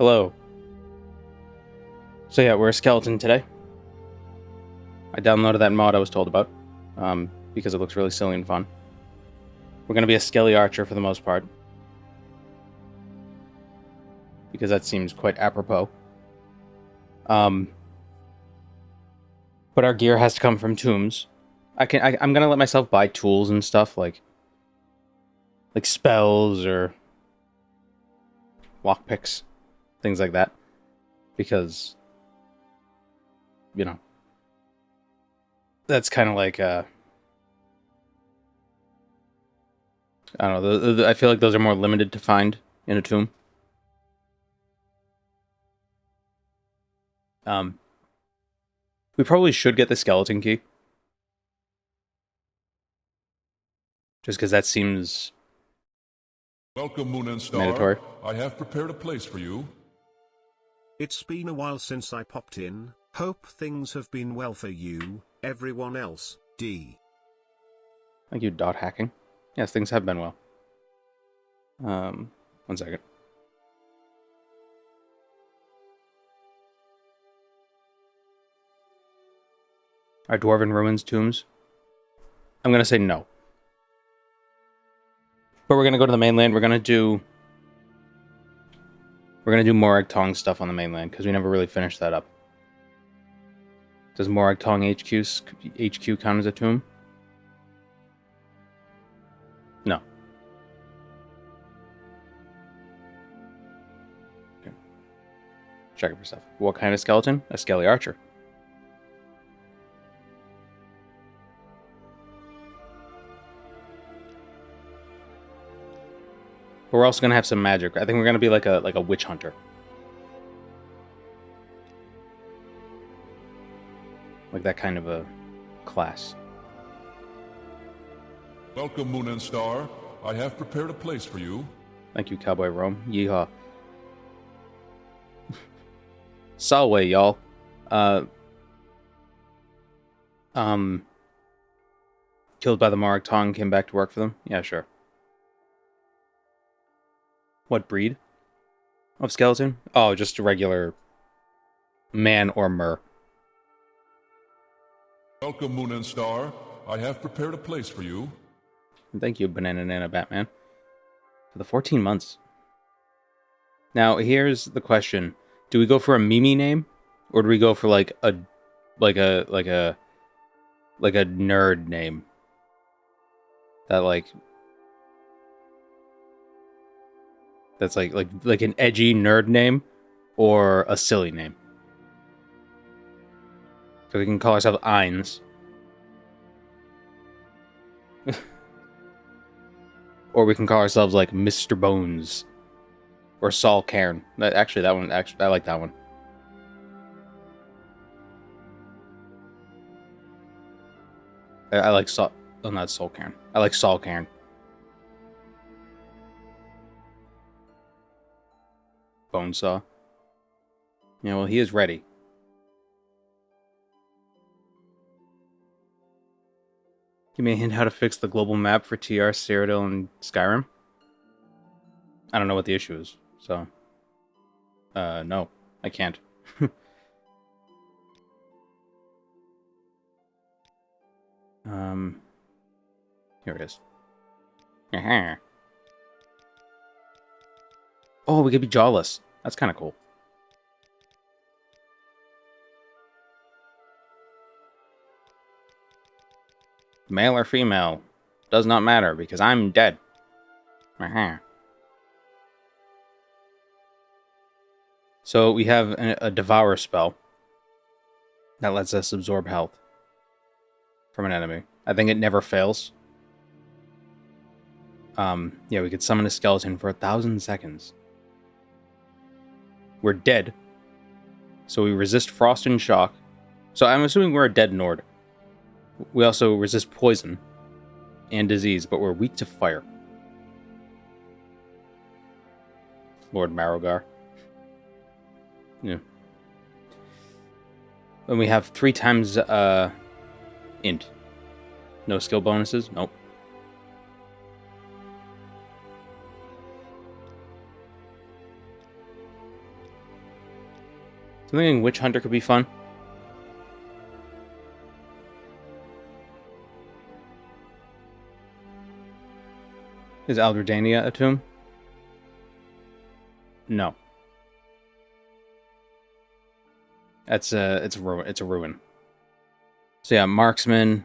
Hello. So yeah, we're a skeleton today. I downloaded that mod I was told about, because it looks really silly and fun. We're going to be a skelly archer for the most part, because that seems quite apropos. But our gear has to come from tombs. I'm going to let myself buy tools and stuff, like spells or lockpicks, things like that, because, you know, that's kind of like, I don't know, I feel like those are more limited to find in a tomb. We probably should get the skeleton key. Just because that seems... Welcome, Moon and Star. Mandatory. I have prepared a place for you. It's been a while since I popped in. Hope things have been well for you, everyone else, D. Thank you, dot hacking. Yes, things have been well. 1 second. Are Dwarven ruins tombs? I'm gonna say no. But we're gonna go to the mainland. We're gonna do Morag Tong stuff on the mainland, because we never really finished that up. Does Morag Tong HQ count as a tomb? No. Okay. Check it for stuff. What kind of skeleton? A skelly archer. But we're also gonna have some magic. I think we're gonna be like a witch hunter. Like that kind of a class. Welcome, Moon and Star. I have prepared a place for you. Thank you, Cowboy Rome. Yeehaw. Salway, y'all. Killed by the Morag Tong, came back to work for them? Yeah, sure. What breed of skeleton? Oh, just a regular man or mer. Welcome, Moon and Star. I have prepared a place for you. Thank you, Banana Nana Batman. For the 14 months. Now, here's the question. Do we go for a Mimi name? Or do we go for like a nerd name? That that's like an edgy nerd name, or a silly name. So we can call ourselves Eins. Or we can call ourselves like Mr. Bones. Or Saul Cairn. Actually, I like that one. I like Saul... Oh, not Saul Cairn. I like Saul Cairn. Bonesaw. Yeah, well, he is ready. Give me a hint how to fix the global map for TR, Cyrodiil, and Skyrim? I don't know what the issue is, so... no. I can't. Here it is. Oh, we could be jawless. That's kind of cool. Male or female, does not matter, because I'm dead. So we have a Devour spell that lets us absorb health from an enemy. I think it never fails. Yeah, we could summon a skeleton for 1,000 seconds. We're dead, so we resist frost and shock. So I'm assuming we're a dead Nord. We also resist poison and disease, but we're weak to fire. Lord Marrogar. Yeah. And we have 3 times int. No skill bonuses? Nope. So I'm thinking Witch Hunter could be fun. Is Aldredania a tomb? No. It's a ruin. So yeah, marksman,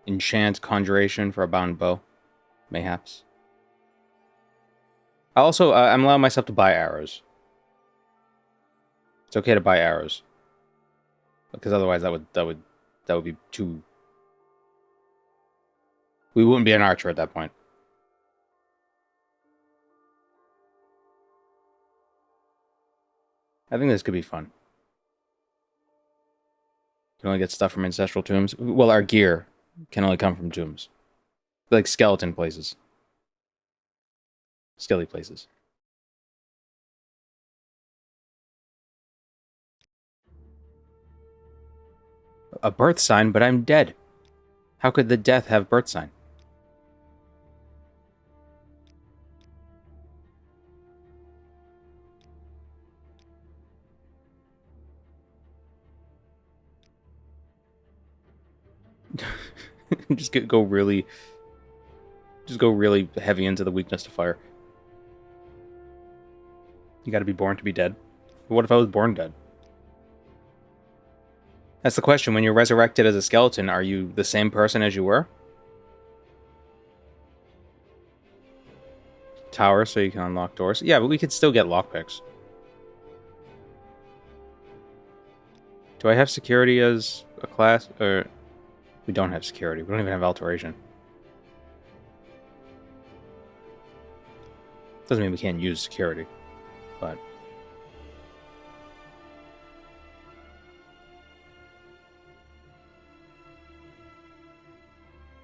enchant, conjuration for a bound bow, mayhaps. I also I'm allowing myself to buy arrows. It's okay to buy arrows, because otherwise that would be too. We wouldn't be an archer at that point. I think this could be fun. You can only get stuff from ancestral tombs. Well, our gear can only come from tombs. Like skeleton places. Skelly places. A birth sign, but I'm dead. How could the death have birth sign? Just go really heavy into the weakness to fire. You gotta be born to be dead. But what if I was born dead? That's the question. When you're resurrected as a skeleton, are you the same person as you were? Tower, so you can unlock doors. Yeah, but we could still get lockpicks. Do I have security as a class? Or we don't have security. We don't even have alteration. Doesn't mean we can't use security, but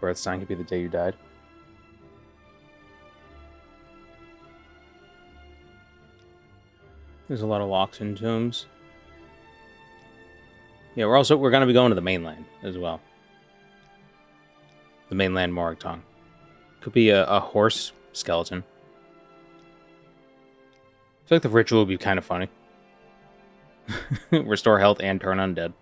birth sign could be the day you died. There's a lot of locks in tombs. Yeah, we're gonna be going to the mainland as well. The mainland Morrowind. Could be a horse skeleton. I feel like the ritual would be kind of funny. Restore health and turn undead.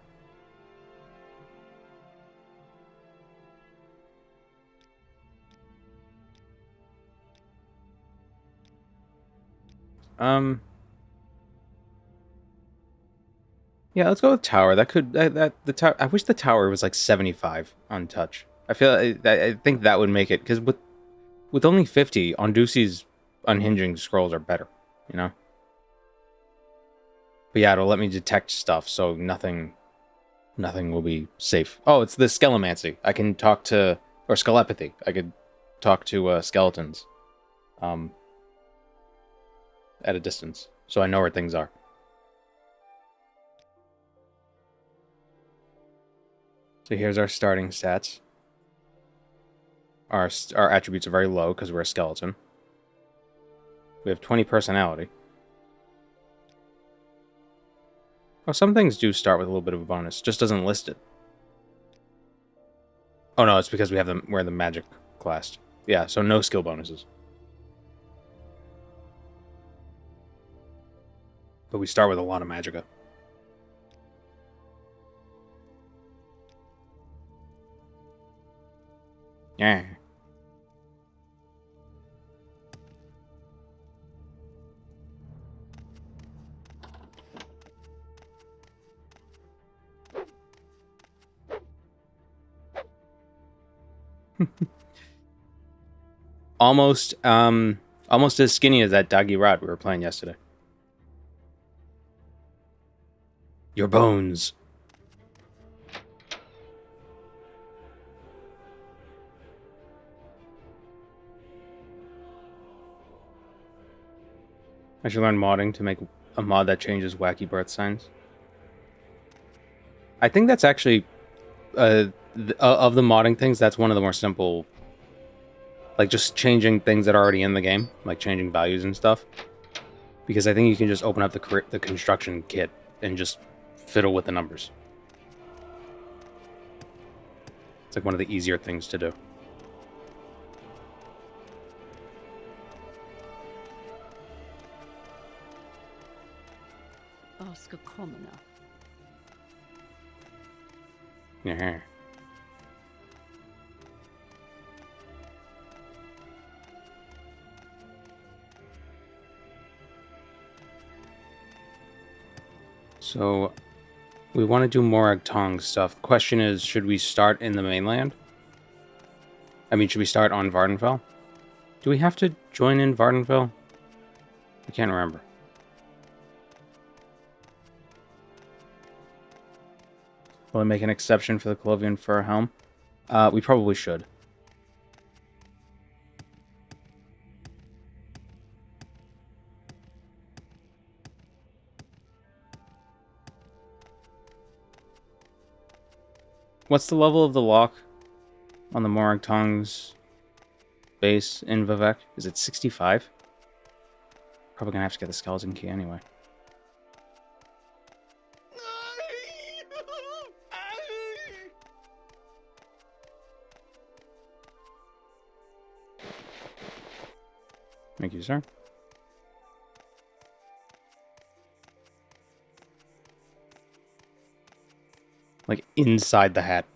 Yeah, let's go with tower. That could the tower. I wish the tower was like 75 on touch. I think that would make it, because with only 50, Ondusi's unhinging scrolls are better, you know. But yeah, it'll let me detect stuff, so nothing will be safe. Oh, it's the Skelemancy. I can talk to, or Skelepathy. I could talk to skeletons, at a distance, so I know where things are. So here's our starting stats. Our attributes are very low because we're a skeleton. We have 20 personality. Oh, some things do start with a little bit of a bonus. Just doesn't list it. Oh no, it's because we're the magic class. Yeah, so no skill bonuses. But we start with a lot of magicka. Yeah. Almost as skinny as that doggy rat we were playing yesterday. Your bones. I should learn modding to make a mod that changes wacky birth signs. I think that's actually, of the modding things, that's one of the more simple. Like, just changing things that are already in the game. Like, changing values and stuff. Because I think you can just open up the construction kit and just fiddle with the numbers. It's like one of the easier things to do. Ask a commoner. Yeah. So, we want to do more Tong stuff. Question is, should we start in the mainland? I mean, should we start on Vardenfell? Do we have to join in Vardenfell? I can't remember. Will I make an exception for the Colovian Fur Helm? We probably should. What's the level of the lock on the Morag Tong's base in Vivek? Is it 65? Probably gonna have to get the skeleton key anyway. Thank you, sir. Like, inside the hat.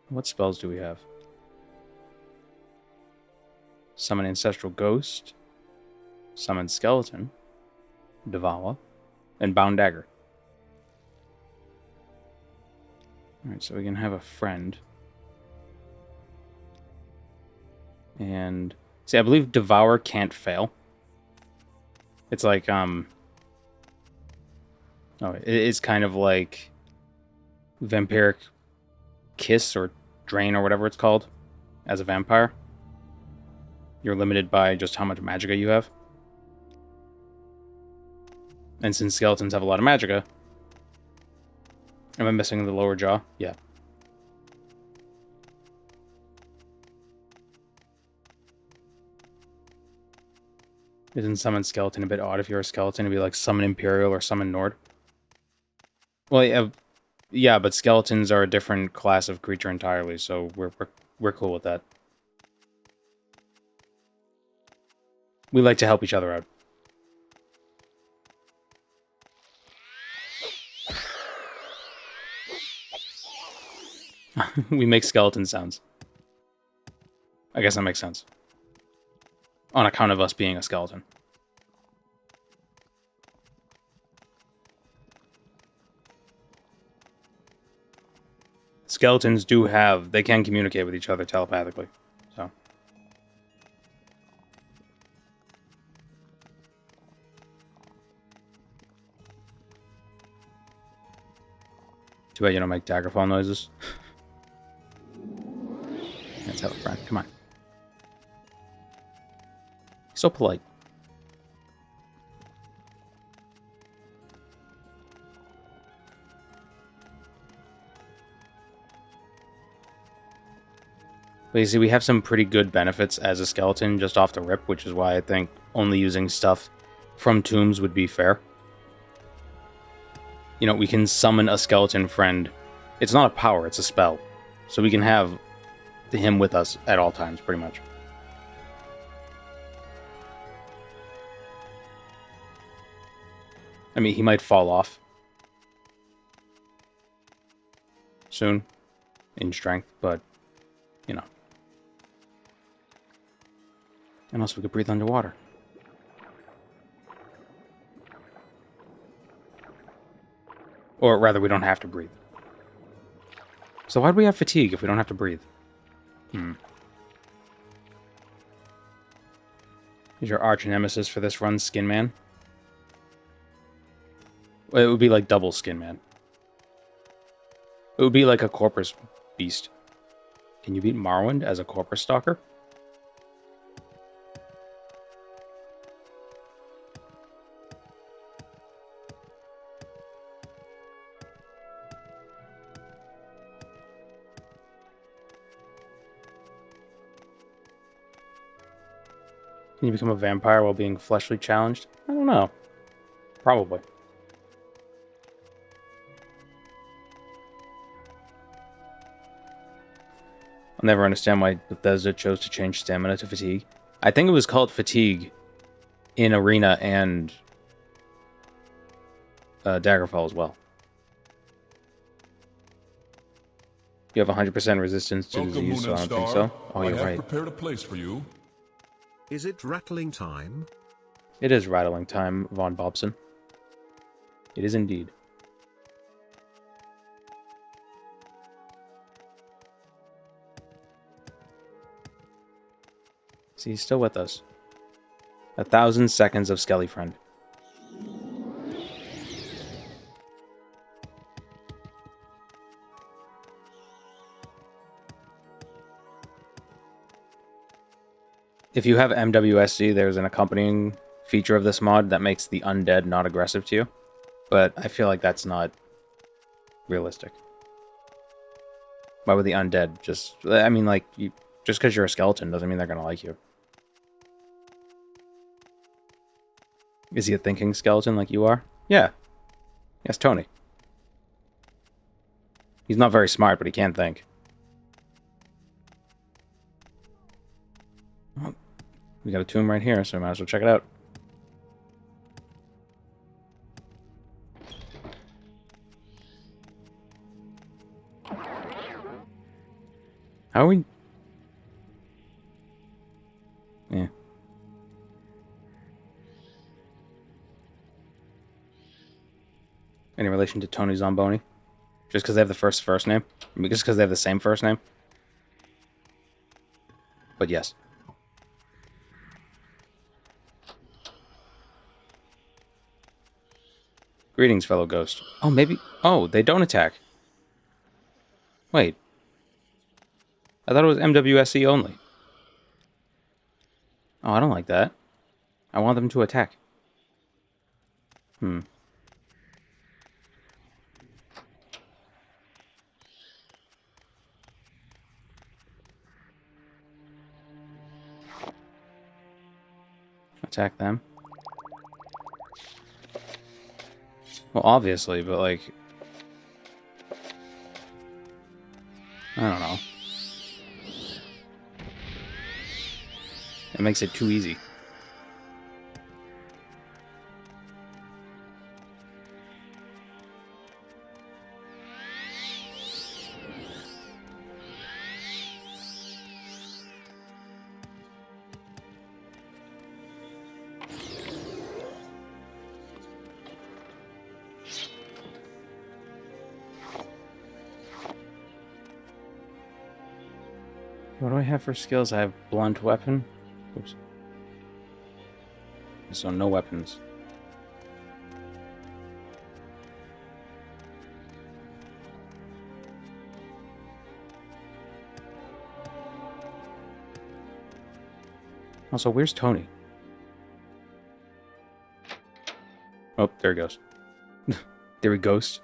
What spells do we have? Summon Ancestral Ghost. Summon Skeleton. Devour. And Bound Dagger. Alright, so we can have a friend. And... see, I believe Devour can't fail. It's like, oh, it's kind of like Vampiric Kiss or Drain or whatever it's called as a vampire. You're limited by just how much magicka you have. And since skeletons have a lot of magicka... am I missing the lower jaw? Yeah. Isn't summon skeleton a bit odd if you're a skeleton? It'd be like summon Imperial or summon Nord. Well, yeah, but skeletons are a different class of creature entirely, so we're cool with that. We like to help each other out. We make skeleton sounds. I guess that makes sense. On account of us being a skeleton. Skeletons do have... they can communicate with each other telepathically, so... too bad you don't make daggerfall noises. Let's have a friend. Come on. So polite. But you see, we have some pretty good benefits as a skeleton just off the rip, which is why I think only using stuff from tombs would be fair. You know, we can summon a skeleton friend. It's not a power, it's a spell. So we can have him with us at all times, pretty much. I mean, he might fall off soon in strength, but, you know. And also, we could breathe underwater. Or rather, we don't have to breathe. So why do we have fatigue if we don't have to breathe? Is your arch nemesis for this run Skin Man? Well, it would be like double Skin Man. It would be like a Corpus Beast. Can you beat Morrowind as a Corpus Stalker? Can you become a vampire while being fleshly challenged? I don't know. Probably. I'll never understand why Bethesda chose to change stamina to fatigue. I think it was called fatigue in Arena and Daggerfall as well. You have 100% resistance to Welcome, disease, Moon so I and don't think Star. so. Oh, I you're have right. prepared a place for you. Is it rattling time? It is rattling time, Von Bobson. It is indeed. See, he's still with us. 1,000 seconds of Skelly Friend. If you have MWSC, there's an accompanying feature of this mod that makes the undead not aggressive to you. But I feel like that's not realistic. Why would the undead just... I mean, like, just because you're a skeleton doesn't mean they're going to like you. Is he a thinking skeleton like you are? Yeah. Yes, Tony. He's not very smart, but he can think. Oh, we got a tomb right here, so I might as well check it out. How are we... Yeah. Any relation to Tony Zamboni? Just because they have the first name? I mean, just because they have the same first name? But yes. Greetings, fellow ghost. Oh, maybe... Oh, they don't attack. Wait. I thought it was MWSC only. Oh, I don't like that. I want them to attack. Attack them. Well, obviously, but like... I don't know. It makes it too easy. What do I have for skills? I have blunt weapon. Oops. So no weapons. Also, where's Tony? Oh, there he goes. There he goes.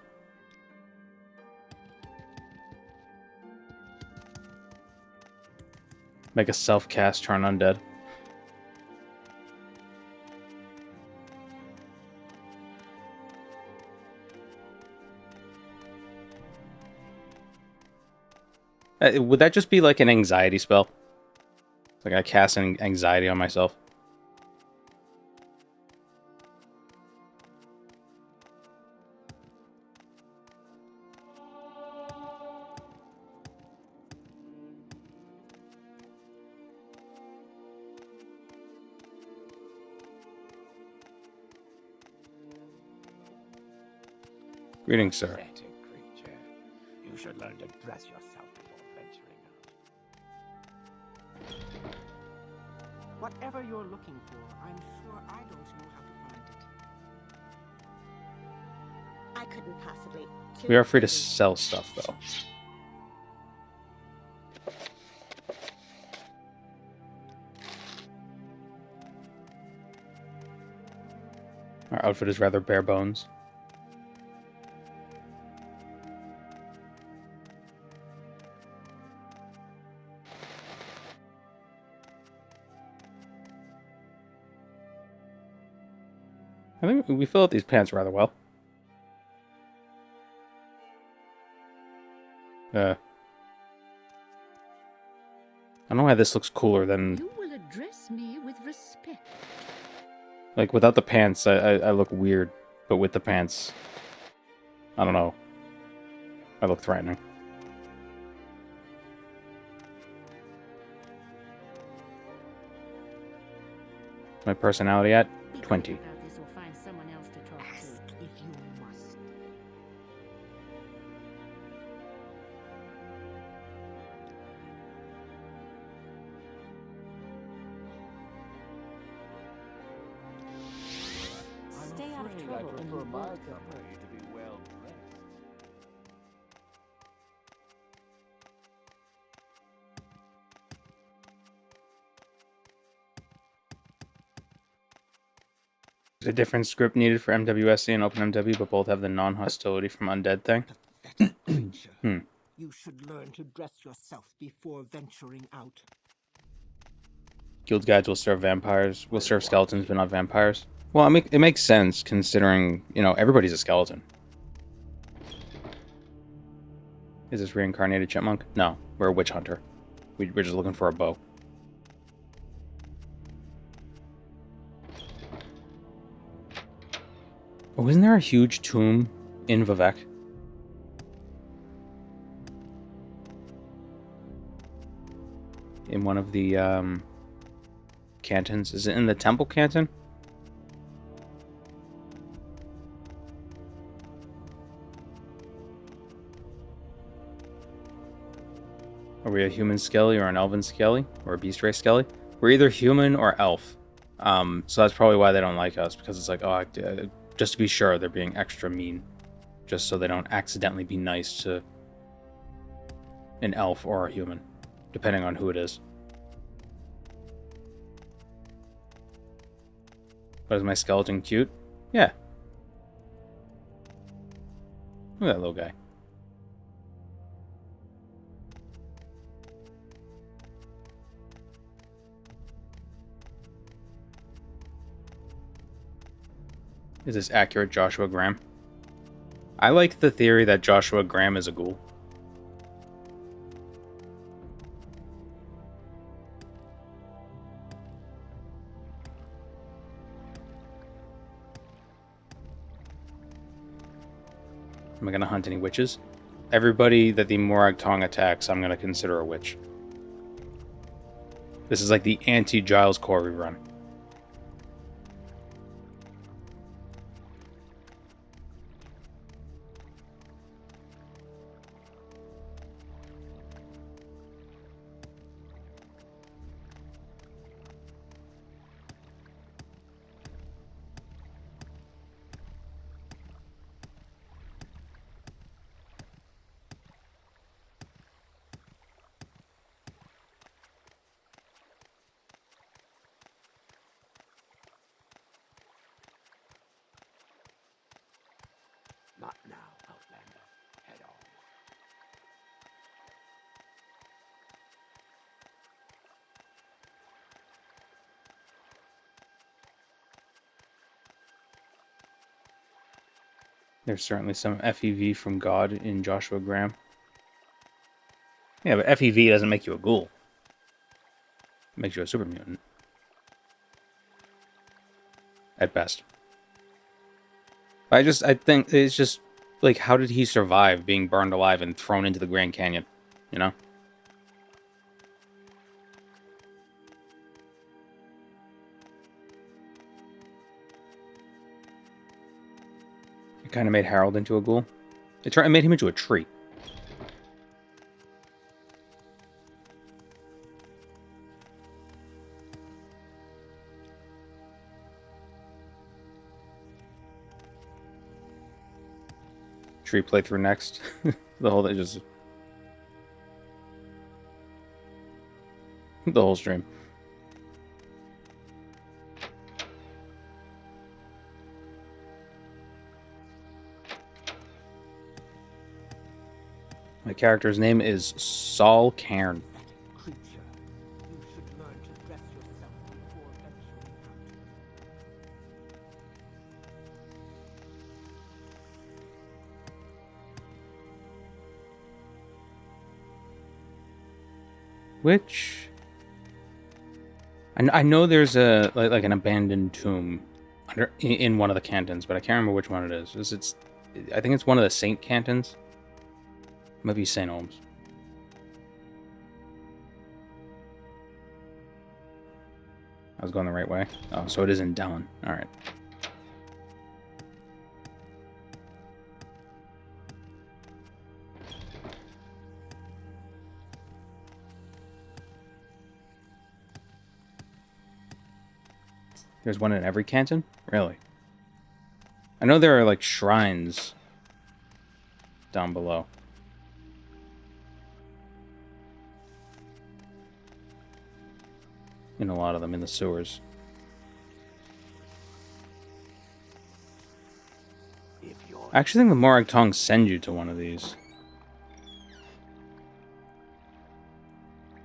Make a self-cast turn undead. Would that just be like an anxiety spell? Like I cast an anxiety on myself. Greetings, sir. Pathetic creature. You should learn to dress yourself before venturing out. Whatever you're looking for, I'm sure I don't know how to find it. I couldn't possibly. We are free to sell stuff, though. Our outfit is rather bare bones. I think we fill out these pants rather well. I don't know why this looks cooler than... You will address me with respect. Like, without the pants, I look weird. But with the pants, I don't know. I look threatening. My personality at Be quick 20. about this or find someone else to talk to. If you must. Stay out of trouble and you will go. to be well dressed. There's a different script needed for MWSC and OpenMW, but both have the non-hostility from Undead thing. Pathetic creature. You should learn to dress yourself before venturing out. Guild guides will serve vampires, will serve skeletons, but not vampires. Well, it makes sense considering, you know, everybody's a skeleton. Is this reincarnated chipmunk? No, we're a witch hunter. We're just looking for a bow. Oh, isn't there a huge tomb in Vivek? In one of the cantons? Is it in the temple canton? Are we a human skelly or an elven skelly? Or a beast race skelly? We're either human or elf. So that's probably why they don't like us, because it's like, oh, just to be sure, they're being extra mean. Just so they don't accidentally be nice to an elf or a human, depending on who it is. But is my skeleton cute? Yeah. Look at that little guy. Is this accurate, Joshua Graham? I like the theory that Joshua Graham is a ghoul. Am I going to hunt any witches? Everybody that the Morag Tong attacks, I'm going to consider a witch. This is like the anti-Giles Core rerun. Not now, Outlander. Head on. There's certainly some FEV from God in Joshua Graham. Yeah, but FEV doesn't make you a ghoul. It makes you a super mutant. At best. I think it's just, like, how did he survive being burned alive and thrown into the Grand Canyon? You know? It kind of made Harold into a ghoul. It made him into a tree. Tree playthrough next. The whole the whole stream. My character's name is Saul Cairn. Pathetic creature. You should learn to dress yourself before venturing out. Which I know there's a like an abandoned tomb in one of the cantons, but I can't remember which one it is. I think it's one of the Saint cantons. It might be Saint Holmes. I was going the right way. Oh, so it is in Dallin. All right. There's one in every canton? Really? I know there are, like, shrines down below. In a lot of them, in the sewers. If you're I actually think the Morag Tongs send you to one of these.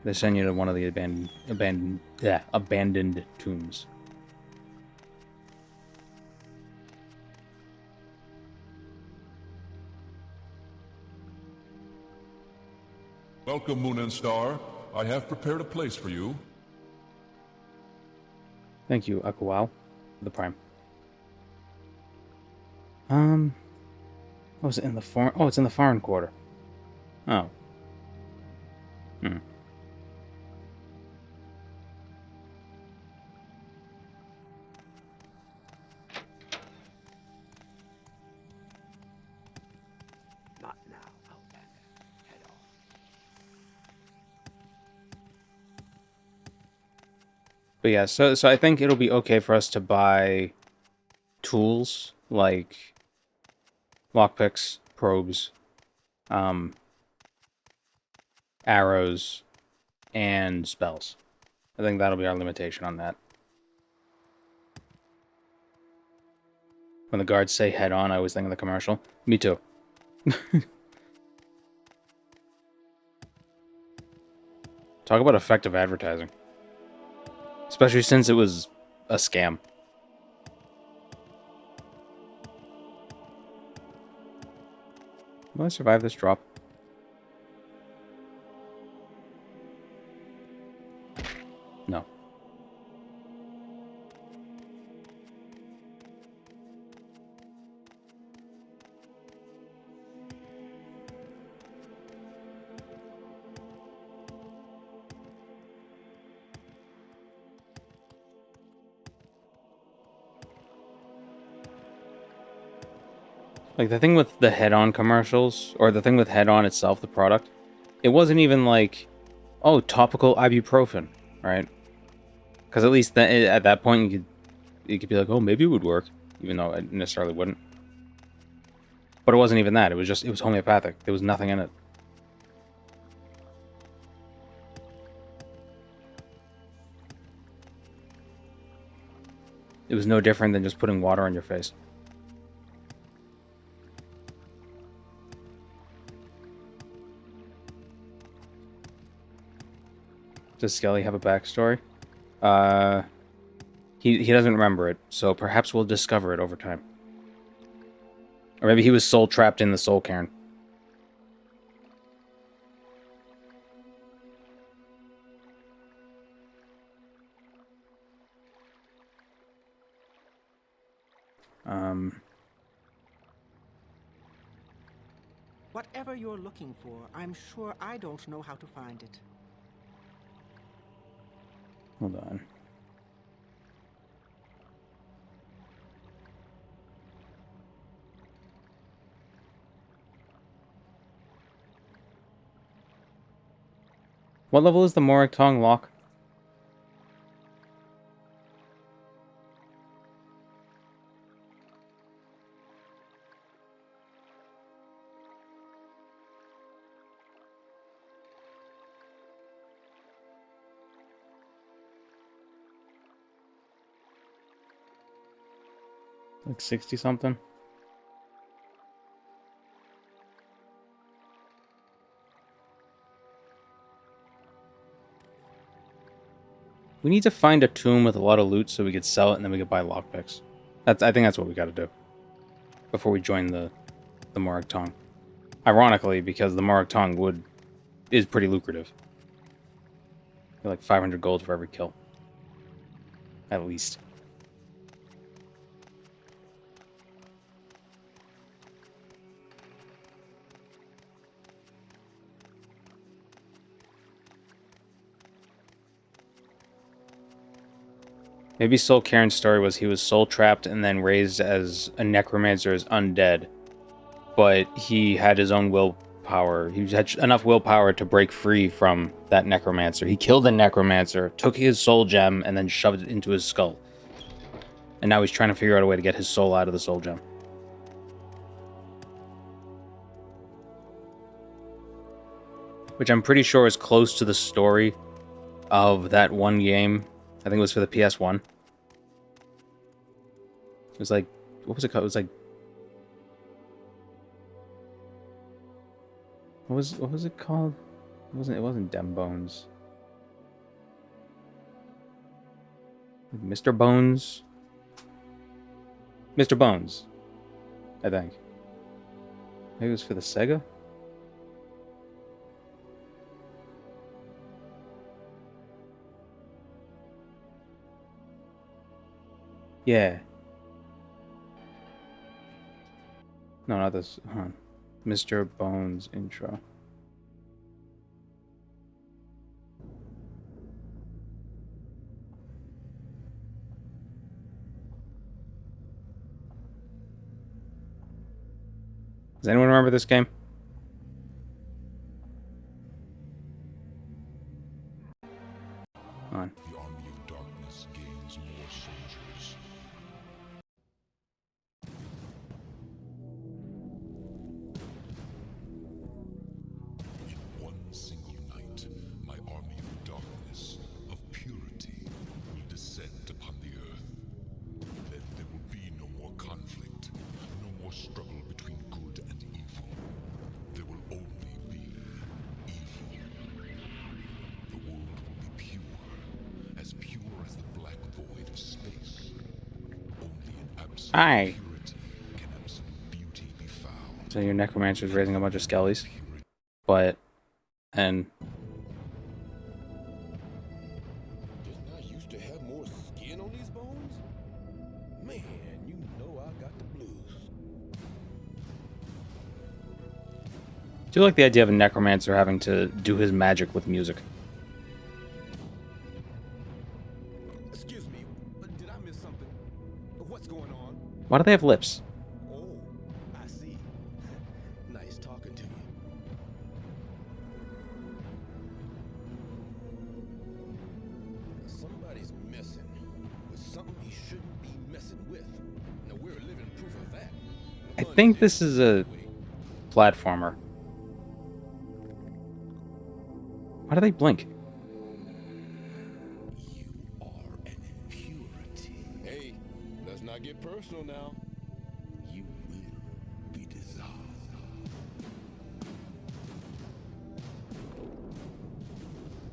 They send you to one of the abandoned tombs. Welcome, Moon and Star. I have prepared a place for you. Thank you, Akual, the Prime. What was it in the foreign? Oh, it's in the foreign quarter. Oh. not now, Outlander. Head off. But yeah, so I think it'll be okay for us to buy tools like lockpicks, probes, arrows, and spells. I think that'll be our limitation on that. When the guards say head on, I always think of the commercial. Me too. Talk about effective advertising. Especially since it was a scam. Will I survive this drop? No. Like, the thing with the head-on commercials, or the thing with head-on itself, the product, it wasn't even like, oh, topical ibuprofen, right? Because at least at that point, you could be like, oh, maybe it would work, even though it necessarily wouldn't. But it wasn't even that. It was homeopathic. There was nothing in it. It was no different than just putting water on your face. Does Skelly have a backstory? He doesn't remember it, so perhaps we'll discover it over time. Or maybe he was soul trapped in the soul cairn. Whatever you're looking for, I'm sure I don't know how to find it. Hold on. What level is the Morag Tong lock? Like 60 something? We need to find a tomb with a lot of loot so we could sell it and then we could buy lockpicks. I think that's what we gotta do. Before we join the Morag Tong. Ironically, because the Morag Tong is pretty lucrative. You're like 500 gold for every kill. At least. Maybe Soul Cairn's story was he was soul trapped and then raised as a necromancer as undead. But he had his own willpower. He had enough willpower to break free from that necromancer. He killed the necromancer, took his soul gem, and then shoved it into his skull. And now he's trying to figure out a way to get his soul out of the soul gem. Which I'm pretty sure is close to the story of that one game. I think it was for the PS1. It was like, what was it called? It was like, what was it called? It wasn't Dem Bones. Mr. Bones? Mr. Bones, I think. Maybe it was for the Sega? Yeah. No, not this. Mr. Bones intro. Does anyone remember this game? On. The army of darkness gains more soldiers. In one single night, my army of darkness, of purity, will descend upon the earth. Then there will be no more conflict, no more struggle between good and evil. There will only be evil. The world will be pure as the black void of space. Only in absolute Hi. purity can absolute beauty be found. So your necromancer's raising a bunch of skellies. But, and Didn't I used to have more skin on these bones? Man, you know I got the blues. do you like the idea of a necromancer having to do his magic with music? Excuse me, but did I miss something? What's going on? Why do they have lips? Oh, I see. Nice talking to you. Somebody's messing with something he shouldn't be messing with. Now we're a living proof of that. I think this is a platformer. Why do they blink? You are an impurity. Hey, let's not get personal now. You will be dissolved.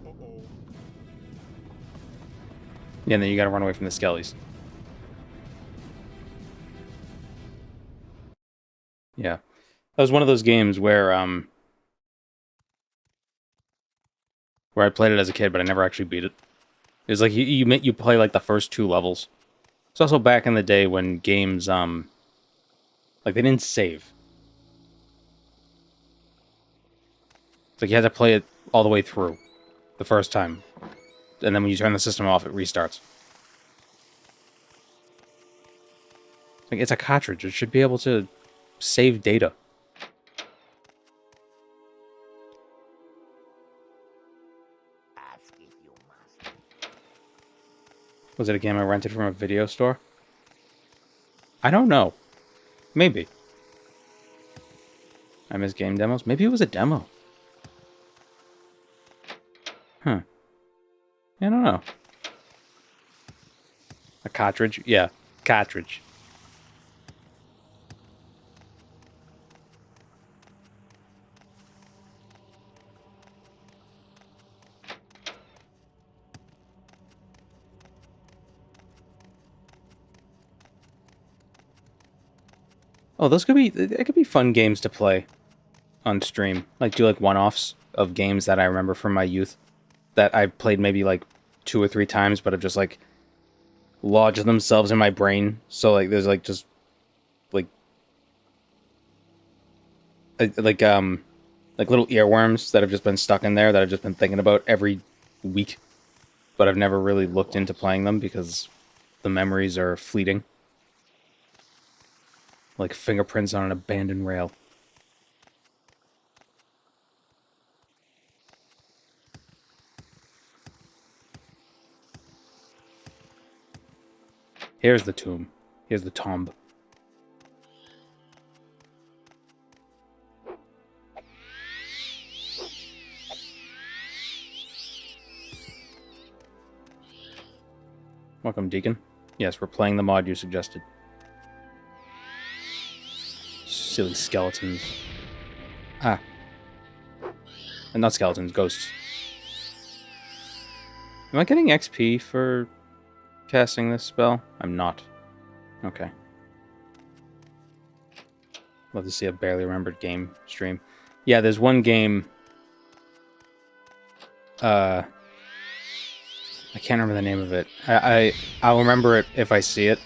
Uh-oh. Yeah, and then you gotta run away from the skellies. Yeah. That was one of those games where I played it as a kid, but I never actually beat it. It was like you play like the first 2 levels. It's also back in the day when games like they didn't save. It's like you had to play it all the way through the first time. And then when you turn the system off, it restarts. Like, it's a cartridge. It should be able to save data. Ask if you must. Was it a game I rented from a video store? I don't know. Maybe. I miss game demos? Maybe it was a demo. Huh. I don't know. A cartridge? Yeah, cartridge. Oh, those could be, it could be fun games to play on stream. Like, do like one-offs of games that I remember from my youth that I've played maybe like 2 or 3 times, but have just like lodged themselves in my brain. So like, there's like just like like little earworms that have just been stuck in there that I've just been thinking about every week, but I've never really looked into playing them because the memories are fleeting. Like fingerprints on an abandoned rail. Here's the tomb. Here's the tomb. Welcome, Deacon. Yes, we're playing the mod you suggested. Silly skeletons. Ah. And not skeletons, ghosts. Am I getting XP for casting this spell? I'm not. Okay. Love to see a barely remembered game stream. Yeah, there's one game... I can't remember the name of it. I'll remember it if I see it.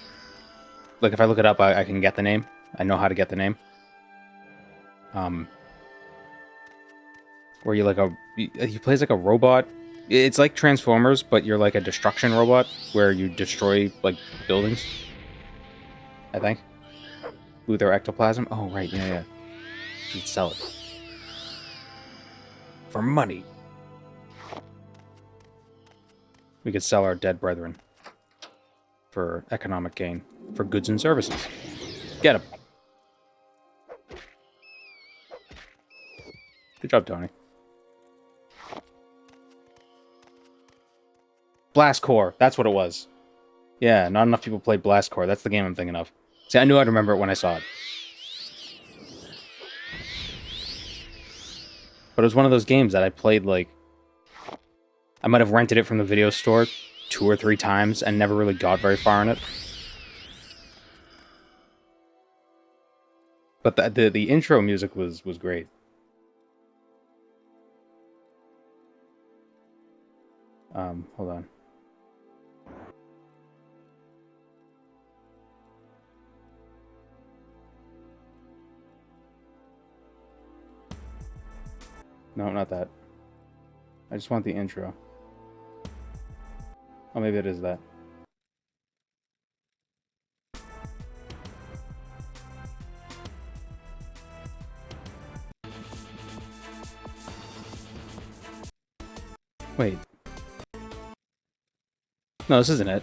Like, if I look it up, I can get the name. I know how to get the name. Where you play as like a robot. It's like Transformers, but you're like a destruction robot where you destroy like buildings. I think. With their ectoplasm. Oh right, yeah. You can sell it for money. We could sell our dead brethren for economic gain, for goods and services. Get him. Good job, Tony. Blast Core, that's what it was. Yeah, not enough people played Blast Core. That's the game I'm thinking of. See, I knew I'd remember it when I saw it. But it was one of those games that I played, like... I might have rented it from the video store 2 or 3 times and never really got very far in it. But the intro music was great. Hold on. No, not that. I just want the intro. Oh, maybe it is that. Wait. No, this isn't it.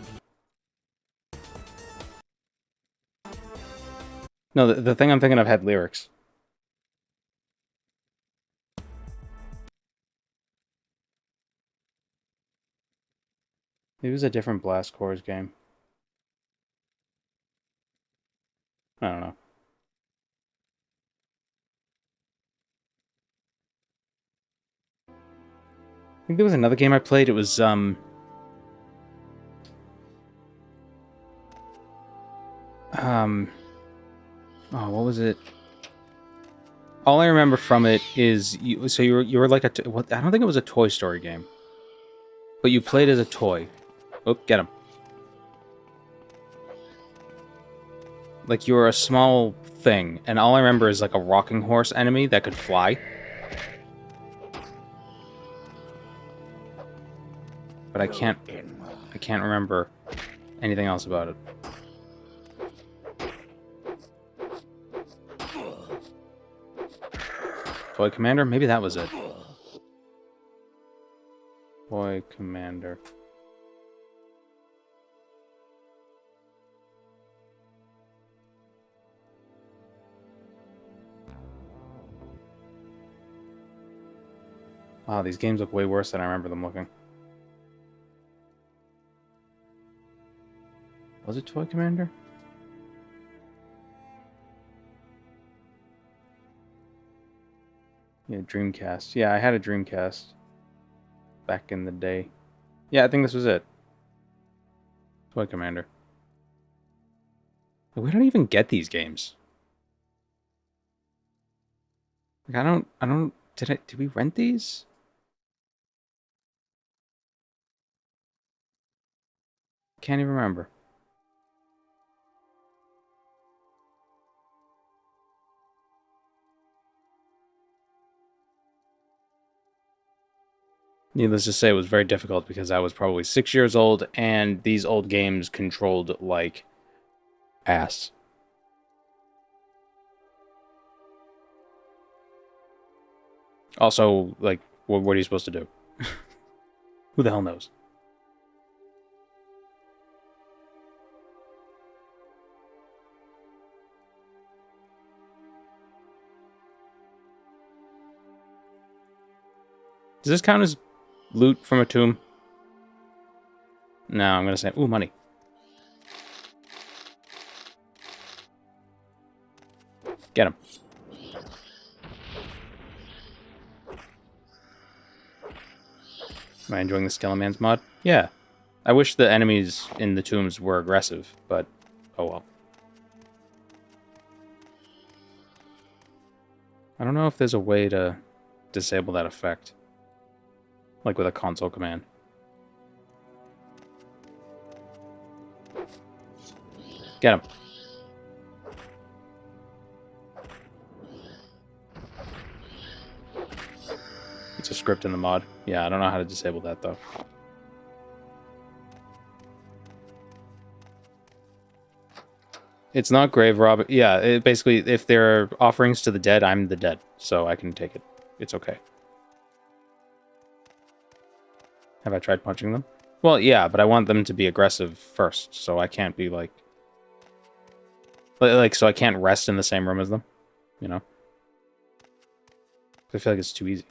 No, the thing I'm thinking of had lyrics. Maybe it was a different Blast Cores game. I don't know. I think there was another game I played. It was, oh, what was it? All I remember from it is you were like I don't think it was a Toy Story game, but you played as a toy. Oh, get him! Like you were a small thing, and all I remember is like a rocking horse enemy that could fly. But I can't remember anything else about it. Toy Commander? Maybe that was it. Toy Commander. Wow, these games look way worse than I remember them looking. Was it Toy Commander? Yeah, Dreamcast. Yeah, I had a Dreamcast back in the day. Yeah, I think this was it. Toy Commander. We don't even get these games. Like, I don't, did we rent these? Can't even remember. Needless to say, it was very difficult because I was probably 6 years old, and these old games controlled like ass. Also, like, what are you supposed to do? Who the hell knows? Does this count as loot from a tomb? No, I'm gonna say, ooh, money. Get him. Am I enjoying the Skeleman's mod? Yeah. I wish the enemies in the tombs were aggressive, but oh well. I don't know if there's a way to disable that effect. Like with a console command. Get him. It's a script in the mod. Yeah, I don't know how to disable that, though. It's not grave rob. Yeah, it basically, if there are offerings to the dead, I'm the dead. So I can take it. It's okay. Have I tried punching them? Well, yeah, but I want them to be aggressive first. So I can't be like... so I can't rest in the same room as them. You know? I feel like it's too easy.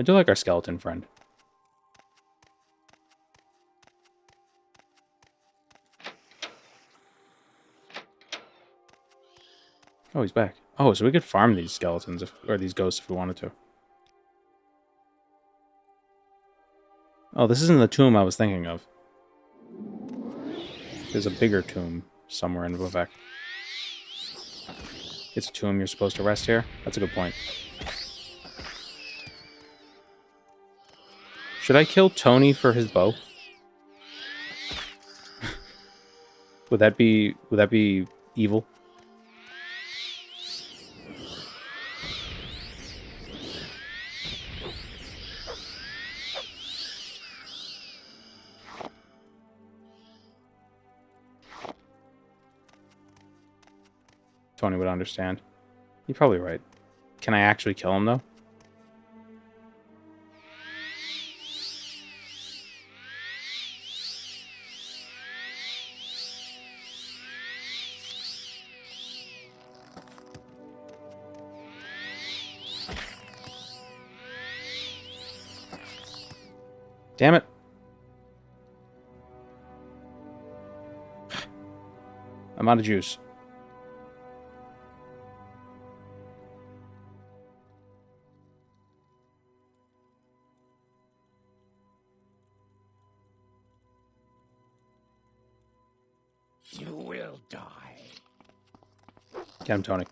I do like our skeleton friend. Oh, he's back. Oh, so we could farm these skeletons, or these ghosts if we wanted to. Oh, this isn't the tomb I was thinking of. There's a bigger tomb somewhere in Vivek. It's a tomb you're supposed to rest here? That's a good point. Should I kill Tony for his bow? Would that be evil? Tony would understand. You're probably right. Can I actually kill him, though? Damn it. I'm out of juice. You will die. Get him, Tony.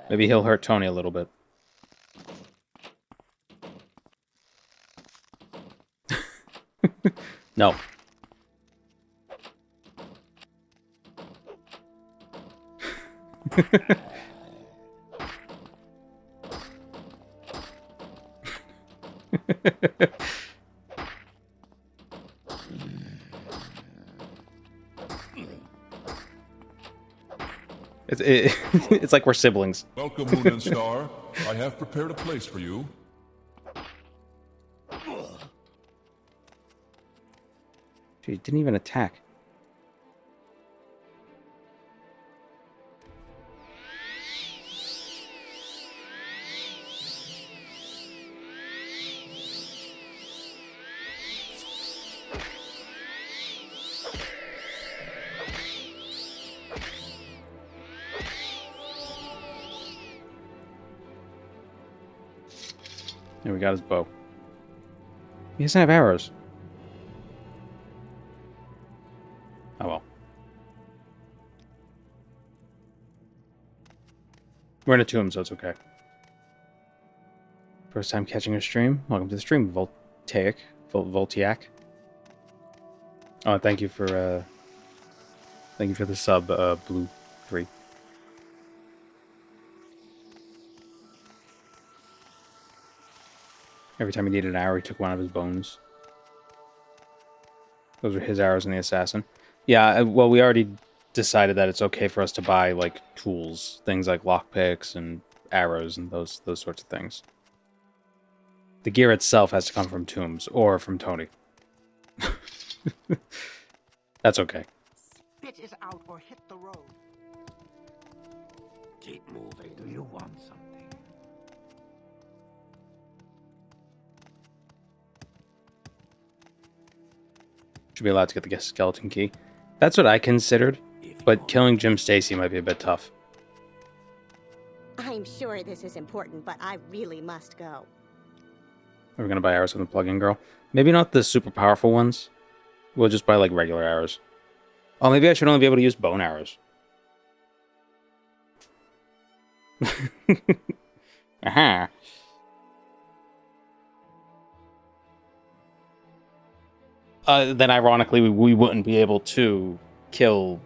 Maybe he'll hurt Tony a little bit. No. It's like we're siblings. Welcome, Moon and Star. I have prepared a place for you. Dude, he didn't even attack. There, we got his bow. He doesn't have arrows. Oh well. We're in a tomb, so it's okay. First time catching a stream? Welcome to the stream, Voltaic. Voltiac. Oh, thank you for the sub, Blue 3. Every time he needed an arrow, he took one of his bones. Those are his arrows in the assassin. Yeah, well, we already decided that it's okay for us to buy, like, tools. Things like lockpicks and arrows and those sorts of things. The gear itself has to come from Tombs or from Tony. That's okay. Spit it out or hit the road. Keep moving. Do you want something? Should be allowed to get the skeleton key. That's what I considered, but killing Jim Stacy might be a bit tough. I'm sure this is important, but I really must go. We're gonna buy arrows from the plug-in girl. Maybe not the super powerful ones. We'll just buy, like, regular arrows. Oh, maybe I should only be able to use bone arrows. Aha! Then ironically, we wouldn't be able to kill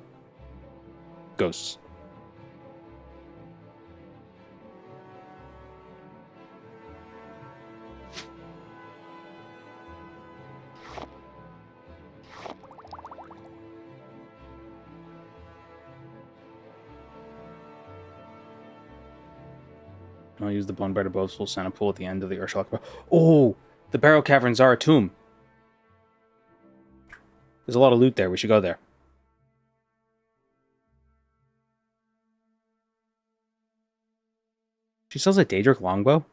ghosts. I'll use the Bonebiter Boastful Center Pool at the end of the Urshalak. Oh! The Barrow Caverns are a tomb! There's a lot of loot there. We should go there. She sells a Daedric longbow?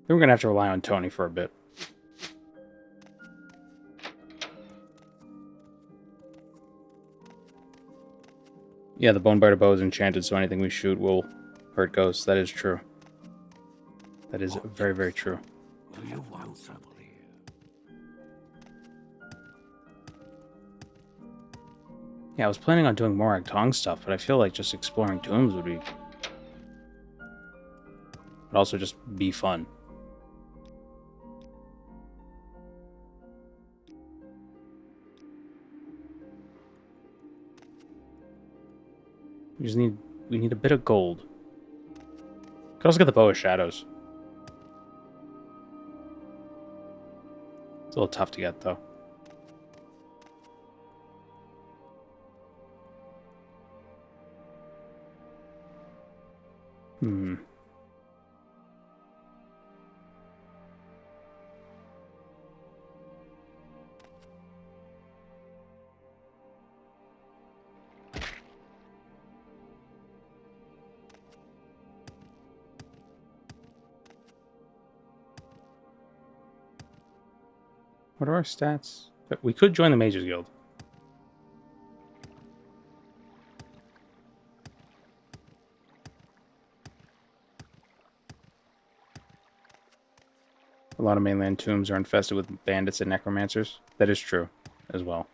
Then we're gonna have to rely on Tony for a bit. Yeah, the Bonebiter bow is enchanted, so anything we shoot will hurt ghosts. That is true. That is very, very true. Do you want trouble here? Yeah, I was planning on doing more Tong stuff, but I feel like just exploring tombs would be... would also just be fun. We need a bit of gold. Could also get the Bow of Shadows. It's a little tough to get, though. What are our stats? We could join the Mages Guild. A lot of mainland tombs are infested with bandits and necromancers. That is true, as well.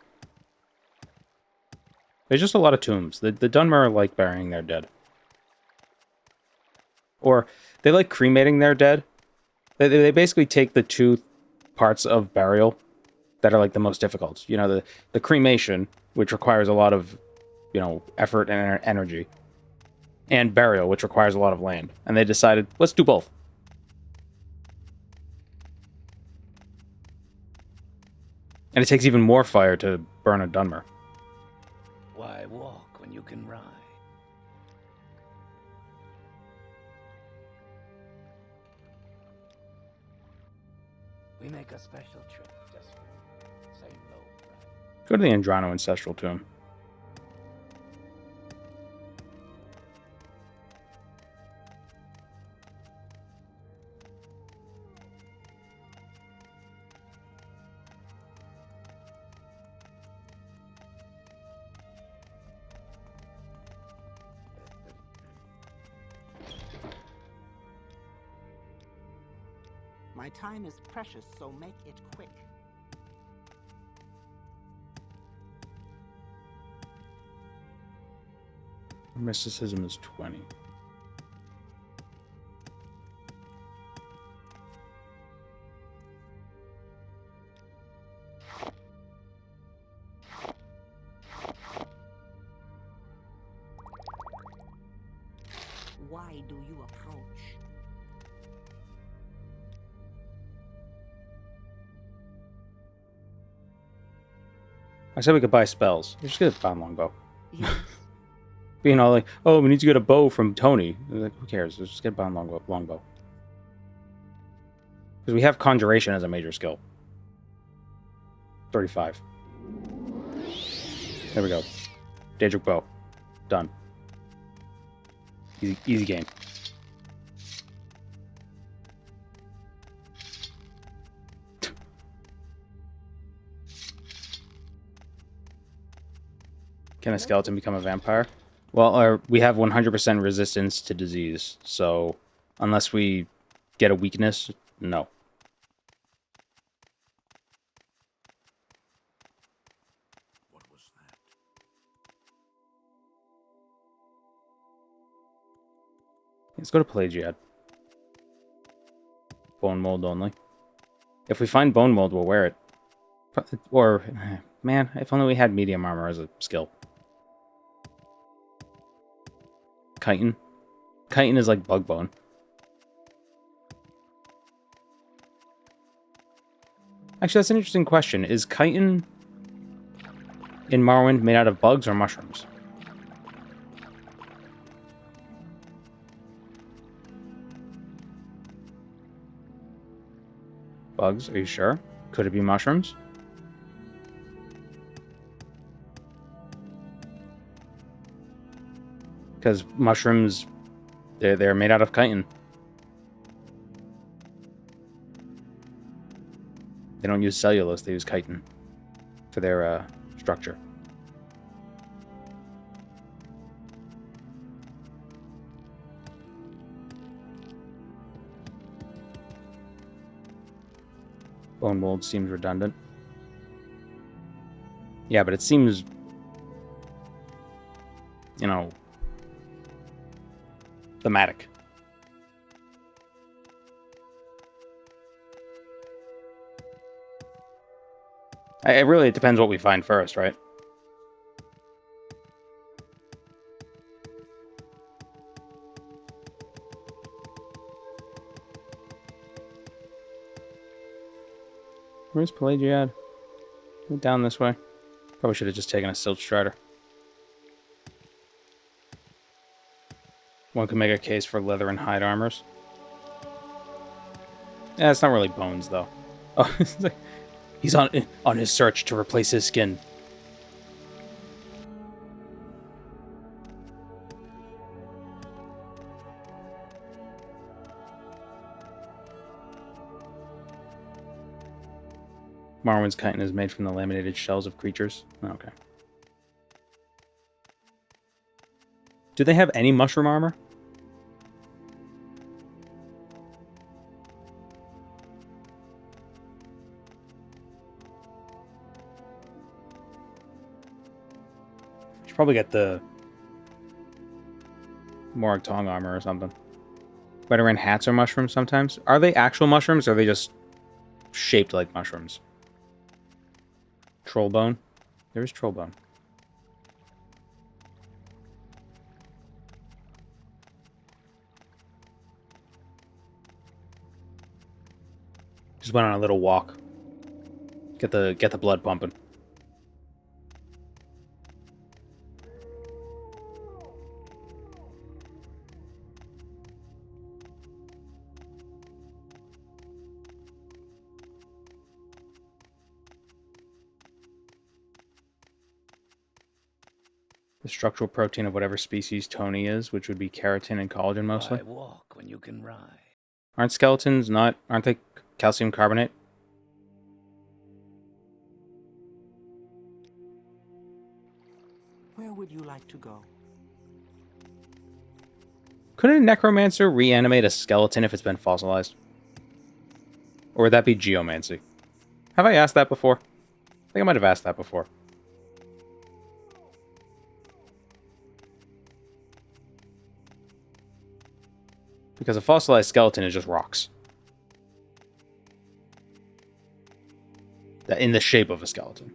There's just a lot of tombs. The Dunmer like burying their dead. Or, they like cremating their dead. They basically take the two parts of burial that are like the most difficult. You know, the cremation, which requires a lot of, you know, effort and energy. And burial, which requires a lot of land. And they decided, let's do both. And it takes even more fire to burn a Dunmer. Why walk when you can ride? We make a special trip just for you. Same low price. Go to the Andrano Ancestral Tomb. My time is precious, so make it quick. Mysticism is 20. Why do you approach? I said we could buy spells. Just get a bound longbow. Yes. Being all like, oh, we need to get a bow from Tony. Like, who cares? Let's just get a bound longbow. Because we have conjuration as a major skill. 35. There we go. Daedric bow. Done. Easy game. Can a skeleton become a vampire? Well, we have 100% resistance to disease, so unless we get a weakness, no. What was that? Let's go to Pelagiad. Bone mold only. If we find bone mold, we'll wear it. Or, man, if only we had medium armor as a skill. Chitin. Chitin is like bug bone. Actually, that's an interesting question. Is chitin in Morrowind made out of bugs or mushrooms? Bugs, are you sure? Could it be mushrooms? Because mushrooms, they're made out of chitin. They don't use cellulose, they use chitin for their structure. Bone mold seems redundant. Yeah, but it seems, you know, thematic. It depends what we find first, right? Where's Pelagiad? Went down this way. Probably should have just taken a Silt Strider. One could make a case for leather and hide armors. Yeah, it's not really bones, though. Oh, it's like he's on his search to replace his skin. Morrowind's chitin is made from the laminated shells of creatures. Oh, okay. Do they have any mushroom armor? Should probably get the Morag Tong armor or something. Veteran hats are mushrooms sometimes. Are they actual mushrooms or are they just shaped like mushrooms? Trollbone? There's Trollbone. Just went on a little walk. Get the blood pumping. The structural protein of whatever species Tony is, which would be keratin and collagen mostly. Why walk when you can ride? Aren't skeletons aren't they calcium carbonate? Where would you like to go? Couldn't a necromancer reanimate a skeleton if it's been fossilized? Or would that be geomancy? Have I asked that before? I think I might have asked that before. Because a fossilized skeleton is just rocks. That in the shape of a skeleton.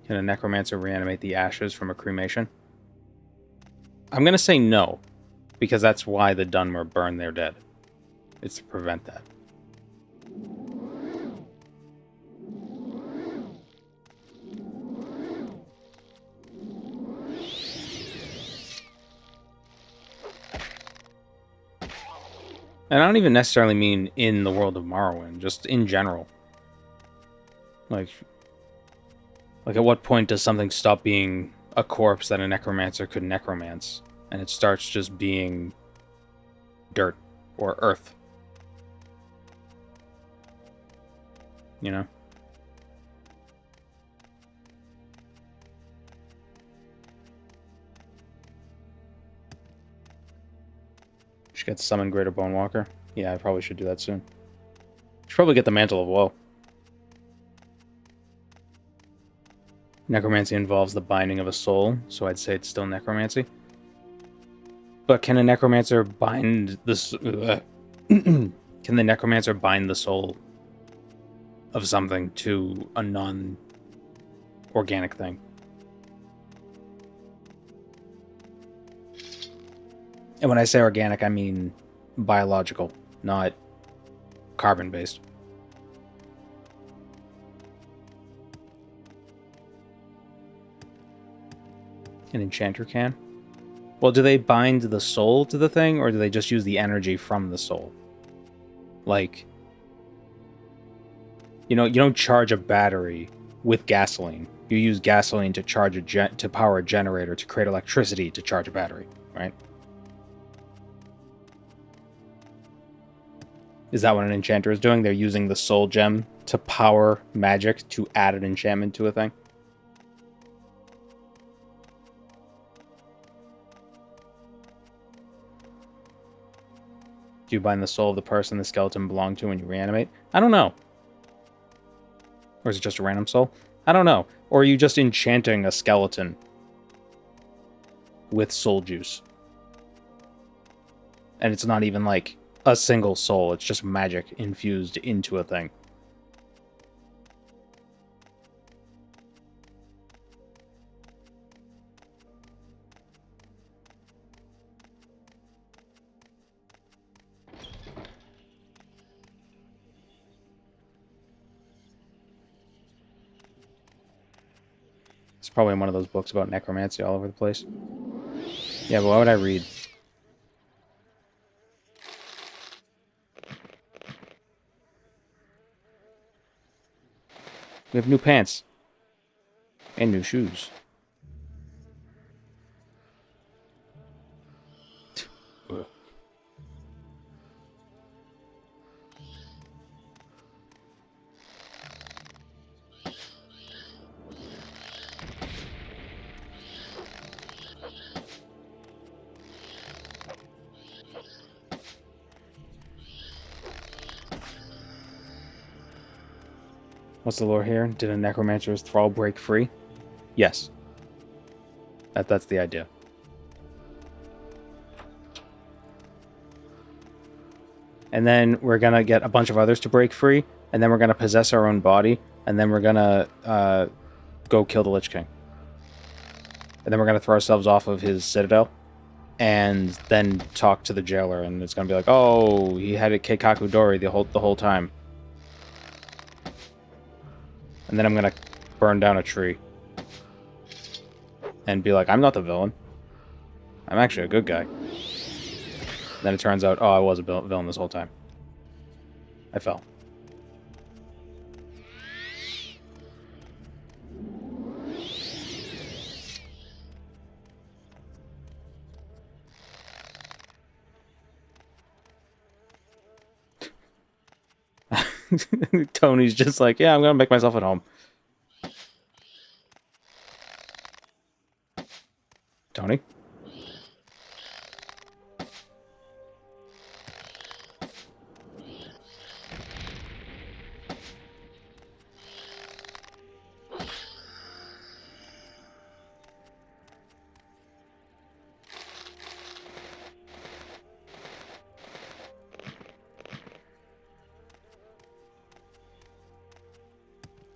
Can a necromancer reanimate the ashes from a cremation? I'm going to say no, because that's why the Dunmer burn their dead. It's to prevent that. And I don't even necessarily mean in the world of Morrowind, just in general. Like at what point does something stop being a corpse that a necromancer could necromance, and it starts just being dirt or earth? You know? Should get summon Greater Bone Walker. Yeah, I probably should do that soon. Should probably get the Mantle of Woe. Necromancy involves the binding of a soul, so I'd say it's still necromancy. But can a necromancer bind the can the necromancer bind the soul of something to a non-organic thing? And when I say organic, I mean biological, not carbon-based. An enchanter can? Well, do they bind the soul to the thing, or do they just use the energy from the soul? Like, you know, you don't charge a battery with gasoline. You use gasoline to charge to power a generator to create electricity to charge a battery, right? Is that what an enchanter is doing? They're using the soul gem to power magic to add an enchantment to a thing? Do you bind the soul of the person the skeleton belonged to when you reanimate? I don't know. Or is it just a random soul? I don't know. Or are you just enchanting a skeleton with soul juice? And it's not even like a single soul, it's just magic infused into a thing. It's probably in one of those books about necromancy all over the place. Yeah, but why would I read? We have new pants. And new shoes. What's the lore here? Did a necromancer's thrall break free? Yes. That's the idea. And then we're gonna get a bunch of others to break free, and then we're gonna possess our own body, and then we're gonna go kill the Lich King. And then we're gonna throw ourselves off of his citadel, and then talk to the jailer, and it's gonna be like, oh, he had a Keikaku Dori the whole time. And then I'm gonna burn down a tree. And be like, I'm not the villain. I'm actually a good guy. Then it turns out, oh, I was a villain this whole time. I fell. Tony's just like, yeah, I'm gonna make myself at home.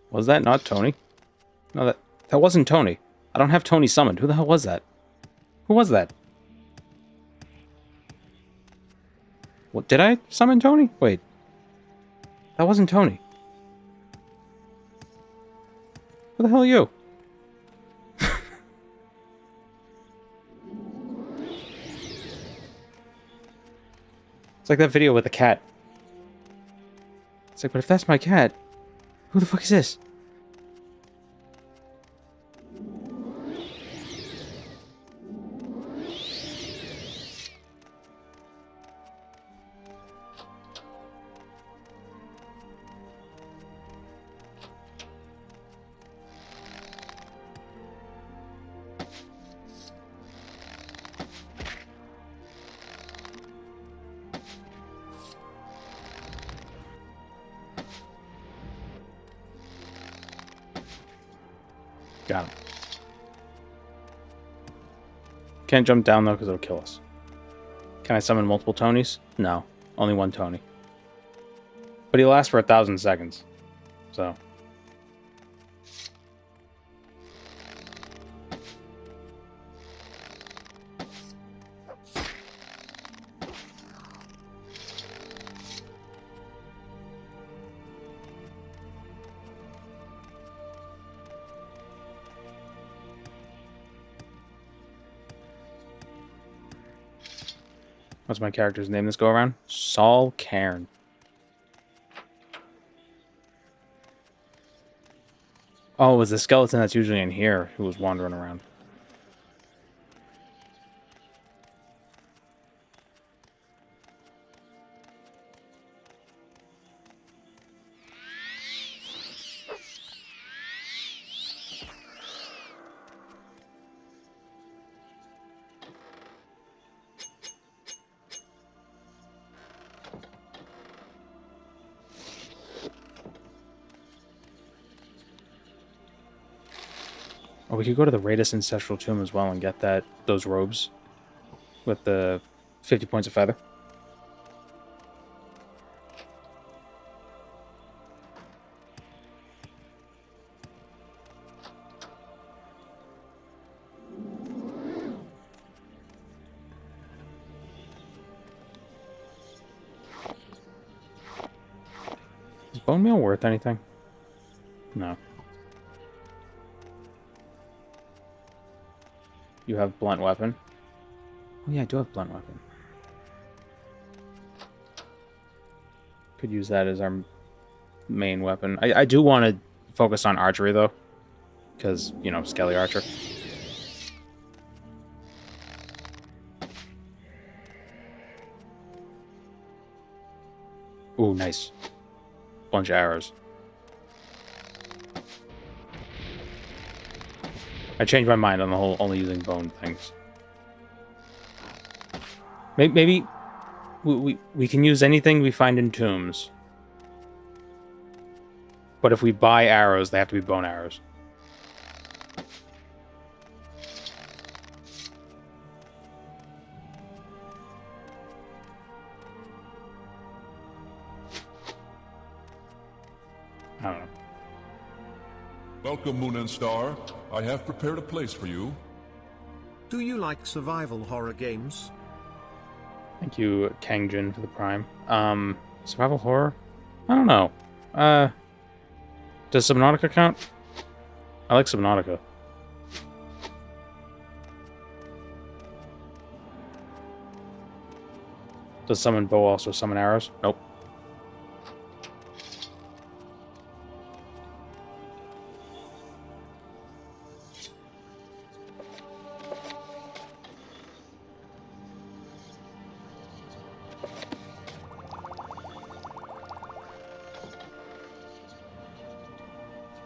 Was that not Tony? No, that wasn't Tony. I don't have Tony summoned. Who the hell was that? Who was that? What, did I summon Tony? Wait. That wasn't Tony. Who the hell are you? It's like that video with the cat. It's like, but if that's my cat, who the fuck is this? Got him. Can't jump down though because it'll kill us. Can I summon multiple Tonys? No. Only one Tony. But he lasts for 1,000 seconds. So. What's my character's name this go around? Saul Cairn. Oh, it was the skeleton that's usually in here who was wandering around. Oh, we could go to the Raidus Ancestral Tomb as well and get those robes with the 50 points of feather. Is bone meal worth anything? No. You have blunt weapon. Oh yeah, I do have blunt weapon. Could use that as our main weapon. I do want to focus on archery though, because you know, Skelly Archer. Ooh, nice. Bunch of arrows. I changed my mind on the whole only using bone things. Maybe we can use anything we find in tombs. But if we buy arrows, they have to be bone arrows. I don't know. Welcome, Moon and Star. I have prepared a place for you. Do you like survival horror games? Thank you, Kangjin, for the prime. Survival horror? I don't know. Does Subnautica count? I like Subnautica. Does summon bow also summon arrows? Nope.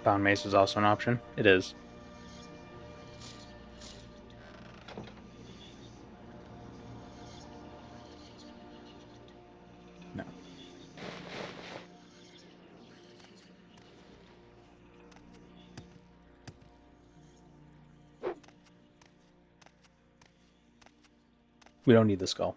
Bound mace is also an option. It is. No. We don't need the skull.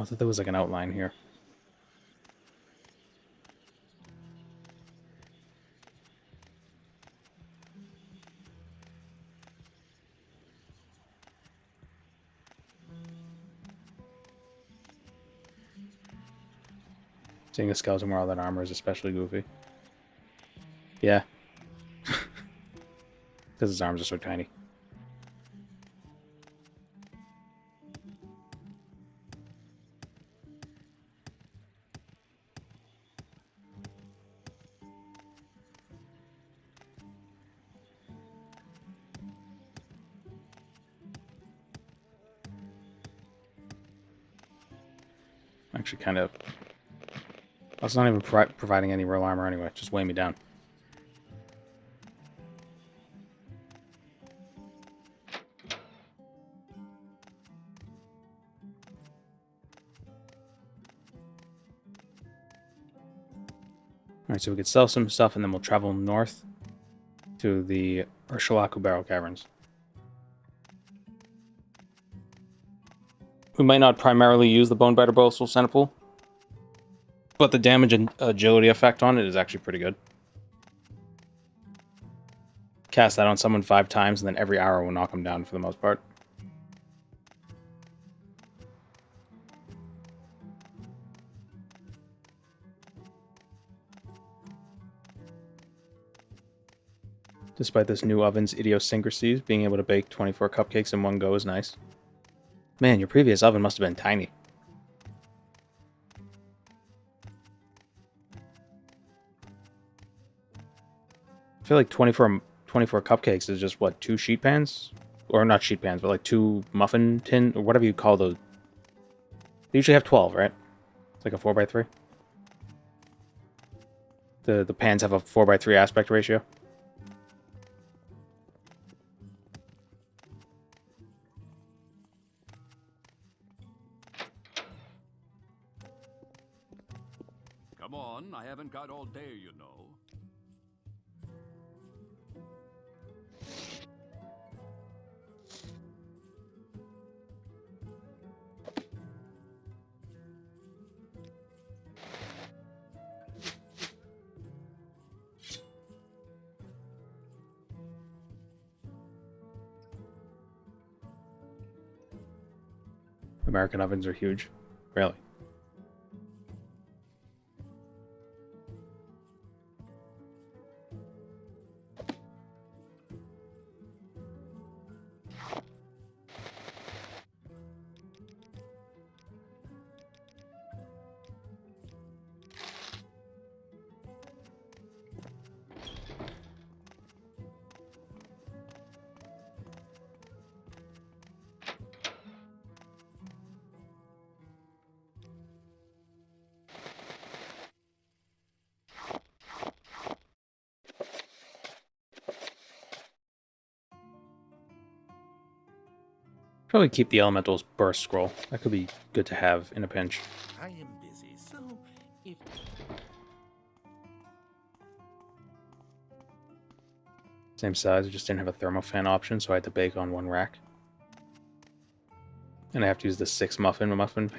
I thought there was like an outline here. Seeing a skeleton wear all that armor is especially goofy. Yeah. Because his arms are so tiny. Actually, kind of... That's not even providing any real armor anyway. Just weigh me down. Alright, so we could sell some stuff and then we'll travel north to the Urshalaku Barrel Caverns. We might not primarily use the Bonebiter Boastful Centipool, but the damage and agility effect on it is actually pretty good. Cast that on someone 5 times, and then every arrow will knock them down for the most part. Despite this new oven's idiosyncrasies, being able to bake 24 cupcakes in one go is nice. Man, your previous oven must have been tiny. I feel like 24 cupcakes is just, what, 2 sheet pans? Or not sheet pans, but like 2 muffin tin, or whatever you call those. They usually have 12, right? It's like a 4x3. The pans have a 4x3 aspect ratio. Come on, I haven't got all day, you know. American ovens are huge. Really. Probably keep the Elemental's Burst Scroll. That could be good to have in a pinch. I am busy, so if Same size, I just didn't have a thermofan option, so I had to bake on one rack. And I have to use the 6 muffin the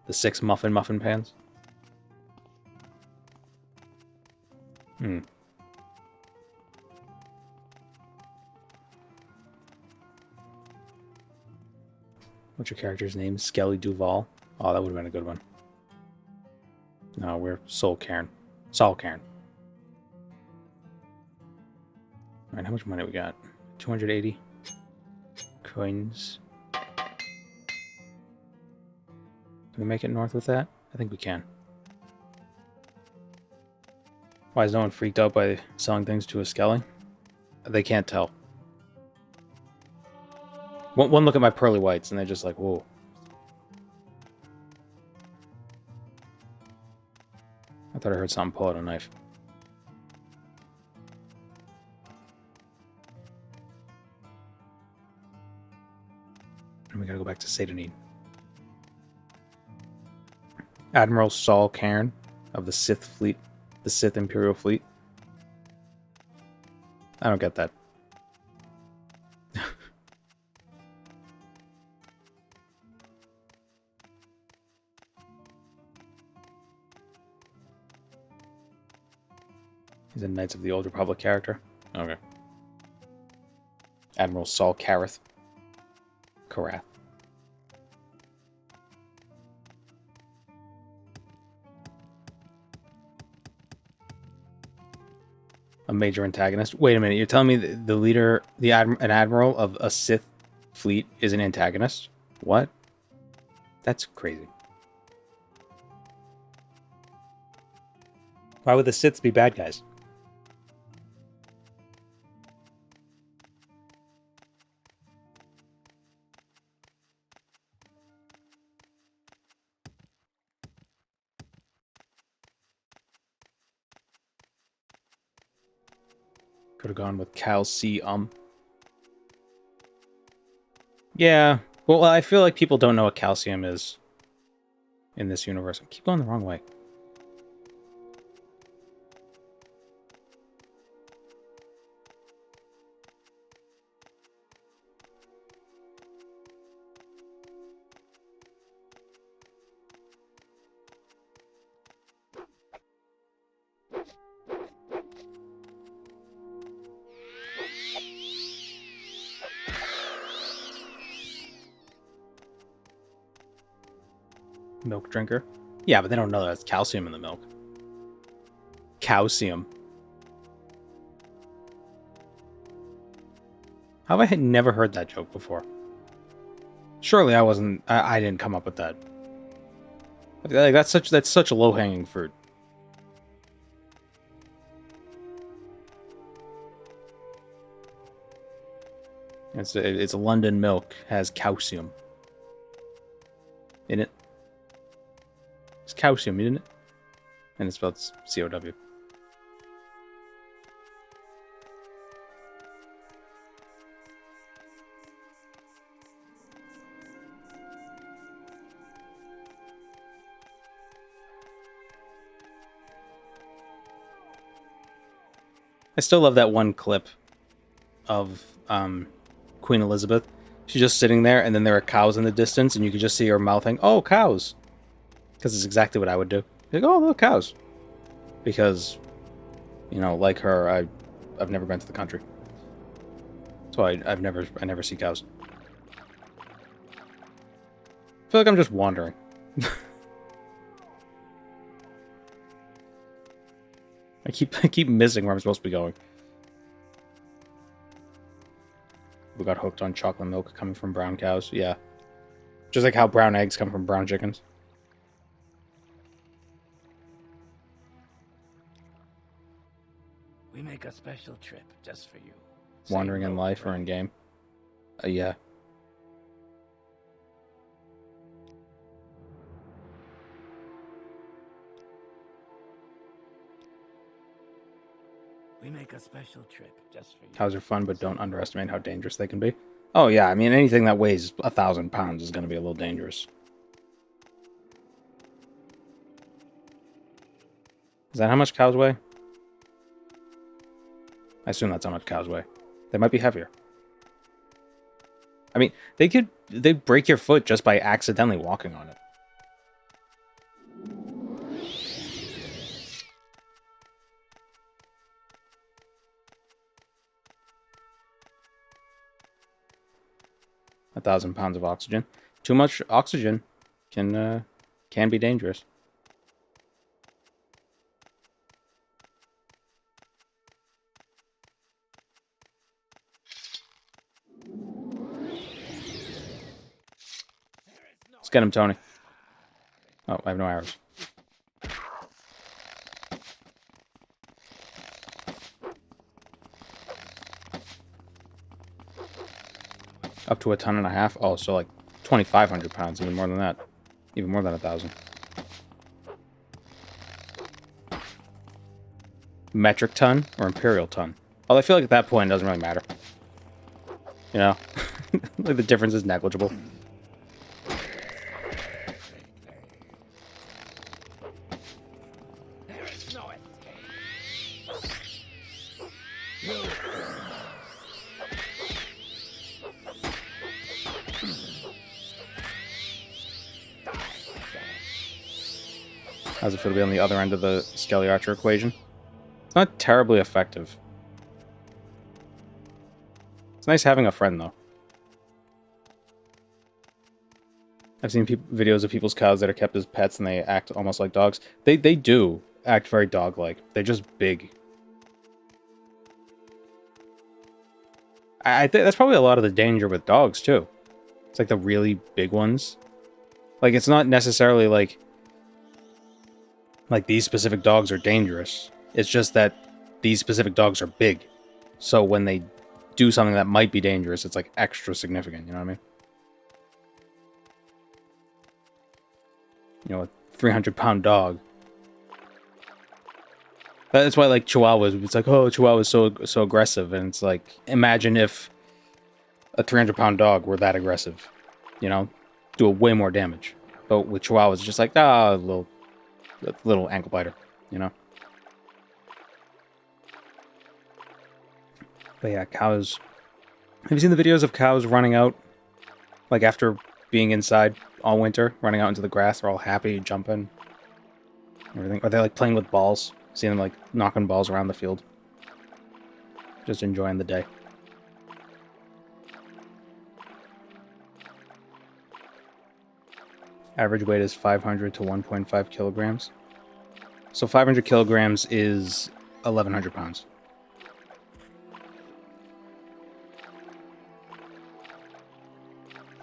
6 muffin pans. What's your character's name? Skelly Duval? Oh, that would have been a good one. No, we're Sol Cairn. Sol Cairn. Alright, how much money we got? 280 coins. Can we make it north with that? I think we can. Why is no one freaked out by selling things to a Skelly? They can't tell. One look at my pearly whites and they're just like, whoa. I thought I heard something pull out a knife. And we gotta go back to Satanin. Admiral Saul Cairn of the Sith Fleet, the Sith Imperial Fleet. I don't get that. He's a Knights of the Old Republic character. Okay. Admiral Saul Carath. Carath. A major antagonist. Wait a minute, you're telling me the leader, an admiral of a Sith fleet is an antagonist? What? That's crazy. Why would the Siths be bad guys? Could have gone with calcium. Yeah. Well, I feel like people don't know what calcium is in this universe. I keep going the wrong way. Milk drinker. Yeah, but they don't know there's calcium in the milk. Calcium. How have I never heard that joke before? Surely I didn't come up with that. Like that's such a low-hanging fruit. It's London milk, has calcium in it. It's calcium, isn't it? And it's spelled C-O-W. I still love that one clip of Queen Elizabeth. She's just sitting there, and then there are cows in the distance, and you can just see her mouthing, "Oh, cows!" Because it's exactly what I would do. Like, "Oh, look, cows!" Because, you know, like her, I've never been to the country, so I never see cows. I feel like I'm just wandering. I keep missing where I'm supposed to be going. We got hooked on chocolate milk coming from brown cows. Yeah. Just like how brown eggs come from brown chickens. We make a special trip just for you. Wandering in life or in game. Yeah. We make a special trip just for you. Cows are fun, but don't underestimate how dangerous they can be. Oh yeah, I mean anything that weighs 1,000 pounds is going to be a little dangerous. Is that how much cows weigh? I assume that's how much cows weigh. They might be heavier. I mean, they'd break your foot just by accidentally walking on it. A 1,000 pounds of oxygen. Too much oxygen can be dangerous. Let's get him, Tony. Oh, I have no arrows. Up to 1.5 tons. Oh, so like 2,500 pounds, even more than that. Even more than 1,000. Metric ton or imperial ton? Well, I feel like at that point it doesn't really matter. You know? Like the difference is negligible. There is no escape. How's it feel to be on the other end of the Skelly Archer equation? It's not terribly effective. It's nice having a friend, though. I've seen videos of people's cows that are kept as pets and they act almost like dogs. They do act very dog-like. They're just big. I think that's probably a lot of the danger with dogs, too. It's like the really big ones. Like, it's not necessarily like these specific dogs are dangerous. It's just that these specific dogs are big. So when they do something that might be dangerous, it's like extra significant, you know what I mean? You know, a 300-pound dog. That's why, like, Chihuahuas, it's like, oh, Chihuahua's so aggressive. And it's like, imagine if a 300-pound dog were that aggressive. You know? Do way more damage. But with Chihuahuas, it's just like, a little ankle biter, you know? But yeah, cows. Have you seen the videos of cows running out? Like, after being inside all winter, running out into the grass, they're all happy, jumping. Everything. Or they're, like, playing with balls. Seeing them, like, knocking balls around the field. Just enjoying the day. Average weight is 500 to 1.5 kilograms. So 500 kilograms is 1,100 pounds.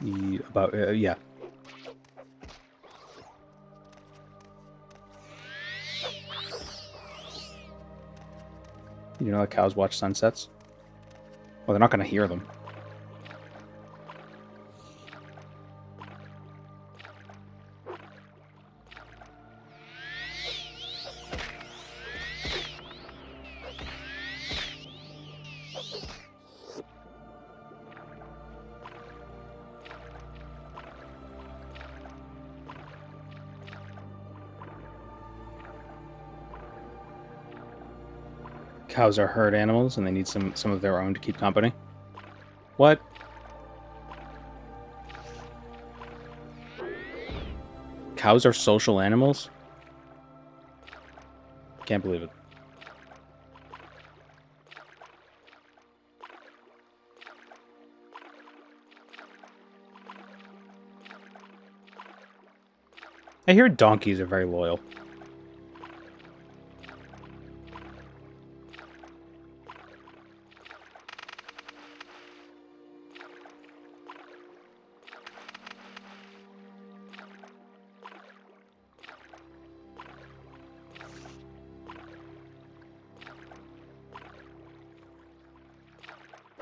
Yeah. You know how cows watch sunsets? Well, they're not going to hear them. Cows are herd animals, and they need some of their own to keep company. What? Cows are social animals? Can't believe it. I hear donkeys are very loyal.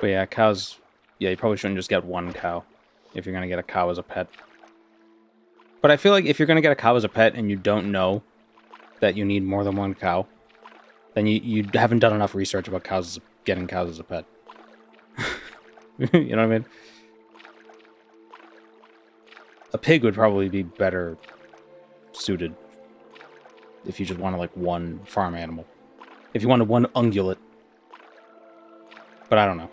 But yeah, cows... Yeah, you probably shouldn't just get one cow if you're going to get a cow as a pet. But I feel like if you're going to get a cow as a pet and you don't know that you need more than one cow, then you haven't done enough research about getting cows as a pet. You know what I mean? A pig would probably be better suited if you just wanted, like, one farm animal. If you wanted one ungulate. But I don't know.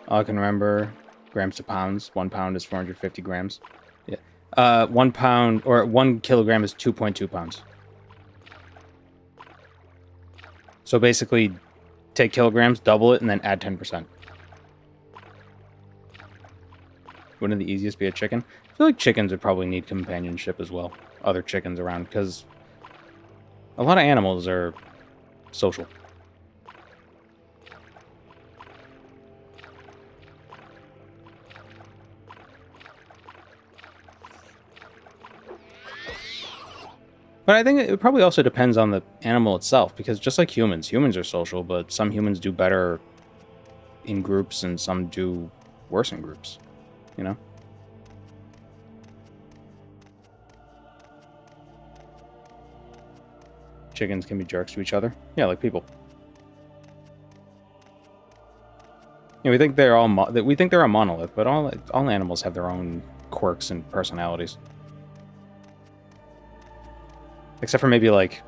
All I can remember, grams to pounds. 1 pound is 450 grams. Yeah. 1 pound, or 1 kilogram is 2.2 pounds. So basically, take kilograms, double it, and then add 10%. Wouldn't the easiest be a chicken? I feel like chickens would probably need companionship as well. Other chickens around, because a lot of animals are social. But I think it probably also depends on the animal itself, because just like humans are social, but some humans do better in groups and some do worse in groups, you know? Chickens can be jerks to each other. Yeah, like people. Yeah, we think they're a monolith, but all animals have their own quirks and personalities. Except for maybe, like,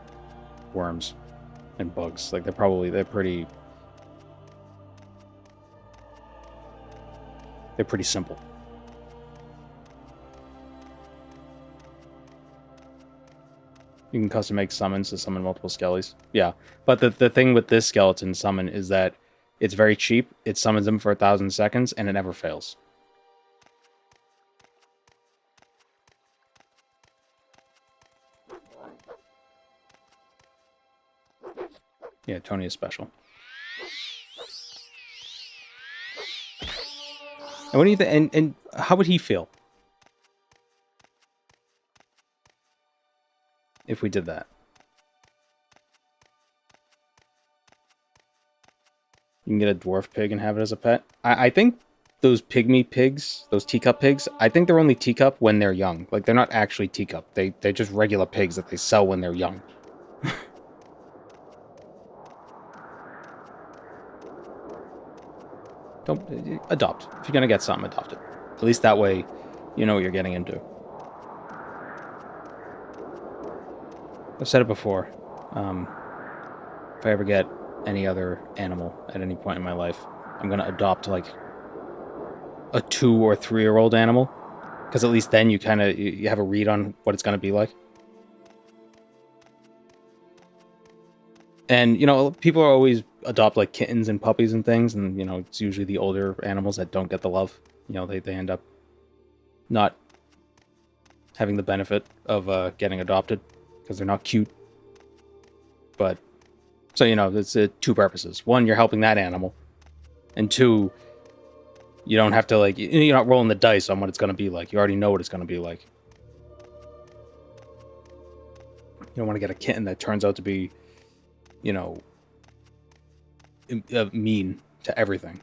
worms and bugs. Like, they're pretty simple. You can custom make summons to summon multiple skellies. Yeah, but the thing with this skeleton summon is that it's very cheap. It summons them for 1,000 seconds, and it never fails. Yeah, Tony is special. And what do you think? And how would he feel if we did that? You can get a dwarf pig and have it as a pet. I think those pygmy pigs, those teacup pigs, I think they're only teacup when they're young. Like, they're not actually teacup. They're just regular pigs that they sell when they're young. Don't adopt. If you're gonna get something, adopt it. At least that way, you know what you're getting into. I've said it before. If I ever get any other animal at any point in my life, I'm gonna adopt like a 2 or 3-year-old animal, because at least then you kind of you have a read on what it's gonna be like. And, you know, people are always adopt, like, kittens and puppies and things, and, you know, it's usually the older animals that don't get the love. You know, they end up not having the benefit of getting adopted, because they're not cute. But, so, you know, it's 2 purposes. 1, you're helping that animal. And 2, you don't have to, like, you're not rolling the dice on what it's going to be like. You already know what it's going to be like. You don't want to get a kitten that turns out to be, you know, mean to everything.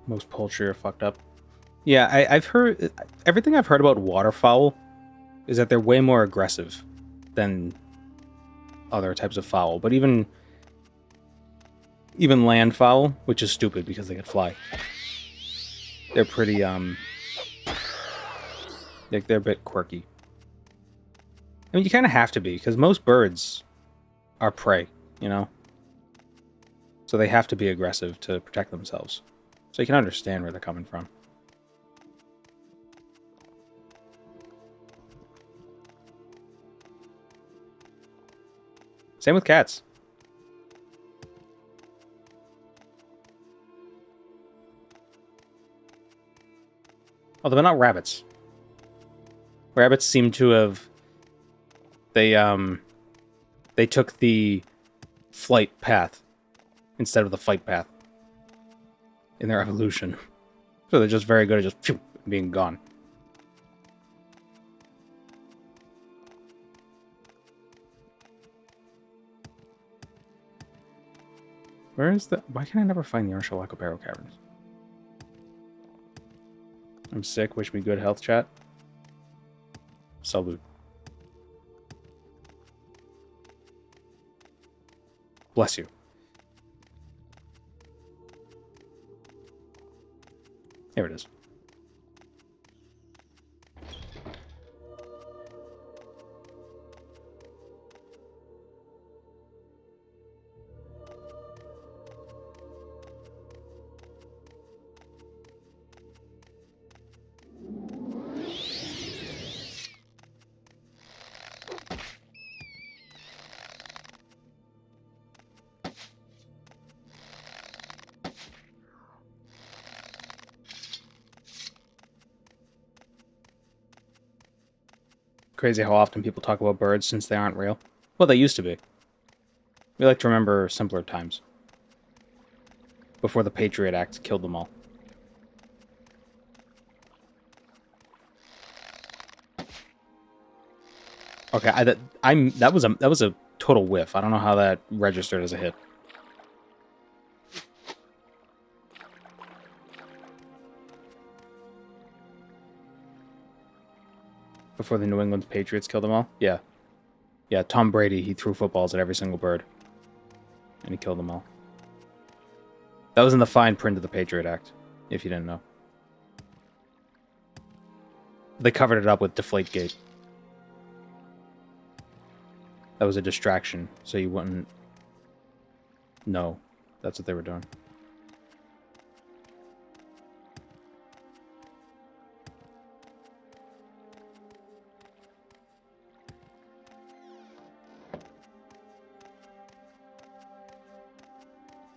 Most poultry are fucked up. Yeah, I've heard... Everything I've heard about waterfowl is that they're way more aggressive than other types of fowl. But even land fowl, which is stupid because they could fly, they're pretty, they're a bit quirky. I mean, you kind of have to be, because most birds are prey, you know? So they have to be aggressive to protect themselves. So you can understand where they're coming from. Same with cats. Although they're not rabbits. Rabbits seem to have... They took the flight path instead of the fight path in their evolution. So they're just very good at just phew, being gone. Where is the... Why can I never find the Arshalaco Barrow Caverns? I'm sick. Wish me good health, chat. Salute. Bless you. Here it is. Crazy how often people talk about birds since they aren't real. Well, they used to be. We like to remember simpler times. Before the Patriot Act killed them all. Okay, that was a total whiff. I don't know how that registered as a hit. Before the New England Patriots killed them all? Yeah. Yeah, Tom Brady, he threw footballs at every single bird. And he killed them all. That was in the fine print of the Patriot Act, if you didn't know. They covered it up with Deflategate. That was a distraction, so you wouldn't know that's what they were doing.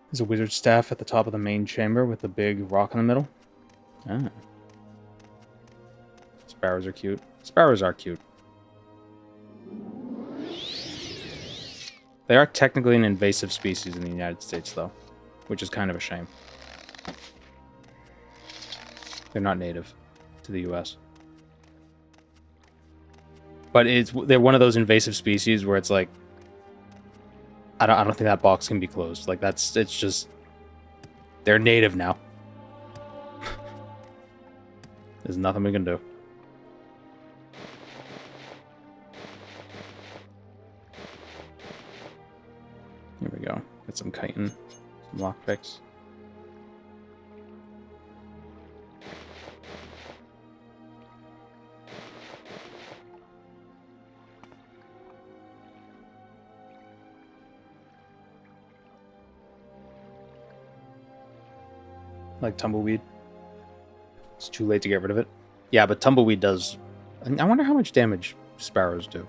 There's a wizard staff at the top of the main chamber with the big rock in the middle. Ah. Sparrows are cute. Sparrows are cute. They are technically an invasive species in the United States, though, which is kind of a shame. They're not native to the U.S. But they're one of those invasive species where it's like, I don't think that box can be closed. Like, it's just, they're native now. There's nothing we can do. Here we go. Get some chitin, some lockpicks. Like tumbleweed. It's too late to get rid of it. Yeah, but tumbleweed does... I wonder how much damage sparrows do.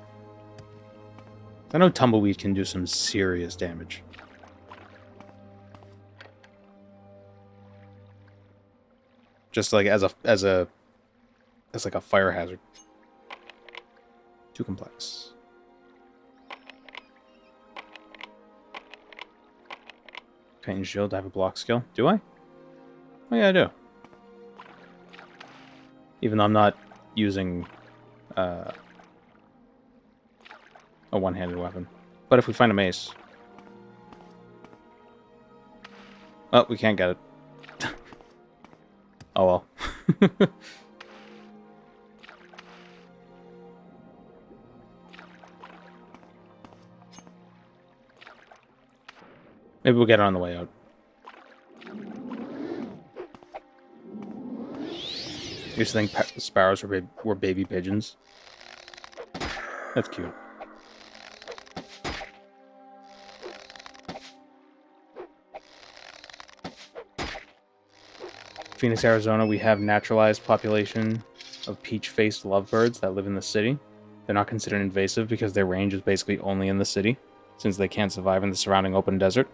I know tumbleweed can do some serious damage. Just like as like a fire hazard. Too complex. Chitin shield, I have a block skill. Do I? Oh yeah, I do. Even though I'm not using a one-handed weapon. But if we find a mace... Oh, we can't get it. Oh well. Maybe we'll get it on the way out. I used to think sparrows were baby pigeons. That's cute. Phoenix, Arizona, we have naturalized population of peach-faced lovebirds that live in the city. They're not considered invasive because their range is basically only in the city, since they can't survive in the surrounding open desert.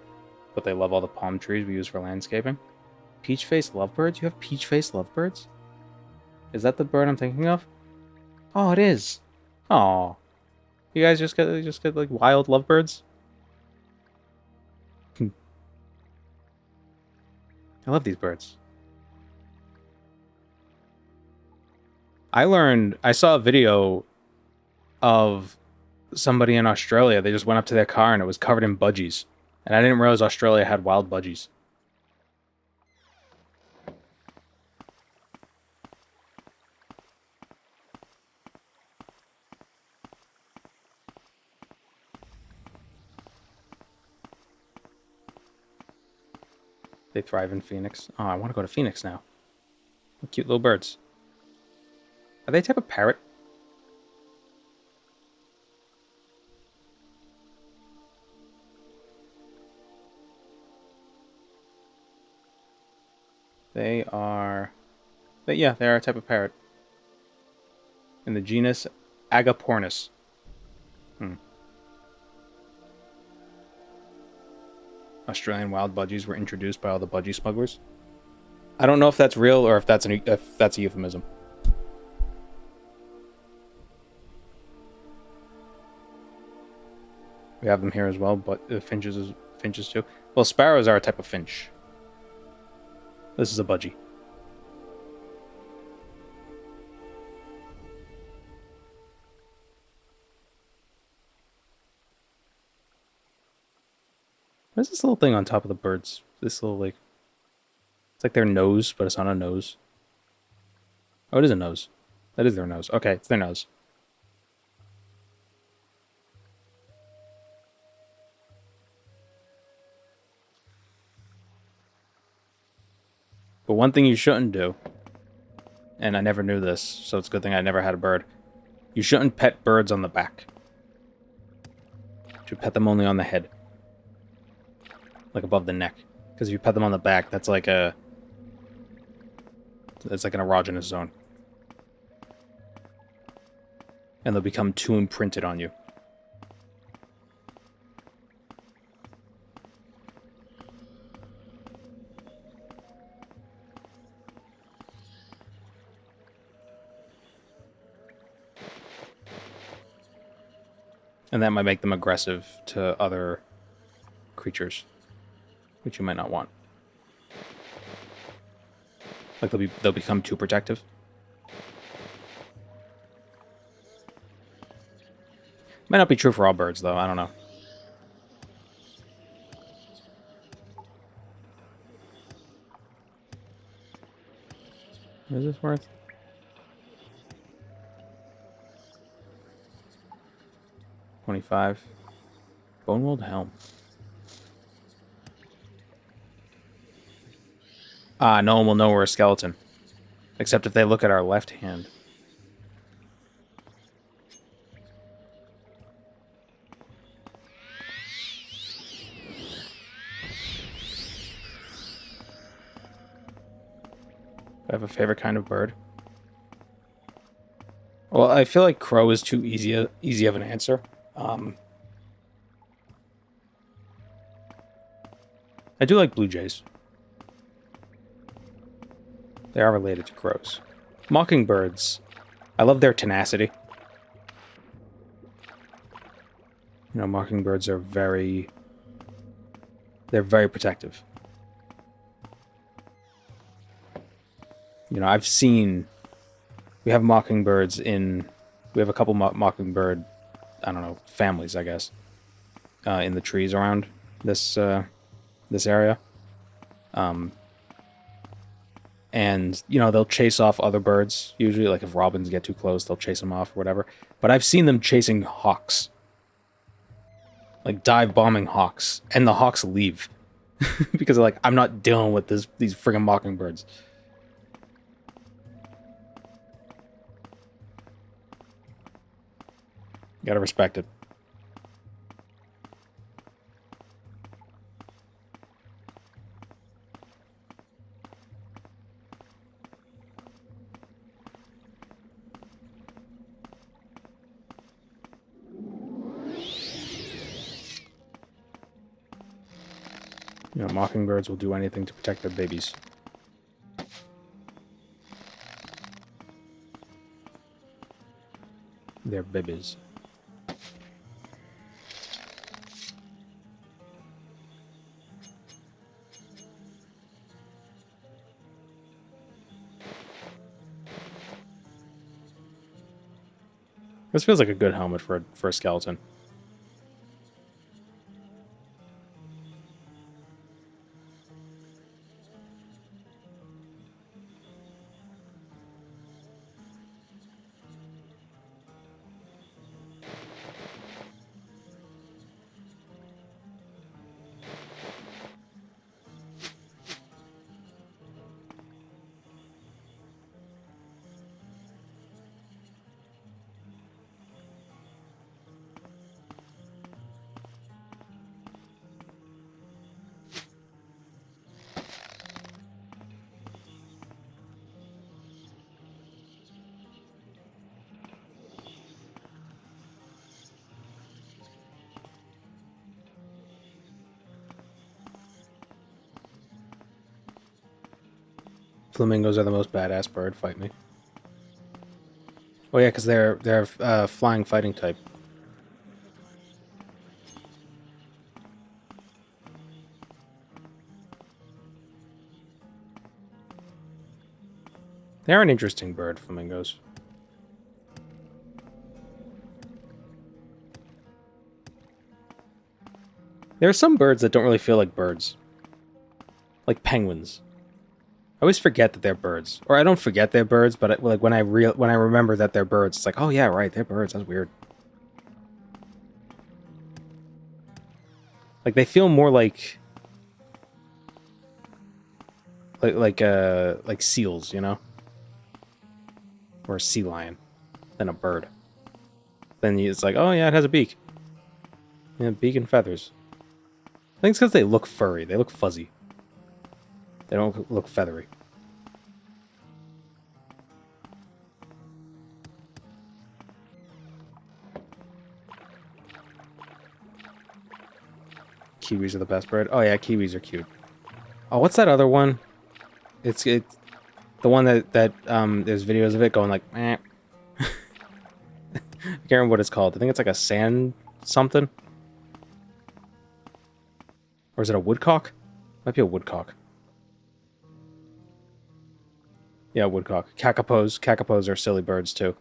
But they love all the palm trees we use for landscaping. Peach-faced lovebirds? You have peach-faced lovebirds? Is that the bird I'm thinking of? Oh, it is. Oh, you guys just get like wild lovebirds. I love these birds. I saw a video of somebody in Australia. They just went up to their car and it was covered in budgies. And I didn't realize Australia had wild budgies. They thrive in Phoenix. Oh, I want to go to Phoenix now. What cute little birds. Are they a type of parrot? They are... Yeah, they are a type of parrot. In the genus Agapornis. Australian wild budgies were introduced by all the budgie smugglers. I don't know if that's real or if that's a euphemism. We have them here as well, but finches too. Well, sparrows are a type of finch. This is a budgie. What is this little thing on top of the birds? This little, like... It's like their nose, but it's not a nose. Oh, it is a nose. That is their nose. Okay, it's their nose. But one thing you shouldn't do, and I never knew this, so it's a good thing I never had a bird. You shouldn't pet birds on the back. You should pet them only on the head. Like above the neck. Because if you pet them on the back, that's like a... It's like an erogenous zone. And they'll become too imprinted on you. And that might make them aggressive to other creatures, which you might not want. Like they'll become too protective. Might not be true for all birds, though. I don't know. What is this worth? $25. Bone-walled helm. Ah, no one will know we're a skeleton. Except if they look at our left hand. I have a favorite kind of bird. Well, I feel like crow is too easy of an answer. I do like blue jays. They are related to crows. Mockingbirds. I love their tenacity. You know, mockingbirds are they're very protective. You know, I've seen... We have mockingbirds in... We have a couple mockingbird, I don't know, families, I guess, in the trees around this area. And, you know, they'll chase off other birds. Usually, like, if robins get too close, they'll chase them off or whatever. But I've seen them chasing hawks. Like, dive-bombing hawks. And the hawks leave. Because they're like, I'm not dealing with these friggin' mockingbirds. Gotta respect it. You know, mockingbirds will do anything to protect their babies. Their babies. This feels like a good helmet for a skeleton. Flamingos are the most badass bird. Fight me. Oh yeah, because they're flying fighting type. They're an interesting bird, flamingos. There are some birds that don't really feel like birds. Like penguins. I always forget that they're birds. Or I don't forget they're birds, but like when I remember that they're birds, it's like, oh yeah, right, they're birds. That's weird. Like they feel more like like seals, you know, or a sea lion, than a bird. Then it's like, oh yeah, it has a beak. Yeah, beak and feathers. I think it's because they look furry. They look fuzzy. They don't look feathery. Kiwis are the best bird. Oh yeah, kiwis are cute. Oh, what's that other one? It's the one that there's videos of it going like, eh. I can't remember what it's called. I think it's like a sand something. Or is it a woodcock? Might be a woodcock. Yeah, woodcock. Kakapos. Kakapos are silly birds too.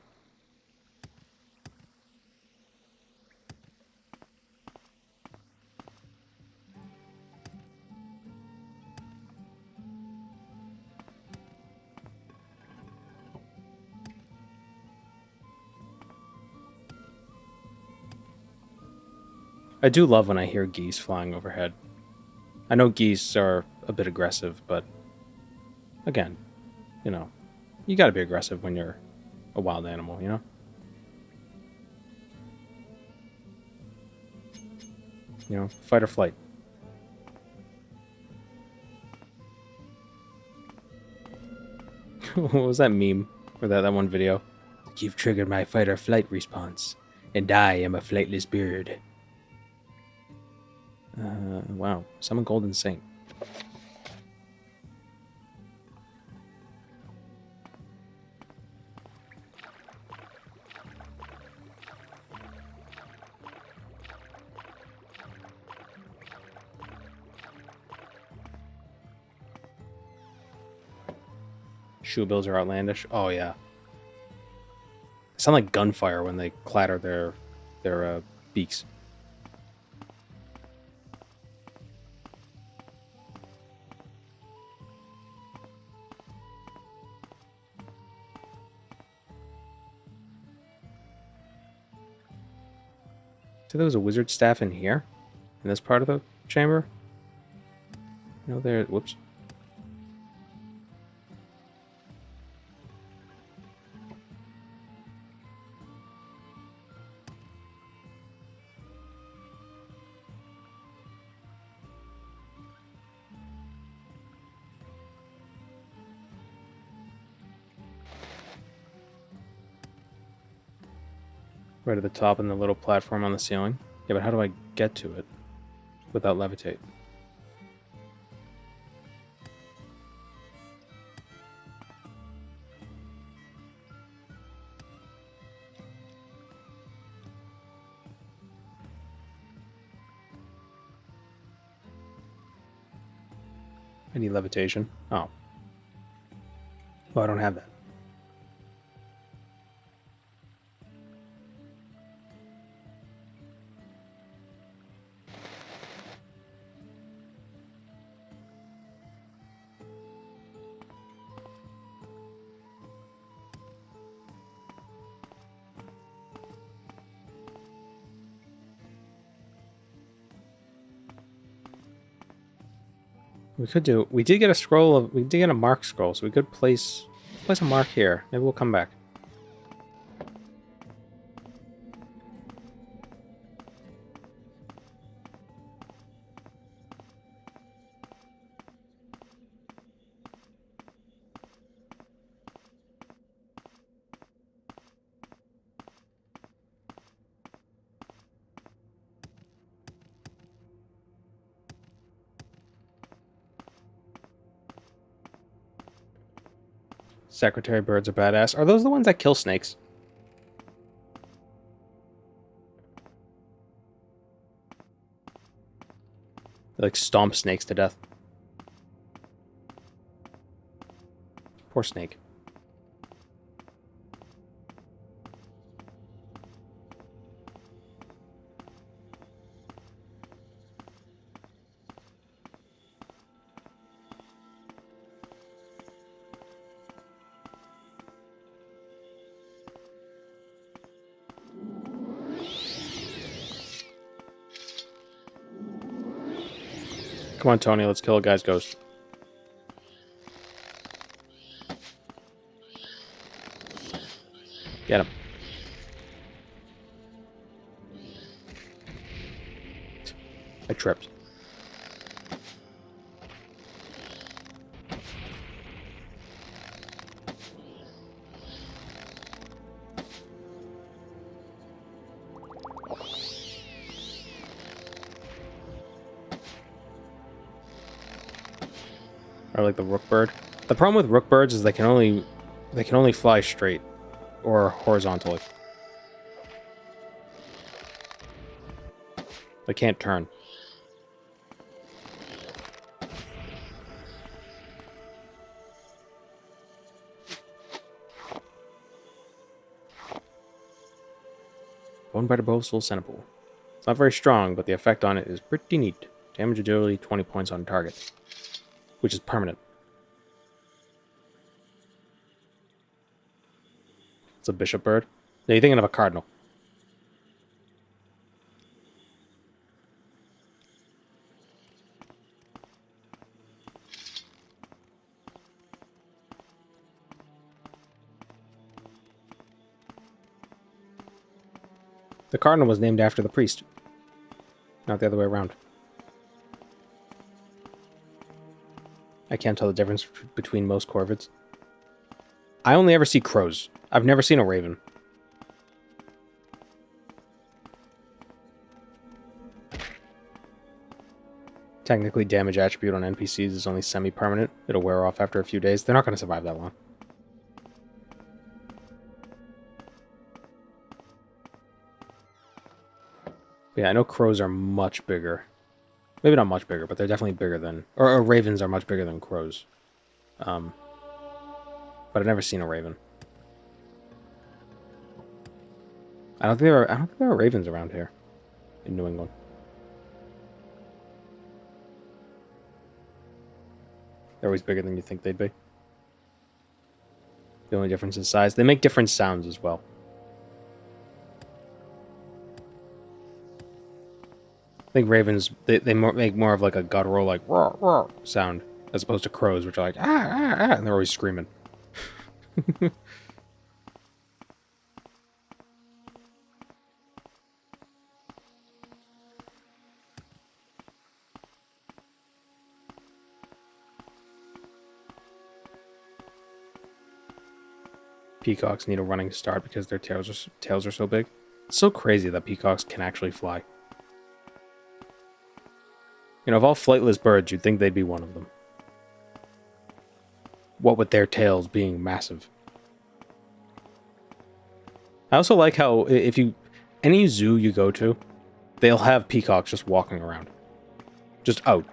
I do love when I hear geese flying overhead. I know geese are a bit aggressive, but again, you know, you gotta be aggressive when you're a wild animal, you know? You know, fight or flight. What was that meme? Or that one video? You've triggered my fight or flight response, and I am a flightless bird. Wow. Summon Golden Saint. Shoe bills are outlandish. Oh yeah. They sound like gunfire when they clatter their beaks. So there was a wizard staff in here? In this part of the chamber? No, there... Whoops. Right at the top and the little platform on the ceiling. Yeah, but how do I get to it without levitate? I need levitation. Oh. Oh, I don't have that. We did get a scroll of, we did get a mark scroll, so we could place a mark here. Maybe we'll come back. Secretary birds are badass. Are those the ones that kill snakes? They like stomp snakes to death. Poor snake. Come on, Tony, let's kill a guy's ghost. Get him. I tripped. Or like the rook bird. The problem with rook birds is they can only fly straight or horizontally. They can't turn. Bone-biter bow soul centipede. It's not very strong, but the effect on it is pretty neat. Damage agility 20 points on target, which is permanent. It's a bishop bird. No, you're thinking of a cardinal. The cardinal was named after the priest, not the other way around. I can't tell the difference between most corvids. I only ever see crows. I've never seen a raven. Technically, damage attribute on NPCs is only semi-permanent. It'll wear off after a few days. They're not going to survive that long. Yeah, I know crows are much bigger. Maybe not much bigger, but they're definitely bigger than... Or ravens are much bigger than crows. But I've never seen a raven. I don't think there are ravens around here in New England. They're always bigger than you think they'd be. The only difference is size. They make different sounds as well. I think ravens, they make more of like a guttural, like, roar, roar sound, as opposed to crows, which are like, ah, ah, ah, and they're always screaming. Peacocks need a running start because their tails are so big. It's so crazy that peacocks can actually fly. You know, of all flightless birds, you'd think they'd be one of them. What with their tails being massive. I also like how any zoo you go to, they'll have peacocks just walking around. Just out.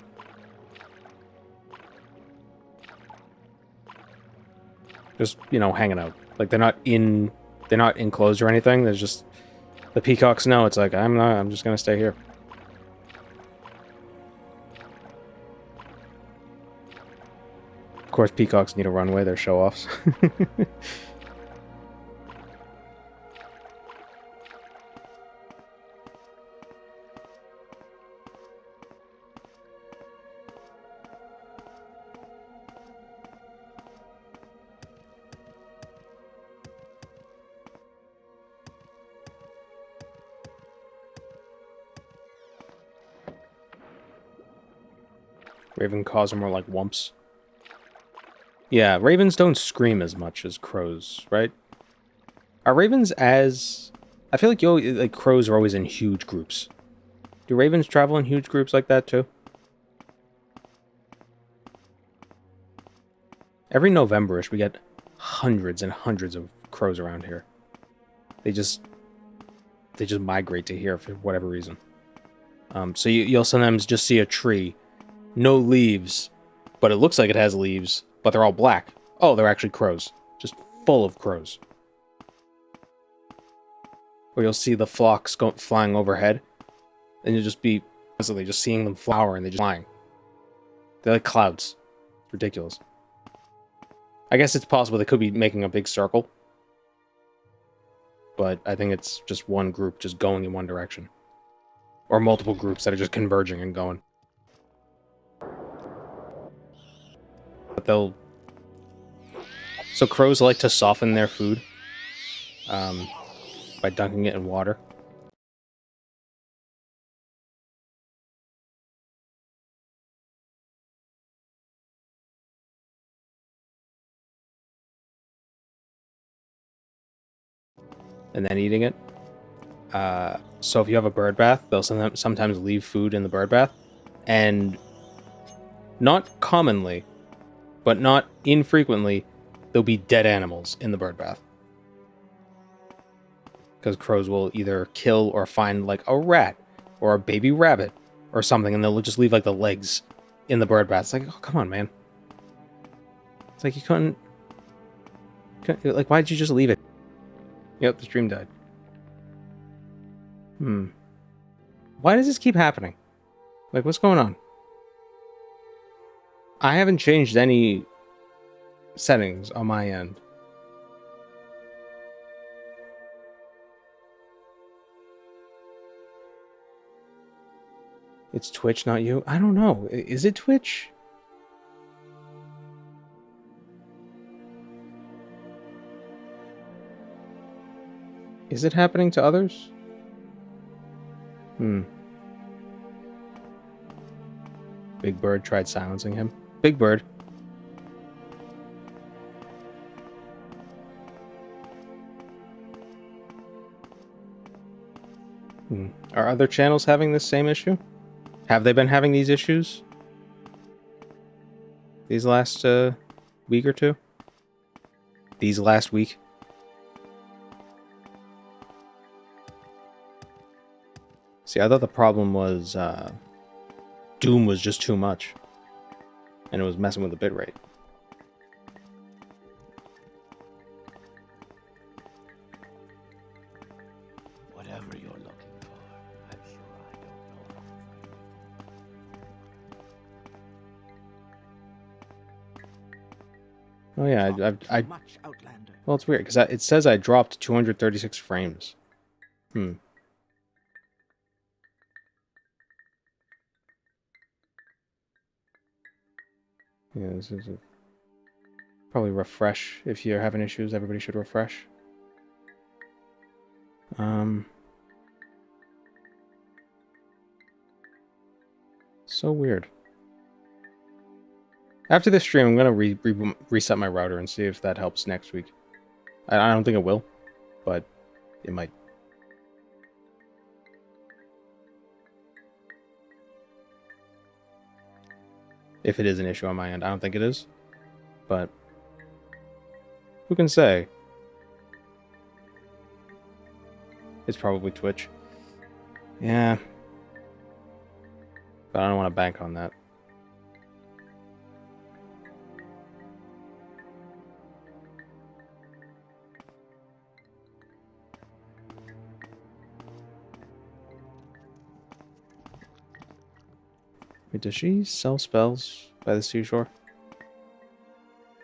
Just, you know, hanging out. Like they're not enclosed or anything. There's just the peacocks know it's like I'm just gonna stay here. Of course, peacocks need a runway. They're show-offs. Raven caws are more like wumps. Yeah, ravens don't scream as much as crows, right? Are ravens as... I feel like crows are always in huge groups. Do ravens travel in huge groups like that too? Every November-ish we get hundreds and hundreds of crows around here. They just migrate to here for whatever reason. So you'll sometimes just see a tree, no leaves, but it looks like it has leaves, but they're all black. Oh, they're actually crows. Just full of crows. Or you'll see the flocks flying overhead, and you'll just be constantly just seeing them flower and they're just flying. They're like clouds. It's ridiculous. I guess it's possible they could be making a big circle, but I think it's just one group just going in one direction. Or multiple groups that are just converging and going. But so crows like to soften their food. by dunking it in water. And then eating it. So if you have a bird bath, they'll sometimes leave food in the bird bath. And not commonly, but not infrequently, there'll be dead animals in the bird bath. Because crows will either kill or find like a rat or a baby rabbit or something, and they'll just leave like the legs in the bird bath. It's like, oh, come on, man. It's like you couldn't like, why did you just leave it? Yep, the stream died. Why does this keep happening? Like, what's going on? I haven't changed any settings on my end. It's Twitch, not you? I don't know. Is it Twitch? Is it happening to others? Big Bird tried silencing him. Big Bird. Are other channels having this same issue? Have they been having these issues? These last week or two? These last week? See, I thought the problem was Doom was just too much. And it was messing with the bitrate. Whatever you're looking for, I'm sure I don't know how to find it. Oh yeah, I Much Outlander. well, it's weird because it says I dropped 236 frames. Yeah, this is probably refresh. If you're having issues, everybody should refresh. So weird. After this stream, I'm gonna reset my router and see if that helps next week. I don't think it will, but it might. If it is an issue on my end. I don't think it is. But who can say? It's probably Twitch. Yeah. But I don't want to bank on that. Wait, does she sell spells by the seashore?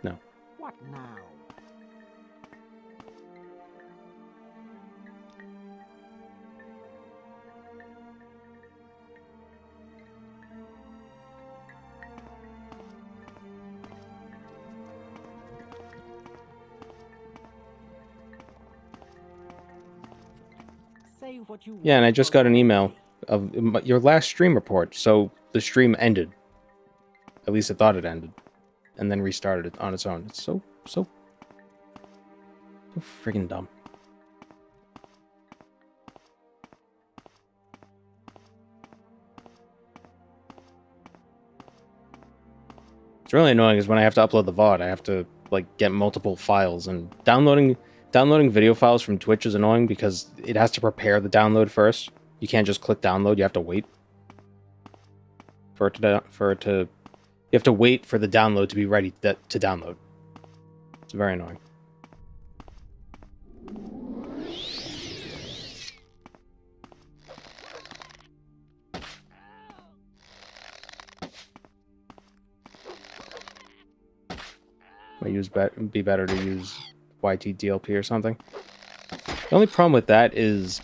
No. What now? Say what you Yeah, and I want just for got an the email day. of your last stream report. So the stream ended. At least it thought it ended. And then restarted it on its own. It's so friggin' dumb. It's really annoying is when I have to upload the VOD, I have to like get multiple files, and downloading video files from Twitch is annoying because it has to prepare the download first. You can't just click download, you have to wait for it to you have to wait for the download to be ready to download. It's very annoying. Might be better to use YT DLP or something. The only problem with that is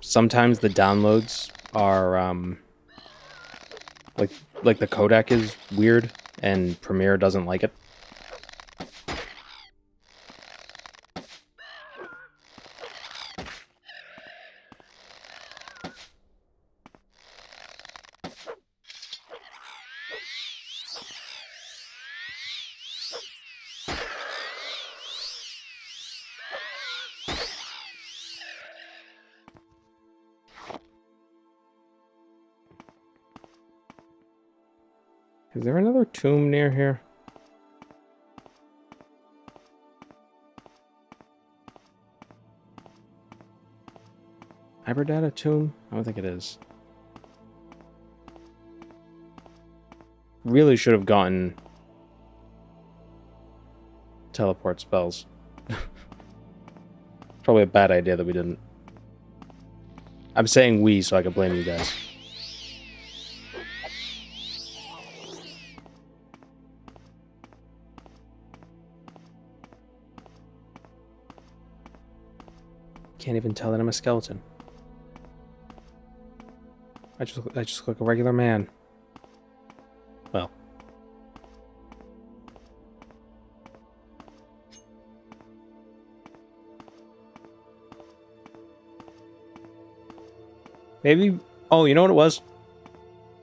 sometimes the downloads are like the codec is weird and Premiere doesn't like it. Is there another tomb near here? Hybridata tomb? I don't think it is. Really should have gotten teleport spells. Probably a bad idea that we didn't. I'm saying we so I can blame you guys. Can't even tell that I'm a skeleton. I just look like a regular man. Well. Maybe. Oh, you know what it was?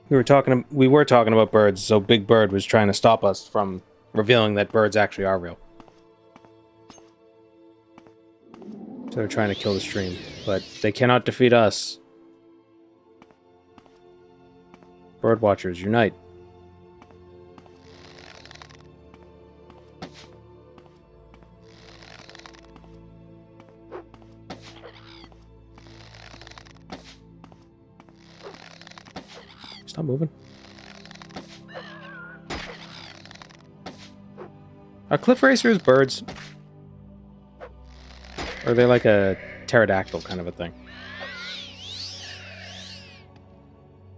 We were talking about birds, so Big Bird was trying to stop us from revealing that birds actually are real. So they're trying to kill the stream, but they cannot defeat us. Bird watchers, unite. Stop moving. Are cliff racers birds? Or are they like a pterodactyl kind of a thing?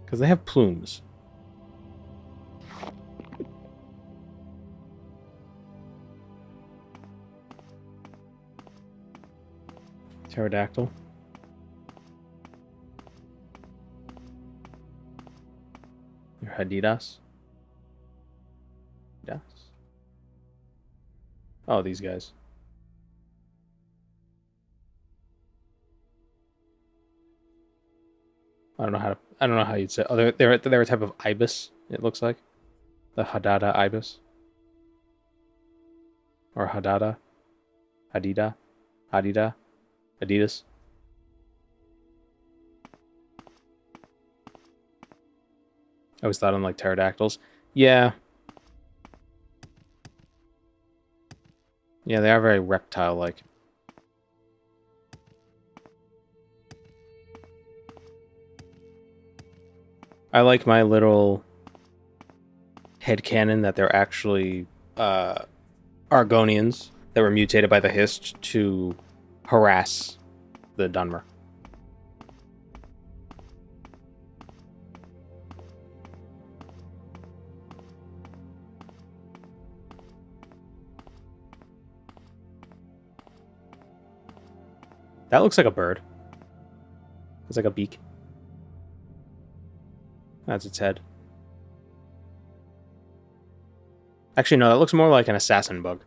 Because they have plumes. Pterodactyl. Your Hadidas. Yes. Oh, these guys. I don't know how you'd say. Oh, they're a type of ibis. It looks like the Hadada ibis or Hadada, Hadida, Hadida, Adidas. I always thought of them like pterodactyls. Yeah. Yeah, they are very reptile-like. I like my little headcanon that they're actually Argonians that were mutated by the Hist to harass the Dunmer. That looks like a bird. It's like a beak. That's its head. Actually, no, that looks more like an assassin bug.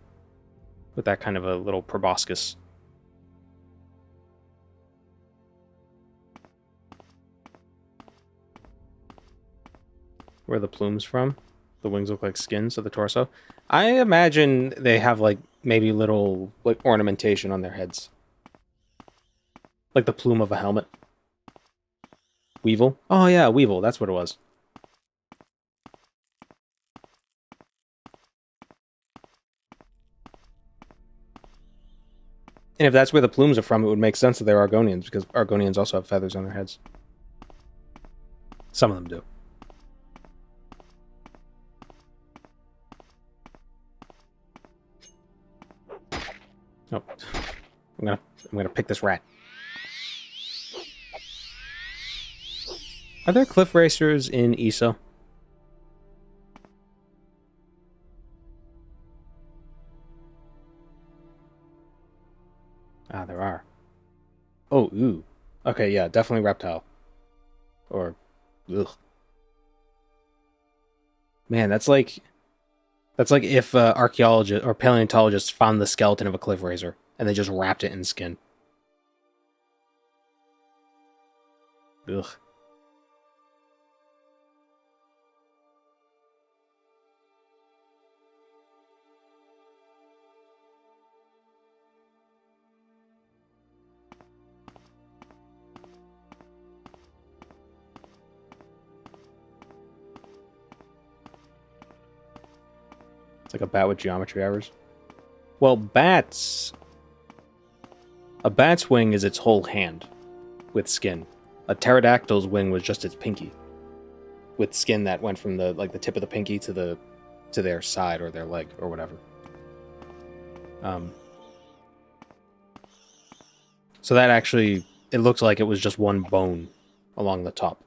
With that kind of a little proboscis. Where are the plumes from? The wings look like skins of the torso. I imagine they have, like, maybe little, like, ornamentation on their heads. Like the plume of a helmet. Weevil? Oh yeah, Weevil, that's what it was. And if that's where the plumes are from, it would make sense that they're Argonians, because Argonians also have feathers on their heads. Some of them do. Oh. I'm gonna pick this rat. Are there cliff racers in ESO? Ah, there are. Oh, ooh. Okay, yeah, definitely reptile. Or, ugh. Man, that's like if archaeologists or paleontologists found the skeleton of a cliff racer and they just wrapped it in skin. Ugh. like a bat with geometry errors. Well, bats... A bat's wing is its whole hand with skin. A pterodactyl's wing was just its pinky with skin that went from the tip of the pinky to their side or their leg or whatever. So that actually, it looks like it was just one bone along the top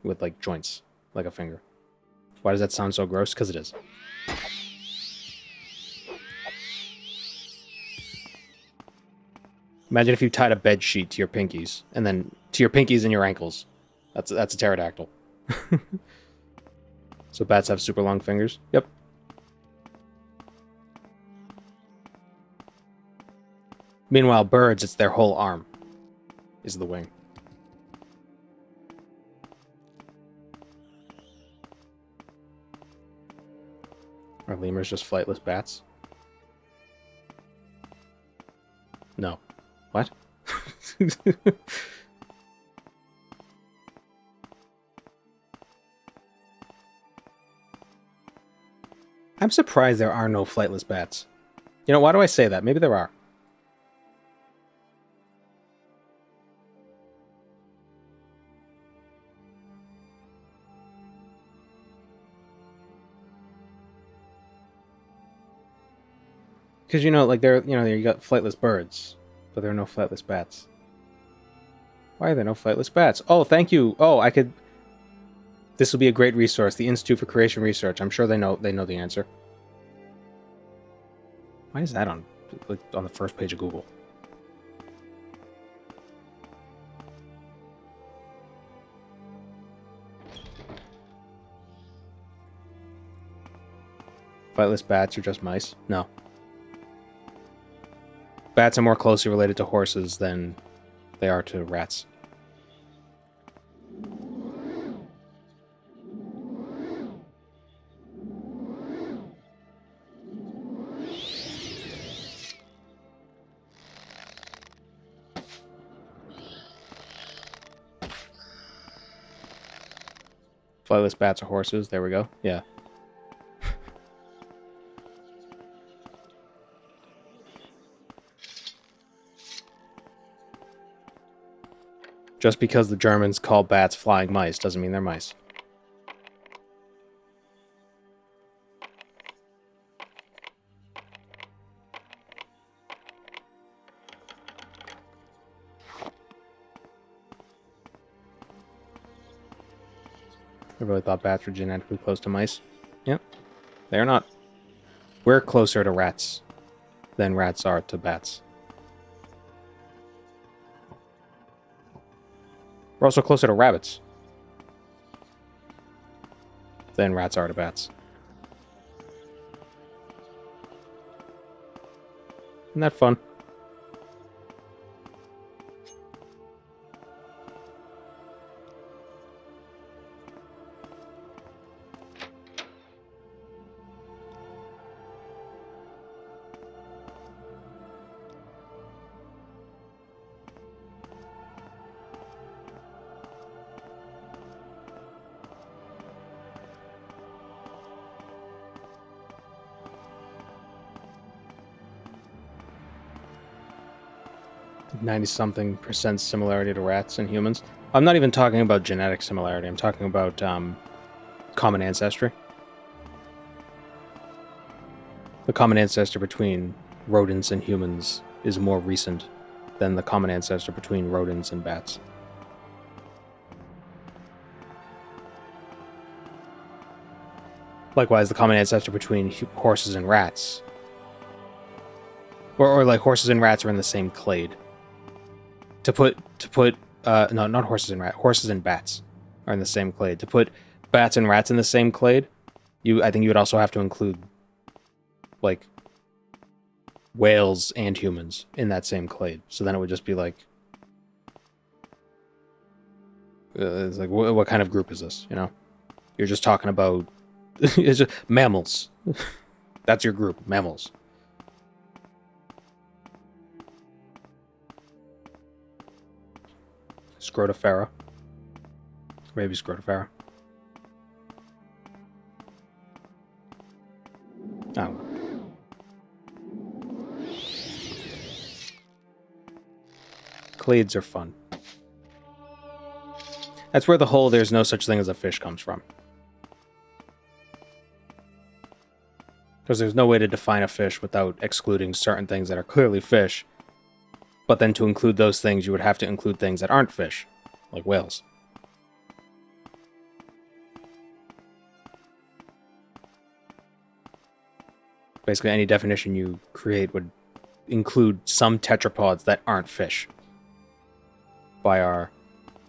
with like joints, like a finger. Why does that sound so gross? Because it is. Imagine if you tied a bed sheet to your pinkies, and then to your pinkies and your ankles. That's a pterodactyl. So bats have super long fingers? Yep. Meanwhile, birds, it's their whole arm is the wing. Are lemurs just flightless bats? No. What? I'm surprised there are no flightless bats. You know, why do I say that? Maybe there are. Because, you know, like, you got flightless birds, but there are no flightless bats. Why are there no flightless bats? Oh, thank you. Oh, I could... This will be a great resource. The Institute for Creation Research. I'm sure they know the answer. Why is that on the first page of Google? Flightless bats are just mice? No. Bats are more closely related to horses than they are to rats. Flightless bats are horses. There we go. Yeah. Just because the Germans call bats flying mice doesn't mean they're mice. I really thought bats were genetically close to mice. Yep. They're not. We're closer to rats than rats are to bats. We're also closer to rabbits than rats are to bats. Isn't that fun? Like 90-something% similarity to rats and humans. I'm not even talking about genetic similarity. I'm talking about common ancestry. The common ancestor between rodents and humans is more recent than the common ancestor between rodents and bats. Likewise, the common ancestor between horses and rats. Or like horses and rats are in the same clade. No, not horses and rats. Horses and bats are in the same clade. To put bats and rats in the same clade, I think you would also have to include, like, whales and humans in that same clade. So then it would just be like, it's like, what kind of group is this? You know, you're just talking about it's just mammals. That's your group, mammals. Scrotifera. Maybe Scrotifera. Oh. Clades are fun. That's where the whole "there's no such thing as a fish" comes from. Because there's no way to define a fish without excluding certain things that are clearly fish. But then to include those things, you would have to include things that aren't fish, like whales. Basically, any definition you create would include some tetrapods that aren't fish by our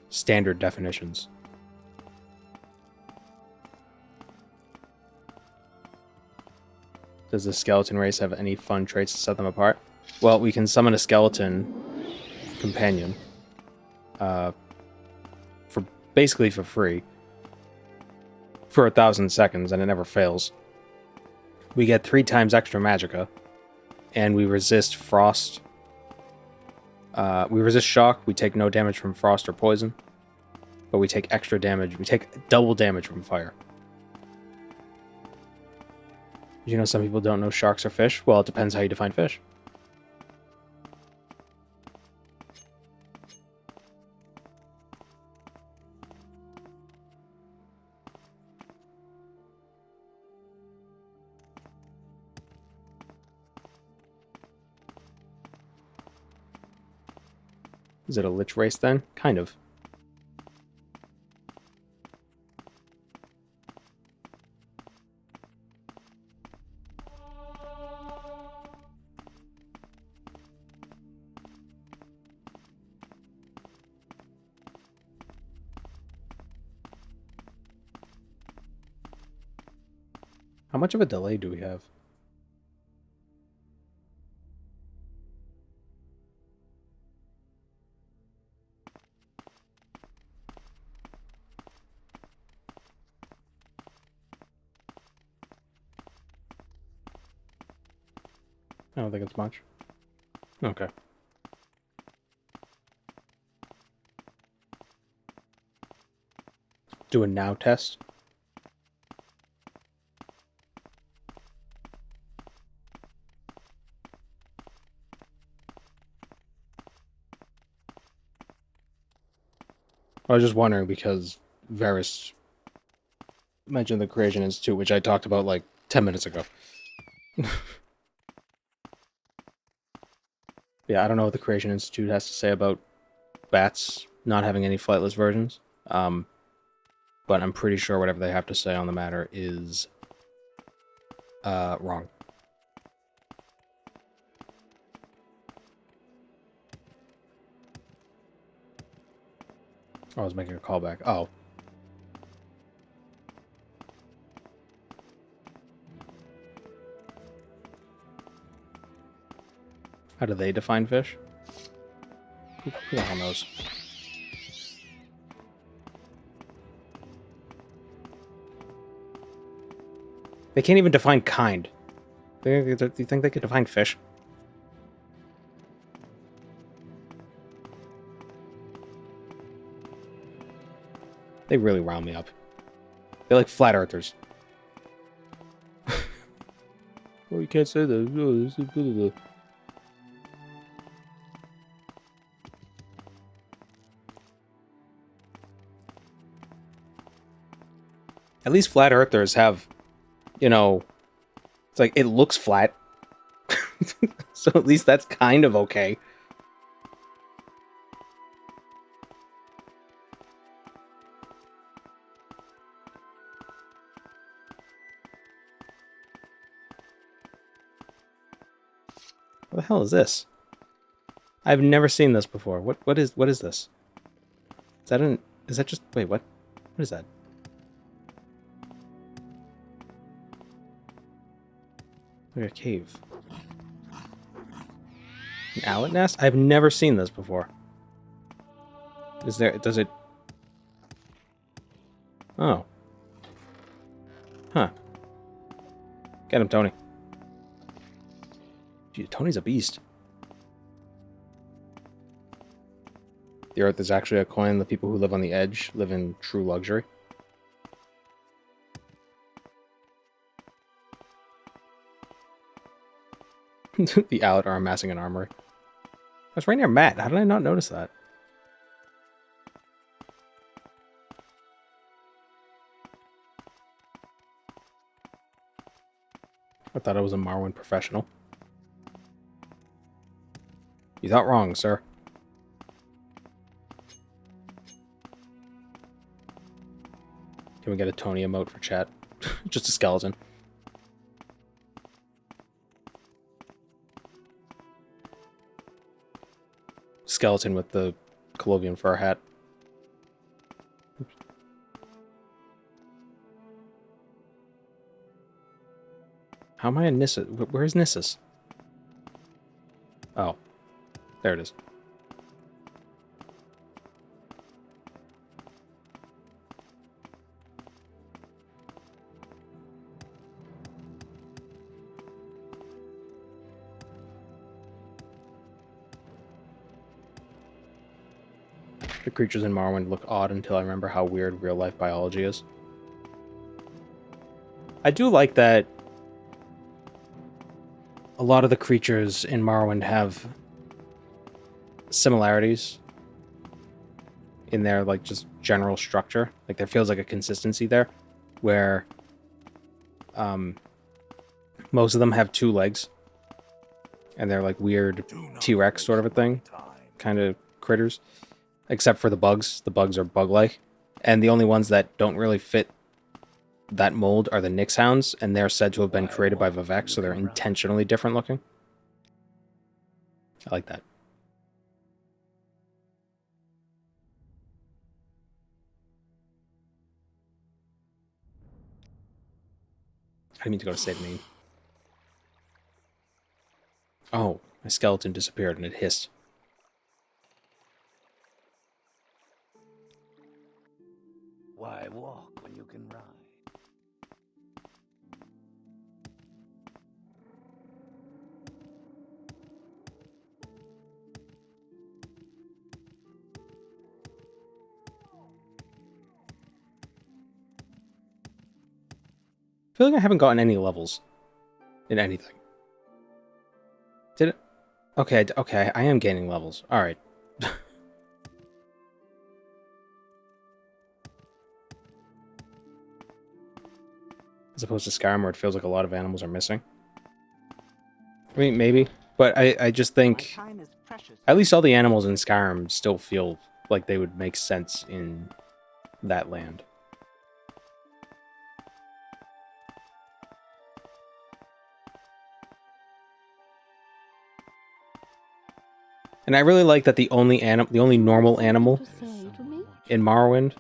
standard definitions. Does the skeleton race have any fun traits to set them apart? Well, we can summon a skeleton companion for basically for free for 1,000 seconds, and it never fails. We get 3 times extra magicka, and we resist frost. We resist shock. We take no damage from frost or poison, but we take extra damage. We take double damage from fire. You know, some people don't know sharks are fish. Well, it depends how you define fish. Is it a lich race then? Kind of. How much of a delay do we have? I don't think it's much. Okay. Do a now test. I was just wondering because Varys mentioned the Creation Institute, which I talked about like 10 minutes ago. Yeah, I don't know what the Creation Institute has to say about bats not having any flightless versions. But I'm pretty sure whatever they have to say on the matter is wrong. I was making a callback. Oh. How do they define fish? Who the hell knows? They can't even define kind. Do you think they could define fish? They really round me up. They're like flat earthers. Oh, you can't say that. Oh, this is blah. At least flat earthers have, you know, it's like it looks flat. So at least that's kind of okay. What the hell is this? I've never seen this before. What is this? Is that just wait, what? What is that? Like a cave. An owlet nest? I've never seen this before. Does it... Oh. Huh. Get him, Tony. Gee, Tony's a beast. The Earth is actually a coin. The people who live on the edge live in true luxury. The Alat are amassing an armory. That's right near Matt. How did I not notice that? I thought I was a Morrowind professional. You thought wrong, sir. Can we get a Tony emote for chat? Just a skeleton. Skeleton with the Colovian fur hat. Oops. How am I in Nissus? Where's Nissus? Oh. There it is. The creatures in Morrowind look odd until I remember how weird real-life biology is. I do like that a lot of the creatures in Morrowind have similarities in their, like, just general structure. Like, there feels like a consistency there, where most of them have 2 legs, and they're, like, weird T-Rex sort of a thing, kind of critters. Except for the bugs. The bugs are bug-like. And the only ones that don't really fit that mold are the Nyx Hounds, and they're said to have been created by Vivek, so they're intentionally different looking. I like that. I didn't mean to go to save name. Oh, my skeleton disappeared and it hissed. Why walk when you can ride? I feel like I haven't gotten any levels in anything. Did it? Okay, okay, I am gaining levels. Alright. As opposed to Skyrim, where it feels like a lot of animals are missing. I mean, maybe. But I just think at least all the animals in Skyrim still feel like they would make sense in that land. And I really like that the only normal animal in Morrowind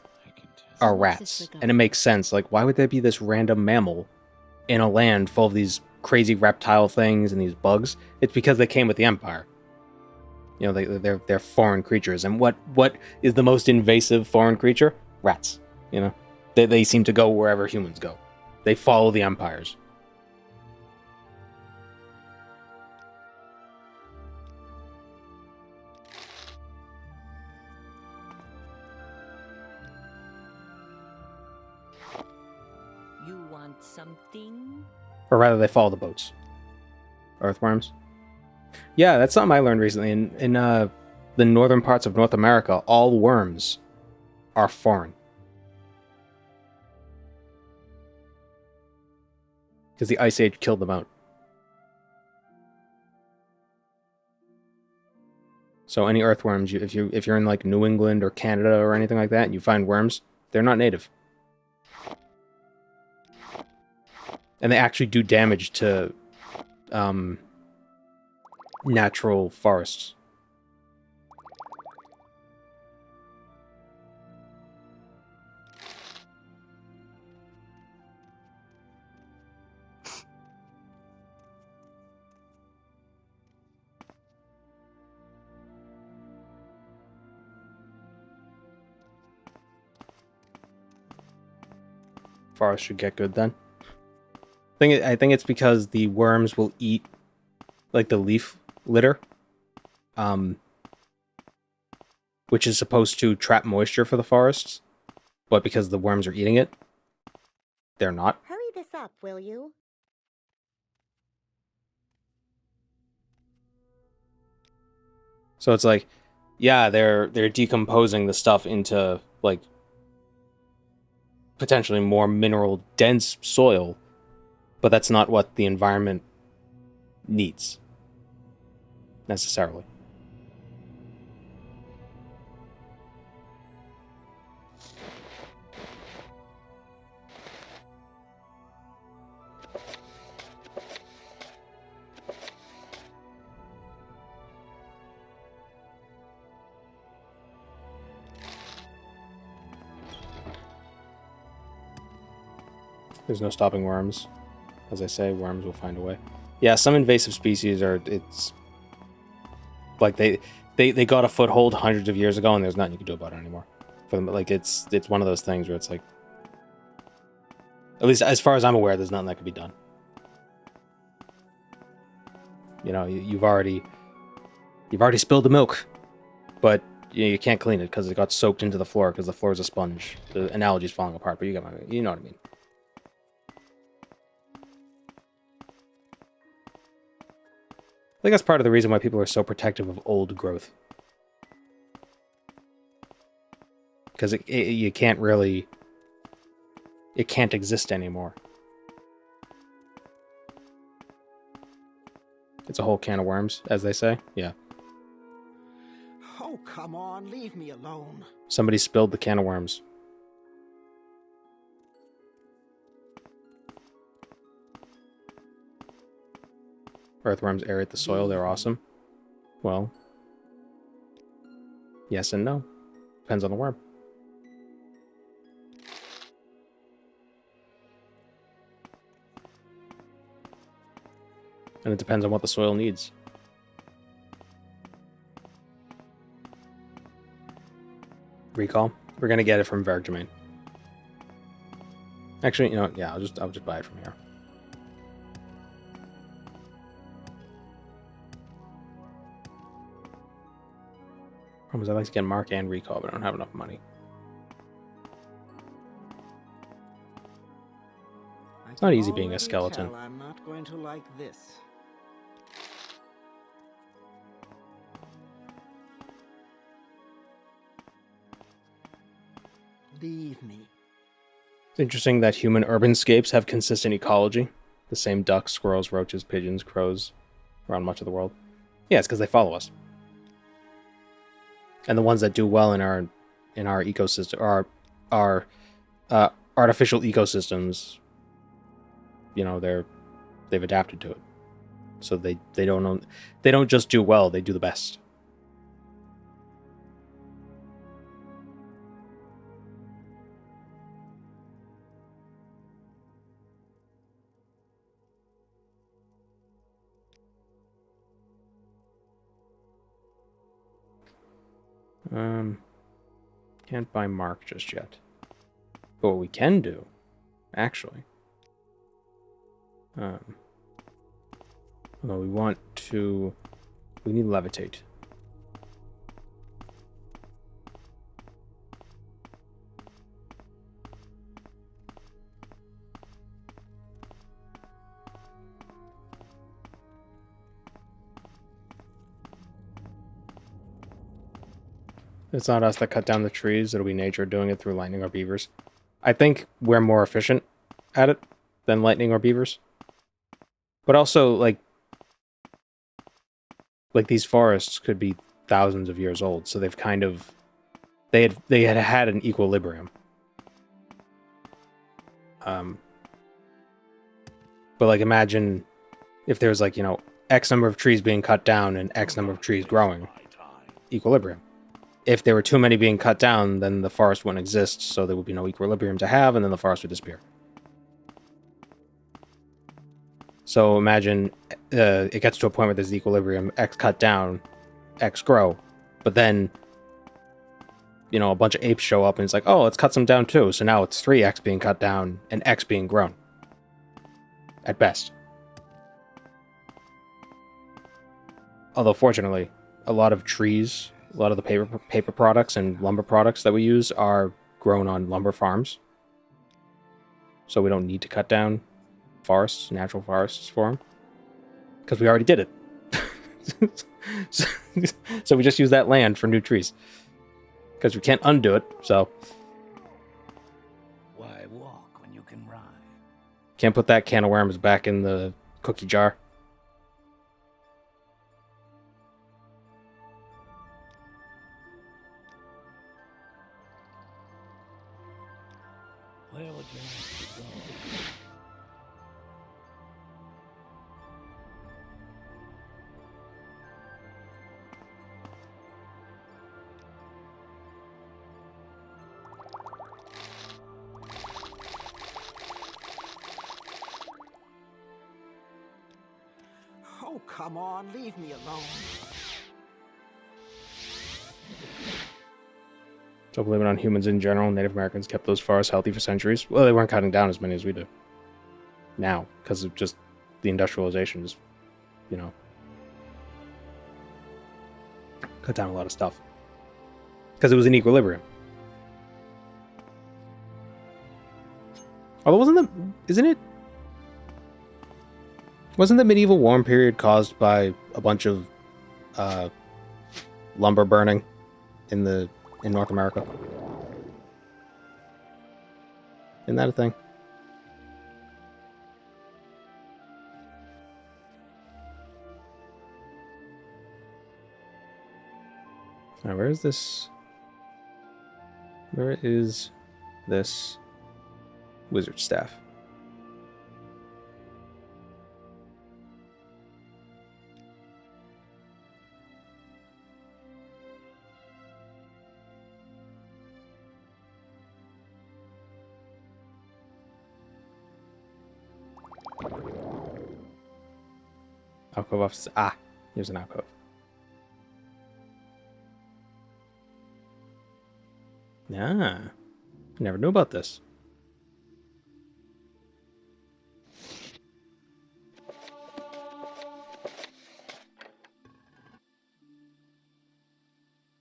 are rats. And it makes sense. Like, why would there be this random mammal in a land full of these crazy reptile things and these bugs? It's because they came with the Empire. You know, they're foreign creatures. And what is the most invasive foreign creature? Rats. You know, they seem to go wherever humans go. They follow the empires. You want something? Or rather, they follow the boats. Earthworms. Yeah, that's something I learned recently. In the northern parts of North America, all worms are foreign. Because the Ice Age killed them out. So any earthworms, if you're in like New England or Canada or anything like that, and you find worms, they're not native. And they actually do damage to natural forests. Forest should get good then. I think it's because the worms will eat like the leaf litter, which is supposed to trap moisture for the forests, but because the worms are eating it, they're not. Hurry this up, will you? So it's like, yeah, they're decomposing the stuff into like potentially more mineral dense soil, but that's not what the environment needs necessarily. There's no stopping worms. As I say, worms will find a way. Yeah, some invasive species are, it's like they got a foothold hundreds of years ago and there's nothing you can do about it anymore. For them, like it's one of those things where it's like, at least as far as I'm aware, there's nothing that can be done. You know, you've already spilled the milk, but you can't clean it because it got soaked into the floor because the floor is a sponge. The analogy's falling apart, but you know what I mean. I think that's part of the reason why people are so protective of old growth. Because you can't really... It can't exist anymore. It's a whole can of worms, as they say. Yeah. Oh, come on, leave me alone. Somebody spilled the can of worms. Earthworms aerate the soil, they're awesome. Well, yes and no. Depends on the worm. And it depends on what the soil needs. Recall. We're gonna get it from Vergemain. Actually, you know what? Yeah, I'll just buy it from here. Problem is, I'd like to get Mark and Recall, but I don't have enough money. It's not easy being a skeleton. I'm not going to like this. Leave me. It's interesting that human urbanscapes have consistent ecology. The same ducks, squirrels, roaches, pigeons, crows around much of the world. Yeah, it's because they follow us. And the ones that do well in our ecosystem, our artificial ecosystems, you know, they've adapted to it. So they don't just do well, they do the best. Can't buy Mark just yet. But what we can do, actually, although we need levitate. It's not us that cut down the trees, it'll be nature doing it through lightning or beavers. I think we're more efficient at it than lightning or beavers. But also, like these forests could be thousands of years old, so they've kind of... They had an equilibrium. But like imagine if there's like, you know, X number of trees being cut down and X number of trees growing. Equilibrium. If there were too many being cut down, then the forest wouldn't exist, so there would be no equilibrium to have, and then the forest would disappear. So imagine it gets to a point where there's the equilibrium, X cut down, X grow, but then, you know, a bunch of apes show up and it's like, oh, let's cut some down too, so now it's 3X being cut down and X being grown. At best. Although, fortunately, a lot of trees... A lot of the paper products and lumber products that we use are grown on lumber farms. So we don't need to cut down forests, natural forests for them. Because we already did it. so, so we just use that land for new trees. Because we can't undo it, so... Why walk when you can ride? Can't put that can of worms back in the cookie jar. Where would you like to go? Oh, come on, leave me alone. So blaming on humans in general, Native Americans kept those forests healthy for centuries. Well, they weren't cutting down as many as we do. Now, because of just the industrialization, just, you know, cut down a lot of stuff. Because it was in equilibrium. Although wasn't the medieval warm period caused by a bunch of lumber burning in North America? Isn't that a thing? Alright, where is this? Where is this wizard staff? Alcove office. Ah, here's an alcove. Ah, never knew about this.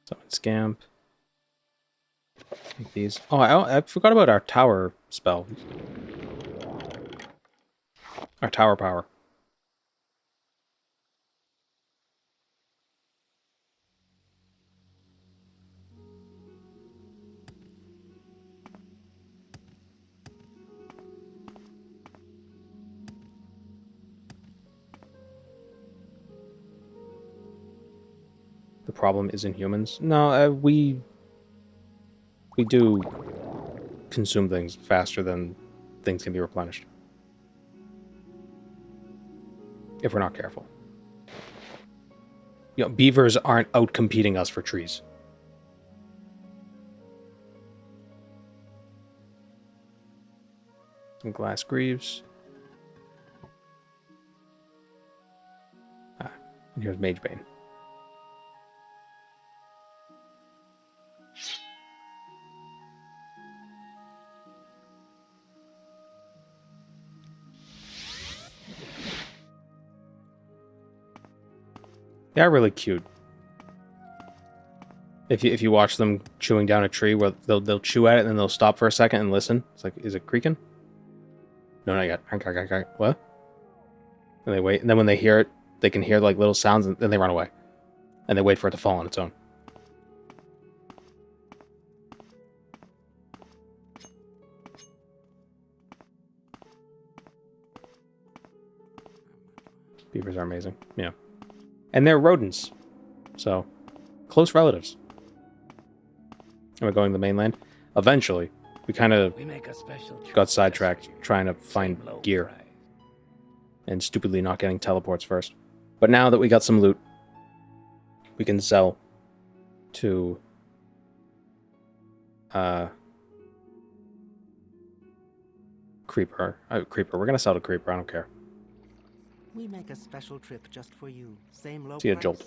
Summon Scamp. Take these. Oh, I forgot about our tower spell. Our tower power. The problem isn't humans. No, we do consume things faster than things can be replenished. If we're not careful. You know, beavers aren't out competing us for trees. Some glass greaves. Ah, and here's Magebane. They are really cute. If you watch them chewing down a tree, where they'll chew at it and then they'll stop for a second and listen. It's like, is it creaking? No, not yet. What? And they wait, and then when they hear it, they can hear like little sounds, and then they run away, and they wait for it to fall on its own. Beavers are amazing. Yeah. And they're rodents. So, close relatives. And we're going to the mainland. Eventually, we kind of got sidetracked trying to find gear. And stupidly not getting teleports first. But now that we got some loot, we can sell to Creeper. Creeper. We're going to sell to Creeper. I don't care. We make a special trip just for you. Same low See a price. jolt.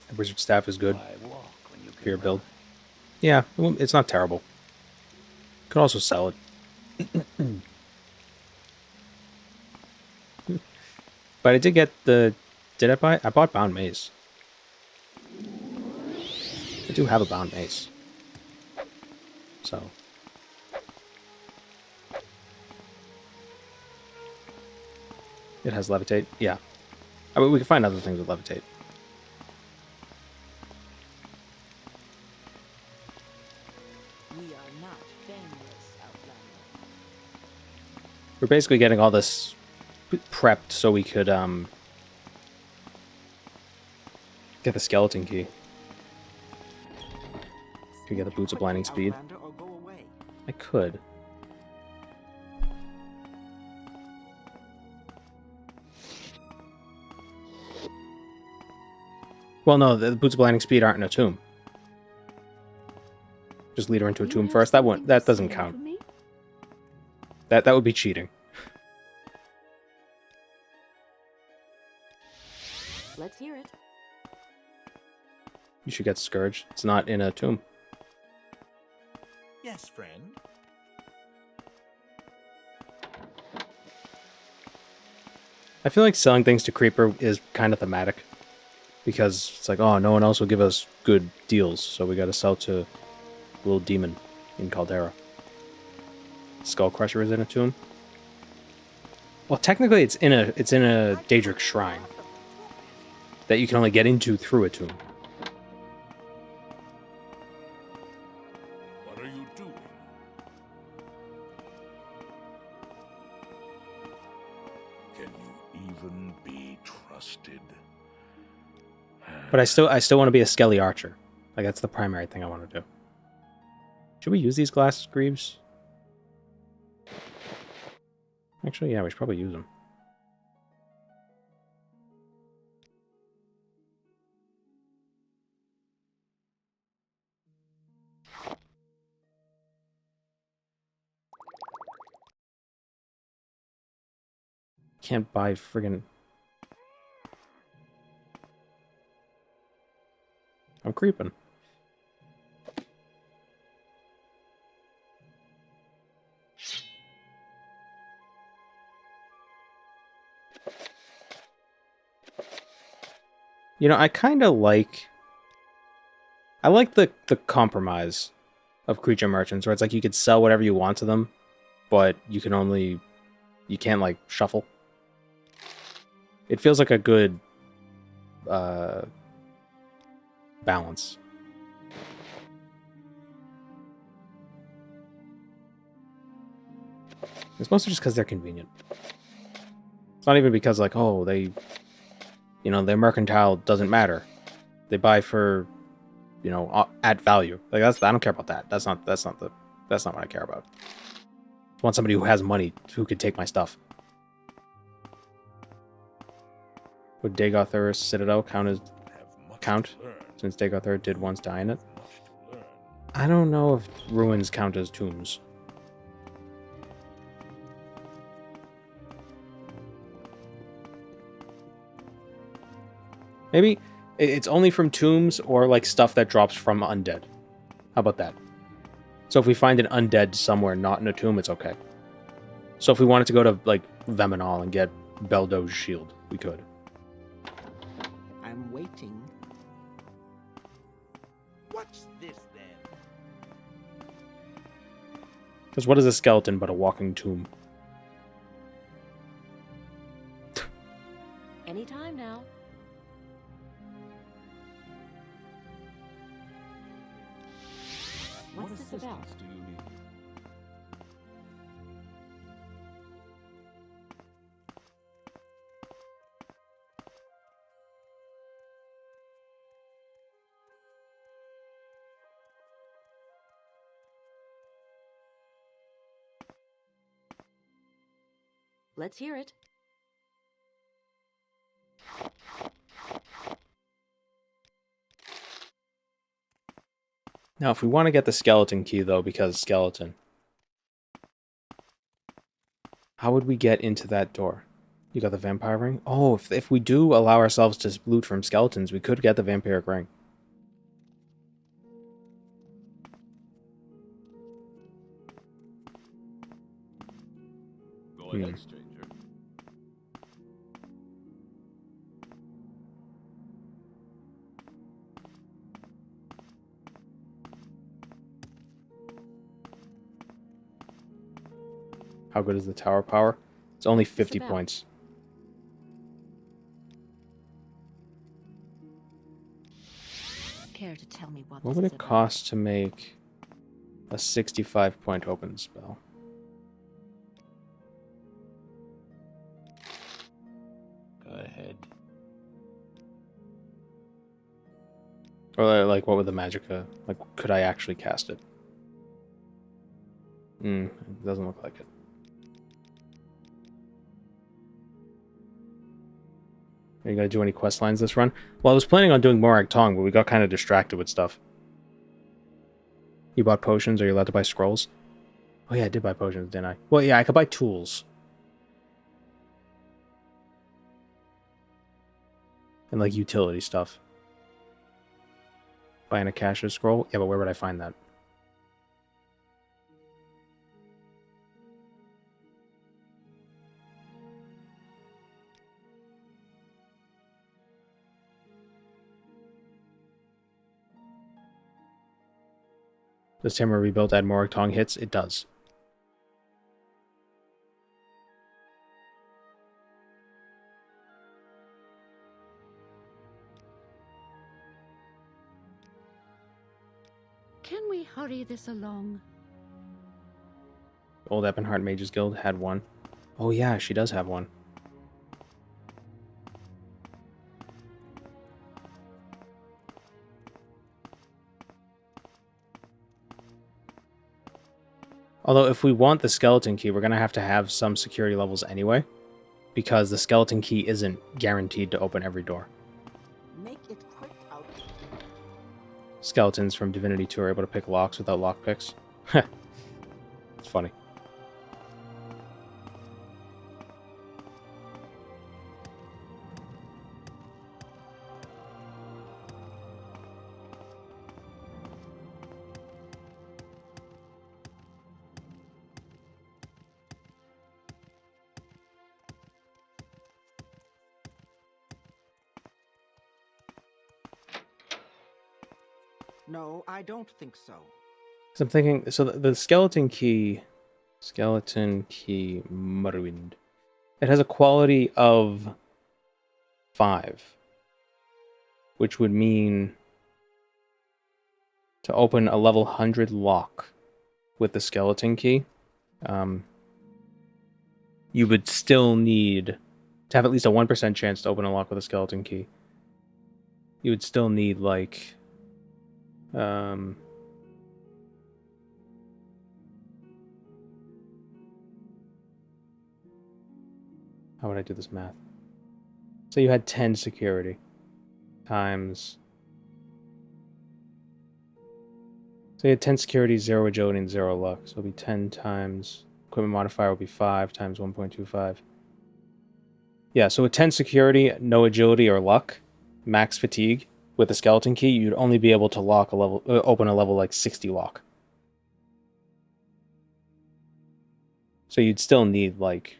The wizard staff is good for your build. Yeah, it's not terrible. Could also sell it. But I did get the... Did I buy? I bought Bound Mace. I do have a Bound Mace. So... It has levitate. Yeah. I mean, we can find other things with levitate. We are not famous, Outlander. We're basically getting all this prepped so we could get the skeleton key. Could get the boots of blinding speed. Outlander, or go away. I could. Well, no, the boots of blinding speed aren't in a tomb. Just lead her into a tomb first. That doesn't count. That would be cheating. Let's hear it. You should get Scourge. It's not in a tomb. Yes, friend. I feel like selling things to Creeper is kind of thematic. Because it's like, oh, no one else will give us good deals, so we gotta sell to little demon in Caldera. Skull Crusher is in a tomb. Well, technically, it's in a Daedric shrine that you can only get into through a tomb. What are you doing? Can you even be trusted? But I still want to be a Skelly Archer. Like, that's the primary thing I want to do. Should we use these glass greaves? Actually, yeah, we should probably use them. Can't buy friggin'... I'm creeping. You know, I kind of like... I like the compromise of creature merchants, where it's like you could sell whatever you want to them, but you can only... You can't, like, shuffle. It feels like a good... balance. It's mostly just because they're convenient. It's not even because, like, oh, they... You know, their mercantile doesn't matter. They buy for, you know, at value. Like, I don't care about that. That's not what I care about. I want somebody who has money who could take my stuff. Would Dagothur's Citadel count? Since Dagothur did once die in it? I don't know if ruins count as tombs. Maybe it's only from tombs or like stuff that drops from undead. How about that? So if we find an undead somewhere not in a tomb, it's okay. So if we wanted to go to like Veminal and get Beldo's shield, we could. I'm waiting. What's this then? Because what is a skeleton but a walking tomb? Anytime now. What's this about? Do you need? Let's hear it. Now, if we want to get the skeleton key, though, because skeleton, how would we get into that door? You got the vampire ring? Oh, if we do allow ourselves to loot from skeletons, we could get the vampiric ring. Go ahead, stranger. How good is the tower power? It's only 50 about? points. care to tell me what What this would is it about? cost to make a 65-point open spell? Go ahead. Or like, what would the magicka... Like, could I actually cast it? It doesn't look like it. Are you gonna do any quest lines this run? Well, I was planning on doing Morag Tong, but we got kind of distracted with stuff. You bought potions? Are you allowed to buy scrolls? Oh yeah, I did buy potions, didn't I? Well, yeah, I could buy tools. And like utility stuff. Buying a Cash's scroll? Yeah, but where would I find that? Does Tamara Rebuilt add more Tong hits? It does. Can we hurry this along? Old Eppenheart Mages Guild had one. Oh yeah, she does have one. Although if we want the skeleton key, we're going to have some security levels anyway, because the skeleton key isn't guaranteed to open every door. Make it quick out. Skeletons from Divinity 2 are able to pick locks without lockpicks. It's funny. No, I don't think so. So I'm thinking, so the skeleton key Morrowind, it has a quality of 5, which would mean to open a level 100 lock with the skeleton key, you would still need to have at least a 1% chance to open a lock with a skeleton key. You would still need like how would I do this math? So you had 10 security times... So you had 10 security, 0 agility, and 0 luck. So it'll be 10 times... Equipment modifier will be 5 times 1.25. Yeah, so with 10 security, no agility or luck, max fatigue, with the skeleton key, you'd only be able to lock a level, open a level like 60 lock. So you'd still need like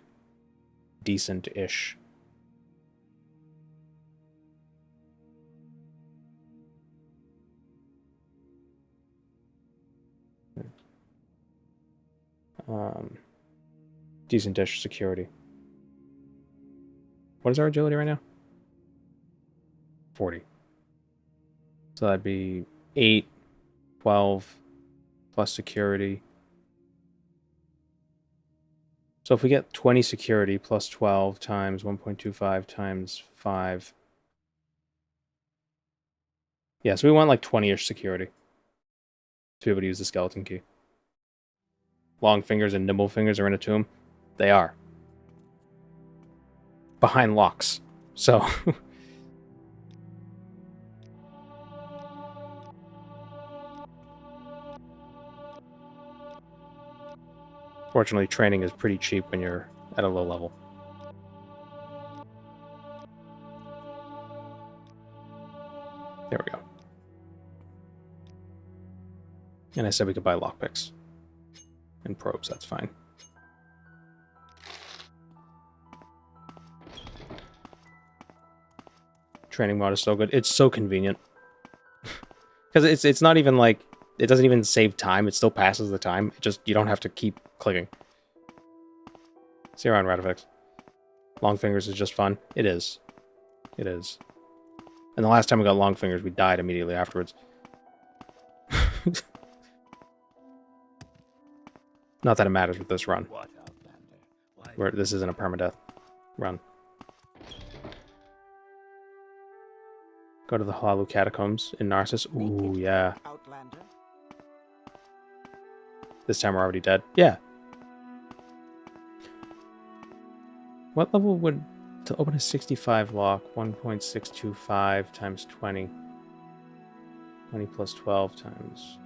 decent-ish. Decent-ish security. What is our agility right now? 40. So that'd be 8, 12, plus security. So if we get 20 security plus 12 times 1.25 times 5. Yeah, so we want like 20-ish security to be able to use the skeleton key. Long fingers and nimble fingers are in a tomb. They are. Behind locks. So... Fortunately, training is pretty cheap when you're at a low level. There we go. And I said we could buy lockpicks. And probes, that's fine. Training mod is so good. It's so convenient. Because it's not even like... It doesn't even save time. It still passes the time. It just... You don't have to keep clicking. See you around, Radifix. Long fingers is just fun. It is. It is. And the last time we got long fingers, we died immediately afterwards. Not that it matters with this run. What, Outlander? Why Where this isn't a permadeath run. Go to the Hollow Catacombs in Narcissus. Ooh, yeah. Outlander. This time we're already dead. Yeah. What level would... To open a 65 lock, 1.625 times 20. 20 plus 12 times...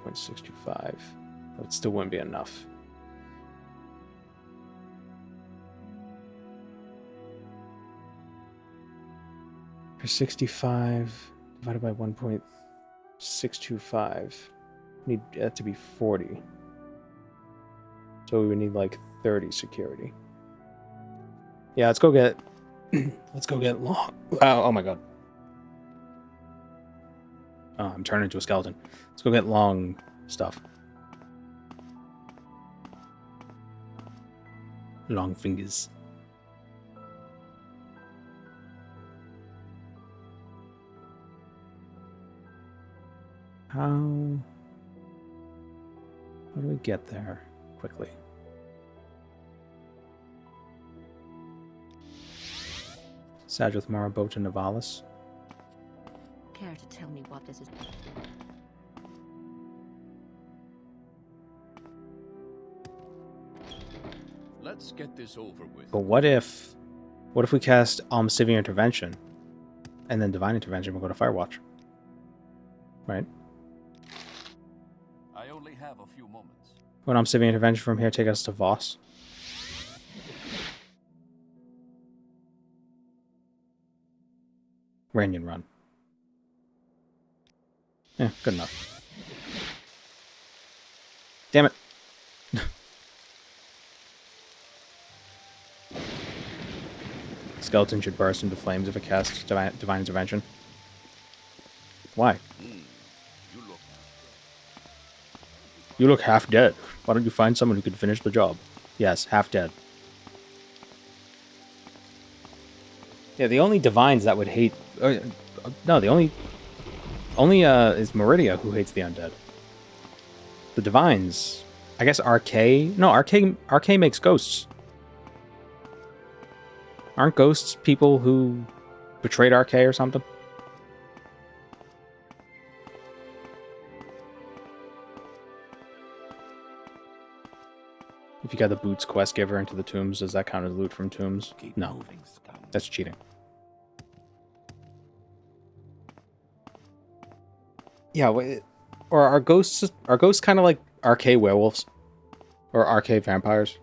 1.625. That still wouldn't be enough. For 65 divided by 1.625, need that to be 40. So we would need like 30 security. Yeah, let's go get let's go get long. Oh my god. Oh, I'm turning into a skeleton. Let's go get long stuff. Long fingers. How do we get there quickly? Sadrith Marabo to Navalis. Care to tell me what this is? Let's get this over with. But what if we cast Severe Intervention and then Divine Intervention will go to Firewatch? Right? I only have a few moments. When Severe Intervention from here take us to Voss. Ranyan run. Yeah, good enough. Damn it. Skeleton should burst into flames if it casts Divine Intervention. Why? You look half dead. Why don't you find someone who can finish the job? Yes, half dead. Yeah, the only divines that would hate... no, the only is Meridia who hates the undead. The divines... I guess RK... No, RK makes ghosts. Aren't ghosts people who betrayed RK or something? If you got the Boots quest giver into the tombs, does that count as loot from tombs? keep No, moving, scum? that's cheating. Yeah, or are ghosts kind of like RK werewolves? Or RK vampires?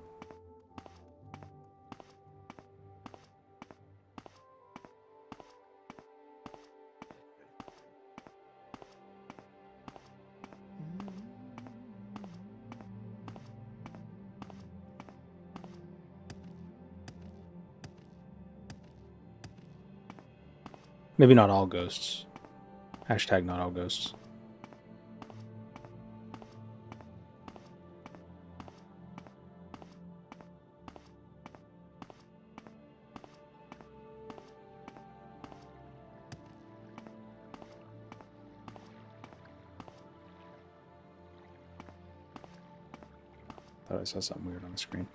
Maybe not all ghosts. Hashtag not all ghosts. Thought I saw something weird on the screen.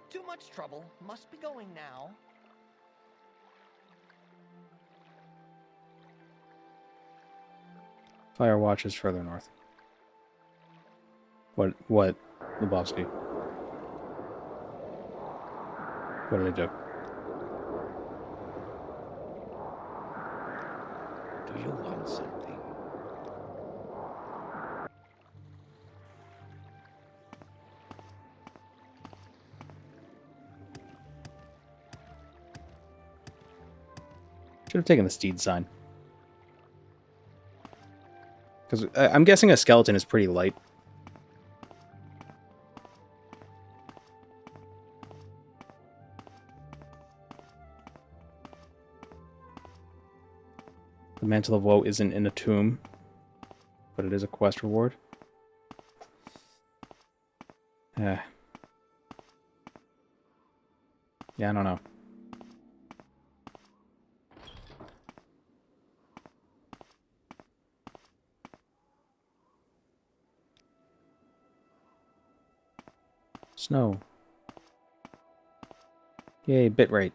Too much trouble. Must be going now. Firewatch is further north. What, Lebowski? What did I do? Do you want something? Should have taken the steed sign. Because I'm guessing a skeleton is pretty light. The Mantle of Woe isn't in a tomb, but it is a quest reward. Yeah, I don't know. Snow. Yay, bitrate.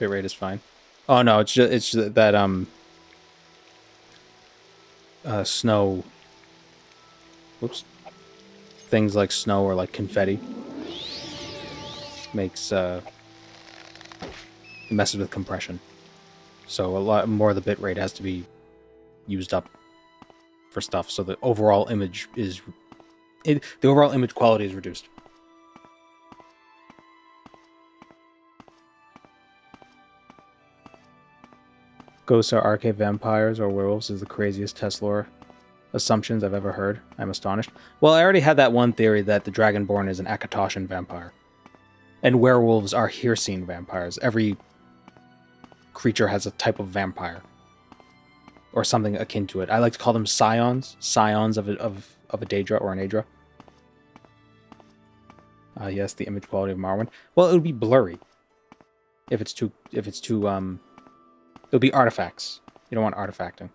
Bitrate is fine. Oh no, it's just that snow. Whoops. Things like snow or like confetti makes messes with compression. So a lot more of the bitrate has to be used up for stuff. So the overall image is the overall image quality is reduced. Ghosts are arcade vampires or werewolves is the craziest test lore assumptions I've ever heard. I'm astonished. Well, I already had that one theory that the Dragonborn is an Akatoshan vampire. And werewolves are Hircine vampires. Every creature has a type of vampire. Or something akin to it. I like to call them scions. Scions of a Daedra or an Aedra. Yes, the image quality of Morrowind. Well, it would be blurry. If it's too it'll be artifacts. You don't want artifacting.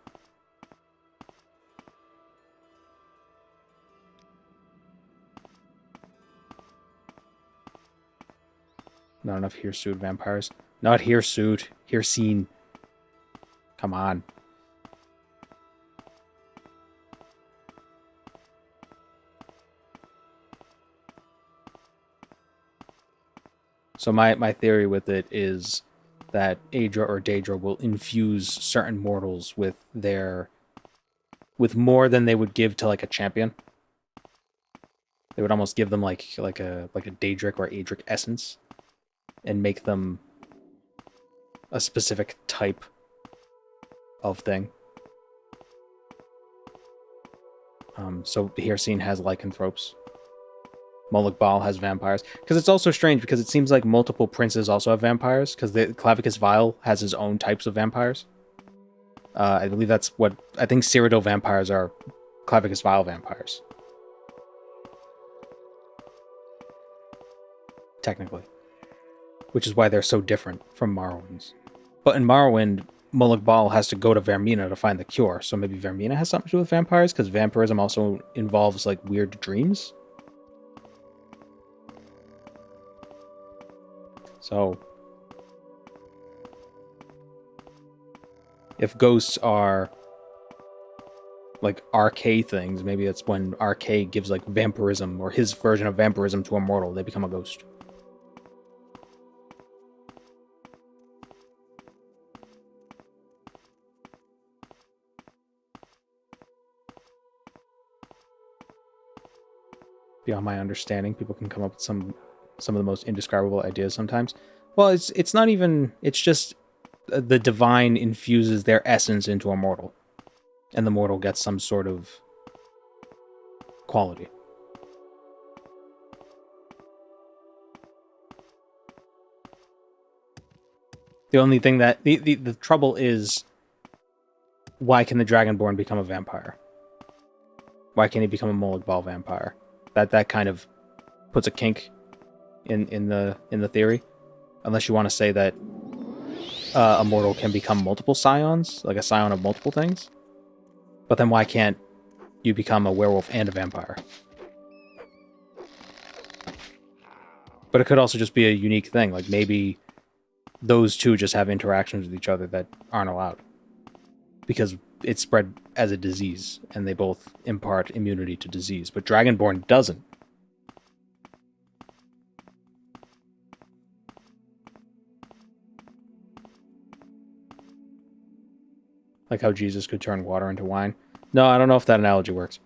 Not enough hirsute vampires. Not hirsute. Hircine. Come on. So my theory with it is that Aedra or Daedra will infuse certain mortals with more than they would give to like a champion. They would almost give them like a Daedric or Aedric essence and make them a specific type of thing. So the Hircine has lycanthropes. Moloch Baal has vampires. Because it's also strange because it seems like multiple princes also have vampires. Because the Clavicus Vile has his own types of vampires. I believe that's what... I think Cyrodiil vampires are Clavicus Vile vampires. Technically. Which is why they're so different from Morrowind's. But in Morrowind, Moloch Baal has to go to Vermina to find the cure. So maybe Vermina has something to do with vampires? Because vampirism also involves like weird dreams? So, if ghosts are like RK things, maybe that's when RK gives like vampirism or his version of vampirism to a mortal, they become a ghost. Beyond my understanding, people can come up with some of the most indescribable ideas sometimes. Well, it's not even... It's just the divine infuses their essence into a mortal. And the mortal gets some sort of quality. The only thing that... The trouble is... Why can the Dragonborn become a vampire? Why can't he become a Moloch Baal vampire? That kind of puts a kink in the theory, unless you want to say that a mortal can become multiple scions, like a scion of multiple things. But then why can't you become a werewolf and a vampire? But it could also just be a unique thing, like maybe those two just have interactions with each other that aren't allowed because it's spread as a disease and they both impart immunity to disease, but Dragonborn doesn't. Like how Jesus could turn water into wine. No, I don't know if that analogy works.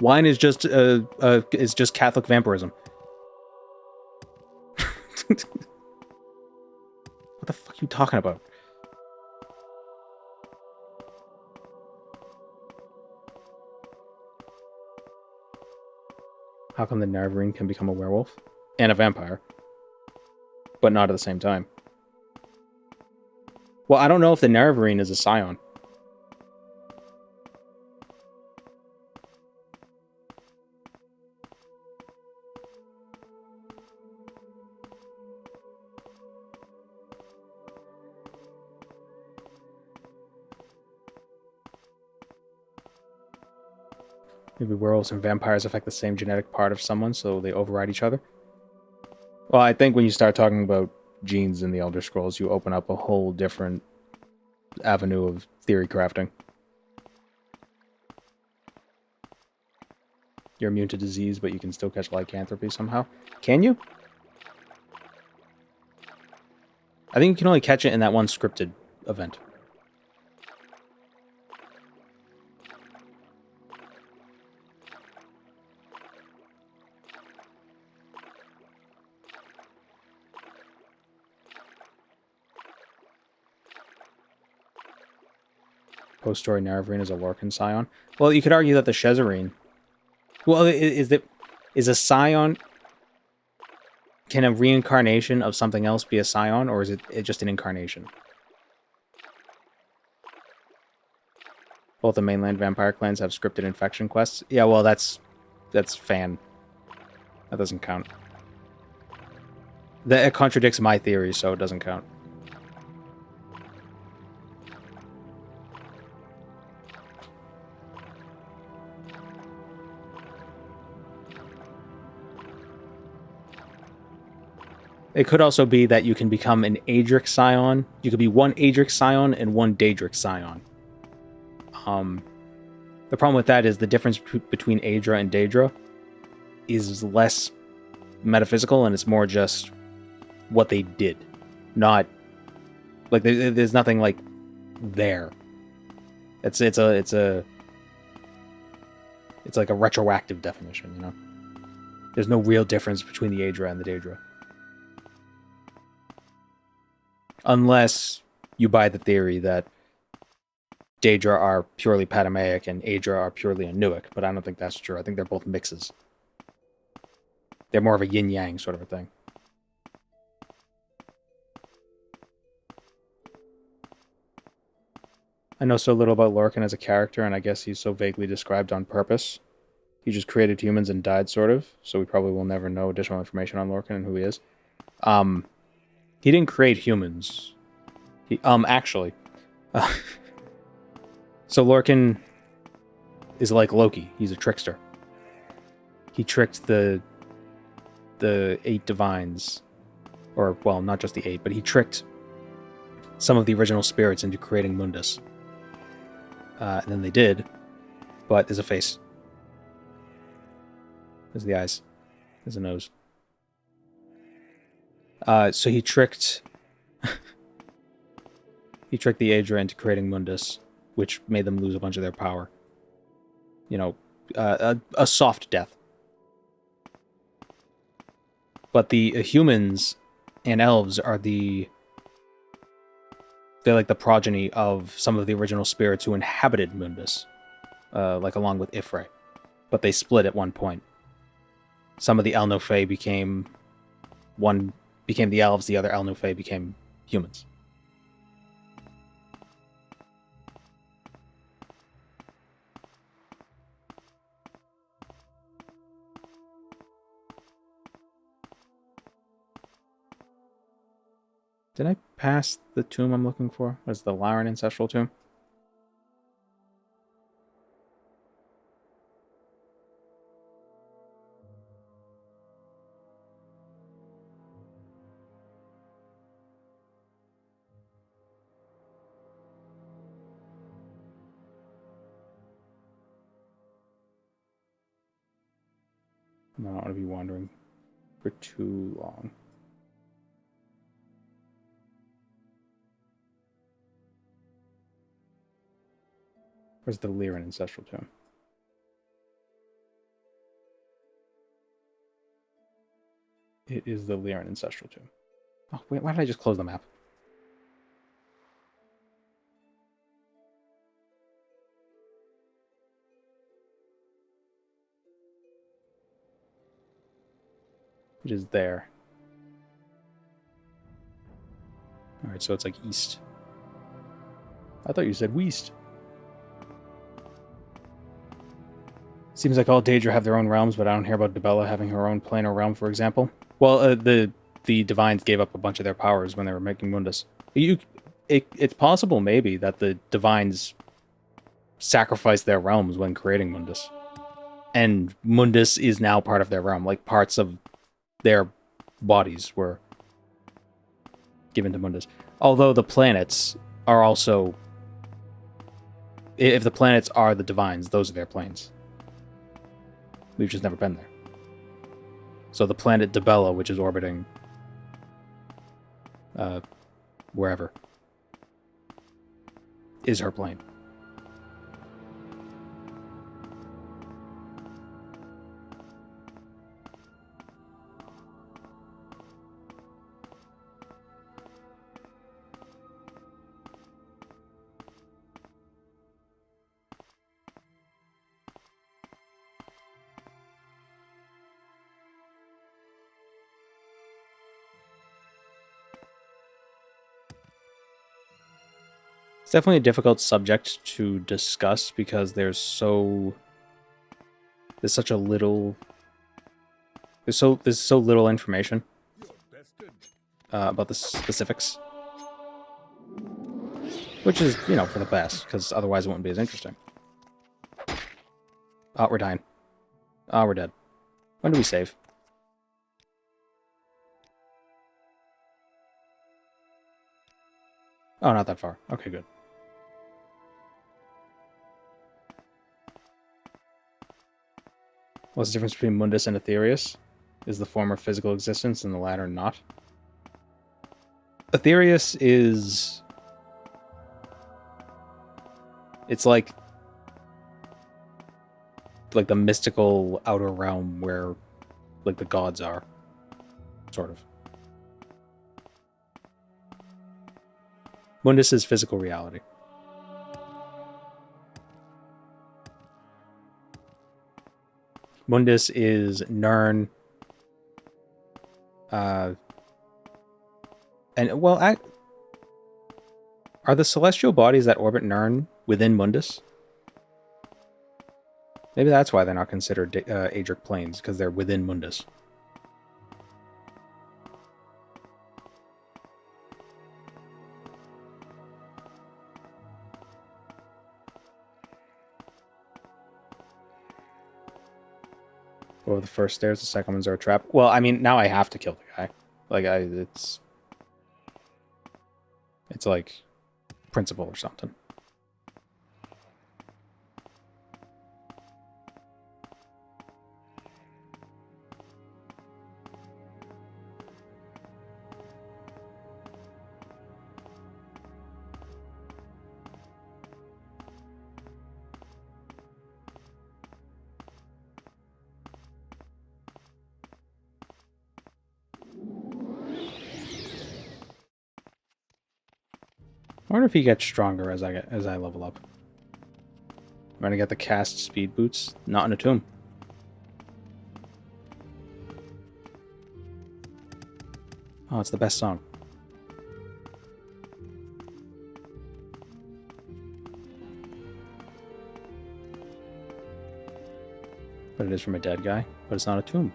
Wine is just Catholic vampirism. What the fuck are you talking about? How come the Narvarine can become a werewolf and a vampire? But not at the same time. Well, I don't know if the Nerevarine is a scion. Maybe werewolves and vampires affect the same genetic part of someone, so they override each other. Well, I think when you start talking about genes in the Elder Scrolls, you open up a whole different avenue of theory crafting. You're immune to disease, but you can still catch lycanthropy somehow. Can you? I think you can only catch it in that one scripted event. Post-story Nerevarine is a Lorcan scion. Well, you could argue that the Shezarine... Well, is a scion... Can a reincarnation of something else be a scion, or is it just an incarnation? Both the mainland vampire clans have scripted infection quests. Yeah, well, that's fan. That doesn't count. It contradicts my theory, so it doesn't count. It could also be that you can become an Adric Scion. You could be one Adric Scion and one Daedric Scion. The problem with that is the difference between Aedra and Daedra is less metaphysical, and it's more just what they did. Not like there's nothing like there. It's like a retroactive definition, you know. There's no real difference between the Aedra and the Daedra. Unless you buy the theory that Daedra are purely Patamaic and Aedra are purely Anuic, but I don't think that's true. I think they're both mixes. They're more of a yin-yang sort of a thing. I know so little about Lorcan as a character, and I guess he's so vaguely described on purpose. He just created humans and died, sort of, so we probably will never know additional information on Lorcan and who he is. He didn't create humans. Actually. So Lorcan is like Loki. He's a trickster. He tricked the 8 divines. Or, well, not just the 8, but he tricked some of the original spirits into creating Mundus. And then they did, but there's a face. There's the eyes. There's a nose. So he tricked... he tricked the Aedra into creating Mundus, which made them lose a bunch of their power. You know, a soft death. But the humans and elves are they're like the progeny of some of the original spirits who inhabited Mundus, like along with Ifre. But they split at one point. Some of the El-No-Fae became the elves, the other El-No-Fae became humans. Did I pass the tomb I'm looking for? Was the Lyran ancestral tomb? I don't want to be wandering for too long. Where's the Lyran ancestral tomb? It is the Lyran ancestral tomb. Oh, wait, why did I just close the map? It is there. Alright, so it's like east. I thought you said Weast. Seems like all Daedra have their own realms, but I don't hear about Dibella having her own plane or realm, for example. Well, the Divines gave up a bunch of their powers when they were making Mundus. It's possible, maybe, that the Divines sacrificed their realms when creating Mundus. And Mundus is now part of their realm. Like, parts of their bodies were given to Mundus. Although the planets are also... If the planets are the Divines, those are their planes. We've just never been there. So the planet Dibella, which is orbiting... wherever, is her plane. It's definitely a difficult subject to discuss because there's such a little there's so little information about the specifics, which is, you know, for the best, because otherwise it wouldn't be as interesting. Oh, we're dying. Oh, we're dead. When do we save? Oh, not that far. Okay, good. What's the difference between Mundus and Aetherius? Is the former physical existence and the latter not? Aetherius is... It's like the mystical outer realm where, like, the gods are. Sort of. Mundus is physical reality. Mundus is Nirn. And, well, are the celestial bodies that orbit Nirn within Mundus? Maybe that's why they're not considered Aedric planes, because they're within Mundus. Or the first stairs, the second ones are a trap. Well, I mean, now I have to kill the guy. Like, it's like principle or something. I wonder if he gets stronger as I level up. I'm gonna get the cast speed boots, not in a tomb. Oh, it's the best song. But it is from a dead guy, but it's not a tomb.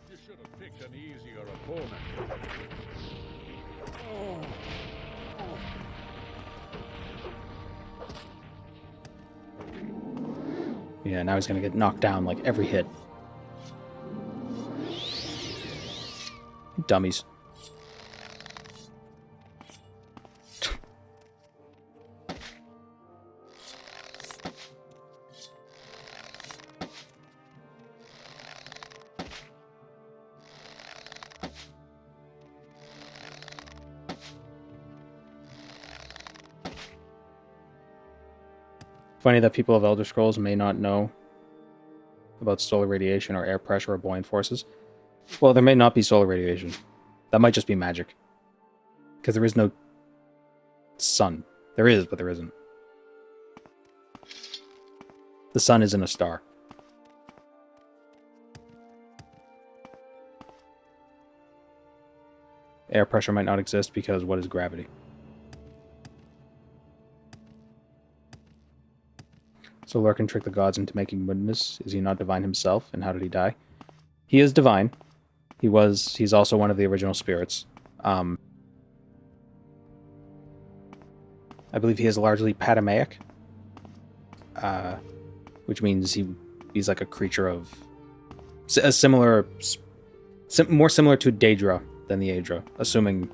You should have picked an easier opponent. Yeah, now he's gonna get knocked down like every hit. Dummies. Funny that people of Elder Scrolls may not know about solar radiation or air pressure or buoyant forces. Well, there may not be solar radiation. That might just be magic. Because there is no sun. There is, but there isn't. The sun isn't a star. air pressure might not exist because what is gravity? So Lurk can trick the gods into making Mundus. Is he not divine himself? And how did he die? He is divine. He's also one of the original spirits. I believe he is largely patamaic, which means he's like a creature of a similar, more similar to Daedra than the Aedra, assuming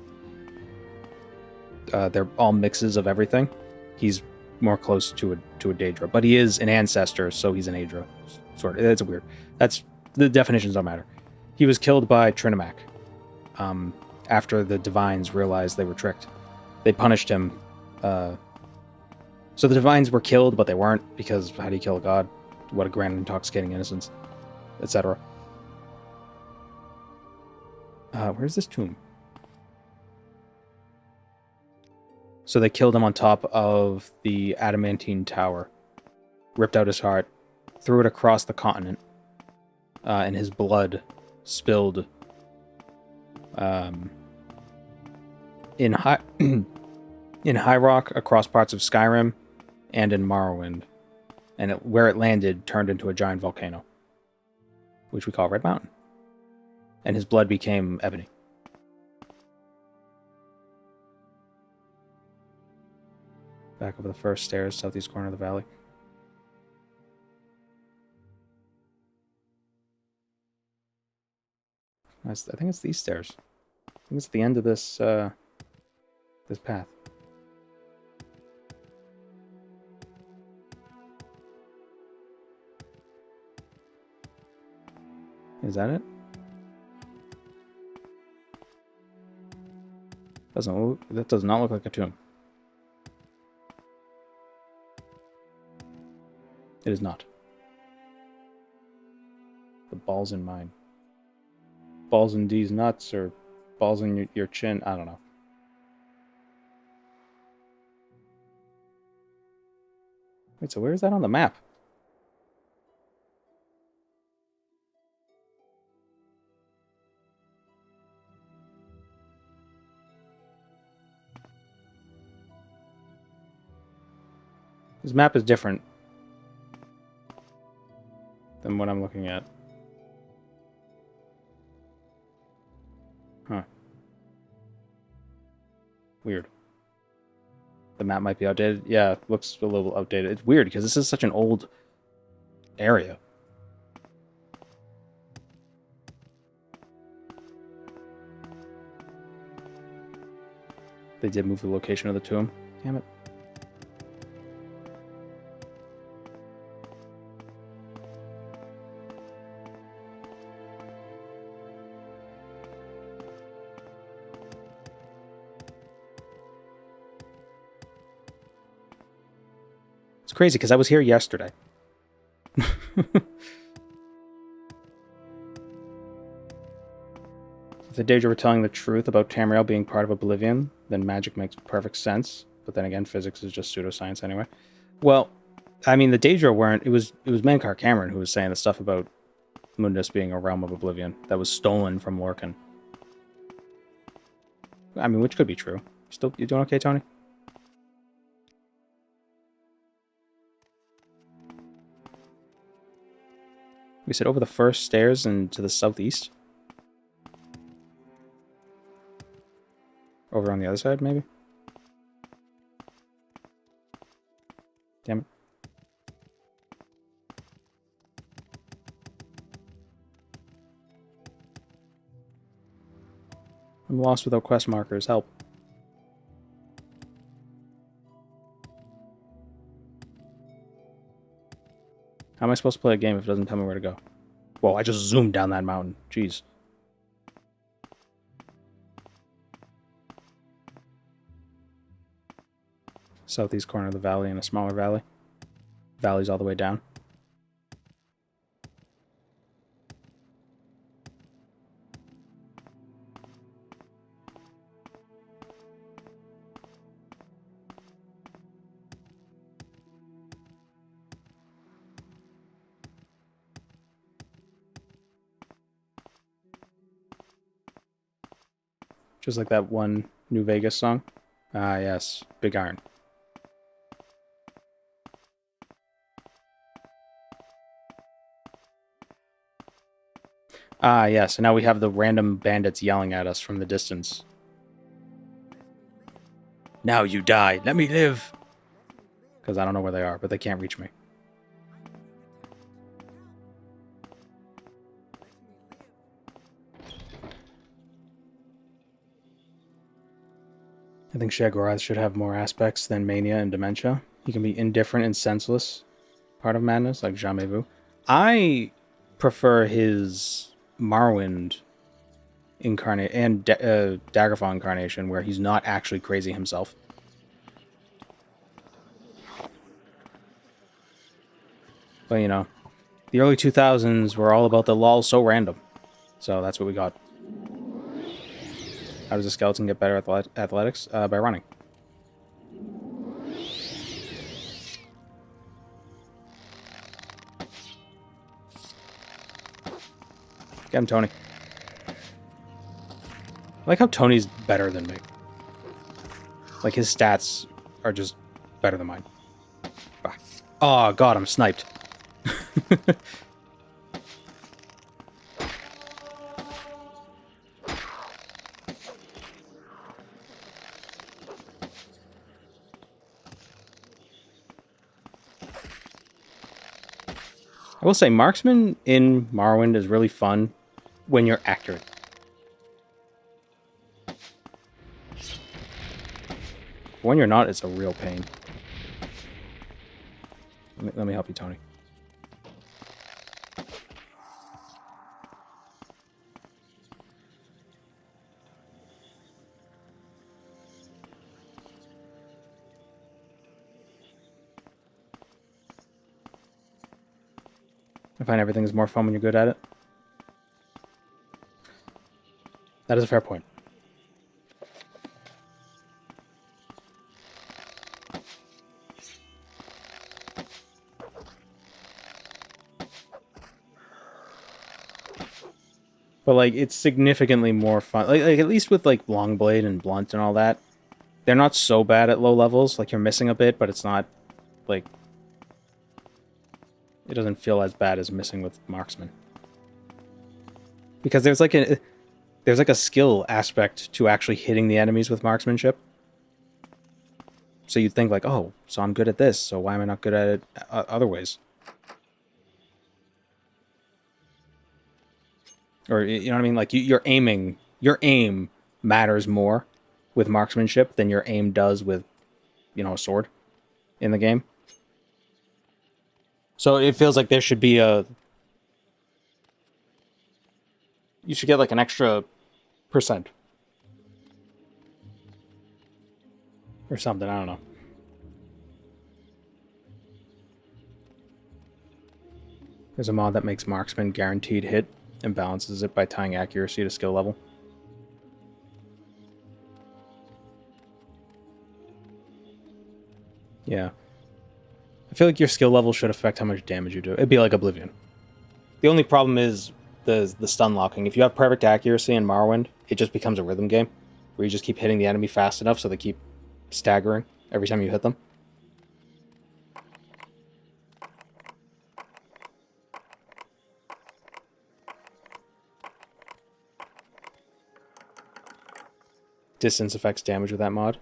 they're all mixes of everything. He's more close to a Daedra, but he is an ancestor, so he's an Aedra. Sort of. It's weird. That's the definitions don't matter. He was killed by Trinimac. After the divines realized they were tricked, they punished him. So the divines were killed, but they weren't, because how do you kill a god? What a grand intoxicating innocence, etc. Where's this tomb? So they killed him on top of the adamantine tower, ripped out his heart, threw it across the continent, and his blood spilled in High Rock, across parts of Skyrim, and in Morrowind. And where it landed turned into a giant volcano, which we call Red Mountain. And his blood became ebony. Back over the first stairs, southeast corner of the valley. I think it's these stairs. I think it's the end of this this path. Is that it? That does not look like a tomb. It is not. The ball's in mine. Balls in D's nuts, or balls in your chin. I don't know. Wait, so where is that on the map? This map is different than what I'm looking at. Huh. Weird. The map might be outdated. Yeah, it looks a little outdated. It's weird because this is such an old area. They did move the location of the tomb. Damn it. It's crazy because I was here yesterday. If the Daedra were telling the truth about Tamriel being part of Oblivion, then magic makes perfect sense. But then again, physics is just pseudoscience anyway. Well, I mean, the Daedra weren't. It was Mankar Cameron who was saying the stuff about Mundus being a realm of Oblivion that was stolen from Lorcan. I mean, which could be true. You doing okay, Tony? We said over the first stairs and to the southeast. Over on the other side, maybe? Damn it. I'm lost without quest markers. Help. How am I supposed to play a game if it doesn't tell me where to go? Whoa, I just zoomed down that mountain. Jeez. Southeast corner of the valley and a smaller valley. Valley's all the way down. Just like that one New Vegas song. Ah, yes. Big Iron. Ah, yes. And now we have the random bandits yelling at us from the distance. Now you die. Let me live. Because I don't know where they are, but they can't reach me. I think Shaggorath should have more aspects than Mania and Dementia. He can be indifferent and senseless. Part of madness, like Jamais Vu. I prefer his Morrowind incarnate and Daggerfall incarnation, where he's not actually crazy himself. But you know, the early 2000s were all about the lol so random. So that's what we got. How does a skeleton get better at athletics? By running. Get him, Tony. I like how Tony's better than me. Like, his stats are just better than mine. Oh, God, I'm sniped. I will say, Marksman in Morrowind is really fun when you're accurate. When you're not, it's a real pain. Let me help you, Tony. I find everything is more fun when you're good at it. That is a fair point. But, like, it's significantly more fun. Like at least with, like, Longblade and Blunt and all that, they're not so bad at low levels. Like, you're missing a bit, but it's not, like... It doesn't feel as bad as missing with Marksman. Because there's, like, a skill aspect to actually hitting the enemies with marksmanship. So you'd think, like, oh, so I'm good at this, so why am I not good at it other ways? Or, you know what I mean? Like, your aim matters more with marksmanship than your aim does with, you know, a sword in the game. So it feels like there should be a... You should get, like, an extra %. Or something, I don't know. There's a mod that makes marksman guaranteed hit and balances it by tying accuracy to skill level. Yeah. I feel like your skill level should affect how much damage you do. It'd be like Oblivion. The only problem is the stun locking. If you have perfect accuracy in Morrowind, it just becomes a rhythm game, where you just keep hitting the enemy fast enough so they keep staggering every time you hit them. Distance affects damage with that mod,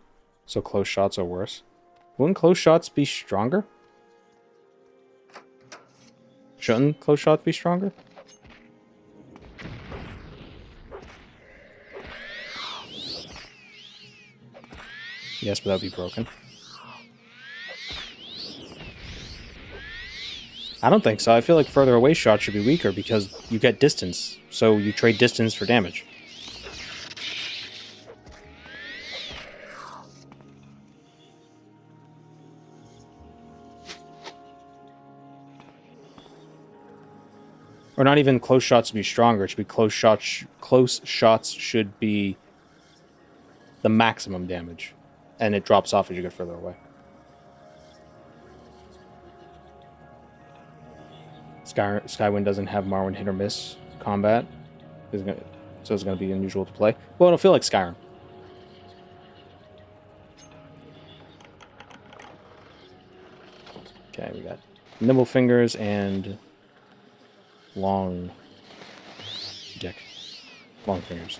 so close shots are worse. Wouldn't close shots be stronger? Shouldn't close shots be stronger? Yes, but that would be broken. I don't think so. I feel like further away shots should be weaker because you get distance, so you trade distance for damage. Or not even close shots to be stronger. It should be close shots. Close shots should be the maximum damage, and it drops off as you get further away. Skywind doesn't have Morrowind hit or miss combat, so it's going to be unusual to play. Well, it'll feel like Skyrim. we got nimble fingers and long dick. Long fingers.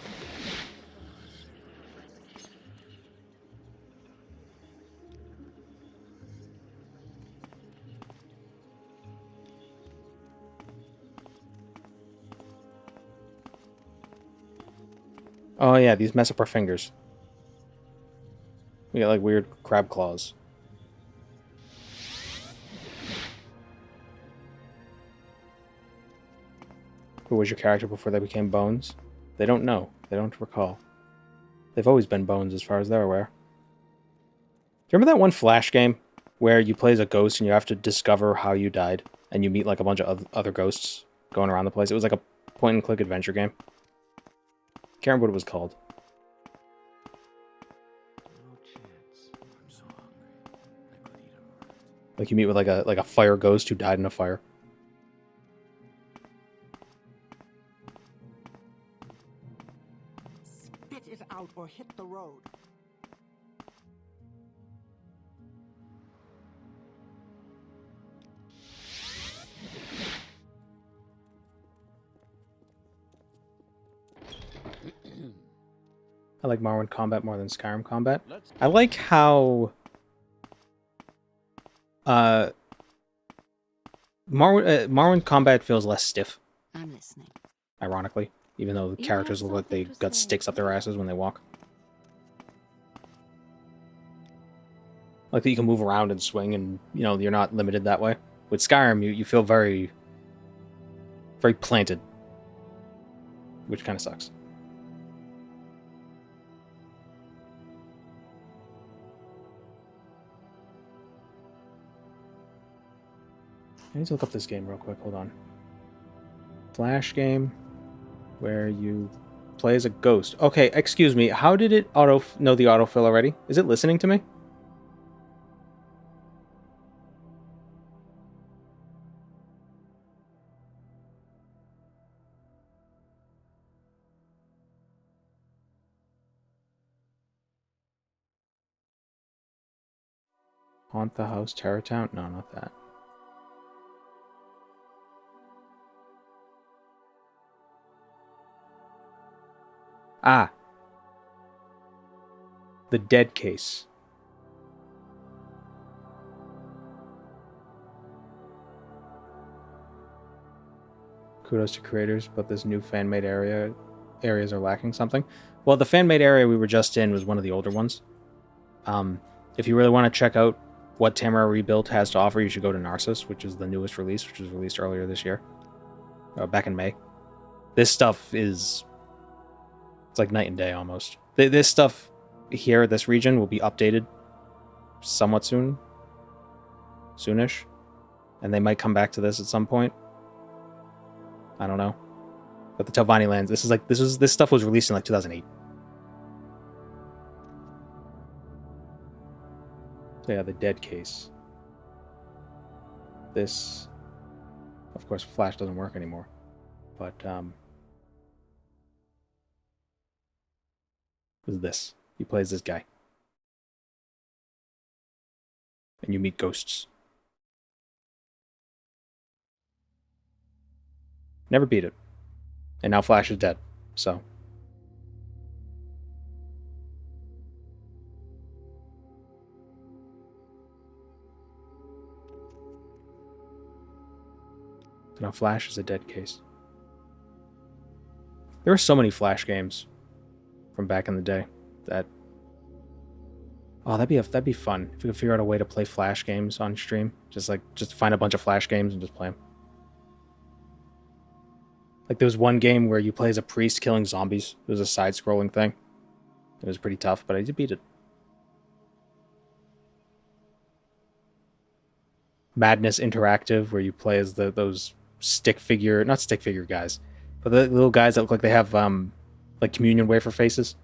Oh yeah, these mess up our fingers. We got like weird crab claws. Who was your character before they became bones? They don't know. They don't recall. They've always been bones as far as they're aware. Do you remember that one Flash game where you play as a ghost and you have to discover how you died and you meet like a bunch of other ghosts going around the place? It was like a point-and-click adventure game. Can't remember what it was called. No chance. I'm so hungry. I could eat a rat. Like you meet with like a fire ghost who died in a fire. Spit it out or hit the road. I like Morrowind combat more than Skyrim combat. I like how Morrowind combat feels less stiff, I'm listening. ironically, even though the You characters have look like they something to got say. sticks up their asses when they walk. Like that you can move around and swing and, you know, you're not limited that way. With Skyrim, you feel very, very planted, which kind of sucks. I need to look up this game real quick. Hold on. Flash game where you play as a ghost. Okay, excuse me. How did it know the autofill already? Is it listening to me? Haunt the House, Terror Town? No, not that. Ah. The Dead Case. Kudos to creators, but this new fan-made areas are lacking something. Well, the fan-made area we were just in was one of the older ones. If you really want to check out what Tamara Rebuilt has to offer, you should go to Narcissus, which is the newest release, which was released earlier this year. Back in May. This stuff is... It's like night and day, almost. This stuff here, this region, will be updated somewhat soon. Soonish. And they might come back to this at some point. I don't know. But the Telvanni lands, this stuff was released in like 2008. So yeah, the Dead Case. This, of course, Flash doesn't work anymore. But is this. He plays this guy. And you meet ghosts. Never beat it. And now Flash is dead, so. So now Flash is a dead case. There were so many Flash games from back in the day that... Oh, that'd be fun if we could figure out a way to play Flash games on stream. Just find a bunch of Flash games and just play them. Like there was one game where you play as a priest killing zombies. It was a side-scrolling thing. It was pretty tough, but I did beat it. Madness Interactive, where you play as those not stick figure guys, but the little guys that look like they have like communion wafer faces.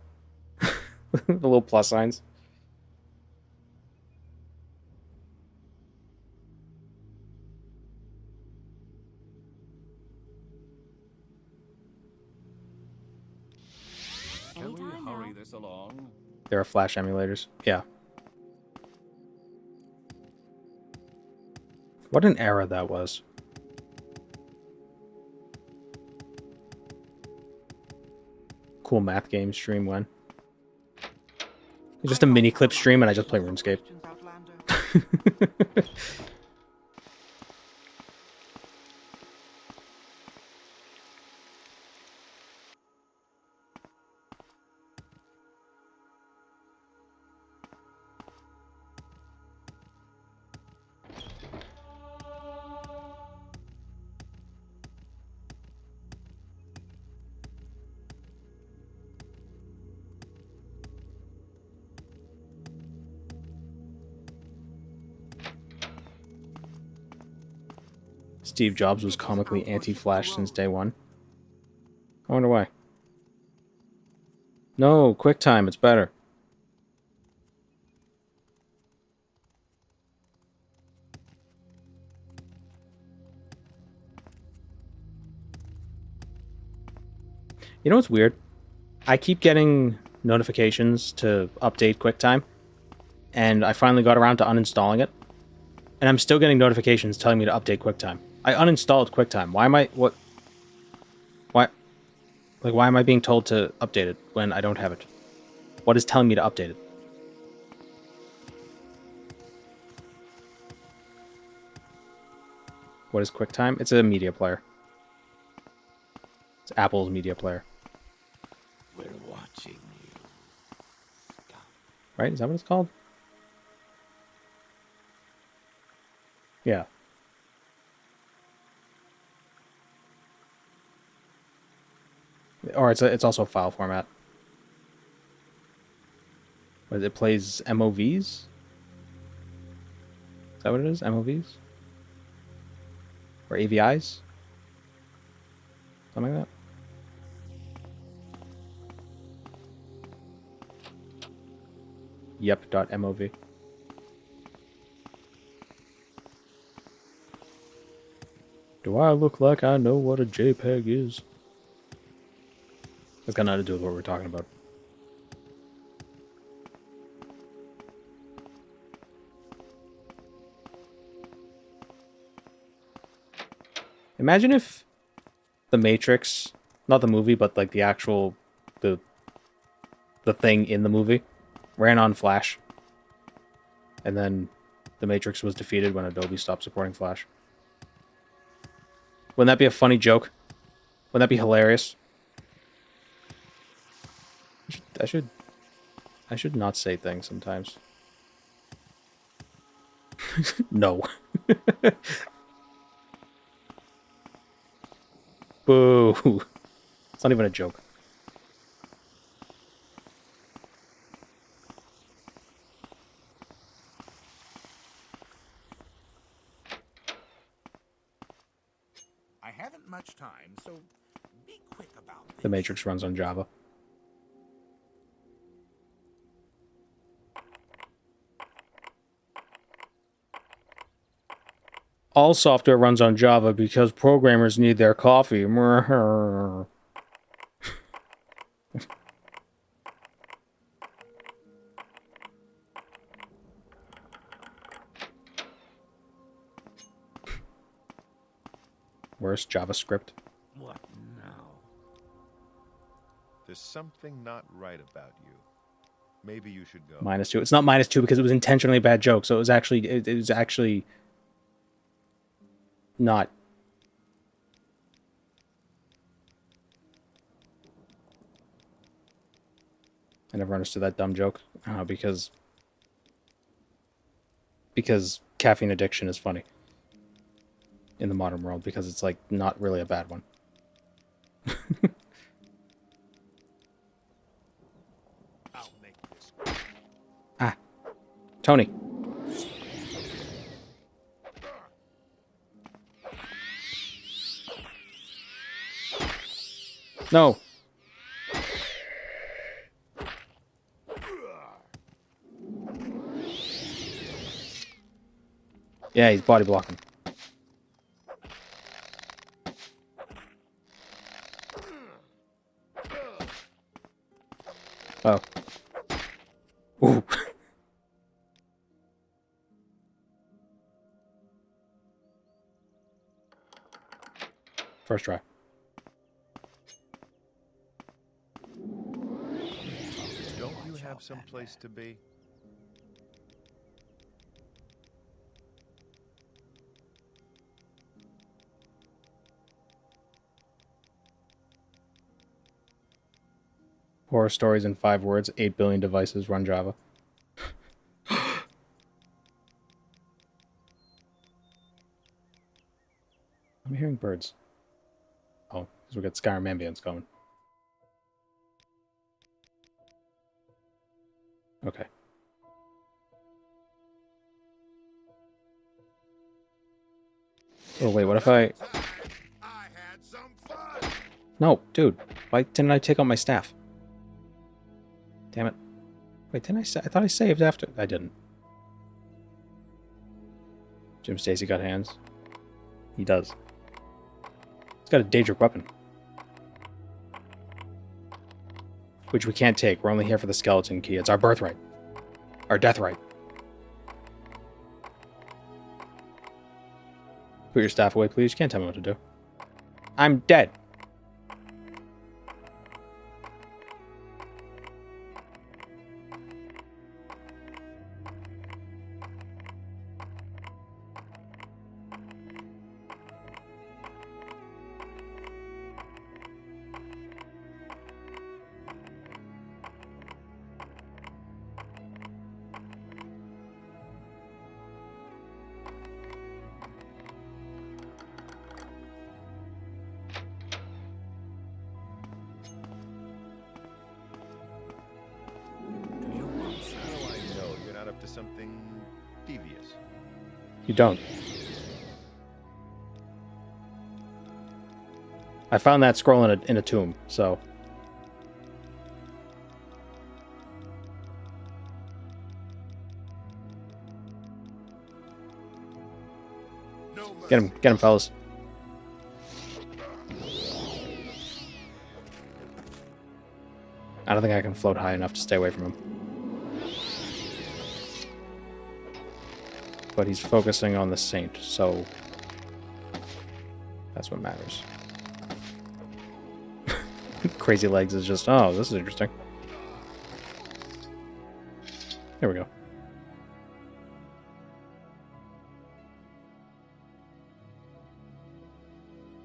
The little plus signs. Can we hurry this along? There are Flash emulators. Yeah. What an era that was. Cool math game stream when. It's just a mini clip stream and I just play RuneScape. Steve Jobs was comically anti-Flash since day one. I wonder why. No, QuickTime, it's better. You know what's weird? I keep getting notifications to update QuickTime, and I finally got around to uninstalling it, and I'm still getting notifications telling me to update QuickTime. I uninstalled QuickTime. Why am I... What? Why? Like, why am I being told to update it when I don't have it? What is telling me to update it? What is QuickTime? It's a media player. It's Apple's media player. We're watching you. Stop. Right? Is that what it's called? Yeah. Or it's also a file format. But it plays MOVs? Is that what it is? MOVs? Or AVIs? Something like that? Yep.mov. Do I look like I know what a JPEG is? It's got nothing to do with what we're talking about. Imagine if The Matrix, not the movie, but like the actual, the thing in the movie, ran on Flash. And then The Matrix was defeated when Adobe stopped supporting Flash. Wouldn't that be a funny joke? Wouldn't that be hilarious? I should not say things sometimes. No. Boo. It's not even a joke. I haven't much time, so be quick about this. The Matrix runs on Java. All software runs on Java because programmers need their coffee. Worse, JavaScript. What now? There's something not right about you. Maybe you should go. -2. It's not -2 because it was intentionally a bad joke. So it was actually not. I never understood that dumb joke. Because caffeine addiction is funny in the modern world, because it's like not really a bad one. I'll make this. Ah, Tony. No. Yeah, he's body blocking. Oh. Ooh. First try. Don't you have some place to be? Horror stories in 5 words, 8 billion devices run Java. I'm hearing birds. Oh, because we got Skyrim ambience going. Okay. Oh, wait, what if I had some fun. No, dude. Why didn't I take out my staff? Damn it. Wait, didn't I thought I saved after... I didn't. Jim Stacy got hands. He does. He's got a Daedric weapon. Which we can't take. We're only here for the skeleton key. It's our birthright. Our death right. Put your staff away, please. You can't tell me what to do. I'm dead. Something devious. You don't. I found that scroll in a tomb, so... Get him, fellas. I don't think I can float high enough to stay away from him. But he's focusing on the saint, so that's what matters. Crazy Legs is just, oh, this is interesting. There we go.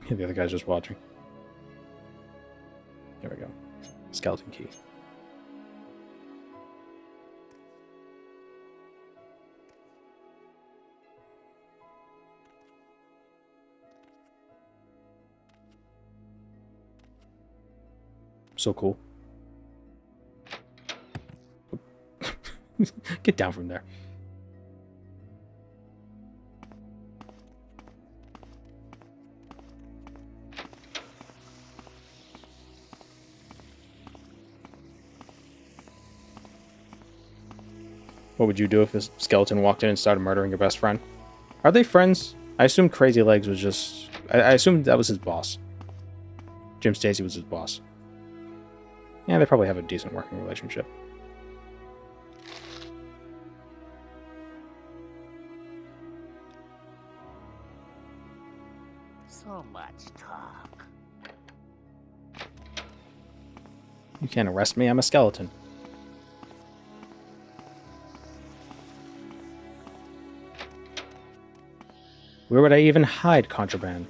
Yeah, the other guy's just watching. There we go. Skeleton key. So cool. Get down from there. What would you do if this skeleton walked in and started murdering your best friend? Are they friends? I assumed Crazy Legs was just... I assumed that was his boss. Jim Stacy was his boss. Yeah, they probably have a decent working relationship. So much talk. You can't arrest me, I'm a skeleton. Where would I even hide contraband?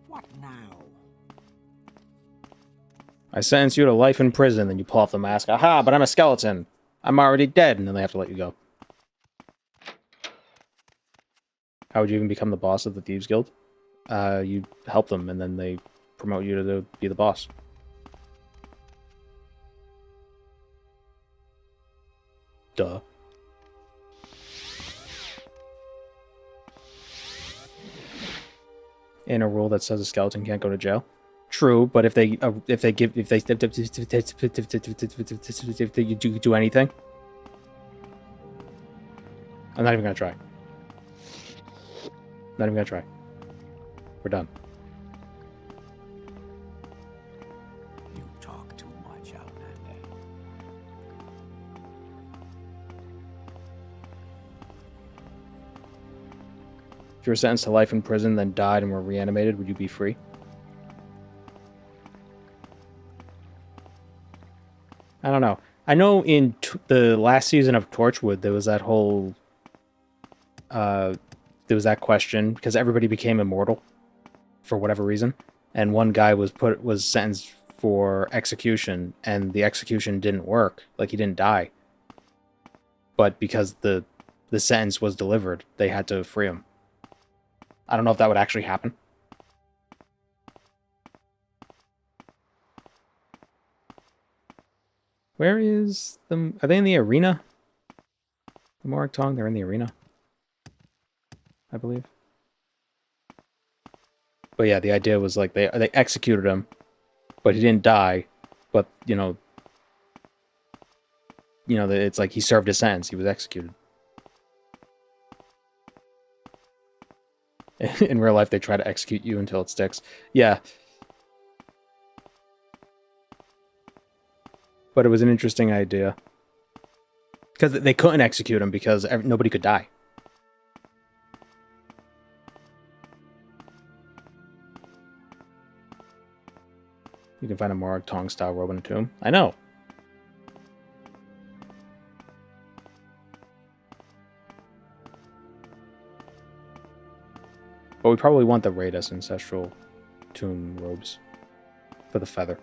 What now? I sentence you to life in prison, then you pull off the mask. Aha, but I'm a skeleton. I'm already dead, and then they have to let you go. How would you even become the boss of the Thieves Guild? You help them, and then they promote you to be the boss. Duh. In a rule that says a skeleton can't go to jail. True, but if you do anything, I'm not even gonna try. Not even gonna try. We're done. You talk too much, Outlander. If you were sentenced to life in prison, then died and were reanimated, would you be free? I don't know. I know in the last season of Torchwood, there was that whole... there was that question, because everybody became immortal for whatever reason, and one guy was sentenced for execution, and the execution didn't work. Like, he didn't die. But because the sentence was delivered, they had to free him. I don't know if that would actually happen. Where is the... Are they in the arena? The Morag Tong, they're in the arena, I believe. But yeah, the idea was like they executed him, but he didn't die. But you know, it's like he served his sentence. He was executed. In real life, they try to execute you until it sticks. Yeah. But it was an interesting idea. Because they couldn't execute him because nobody could die. You can find a Morag Tong style robe in a tomb. I know. But we probably want the Raidus ancestral tomb robes for the feather.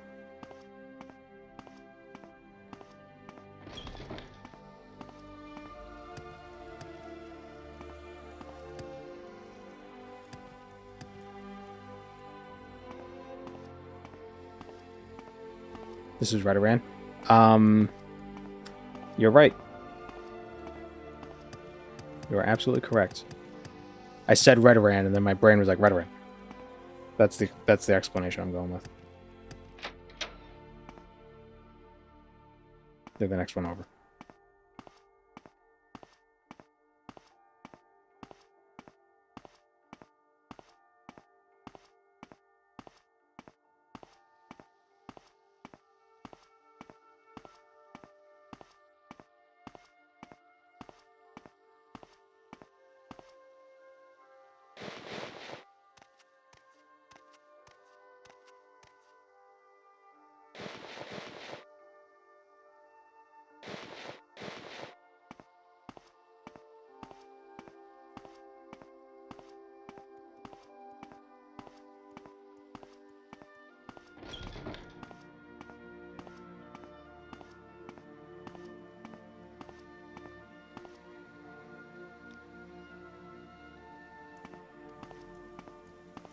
This is Redoran. You're right. You are absolutely correct. I said Redoran, and then my brain was like Redoran. That's the explanation I'm going with. They're the next one over.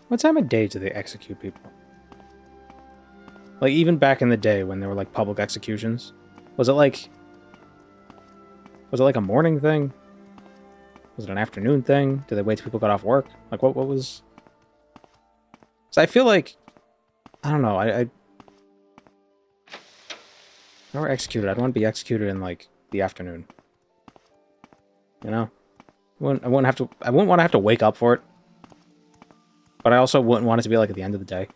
What time of day do they execute people? Like, even back in the day when there were, like, public executions, was it like a morning thing? Was it an afternoon thing? Did they wait till people got off work? Like, what was... So I feel like... I don't know, if I were executed, I'd want to be executed in, like, the afternoon. You know? I wouldn't want to have to wake up for it. But I also wouldn't want it to be, like, at the end of the day.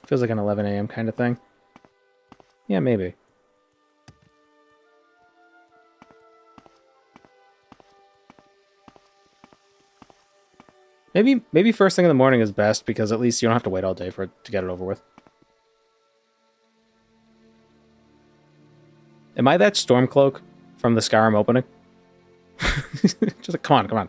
Feels like an 11 a.m. kind of thing. Yeah, maybe. Maybe first thing in the morning is best, because at least you don't have to wait all day for it to get it over with. Am I that Stormcloak from the Skyrim opening? Just like, come on.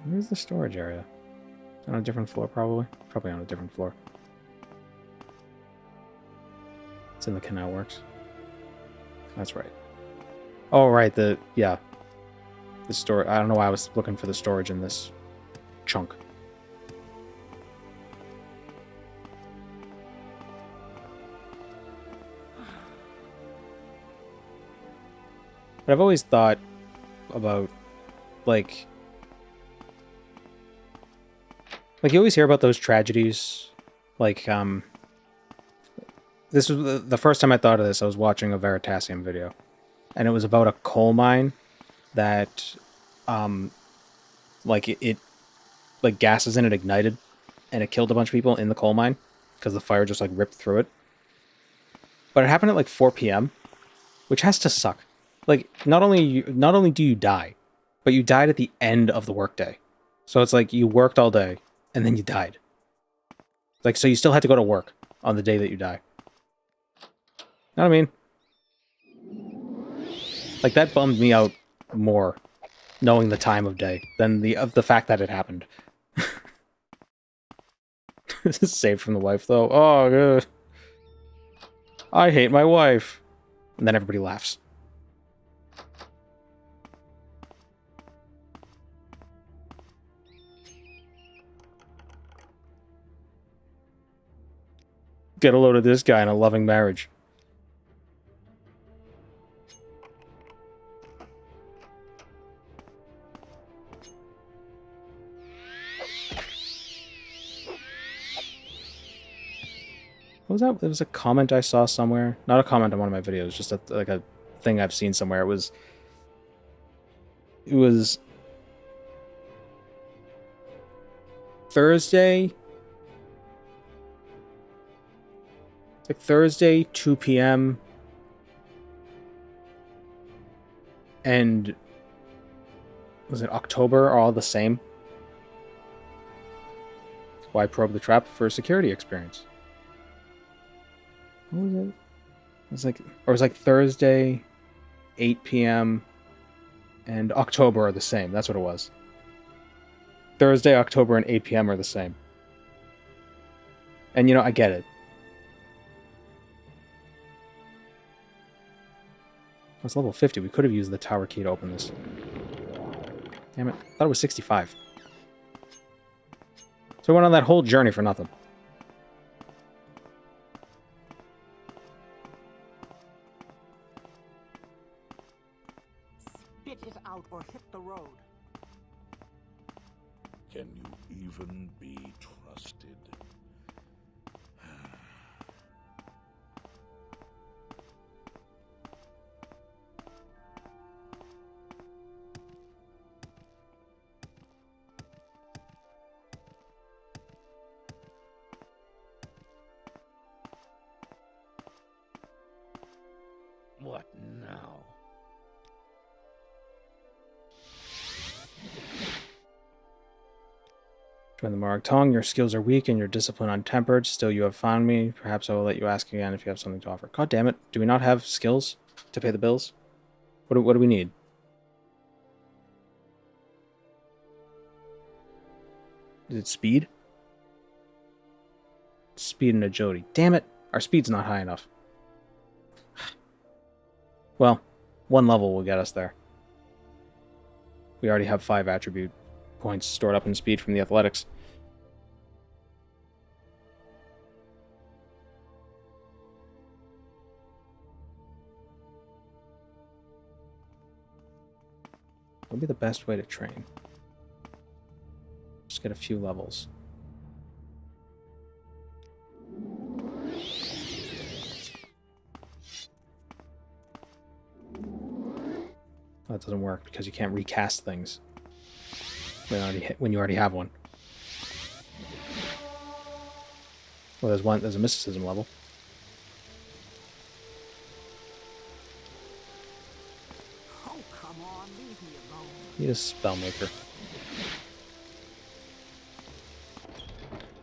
Where's the storage area? On a different floor, probably? Probably on a different floor. It's in the canal works. That's right. Oh, right, the store. I don't know why I was looking for the storage in this chunk. But I've always thought about, like you always hear about those tragedies, like, this was the first time I thought of this. I was watching a Veritasium video, and it was about a coal mine that, like, it like, gases in it ignited, and it killed a bunch of people in the coal mine, because the fire just, like, ripped through it. But it happened at, like, 4 p.m., which has to suck. Like, not only do you die, but you died at the end of the workday. So it's like you worked all day, and then you died. Like, so you still had to go to work on the day that you die. Know what I mean? Like, that bummed me out more, knowing the time of day, than the fact that it happened. This is saved from the wife, though. Oh, good. I hate my wife. And then everybody laughs. Get a load of this guy in a loving marriage. What was that? It was a comment I saw somewhere. Not a comment on one of my videos, just like a thing I've seen somewhere. It was Thursday. It's like Thursday, 2 p.m. And was it October are all the same? Why probe the trap for a security experience? What was it? It was like Thursday, 8 p.m. and October are the same. That's what it was. Thursday, October, and 8 p.m. are the same. And, you know, I get it. It's level 50. We could have used the tower key to open this. Damn it. I thought it was 65. So we went on that whole journey for nothing. Spit it out or hit the road. Can you even be trusted? What now? Join the Morag Tongue. Your skills are weak and your discipline untempered. Still, you have found me. Perhaps I will let you ask again if you have something to offer. God damn it. Do we not have skills to pay the bills? What do we need? Is it speed? Speed and agility. Damn it. Our speed's not high enough. Well, one level will get us there. We already have 5 attribute points stored up in speed from the athletics. What would be the best way to train? Just get a few levels. That doesn't work because you can't recast things when you already have one. Well, there's a mysticism level. Oh, come on, leave me alone. Need a spellmaker.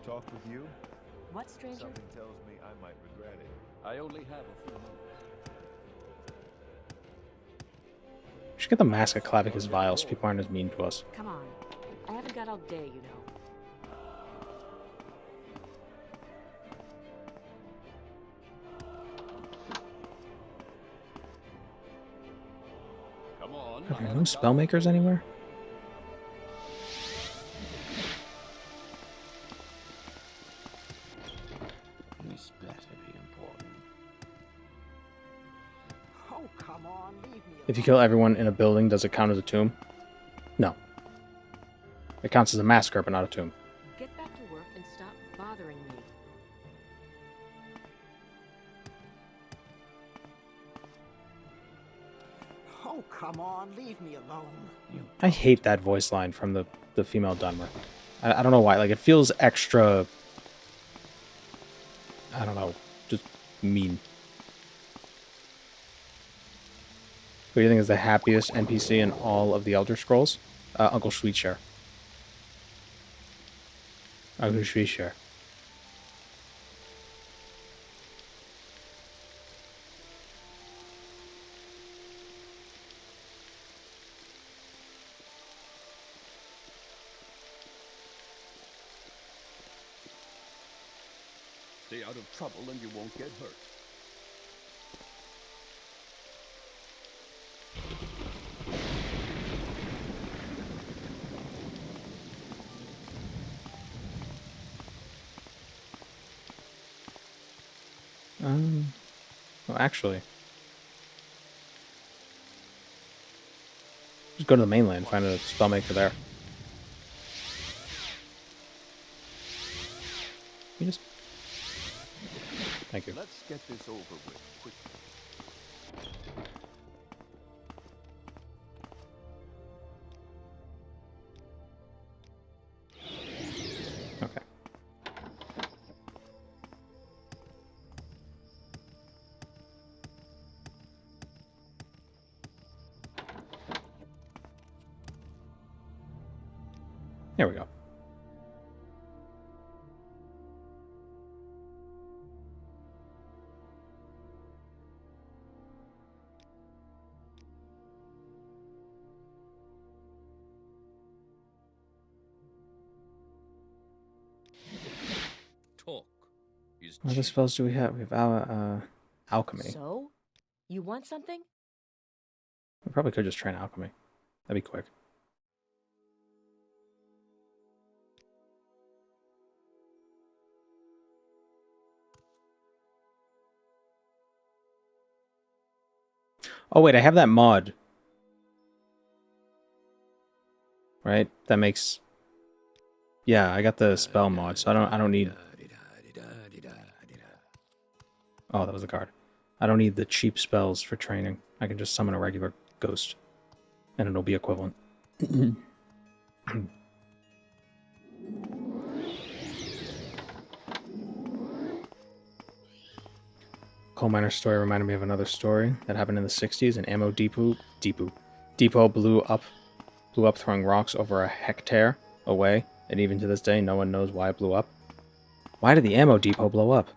Talk with you? What, stranger? Something tells me I might regret it. I only have a few moments. We should get the mask of Clavicus Vile so people aren't as mean to us. Come on. I haven't got all day, you know. Come on. Are there no spell makers anywhere? This better be important. Oh, come on, leave me If you kill everyone in a building, does it count as a tomb? No. It counts as a massacre, but not a tomb. Get back to work and stop bothering me. Oh, come on, leave me alone. I hate that voice line from the female Dunmer. I don't know why. Like, it feels extra... I don't know. Just mean. Who do you think is the happiest NPC in all of the Elder Scrolls? Uncle Sweetshare. Uncle Sweetshare. Stay out of trouble and you won't get hurt. Well, actually... Just go to the mainland, find a spellmaker there. You just... Thank you. Let's get this over with quickly. Okay. There we go. Talk is What other spells do we have? We have alchemy. So? You want something? We probably could just train alchemy. That'd be quick. Oh wait, I have that mod. Right? That makes... Yeah, I got the spell mod, so I don't need... Oh, that was a card. I don't need the cheap spells for training. I can just summon a regular ghost. And it'll be equivalent. Coal miner's story reminded me of another story that happened in the 60s. An ammo depot blew up throwing rocks over a hectare away. And even to this day, no one knows why it blew up. Why did the ammo depot blow up?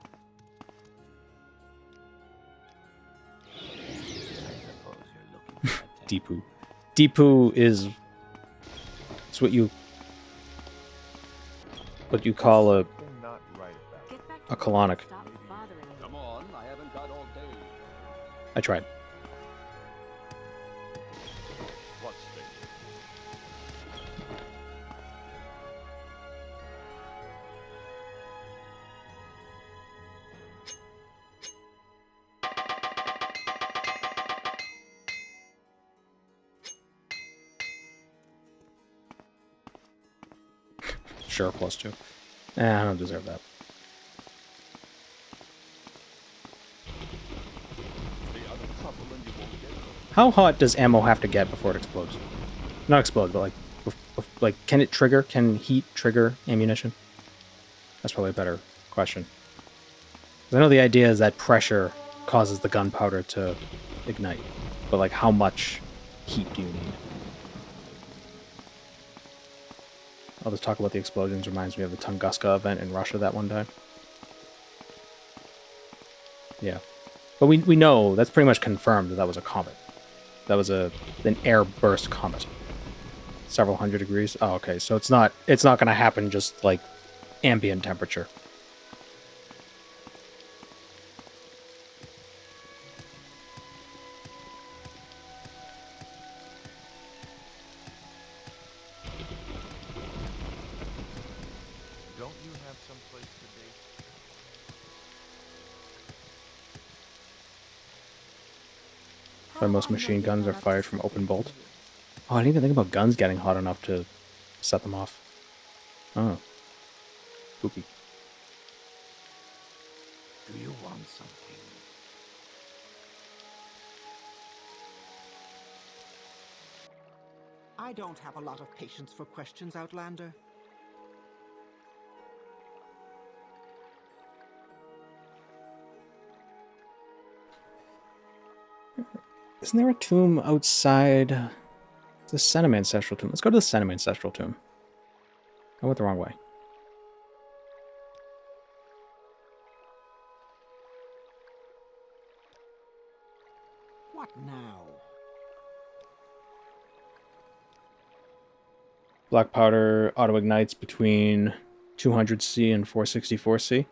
Deepu. Deepu is... It's what you call a Not right about it. colonic. Stop bothering me. Come on, I haven't got all day. I tried. What's the... Sure, +2. I don't deserve that. Stay out of trouble and you won't get hurt. How hot does ammo have to get before it explodes? Not explode, but like, can it trigger? Can heat trigger ammunition? That's probably a better question. 'Cause I know the idea is that pressure causes the gunpowder to ignite, but like, how much heat do you need? All this talk about the explosions reminds me of the Tunguska event in Russia that one time. Yeah. But we know, that's pretty much confirmed that was a comet. That was an air burst comet. Several hundred degrees. Oh, okay. So it's not going to happen just like ambient temperature. But most machine guns are fired from open bolt. Oh, I didn't even think about guns getting hot enough to set them off. Oh. Spooky. Do you want something? I don't have a lot of patience for questions, Outlander. Isn't there a tomb outside the Senum Ancestral Tomb? Let's go to the Senum Ancestral Tomb. I went the wrong way. What now? Black powder auto-ignites between 200C and 464C.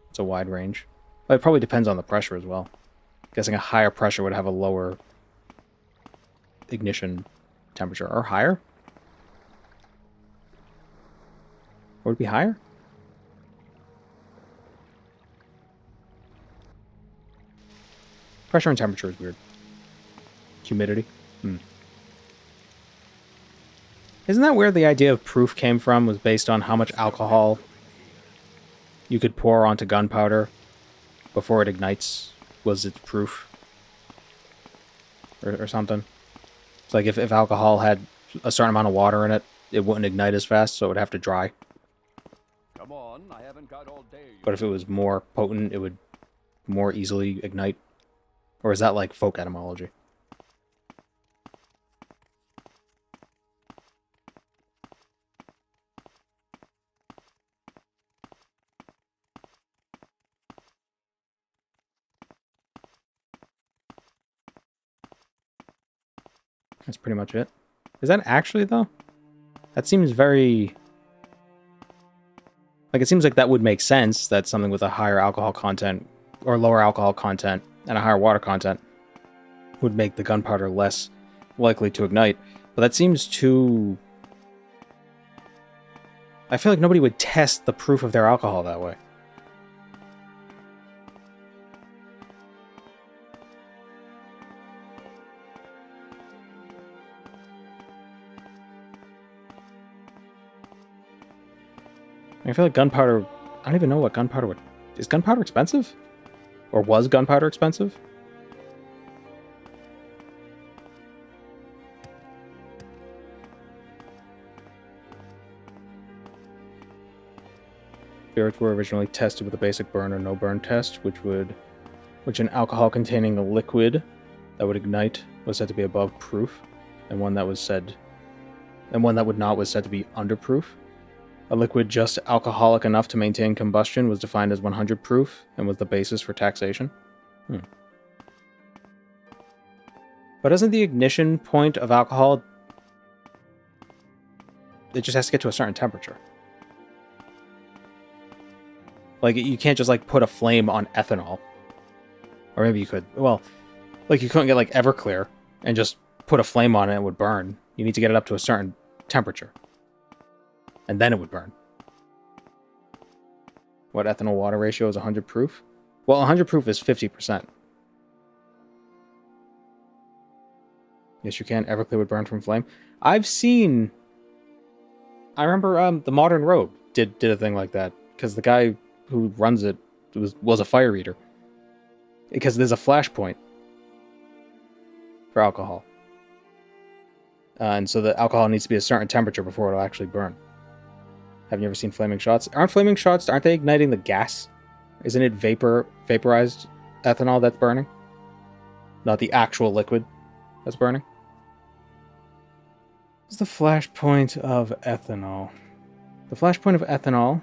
It's a wide range. But it probably depends on the pressure as well. Guessing a higher pressure would have a lower ignition temperature. Or higher? Or would it be higher? Pressure and temperature is weird. Humidity? Isn't that where the idea of proof came from? Was based on how much alcohol you could pour onto gunpowder before it ignites was its proof? Or something. It's like if alcohol had a certain amount of water in it, it wouldn't ignite as fast, so it would have to dry. Come on, I haven't got all day. But if it was more potent, it would more easily ignite. Or is that like folk etymology? That's pretty much it. Is that actually, though? That seems very... Like, it seems like that would make sense, that something with a higher alcohol content, or lower alcohol content, and a higher water content would make the gunpowder less likely to ignite. But that seems too... I feel like nobody would test the proof of their alcohol that way. I feel like gunpowder... I don't even know what gunpowder would... Is gunpowder expensive? Or was gunpowder expensive? Spirits were originally tested with a basic burn or no burn test, which an alcohol containing a liquid that would ignite was said to be above proof, and one that would not was said to be under proof. A liquid just alcoholic enough to maintain combustion was defined as 100 proof and was the basis for taxation. But isn't the ignition point of alcohol... It just has to get to a certain temperature. Like, you can't just, like, put a flame on ethanol. Or maybe you could. Well, like, you couldn't get, like, Everclear and just put a flame on it and it would burn. You need to get it up to a certain temperature. And then it would burn. What ethanol water ratio is 100 proof? Well, 100 proof is 50%. Yes, you can. Everclear would burn from flame. I've seen... I remember the Modern Road did a thing like that. Because the guy who runs it was a fire eater. Because there's a flash point for alcohol. And so the alcohol needs to be a certain temperature before it'll actually burn. Have you ever seen flaming shots? Aren't they igniting the gas? Isn't it vaporized ethanol that's burning? Not the actual liquid that's burning? What's the flash point of ethanol? The flash point of ethanol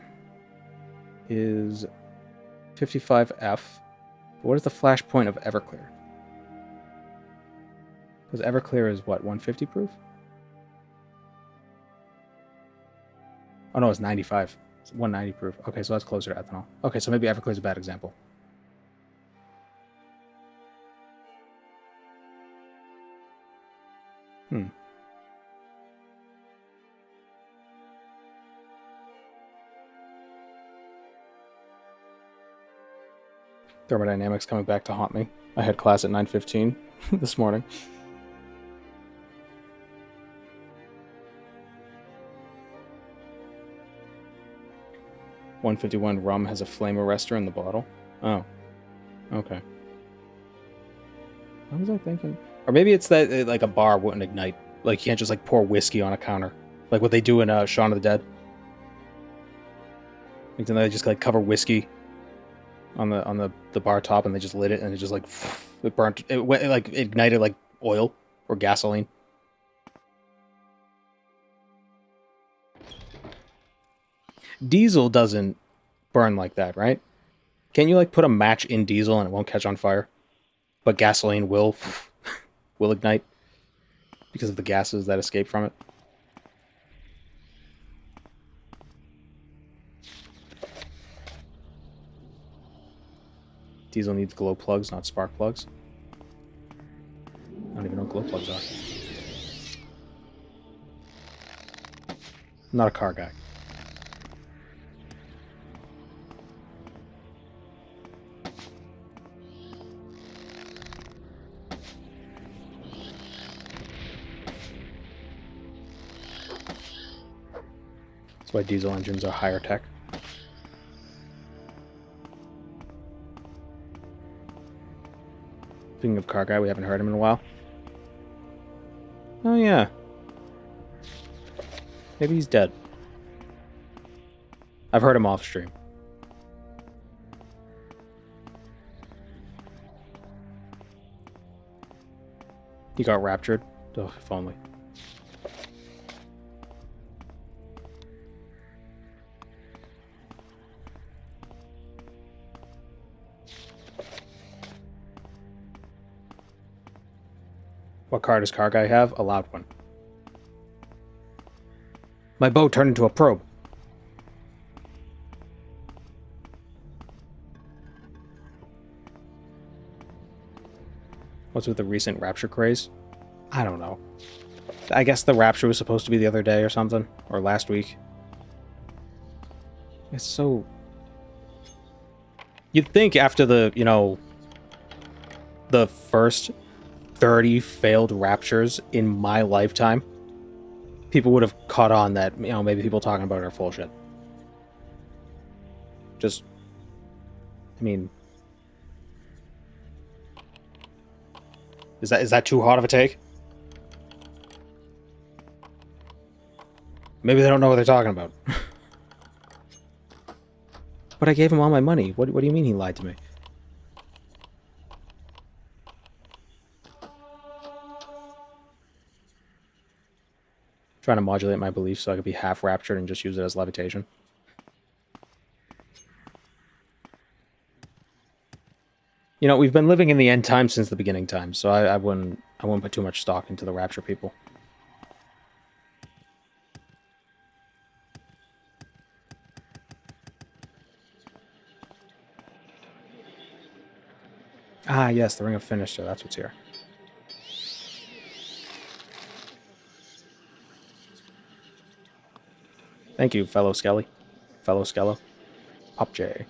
is 55F. What is the flash point of Everclear? Because Everclear is what, 150 proof? Oh no, it's 95. It's 190 proof. Okay, so that's closer to ethanol. Okay, so maybe Everclear is a bad example. Thermodynamics coming back to haunt me. I had class at 9:15. this morning. 151 rum has a flame arrestor in the bottle. Oh. Okay. What was I thinking? Or maybe it's that like a bar wouldn't ignite. Like you can't just like pour whiskey on a counter. Like what they do in Shaun of the Dead. Like then they just like cover whiskey on the bar top and they just lit it and it just like it burnt it like ignited like oil or gasoline. Diesel doesn't burn like that, right? Can't you like put a match in diesel and it won't catch on fire? But gasoline will will ignite because of the gases that escape from it. Diesel needs glow plugs, not spark plugs. I don't even know what glow plugs are. I'm not a car guy. That's why diesel engines are higher tech. Speaking of car guy, we haven't heard him in a while. Oh yeah. Maybe he's dead. I've heard him off stream. He got raptured. Oh, if only. What car does car guy have? A loud one. My bow turned into a probe. What's with the recent rapture craze? I don't know. I guess the rapture was supposed to be the other day or something. Or last week. It's so... You'd think after the, you know... the first 30 failed raptures in my lifetime, people would have caught on that, you know, maybe people talking about it are full shit. Just... I mean... Is that too hot of a take? Maybe they don't know what they're talking about. But I gave him all my money. What do you mean he lied to me? Trying to modulate my beliefs so I could be half raptured and just use it as levitation. You know, we've been living in the end times since the beginning times, so I wouldn't put too much stock into the rapture people. Ah, yes, the Ring of Finisher, that's what's here. Thank you, fellow Skelly. Fellow Skello. Pop J.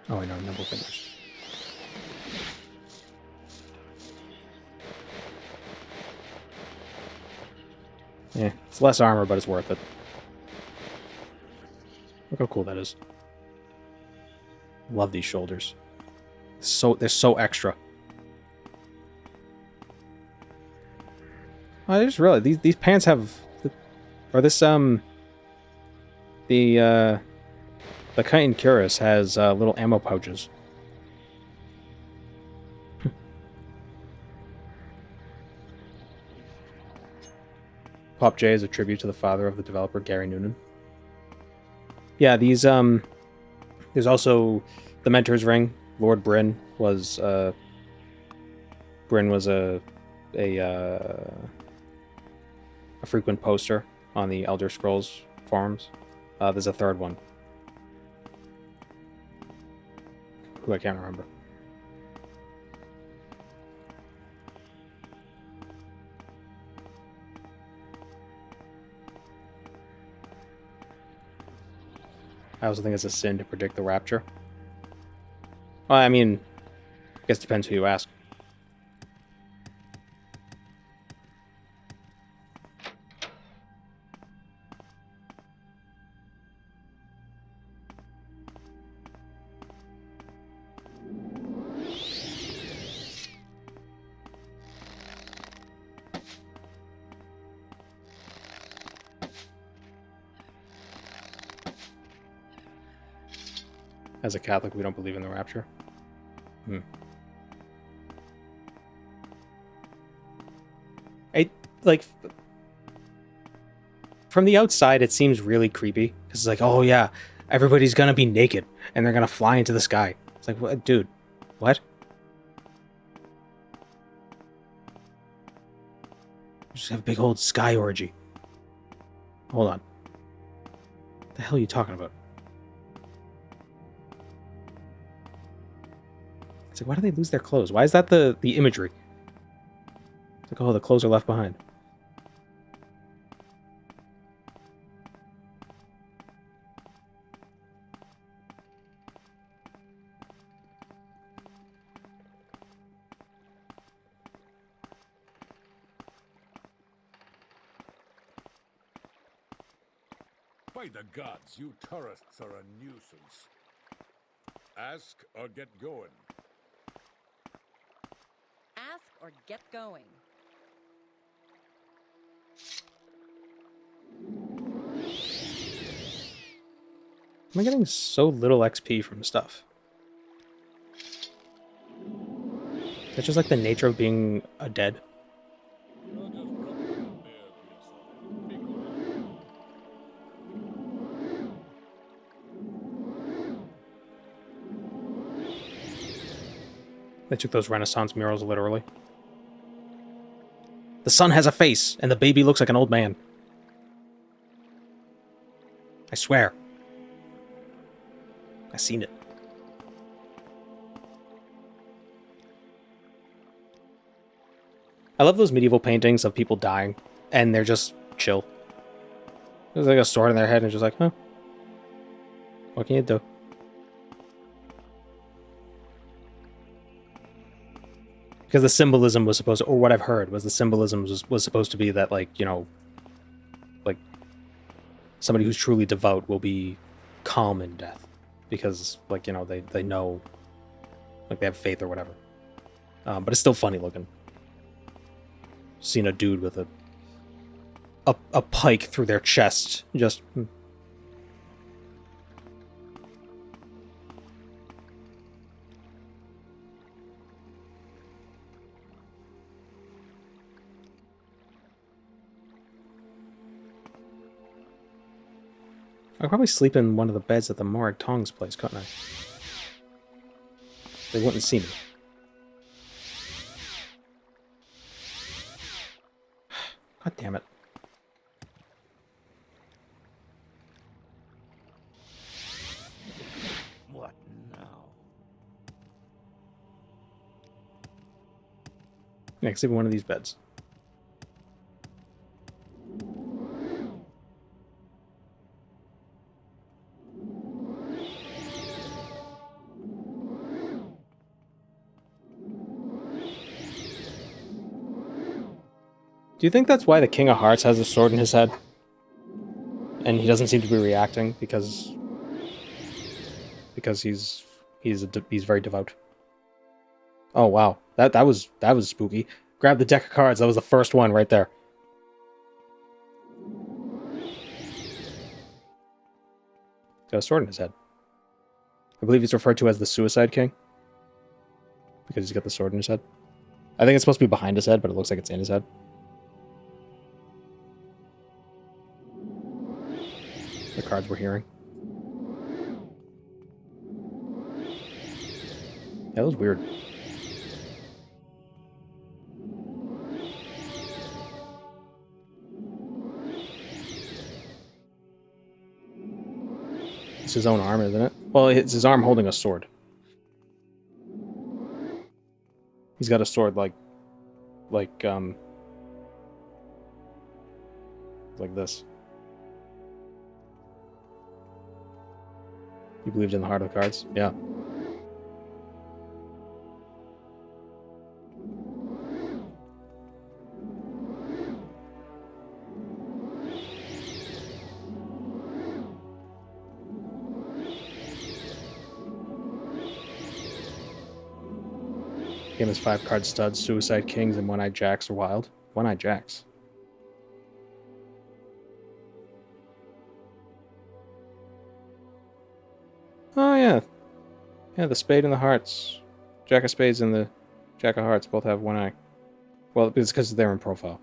Oh, I know, nimble fingers. Yeah, it's less armor, but it's worth it. Look how cool that is. Love these shoulders. They're so extra. I just realized these pants have, or this the Chitin Cuirass has little ammo pouches. Pop J is a tribute to the father of the developer, Gary Noonan. Yeah, these there's also the Mentor's Ring. Lord Bryn was a frequent poster on the Elder Scrolls forums. There's a third one. who I can't remember. I also think it's a sin to predict the rapture. Well, I mean, I guess it depends who you ask. As a Catholic, we don't believe in the rapture. Like, from the outside, it seems really creepy. Because it's like, oh yeah, everybody's gonna be naked, and they're gonna fly into the sky. It's like, what, dude, what? Just have a big old sky orgy. Hold on. What the hell are you talking about? It's like, why do they lose their clothes? Why is that the imagery? It's like, oh, the clothes are left behind. By the gods, you tourists are a nuisance. Ask or get going. Ask or get going. Am I getting so little XP from stuff? Is that just like the nature of being a dead? They took those Renaissance murals literally. The sun has a face, and the baby looks like an old man. I swear. I seen it. I love those medieval paintings of people dying, and they're just chill. There's like a sword in their head, and just like, huh. What can you do? Because the symbolism was supposed to, or what I've heard was the symbolism was supposed to be that, like, you know, like, somebody who's truly devout will be calm in death. Because, like, you know, they know, like, they have faith or whatever. But it's still funny looking. Seeing a dude with a pike through their chest, just... I'd probably sleep in one of the beds at the Morag Tong's place, couldn't I? They wouldn't see me. God damn it. What now? Yeah, I can sleep in one of these beds. Do you think that's why the King of Hearts has a sword in his head? And he doesn't seem to be reacting because he's very devout. Oh wow, that was spooky. Grab the deck of cards. That was the first one right there. Got a sword in his head. I believe he's referred to as the Suicide King because he's got the sword in his head. I think it's supposed to be behind his head, but it looks like it's in his head. The cards we're hearing. Yeah, that was weird. It's his own arm, isn't it? Well, it's his arm holding a sword. He's got a sword like this. You believed in the heart of the cards? Yeah. Game has 5-card studs, Suicide Kings, and One-Eyed Jacks are wild. One-Eyed Jacks. Oh, yeah. Yeah, the spade and the hearts. Jack of spades and the jack of hearts both have one eye. Well, it's because they're in profile.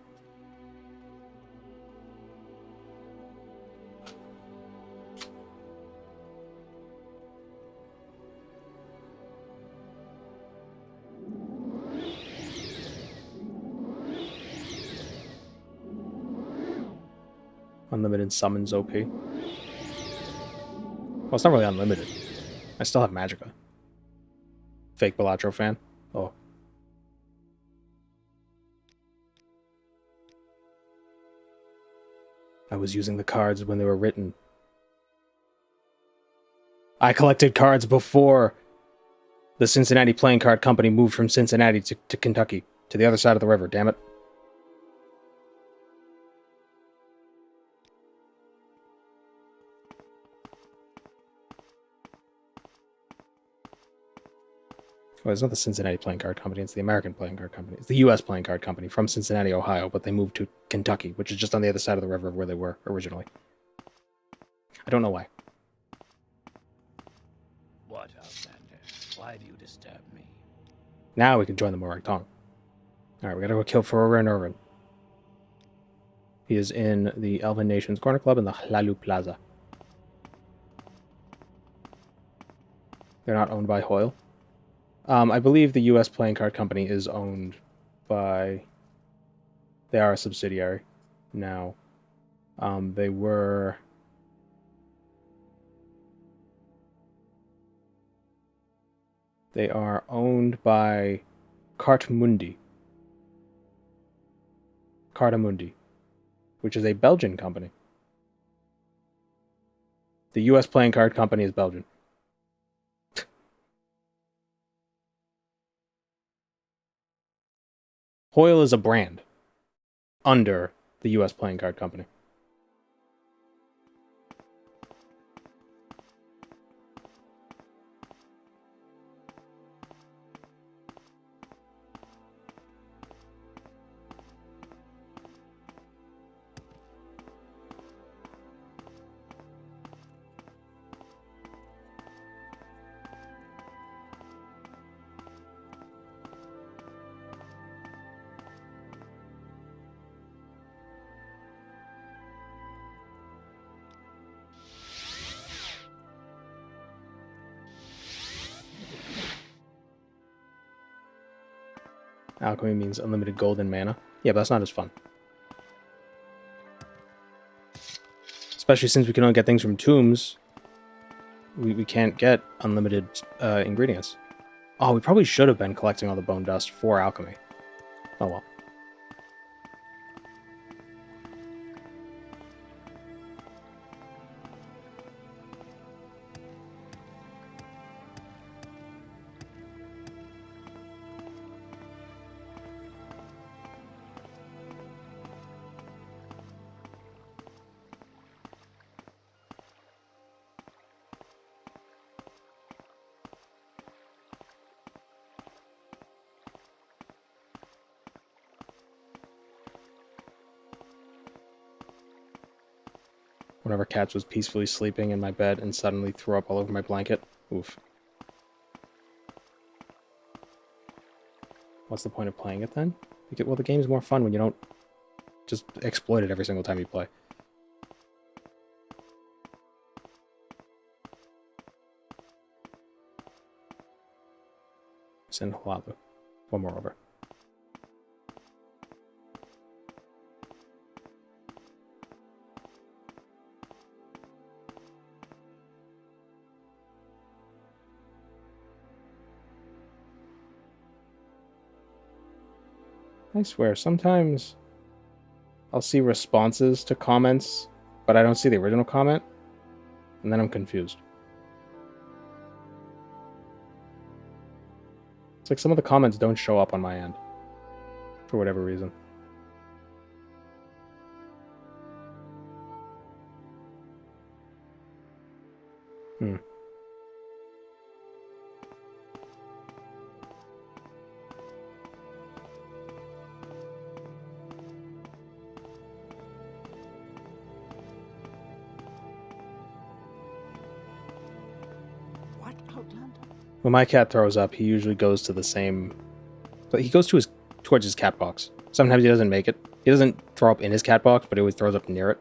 Unlimited summons OP. Well, it's not really unlimited. I still have Magicka. Fake Belatro fan. Oh. I was using the cards when they were written. I collected cards before the Cincinnati Playing Card Company moved from Cincinnati to Kentucky, to the other side of the river, damn it. Well, it's not the Cincinnati Playing Card Company, it's the American Playing Card Company. It's the U.S. Playing Card Company from Cincinnati, Ohio, but they moved to Kentucky, which is just on the other side of the river of where they were originally. I don't know why. What, Outlander? Why do you disturb me? Now we can join the Morag Tong. Alright, we gotta go kill Ferora and Irvin. He is in the Elven Nations Corner Club in the Hlalu Plaza. They're not owned by Hoyle. I believe the U.S. Playing Card Company is owned by... They are a subsidiary now. They were... They are owned by Cartamundi, which is a Belgian company. The U.S. Playing Card Company is Belgian. Hoyle is a brand under the U.S. Playing Card Company. Alchemy means unlimited gold and mana. Yeah, but that's not as fun. Especially since we can only get things from tombs. We can't get unlimited ingredients. Oh, we probably should have been collecting all the bone dust for alchemy. Oh well. One of our cats was peacefully sleeping in my bed and suddenly threw up all over my blanket. Oof. What's the point of playing it then? Well, the game's more fun when you don't just exploit it every single time you play. Send Hlalu. One more over. I swear, sometimes I'll see responses to comments, but I don't see the original comment, and then I'm confused. It's like some of the comments don't show up on my end, for whatever reason. What, Outlander? When my cat throws up, he usually goes to the same... But he goes towards his cat box. Sometimes he doesn't make it. He doesn't throw up in his cat box, but he always throws up near it.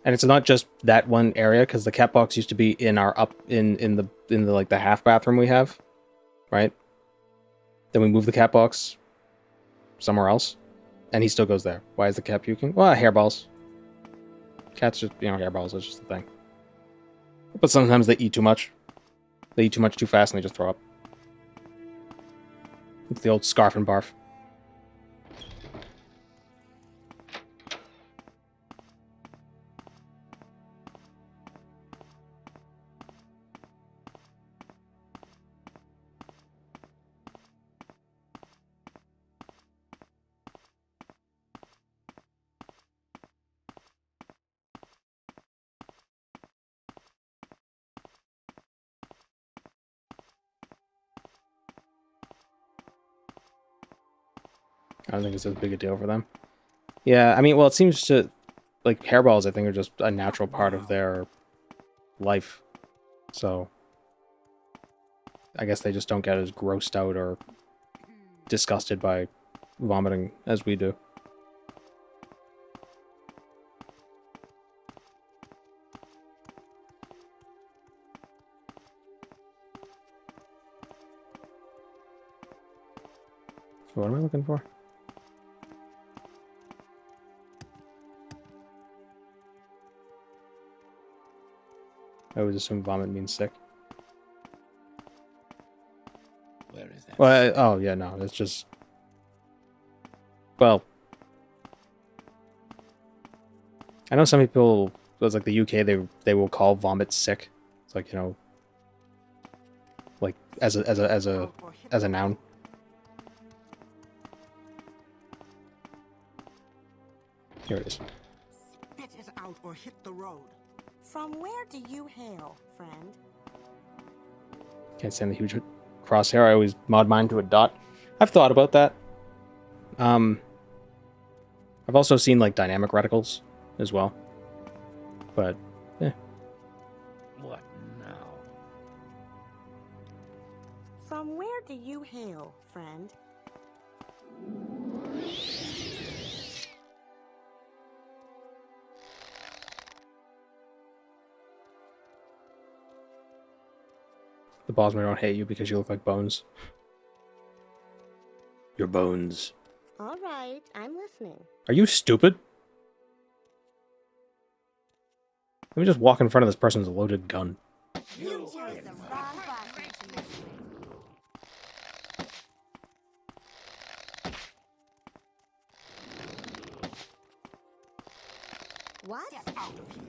And it's not just that one area, because the cat box used to be in our in the like the half bathroom we have, right? Then we moved the cat box somewhere else, and he still goes there. Why is the cat puking? Well, hairballs. Cats just, hairballs. That's just the thing. But sometimes they eat too much. They eat too much too fast, and they just throw up. It's the old scarf and barf. I don't think it's as big a deal for them. Yeah, I mean, well, it seems to... Like, hairballs, I think, are just a natural part of their life. So... I guess they just don't get as grossed out or disgusted by vomiting as we do. So what am I looking for? I always assume vomit means sick. Where is that? Well, oh yeah, no, it's just... Well... I know some people, it's like the UK, they will call vomit sick. It's like, like as a noun. Here it is. Spit it out or hit the road. From where do you hail, friend? Can't stand the huge crosshair. I always mod mine to a dot. I've thought about that. I've also seen like dynamic reticles as well. But yeah. What now? From where do you hail, friend? The Bosmer don't hate you because you look like bones. Your bones. All right, I'm listening. Are you stupid? Let me just walk in front of this person's loaded gun. You chose the wrong button to mess with. What? Get out of here.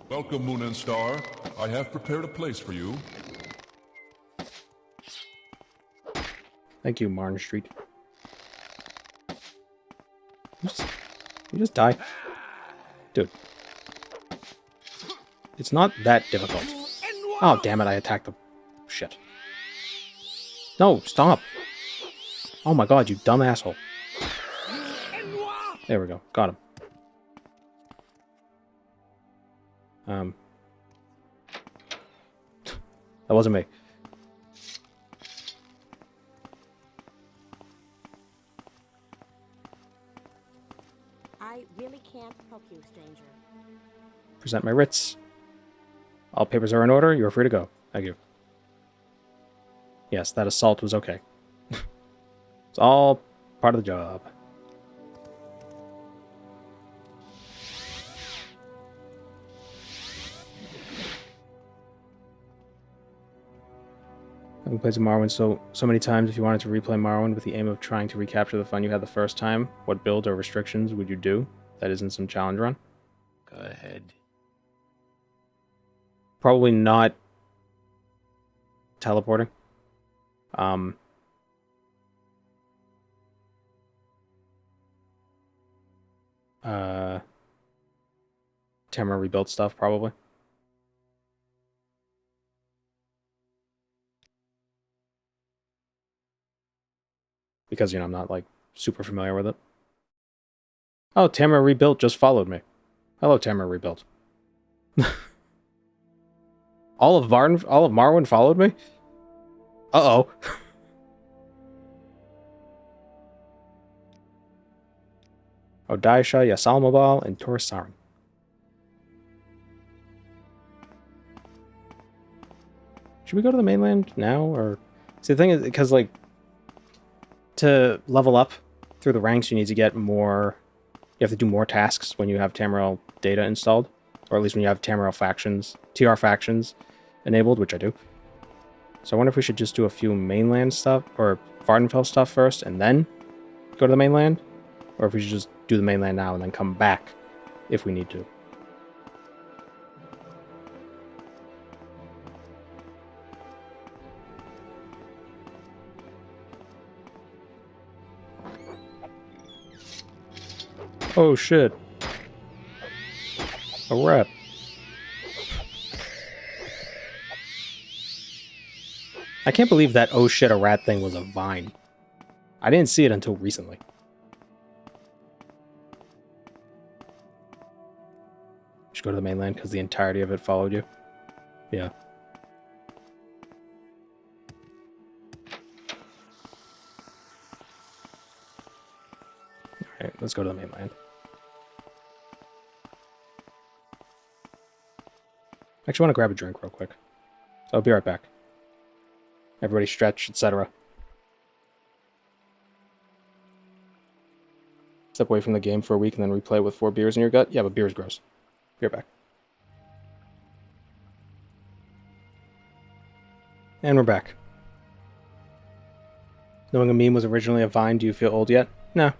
Welcome, Moon and Star. I have prepared a place for you. Thank you, Martin Street. You just die. Dude. It's not that difficult. Oh, damn it, I attacked the... Shit. No, stop. Oh my god, you dumb asshole. There we go. Got him. That wasn't me. I really can't help you, stranger. Present my writs. All papers are in order. You are free to go. Thank you. Yes, that assault was okay. It's all part of the job. Having played Morrowind so many times, if you wanted to replay Morrowind with the aim of trying to recapture the fun you had the first time, what build or restrictions would you do that isn't some challenge run? Go ahead. Probably not teleporting. Tamara rebuilt stuff, probably. Because, I'm not, like, super familiar with it. Oh, Tamara Rebuilt just followed me. Hello, Tamara Rebuilt. all of Morrowind followed me? Uh-oh. Odaisha, Yasalmabal, and Torsarin. Should we go to the mainland now, or... See, the thing is, because, like, to level up through the ranks, you need to get more... You have to do more tasks when you have Tamriel data installed. Or at least when you have Tamriel factions, TR factions enabled, which I do. So I wonder if we should just do a few mainland stuff, or Vardenfell stuff first, and then go to the mainland? Or if we should just do the mainland now and then come back if we need to. Oh shit. A rat. I can't believe that oh shit a rat thing was a vine. I didn't see it until recently. Should go to the mainland because the entirety of it followed you. Yeah. Alright, let's go to the mainland. I actually want to grab a drink real quick. So I'll be right back. Everybody stretch, etc. Step away from the game for a week and then replay with 4 beers in your gut? Yeah, but beer is gross. Be right back. And we're back. Knowing a meme was originally a Vine, do you feel old yet? No.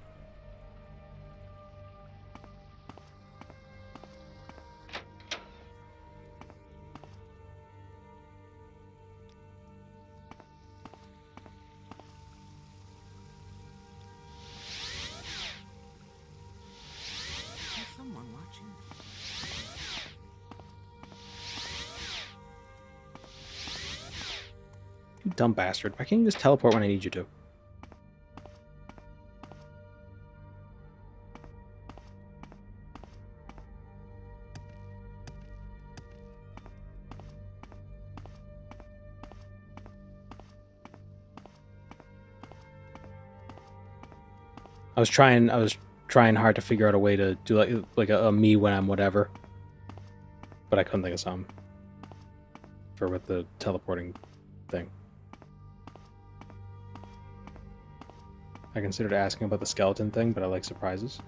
You dumb bastard. Why can't you just teleport when I need you to? I was trying hard to figure out a way to do like a me when I'm whatever. But I couldn't think of something. For with the teleporting thing. I considered asking about the skeleton thing, but I like surprises.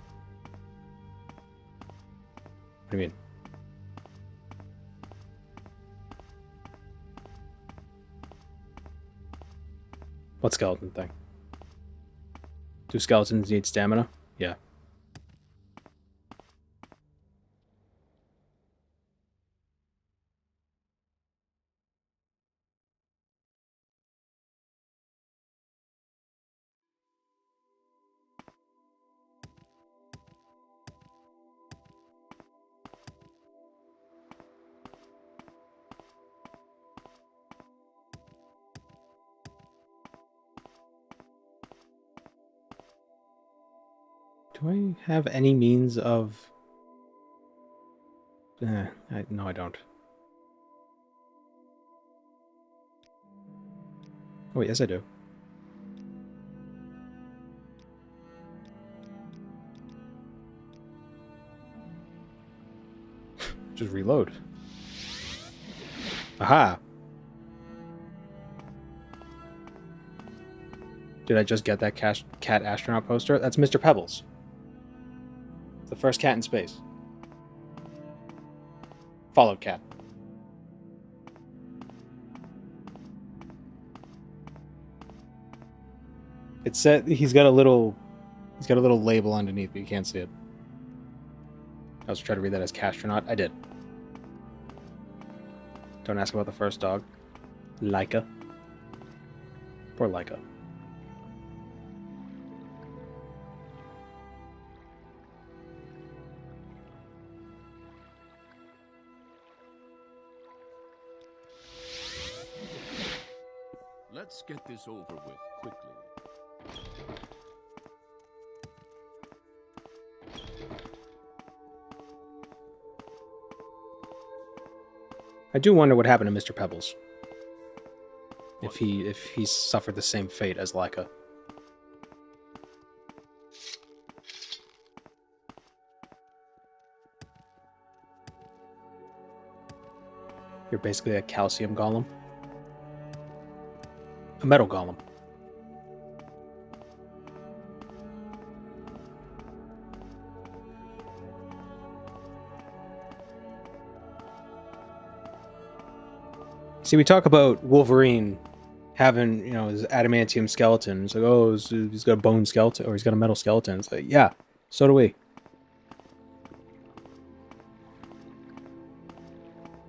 What do you mean? What skeleton thing? Do skeletons need stamina? Yeah. Do I have any means of... no, I don't. Oh, yes, I do. Just reload. Aha! Did I just get that cat astronaut poster? That's Mr. Pebbles. The first cat in space. Followed cat. It said he's got a little label underneath, but you can't see it. I was trying to read that as Castronaut. I did. Don't ask about the first dog. Laika. Poor Laika. Let's get this over with quickly. I do wonder what happened to Mr. Pebbles. If he suffered the same fate as Laika. You're basically a calcium golem. A metal golem. See, we talk about Wolverine having, you know, his adamantium skeleton. It's like, oh, he's got a bone skeleton, or he's got a metal skeleton. It's like, yeah, so do we.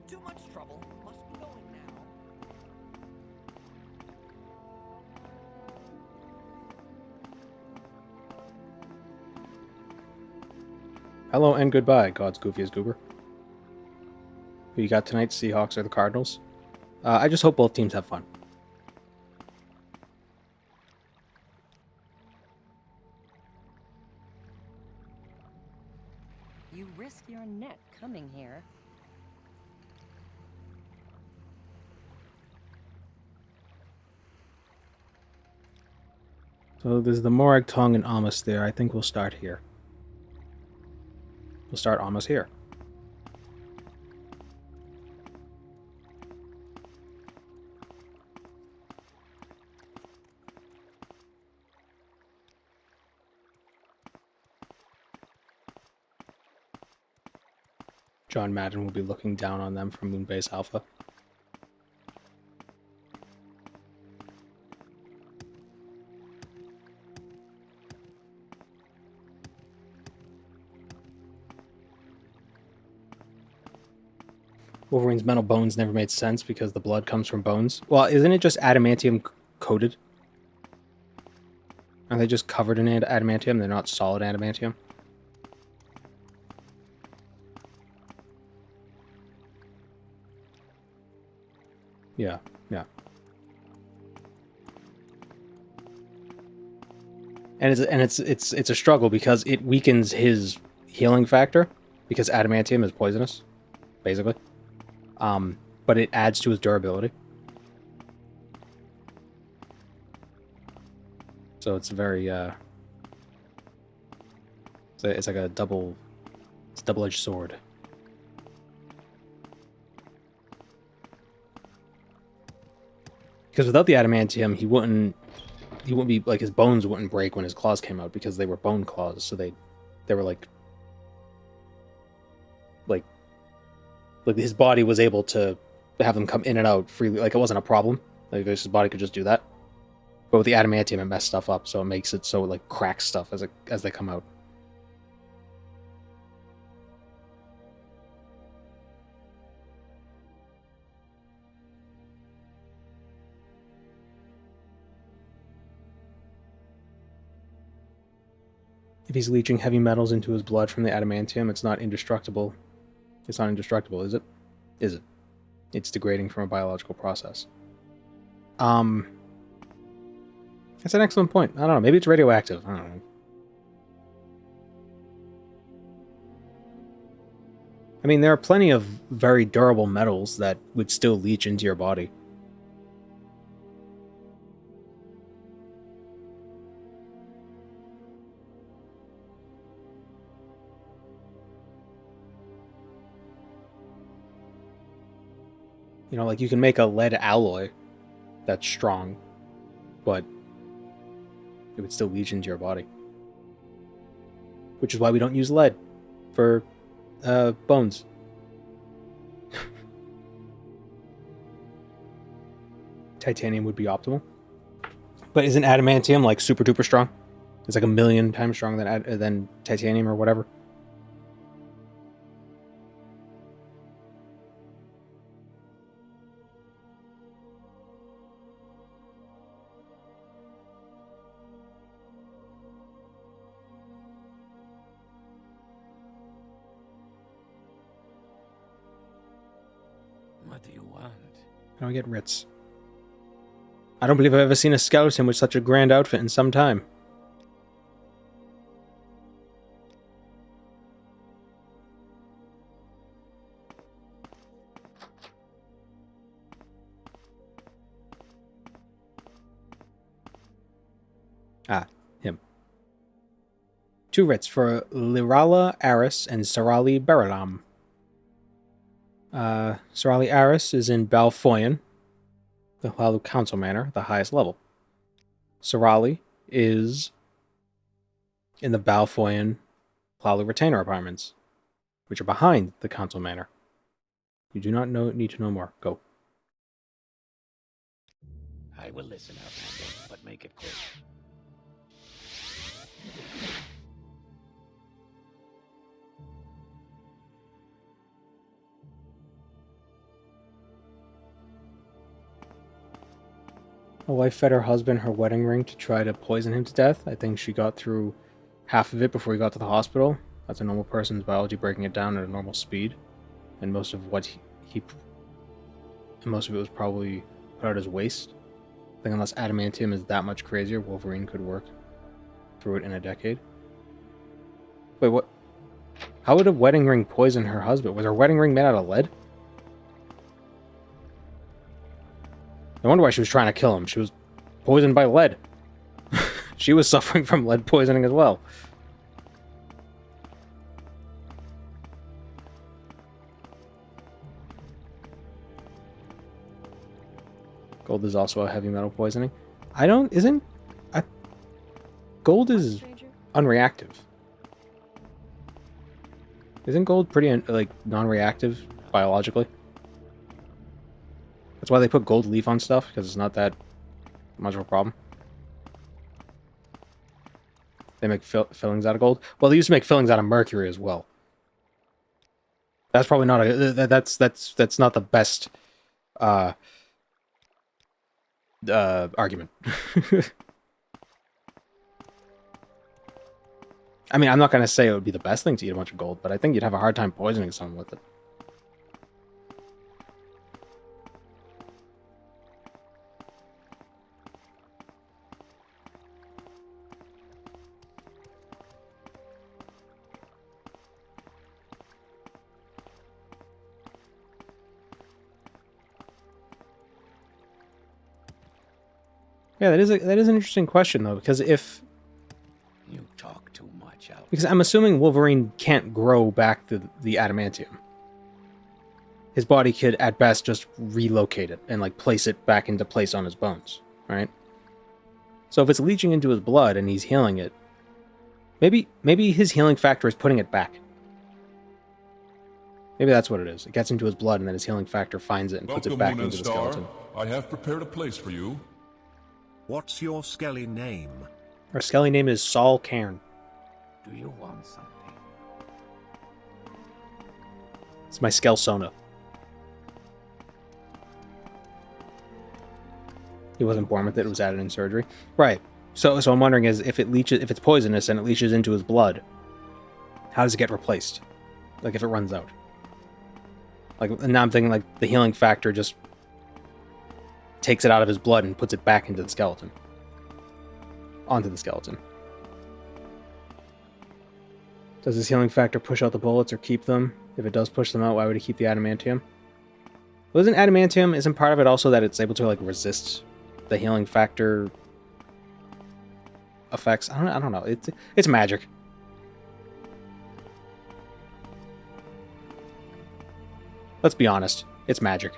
Too much trouble. Must be going now. Hello and goodbye, God's goofiest goober. Who you got tonight, Seahawks or the Cardinals? I just hope both teams have fun. You risk your neck coming here. So there's the Morag Tongue and Amos there. I think we'll start here. We'll start Amos here. John Madden will be looking down on them from Moonbase Alpha. Wolverine's mental bones never made sense because the blood comes from bones. Well, isn't it just adamantium coated? Are they just covered in adamantium? They're not solid adamantium? Yeah, yeah. And it's a struggle because it weakens his healing factor because adamantium is poisonous, basically. But it adds to his durability. So it's very it's like a double-edged sword. Because without the adamantium, he wouldn't be like, his bones wouldn't break when his claws came out because they were bone claws, so they were like his body was able to have them come in and out freely. Like, it wasn't a problem. Like, his body could just do that. But with the adamantium, it messed stuff up, so it makes it so it like cracks stuff as they come out. If he's leaching heavy metals into his blood from the adamantium, it's not indestructible. It's not indestructible, is it? Is it? It's degrading from a biological process. That's an excellent point. I don't know. Maybe it's radioactive. I don't know. I mean, there are plenty of very durable metals that would still leach into your body. You know, like, you can make a lead alloy that's strong, but it would still leach into your body. Which is why we don't use lead for bones. Titanium would be optimal. But isn't adamantium like super duper strong? It's like 1,000,000 times stronger than titanium or whatever. What do you want? How do I get writs? I don't believe I've ever seen a skeleton with such a grand outfit in some time. Ah, him. 2 writs for Lirala Aris and Sarali Beralam. Sarali Aris is in Balfoyan, the Hlalu Council Manor, the highest level. Sarali is in the Balfoyan Hlalu Retainer Apartments, which are behind the Council Manor. You do not need to know more. Go. I will listen, Outlander, but make it quick. A wife fed her husband her wedding ring to try to poison him to death. I think she got through half of it before he got to the hospital. That's a normal person's biology breaking it down at a normal speed. And most of what most of it was probably put out as waste. I think unless adamantium is that much crazier, Wolverine could work through it in a decade. Wait, what? How would a wedding ring poison her husband? Was her wedding ring made out of lead? I wonder why she was trying to kill him. She was poisoned by lead. She was suffering from lead poisoning as well. Gold is also a heavy metal poisoning. Gold is unreactive. Isn't gold pretty, like, non-reactive biologically? That's why they put gold leaf on stuff, because it's not that much of a problem. They make fillings out of gold. Well, they used to make fillings out of mercury as well. That's probably not a... That's not the best argument. I mean, I'm not going to say it would be the best thing to eat a bunch of gold, but I think you'd have a hard time poisoning someone with it. Yeah, that is an interesting question though, because if you talk too much, because I'm assuming Wolverine can't grow back the adamantium. His body could at best just relocate it and like place it back into place on his bones, right? So if it's leaching into his blood and he's healing it, maybe his healing factor is putting it back. Maybe that's what it is. It gets into his blood and then his healing factor finds it and puts it back into the skeleton. I have prepared a place for you. What's your skelly name? Our skelly name is Saul Cairn. Do you want something? It's my Skelsona. He wasn't born with it, it was added in surgery. Right. So I'm wondering is if it's poisonous and it leaches into his blood, how does it get replaced? Like if it runs out. Like now I'm thinking like the healing factor just takes it out of his blood and puts it back into the skeleton. Onto the skeleton. Does his healing factor push out the bullets or keep them? If it does push them out, why would he keep the adamantium? Well, isn't part of it also that it's able to like resist the healing factor effects? I don't know. It's magic. Let's be honest. It's magic.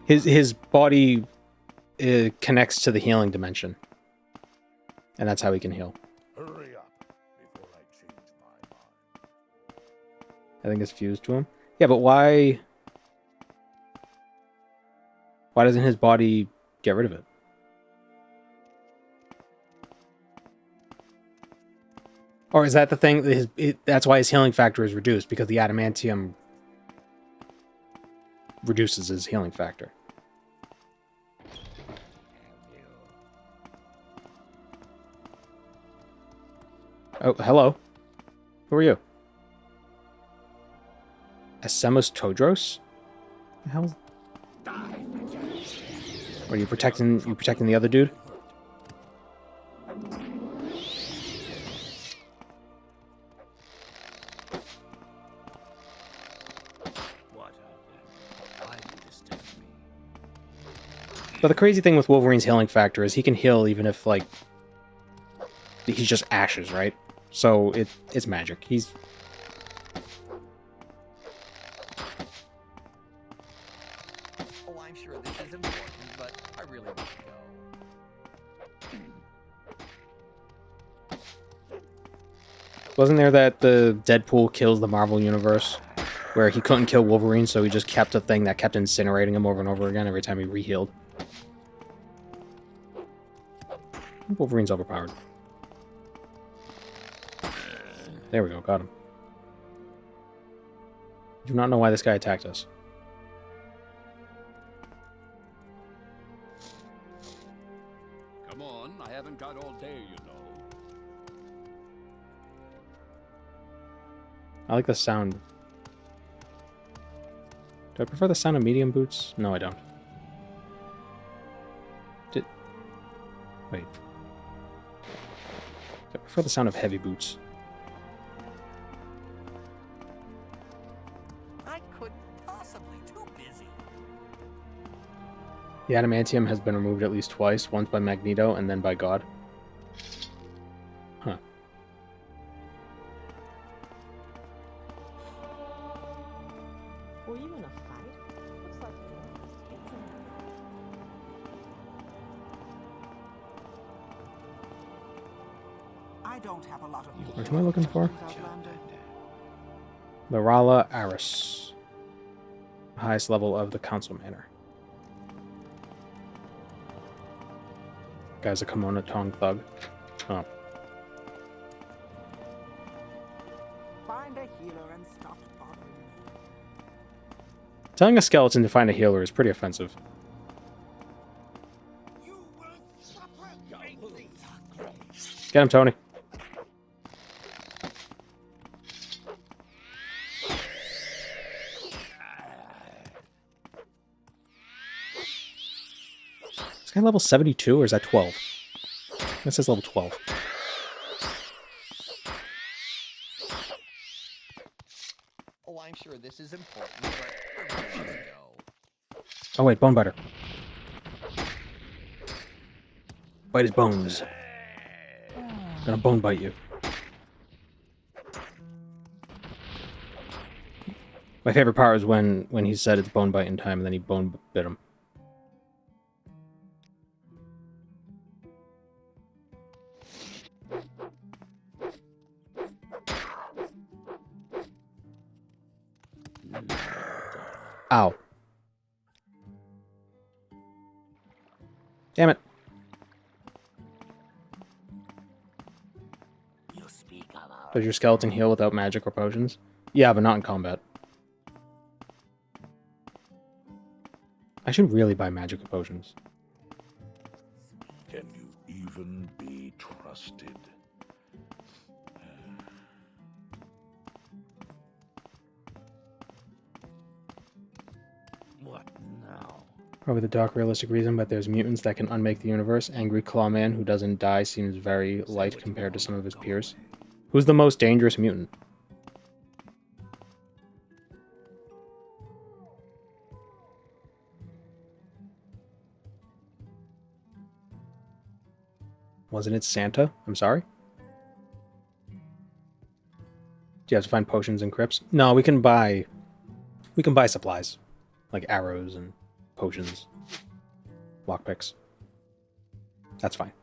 His body connects to the healing dimension. And that's how he can heal. Hurry up before I change my mind. I think it's fused to him. Yeah, but why... Why doesn't his body get rid of it? Or is that the thing? That's why his healing factor is reduced, because the adamantium reduces his healing factor. Oh, hello. Who are you? Asemos Todros? The hell? Are you protecting the other dude? But the crazy thing with Wolverine's healing factor is he can heal even if, like, he's just ashes, right? So it's magic. He's... Oh, I'm sure this is important, but I really need to go. Wasn't there that the Deadpool kills the Marvel Universe, where he couldn't kill Wolverine, so he just kept a thing that kept incinerating him over and over again every time he re-healed? Wolverine's overpowered. There we go, got him. Do not know why this guy attacked us. Come on, I haven't got all day, you know. I like the sound. Do I prefer the sound of medium boots? No, I don't. Wait. I prefer the sound of heavy boots. I couldn't possibly, too busy. The adamantium has been removed at least twice, once by Magneto and then by God. Huh. Were you in a fight? Looks like you were. I don't have a lot of What am I looking for? The Rala Aris. The highest level of the Council Manor. Guy's a Kimono Tong thug. Oh. Find a healer and stop bothering me. Telling a skeleton to find a healer is pretty offensive. You will suffer greatly. Get him, Tony. Is this guy level 72 or is that 12? This is level 12. Oh, I'm sure this is important, but I really need to go. Oh wait, bone biter. Bite his bones. I'm gonna bone bite you. My favorite part was when he said it's bone biting time and then he bone bit him. Ow. Damn it. Does your skeleton heal without magic or potions? Yeah, but not in combat. I should really buy magic or potions. Can you even be trusted? What now? Probably the dark realistic reason, but there's mutants that can unmake the universe. Angry Clawman who doesn't die seems very light compared to some of his peers. Who's the most dangerous mutant? Wasn't it Santa? I'm sorry? Do you have to find potions and crypts? No, we can buy supplies. Like arrows and potions. Lockpicks. That's fine.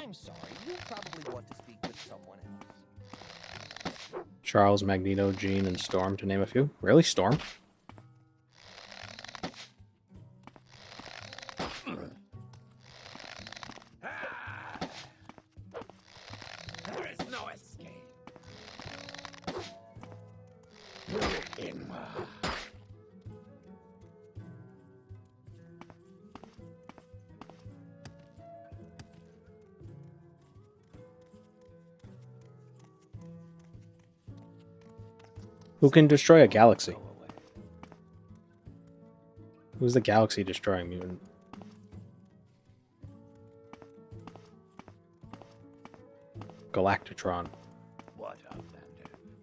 I'm sorry. You probably want to speak with someone else. Charles, Magneto, Jean, and Storm, to name a few. Really, Storm? There is no escape. Who can destroy a galaxy? Who's the galaxy destroying mutant? Galactitron. What of them?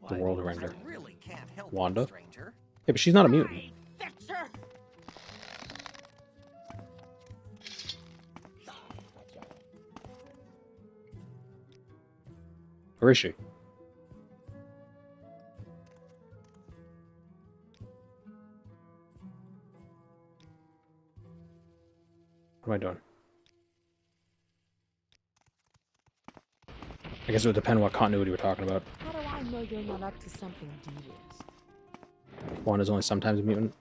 The World Render. I really can't help Wanda? you, stranger. Yeah, but she's not a mutant. Fixer! Or is she? What am I doing? I guess it would depend what continuity we're talking about. How do I know you're not up to something devious? One is only sometimes a mutant.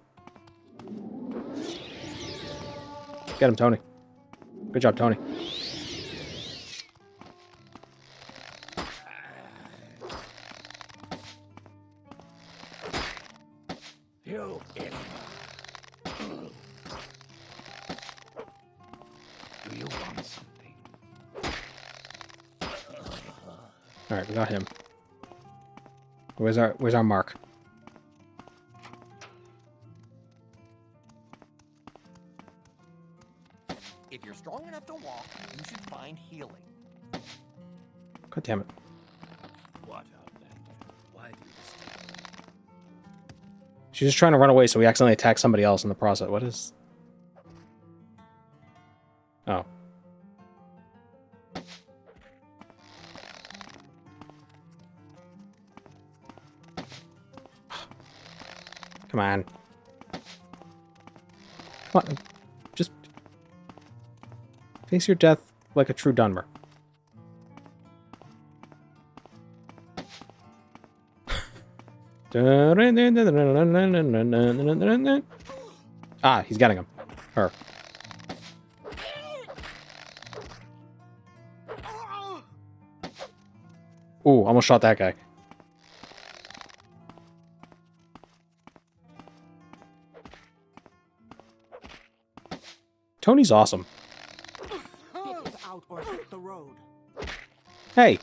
Get him, Tony. Good job, Tony. You idiot. Do you want something? Alright, we got him. Where's our mark? If you're strong enough to walk, you should find healing. God damn it. What of them? Why do you disturb me? She's just trying to run away, so we accidentally attack somebody else in the process. What is... Oh. Come on. Come on. Just... face your death like a true Dunmer. Ah, he's getting him. Her. Ooh, almost shot that guy. Tony's awesome. Get out or hit the road. Hey.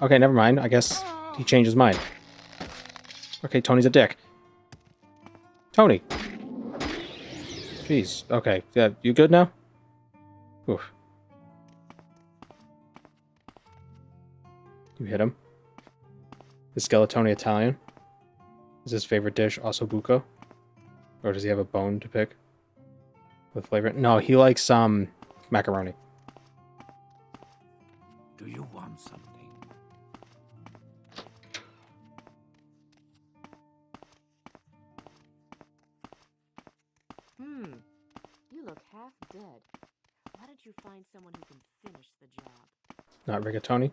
Okay, never mind. I guess he changed his mind. Okay, Tony's a dick. Tony. Jeez. Okay. Yeah, you good now? Oof. You hit him. Is Skeletoni Italian? Is his favorite dish also buco? Or does he have a bone to pick? With flavor? No, he likes macaroni. Do you want something? You look half dead. Why don't you find someone who can finish the job? Not rigatoni?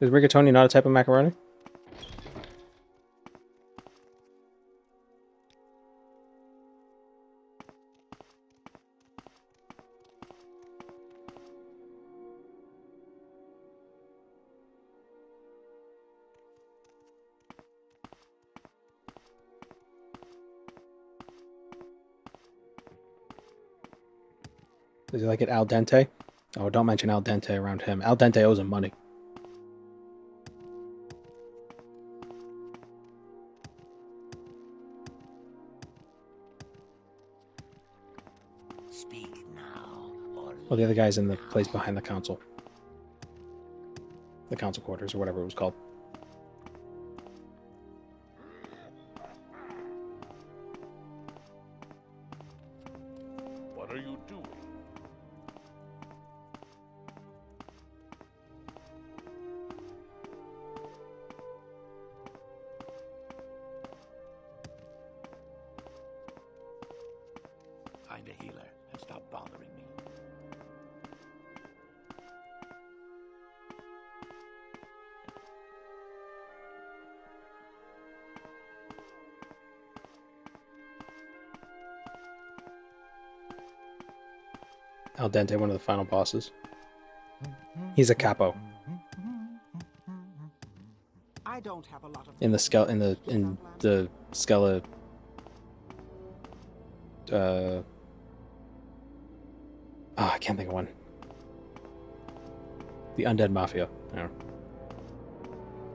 Is rigatoni not a type of macaroni? Does he like it al dente? Oh, don't mention al dente around him. Al dente owes him money. Speak now, or Well, the other guy's in the place behind the council. The council quarters, or whatever it was called. What are you doing? find a healer and stop bothering me. Al Dente, one of the final bosses. He's a capo. I don't have a lot of In the Skella I can't think of one. The Undead Mafia. Yeah.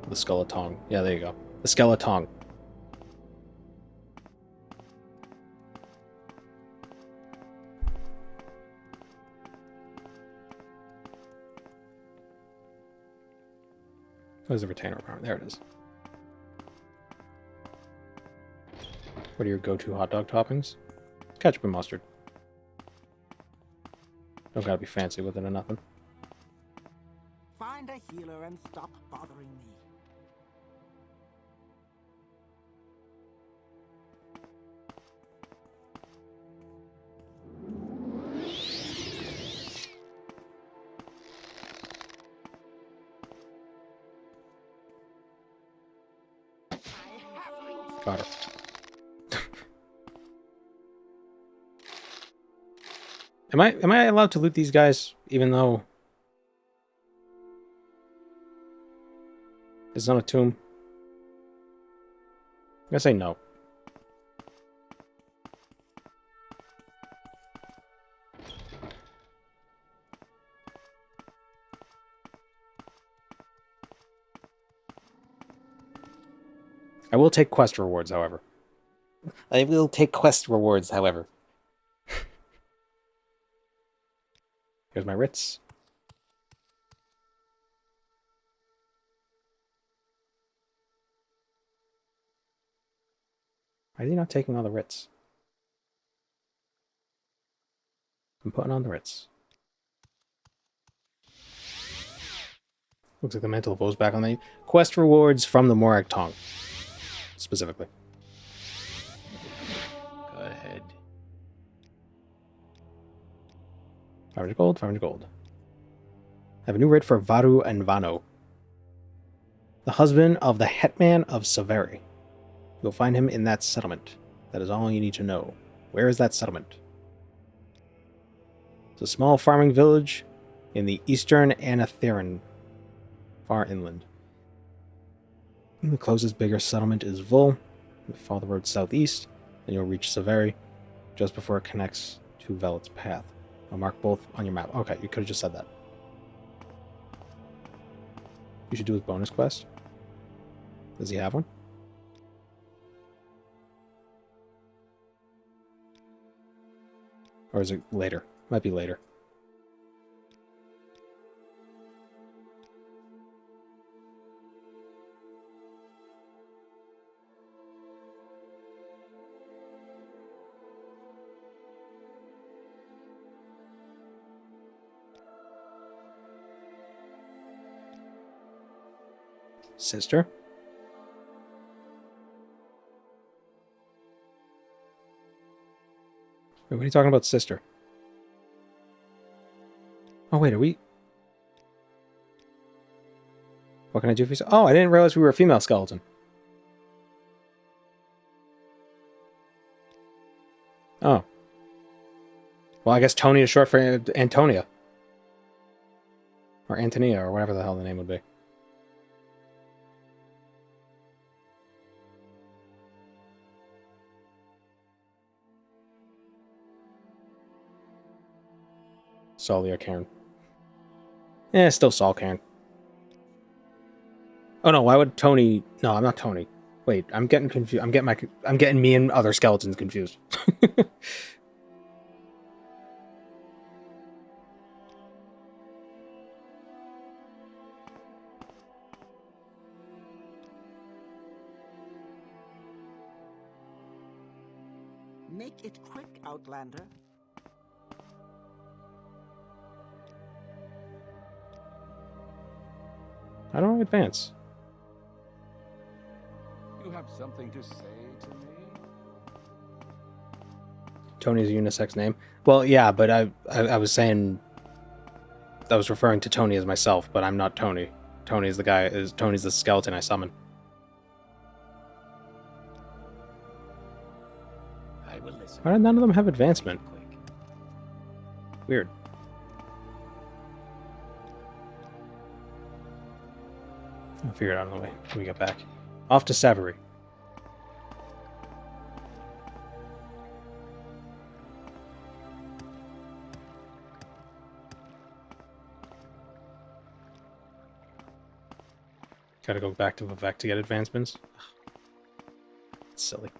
The Skeletong. Yeah, there you go. The Skeletong. Where's the retainer apartment? There it is. What are your go-to hot dog toppings? Ketchup and mustard. Don't gotta be fancy with it or nothing. Find a healer and stop bothering me. Got her. Am I allowed to loot these guys even though it's not a tomb? I'm gonna say no. I will take quest rewards, however. I will take quest rewards, however. Here's my writs. Why is he not taking all the writs? I'm putting on the writs. Looks like the mantle of woe's back on the quest rewards from the Morak Tong, specifically. Go ahead. 500 gold, 500 gold. I have a new writ for Varu and Vano, the husband of the Hetman of Severi. You'll find him in that settlement. That is all you need to know. Where is that settlement? It's a small farming village in the eastern Anatherin, far inland. The closest bigger settlement is Vul. Follow the road southeast, and you'll reach Severi just before it connects to Velet's path. I'll mark both on your map. Okay, you could have just said that. You should do his bonus quest. Does he have one? Or is it later? Might be later. Sister? Wait, what are you talking about, sister? Oh, wait, are we... What can I do for you? Oh, I didn't realize we were a female skeleton. Oh. Well, I guess Tony is short for Antonia. Or Antonia, or whatever the hell the name would be. Solia Cairn. Still Saul Cairn. Oh no, why would Tony... No, I'm not Tony. Wait, I'm getting confused. I'm getting me and other skeletons confused. Make it quick, Outlander. I don't advance. You have something to say to me? Tony's a unisex name. Well, yeah, but I was saying... I was referring to Tony as myself, but I'm not Tony. Tony's the skeleton I summon. I will listen. Why did none of them have advancement? Weird. I'll figure it out on the way when we get back. Off to Savory. Gotta go back to Vivek to get advancements. It's silly.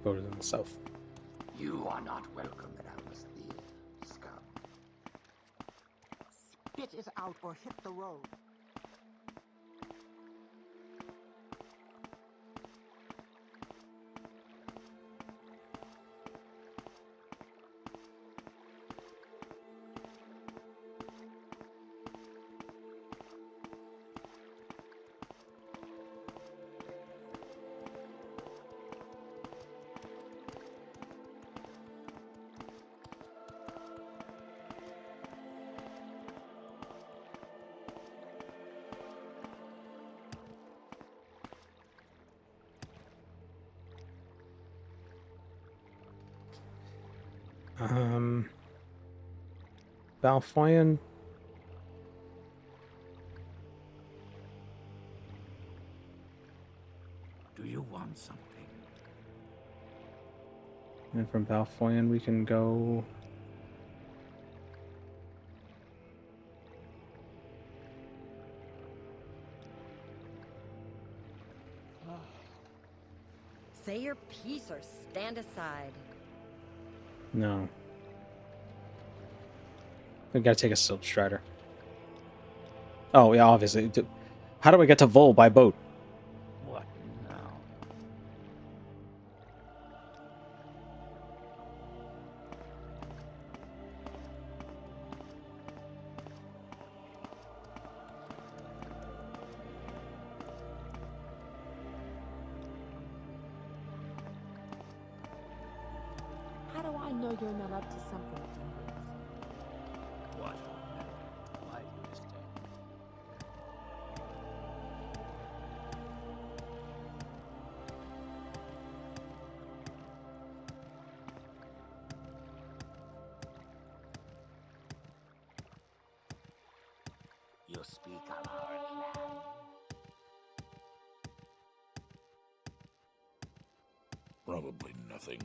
Voted in the south. You are not welcome at Atmosphere, scum. Spit it out or hit the road. Balfoyan. Do you want something? And from Balfoyan we can go... Say your piece or stand aside. No. We gotta take a Silt Strider. Oh, yeah, obviously. How do I get to Vol by boat? What now? How do I know you're not up to something devious? What? Why do you stay? You speak of our clan. Probably nothing.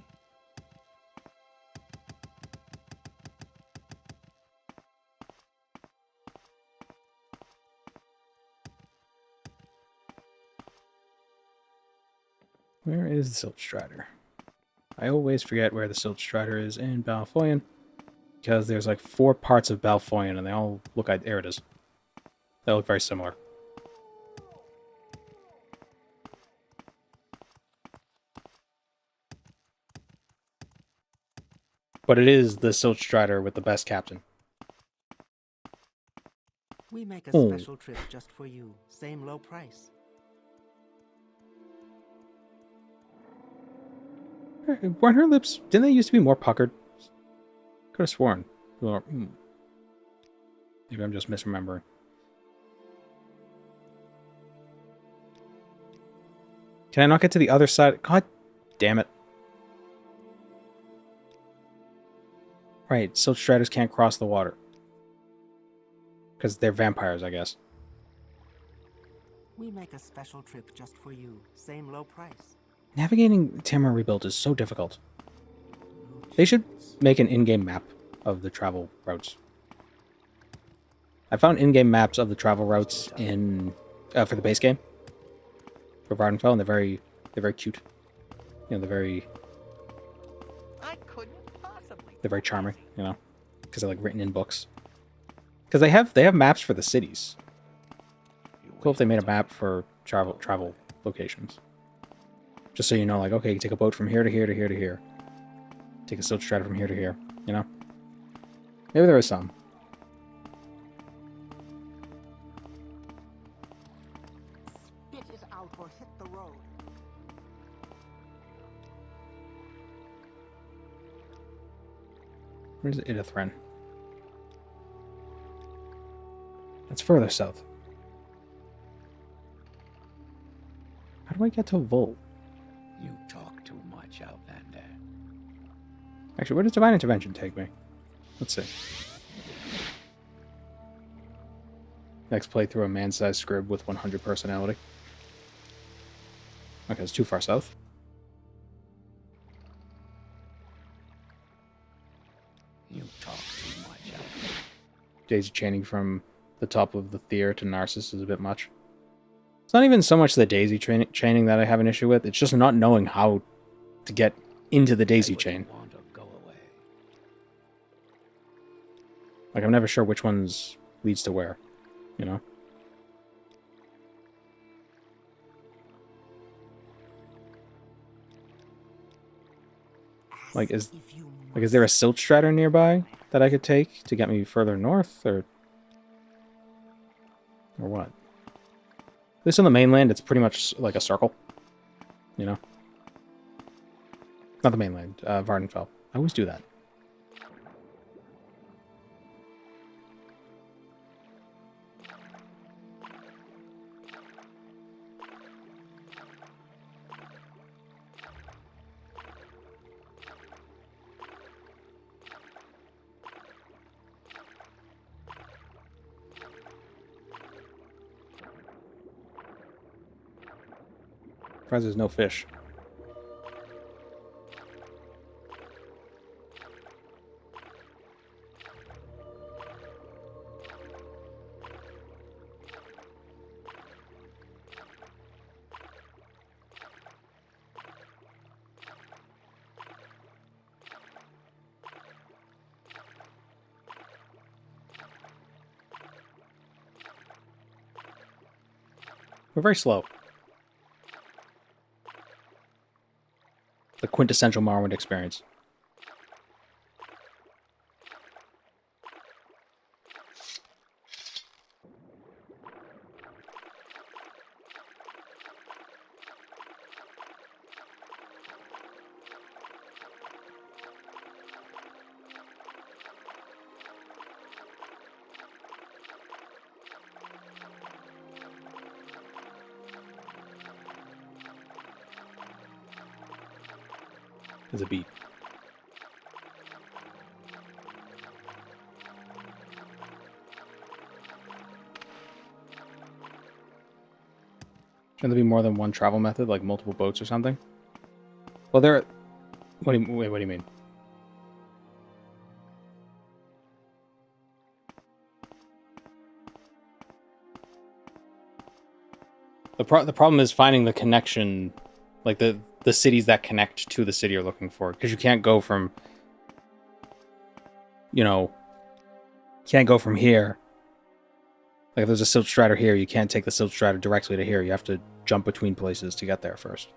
Where is the Silt Strider? I always forget where the Silt Strider is in Balfoyan, because there's like 4 parts of Balfoyan and they all look like... There it is. They look very similar. But it is the Silt Strider with the best captain. We make a Oh. special trip just for you. Same low price. Weren't her lips... Didn't they used to be more puckered? Could have sworn. Or, maybe I'm just misremembering. Can I not get to the other side? God damn it. Right, Silt Striders can't cross the water. Because they're vampires, I guess. We make a special trip just for you. Same low price. Navigating Tamar Rebuilt is so difficult. They should make an in-game map of the travel routes. I found in-game maps of the travel routes in for the base game for Vardenfell, and they're very cute. You know, I couldn't possibly. they're very charming. You know, because they're like written in books. Because they have maps for the cities. Cool if they made a map for travel locations. Just so you know, like, okay, you take a boat from here to here to here to here. Take a Silt Strider from here to here, you know? Maybe there is some. Spit it out or hit the road. Where's Idithrin? That's further south. How do I get to Vol? You talk too much, Outlander. Actually, where does Divine Intervention take me? Let's see. Next playthrough, a man-sized scrib with 100 personality. Okay, it's too far south. You talk too much, Outlander. Daisy chaining from the top of the Thyr to Narcissus is a bit much. It's not even so much the daisy chaining that I have an issue with. It's just not knowing how to get into the daisy chain. Like, I'm never sure which ones leads to where, you know? Like, is there a silt stratter nearby that I could take to get me further north, or what? At least on the mainland, it's pretty much like a circle, you know? Not the mainland, Vardenfell. I always do that. Surprised there's no fish. We're very slow. The quintessential Morrowind experience. As a beat. Shouldn't there be more than one travel method, like multiple boats or something? Well, there. What do you mean? The problem is finding the connection, like the cities that connect to the city you're looking for, because you can't go from, you know, can't go from here. Like if there's a silt stratter here, you can't take the silt stratter directly to here. You have to jump between places to get there first.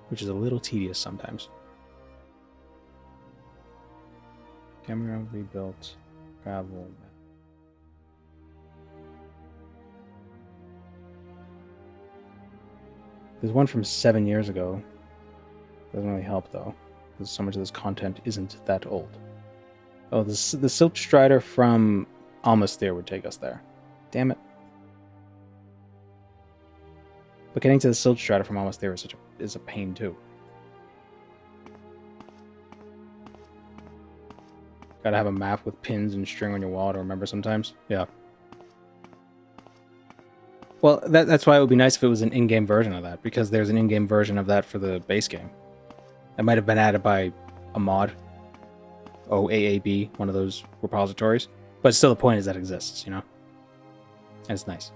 Which is a little tedious sometimes. Camera rebuilt. Travel. There's one from 7 years ago. Doesn't really help though, because so much of this content isn't that old. Oh, the Silt Strider from Almasthir would take us there. Damn it. But getting to the Silt Strider from Almasthir is a pain too. Gotta have a map with pins and string on your wall to remember sometimes. Yeah. Well, that's why it would be nice if it was an in-game version of that, because there's an in-game version of that for the base game. It might have been added by a mod. OAAB, one of those repositories. But still the point is that it exists, you know? And it's nice.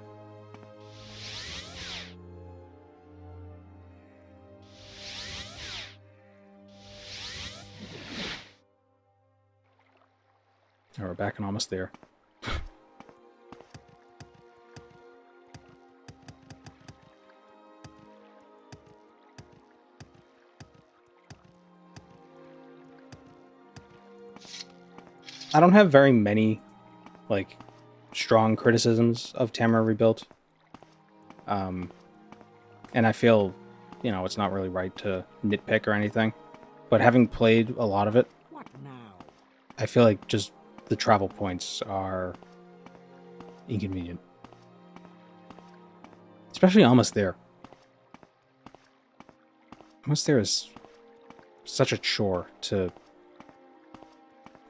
Oh, we're back and almost there. I don't have very many, like, strong criticisms of Tamara Rebuilt. For And I feel, you know, it's not really right to nitpick or anything. But having played a lot of it, What now? I feel like just the travel points are inconvenient. Especially almost there. Almost there is such a chore to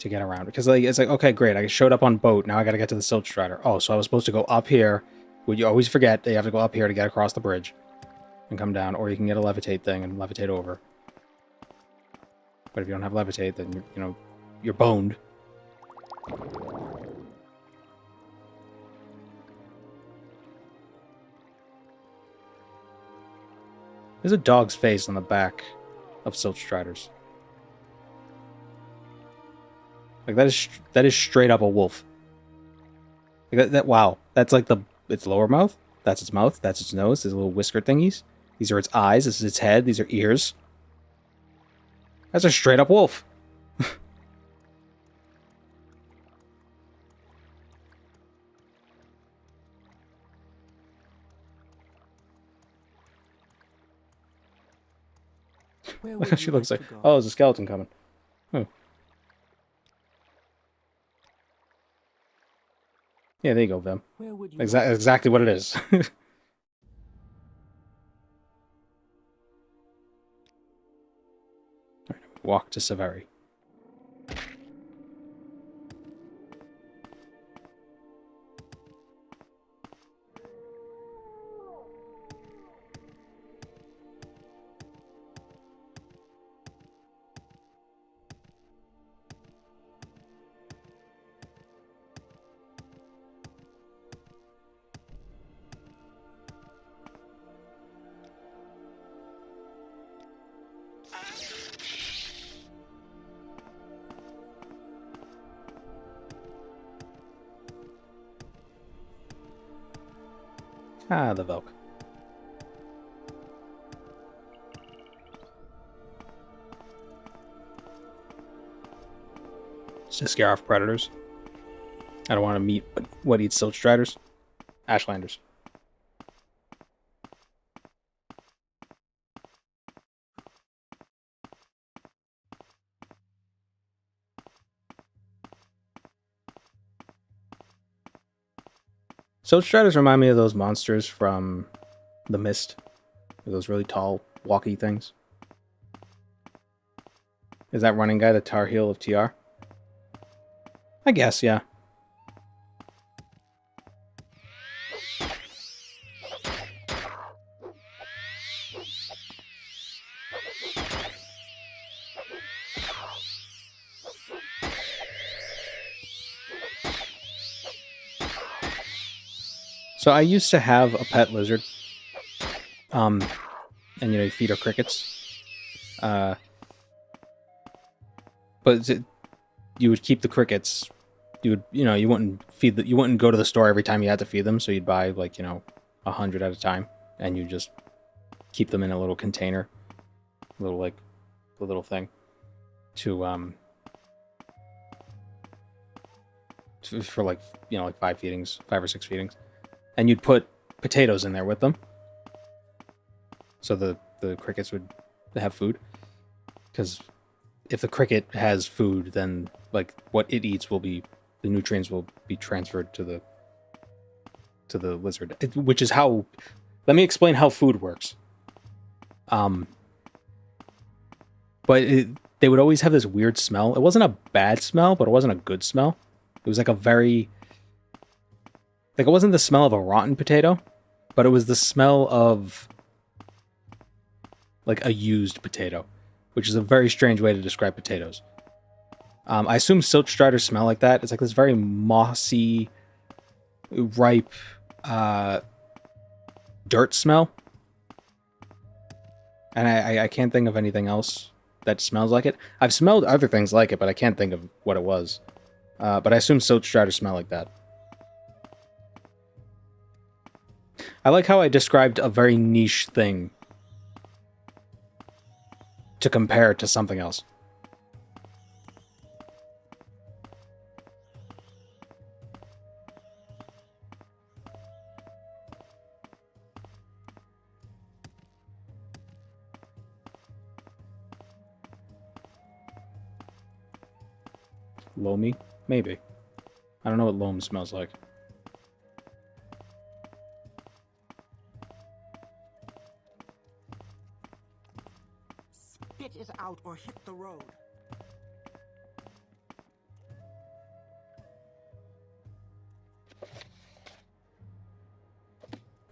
get around, because like it's like, okay, great, I showed up on boat, now I gotta get to the Silt Strider. Oh, so I was supposed to go up here. Well, you always forget that you have to go up here to get across the bridge and come down, or you can get a levitate thing and levitate over. But if you don't have levitate, then you know, you're boned. There's a dog's face on the back of Silt Striders. Like that is straight up a wolf. Like that wow. That's like its lower mouth. That's its mouth. That's its nose. These little whisker thingies. These are its eyes. This is its head. These are ears. That's a straight up wolf. Look how she looks like. Oh, there's a skeleton coming. Oh. Yeah, there you go, Vim. Exactly what it is. Walk to Severi. Ah, the Velk. Just to scare off predators. I don't want to meet what eats Silt Striders. Ashlanders. Silt Striders remind me of those monsters from The Mist. Those really tall, walky things. Is that running guy the Tar Heel of TR? I guess, yeah. So I used to have a pet lizard. And you know, you feed her crickets. But you would keep the crickets. You wouldn't you wouldn't go to the store every time you had to feed them, so you'd buy like, 100 at a time, and you just keep them in a little container. A little thing. For like 5 or 6 feedings. And you'd put potatoes in there with them. So the crickets would have food. Because if the cricket has food, then like what it eats will be, the nutrients will be transferred to the lizard. Which is how, let me explain how food works. But they would always have this weird smell. It wasn't a bad smell, but it wasn't a good smell. It was like a very, like it wasn't the smell of a rotten potato, but it was the smell of like a used potato, which is a very strange way to describe potatoes. I assume Silt Striders smell like that. It's like this very mossy, ripe, dirt smell. And I can't think of anything else that smells like it. I've smelled other things like it, but I can't think of what it was. But I assume Silt Striders smell like that. I like how I described a very niche thing to compare it to something else. Loamy? Maybe. I don't know what loam smells like. Spit it out or hit the road.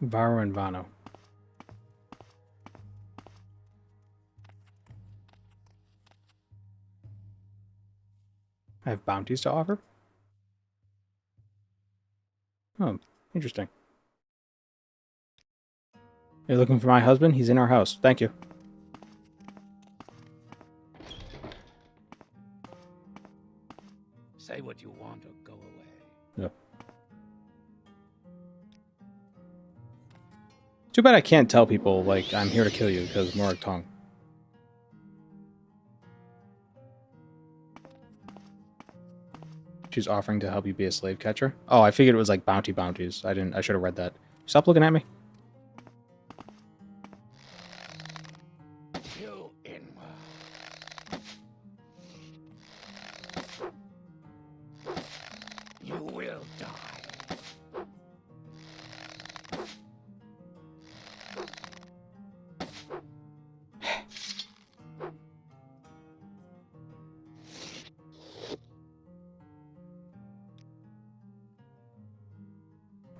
Varo and Vano. I have bounties to offer? Oh, interesting. You're looking for my husband? He's in our house. Thank you. Say what you want or go away. Yeah. Too bad I can't tell people, like, I'm here to kill you because Morag Tong. She's offering to help you be a slave catcher. Oh, I figured it was like bounties. I should have read that. Stop looking at me. You inward. You will die.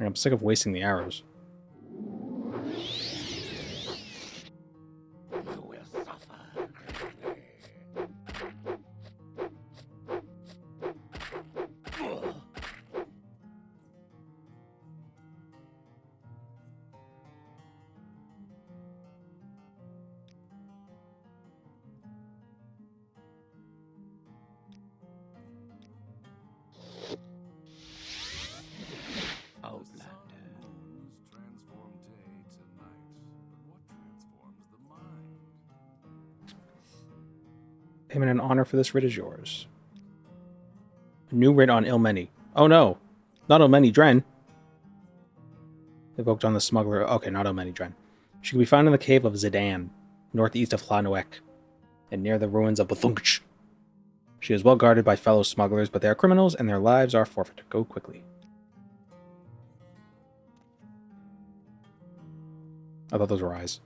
I'm sick of wasting the arrows. You will suffer greatly. Payment and honor for this writ is yours. A new writ on Ilmeni. Oh no! Not Ilmeni Dren! Evoked on the smuggler. Okay, not Ilmeni Dren. She can be found in the cave of Zidan, northeast of Hlanoek, and near the ruins of Bethunch. She is well guarded by fellow smugglers, but they are criminals and their lives are forfeit. Go quickly. I thought those were eyes.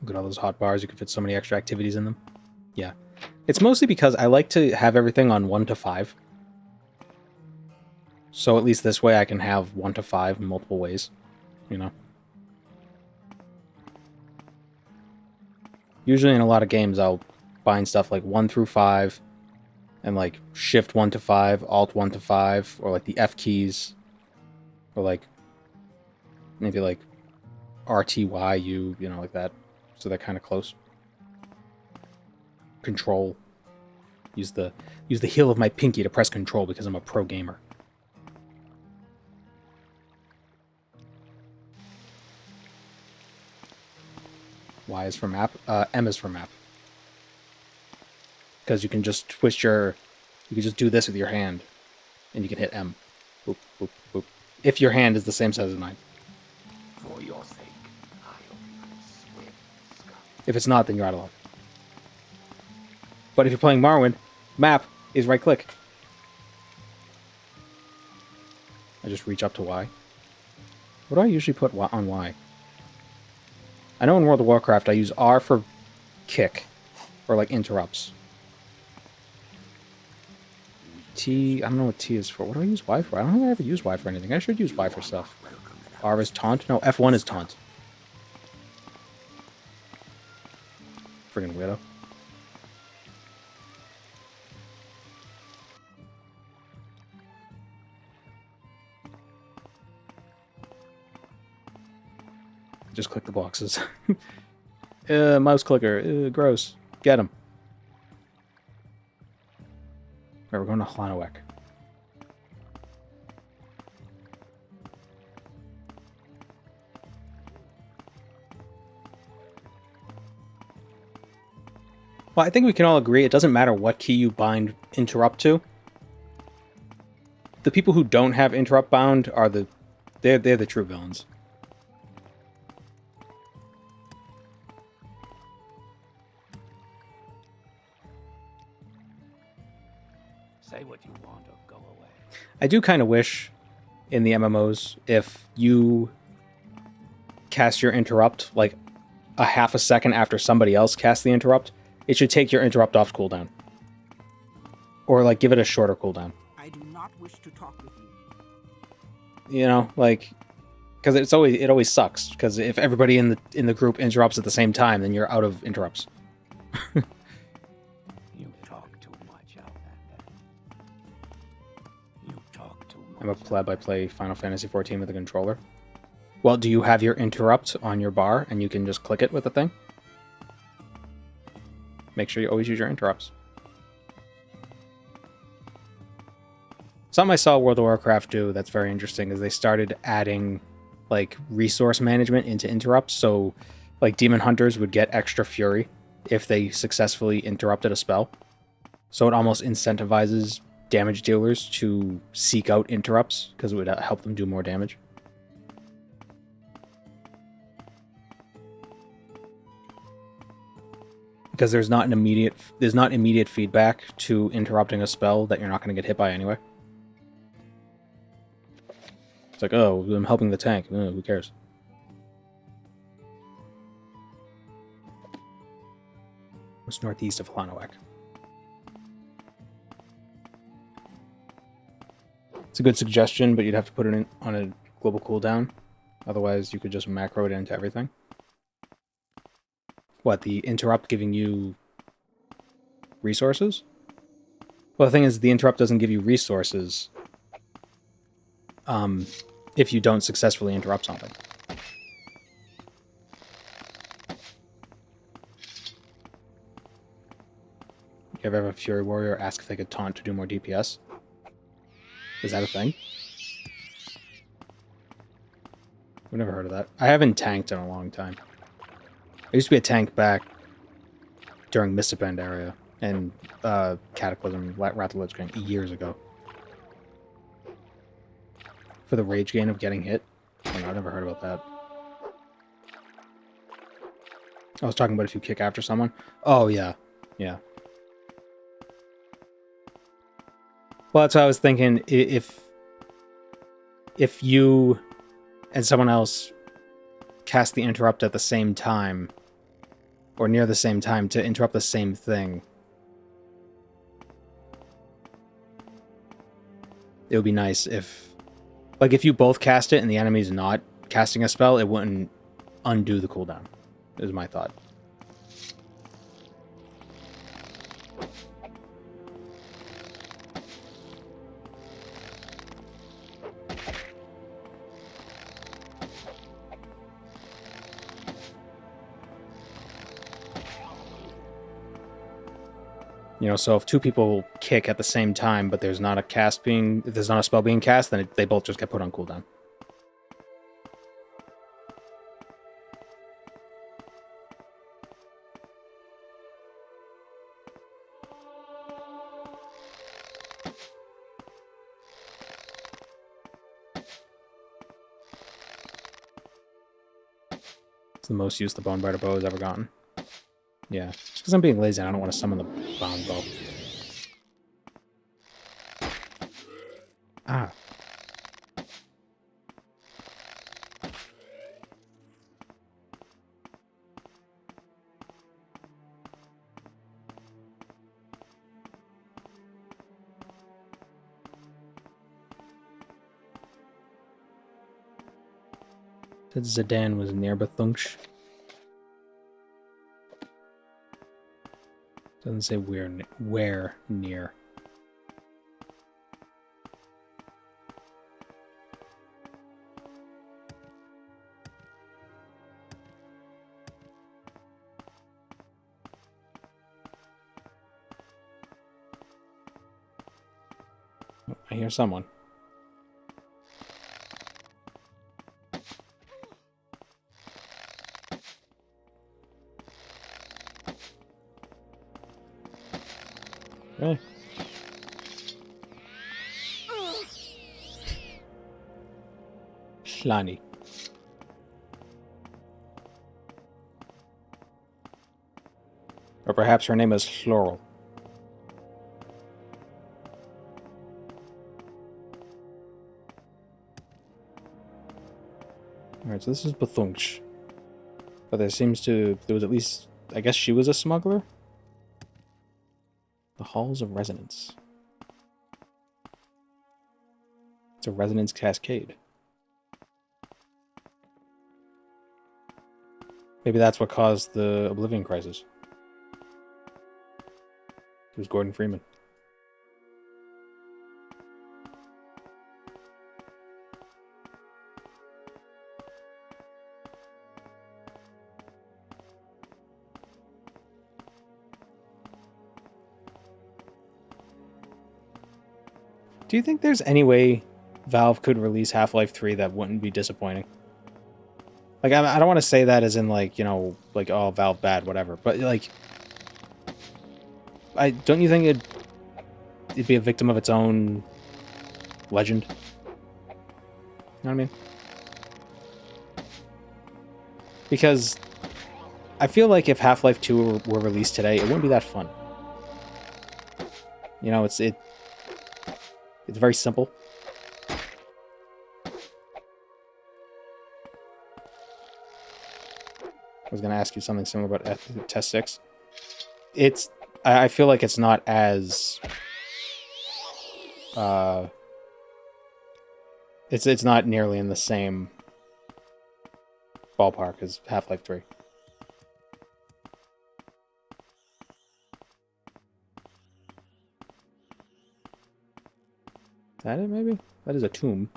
Look at all those hot bars. You can fit so many extra activities in them. Yeah. It's mostly because I like to have everything on 1 to 5. So at least this way I can have 1 to 5 in multiple ways. You know? Usually in a lot of games I'll bind stuff like 1 through 5 and like shift 1 to 5, alt 1 to 5, or like the F keys, or like maybe like RTYU, you know, like that. So they're kind of close. Control. Use the heel of my pinky to press control because I'm a pro gamer. Y is for map. M is for map. Because you can just twist you can just do this with your hand, and you can hit M. Boop, boop, boop. If your hand is the same size as mine. For your sake, I'll swim. If it's not, then you're out of luck. But if you're playing Morrowind, map is right click. I just reach up to Y. What do I usually put on Y? I know in World of Warcraft I use R for kick, or like interrupts. T, I don't know what T is for. What do I use Y for? I don't think I ever use Y for anything. I should use Y for stuff. R is taunt? No, F1 is taunt. Friggin' weirdo. Just click the boxes. Mouse clicker. Gross. Get him. Alright, we're going to Hlanoek. Well, I think we can all agree it doesn't matter what key you bind interrupt to. The people who don't have interrupt bound are they're the true villains. Say what you want or go away. I do kind of wish in the MMOs if you cast your interrupt like a half a second after somebody else casts the interrupt, it should take your interrupt off cooldown. Or like give it a shorter cooldown. I do not wish to talk with you. You know, like because it always sucks because if everybody in the group interrupts at the same time, then you're out of interrupts. You talk too much, Outlander. You talk too much. I'm a pleb. I play Final Fantasy XIV with a controller. Well, do you have your interrupt on your bar and you can just click it with the thing? Make sure you always use your interrupts. Something I saw World of Warcraft do that's very interesting is they started adding like resource management into interrupts. So like demon hunters would get extra fury if they successfully interrupted a spell. So it almost incentivizes damage dealers to seek out interrupts because it would help them do more damage. Because there's not immediate feedback to interrupting a spell that you're not going to get hit by anyway. It's like, oh, I'm helping the tank. Who cares? It's northeast of Hlanowek. It's a good suggestion, but you'd have to put it in on a global cooldown. Otherwise, you could just macro it into everything. What, the interrupt giving you resources? Well, the thing is, the interrupt doesn't give you resources if you don't successfully interrupt something. You ever have a Fury Warrior ask if they could taunt to do more DPS? Is that a thing? I've never heard of that. I haven't tanked in a long time. I used to be a tank back during Mistipend area and Cataclysm, Wrath of the Lich King years ago. For the rage gain of getting hit? Oh, no, I've never heard about that. I was talking about if you kick after someone. Oh, yeah. Yeah. Well, that's what I was thinking. If you and someone else cast the interrupt at the same time, or near the same time to interrupt the same thing, it would be nice if, like, if you both cast it and the enemy's not casting a spell, it wouldn't undo the cooldown, is my thought. You know, so if two people kick at the same time, but there's not a if there's not a spell being cast, then they both just get put on cooldown. It's the most use the Bonebiter bow has ever gotten. Yeah, just because I'm being lazy, I don't want to summon the bound bow. Ah. Said Zidane was near Bethunch. Doesn't say where near. Oh, I hear someone. Really? Shlani. Or perhaps her name is Floral. Alright, so this is Bethunch. But there was at least, I guess she was a smuggler? The Halls of Resonance. It's a resonance cascade. Maybe that's what caused the Oblivion Crisis. It was Gordon Freeman. Do you think there's any way Valve could release Half-Life 3 that wouldn't be disappointing? Like, I don't want to say that as in, like, you know, like, oh, Valve bad, whatever. But, like, don't you think it'd be a victim of its own legend? You know what I mean? Because I feel like if Half-Life 2 were released today, it wouldn't be that fun. You know, it's very simple. I was going to ask you something similar about Test 6. I feel like it's not as... It's not nearly in the same ballpark as Half-Life 3. Is that it, maybe? That is a tomb.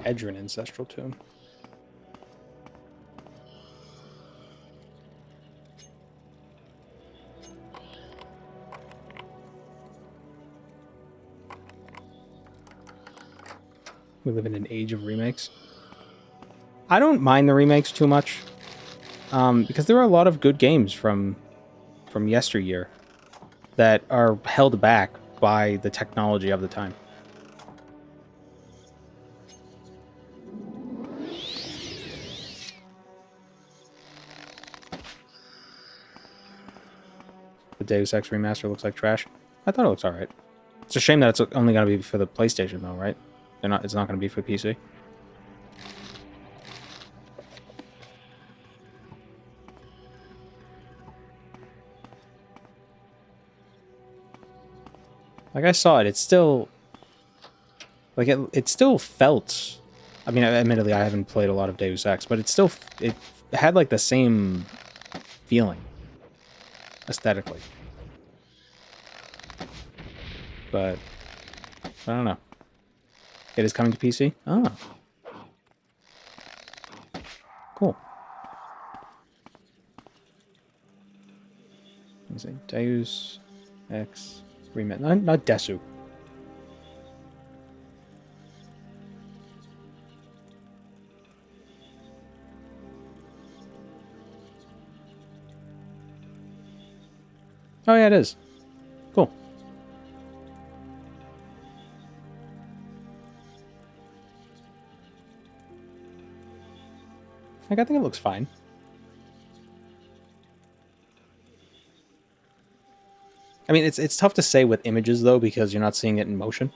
Edrin ancestral tomb. We live in an age of remakes. I don't mind the remakes too much, because there are a lot of good games from yesteryear that are held back by the technology of the time. The Deus Ex remaster looks like trash. I thought it looks alright. It's a shame that it's only going to be for the PlayStation, though, right? It's not going to be for PC. Like, I saw it. It's still... Like, it still felt... I mean, admittedly, I haven't played a lot of Deus Ex, but it still... It had, like, the same feeling. Aesthetically. But... I don't know. It is coming to PC? Oh. Cool. Let me see. Deus Ex remake. Not Desu. Oh yeah, it is. Cool. Like, I think it looks fine. I mean, it's tough to say with images, though, because you're not seeing it in motion.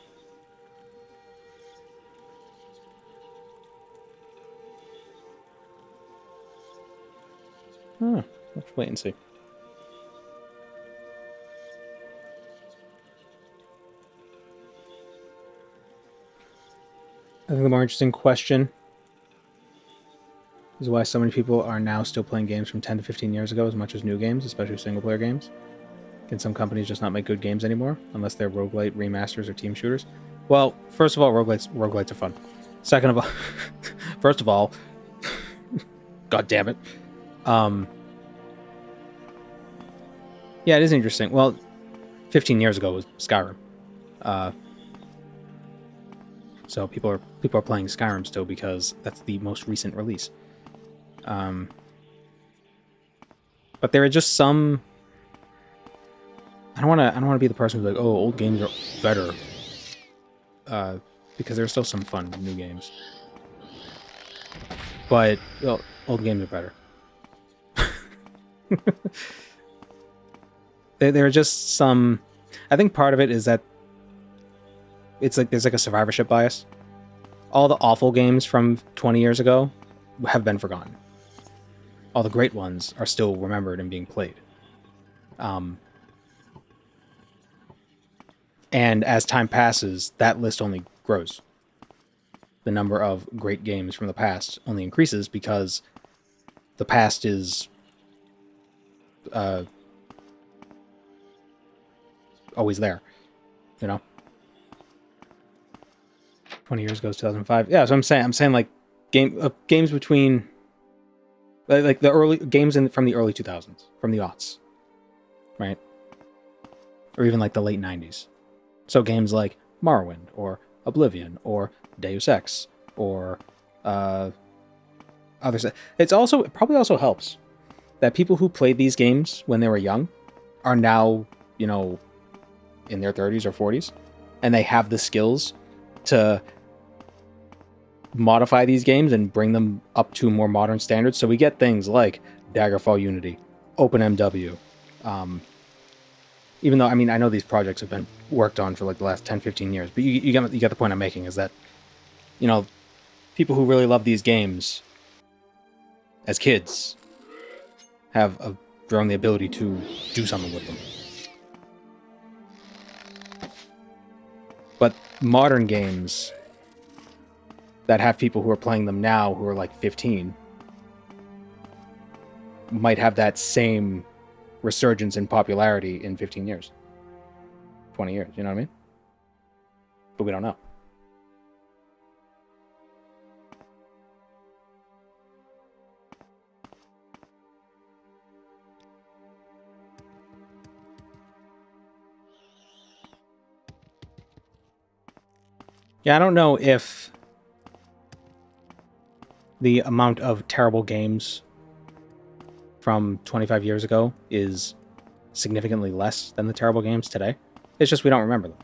Oh, let's wait and see. I think the more interesting question is why so many people are now still playing games from 10 to 15 years ago as much as new games, especially single-player games. Can some companies just not make good games anymore unless they're roguelite remasters or team shooters? Well, first of all, roguelites are fun. Second of all, first of all, god damn it. Yeah, it is interesting. Well, 15 years ago was Skyrim. So people are playing Skyrim still because that's the most recent release. But there are just some. I don't want to be the person who's like, oh, old games are better. Because there's still some fun new games. But well, old games are better. There are just some. I think part of it is that it's like there's like a survivorship bias. All the awful games from 20 years ago have been forgotten. All the great ones are still remembered and being played. And as time passes, that list only grows. The number of great games from the past only increases because the past is always there, you know. 20 years ago is 2005. Yeah, so I'm saying like games between like the early games from the early 2000s, from the aughts, right? Or even like the late 90s. So games like Morrowind or Oblivion or Deus Ex or others. It probably also helps that people who played these games when they were young are now, you know, in their 30s or 40s, and they have the skills to modify these games and bring them up to more modern standards. So we get things like Daggerfall Unity, OpenMW. Even though, I mean, I know these projects have been worked on for like the last 10, 15 years, but you get the point I'm making is that, you know, people who really love these games as kids have grown the ability to do something with them. But modern games that have people who are playing them now who are like 15 might have that same resurgence in popularity in 15 years. 20 years, you know what I mean? But we don't know. Yeah, I don't know if the amount of terrible games from 25 years ago is significantly less than the terrible games today. It's just we don't remember them.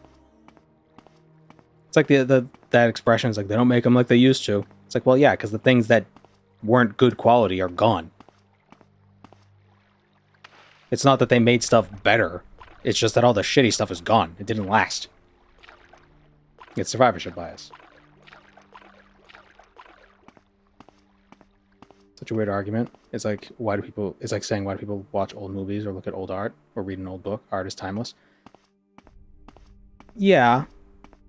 It's like that expression is like they don't make them like they used to. It's like, well, yeah, because the things that weren't good quality are gone. It's not that they made stuff better. It's just that all the shitty stuff is gone. It didn't last. It's survivorship bias. Such a weird argument. It's like, it's like saying, why do people watch old movies or look at old art or read an old book? Art is timeless. Yeah,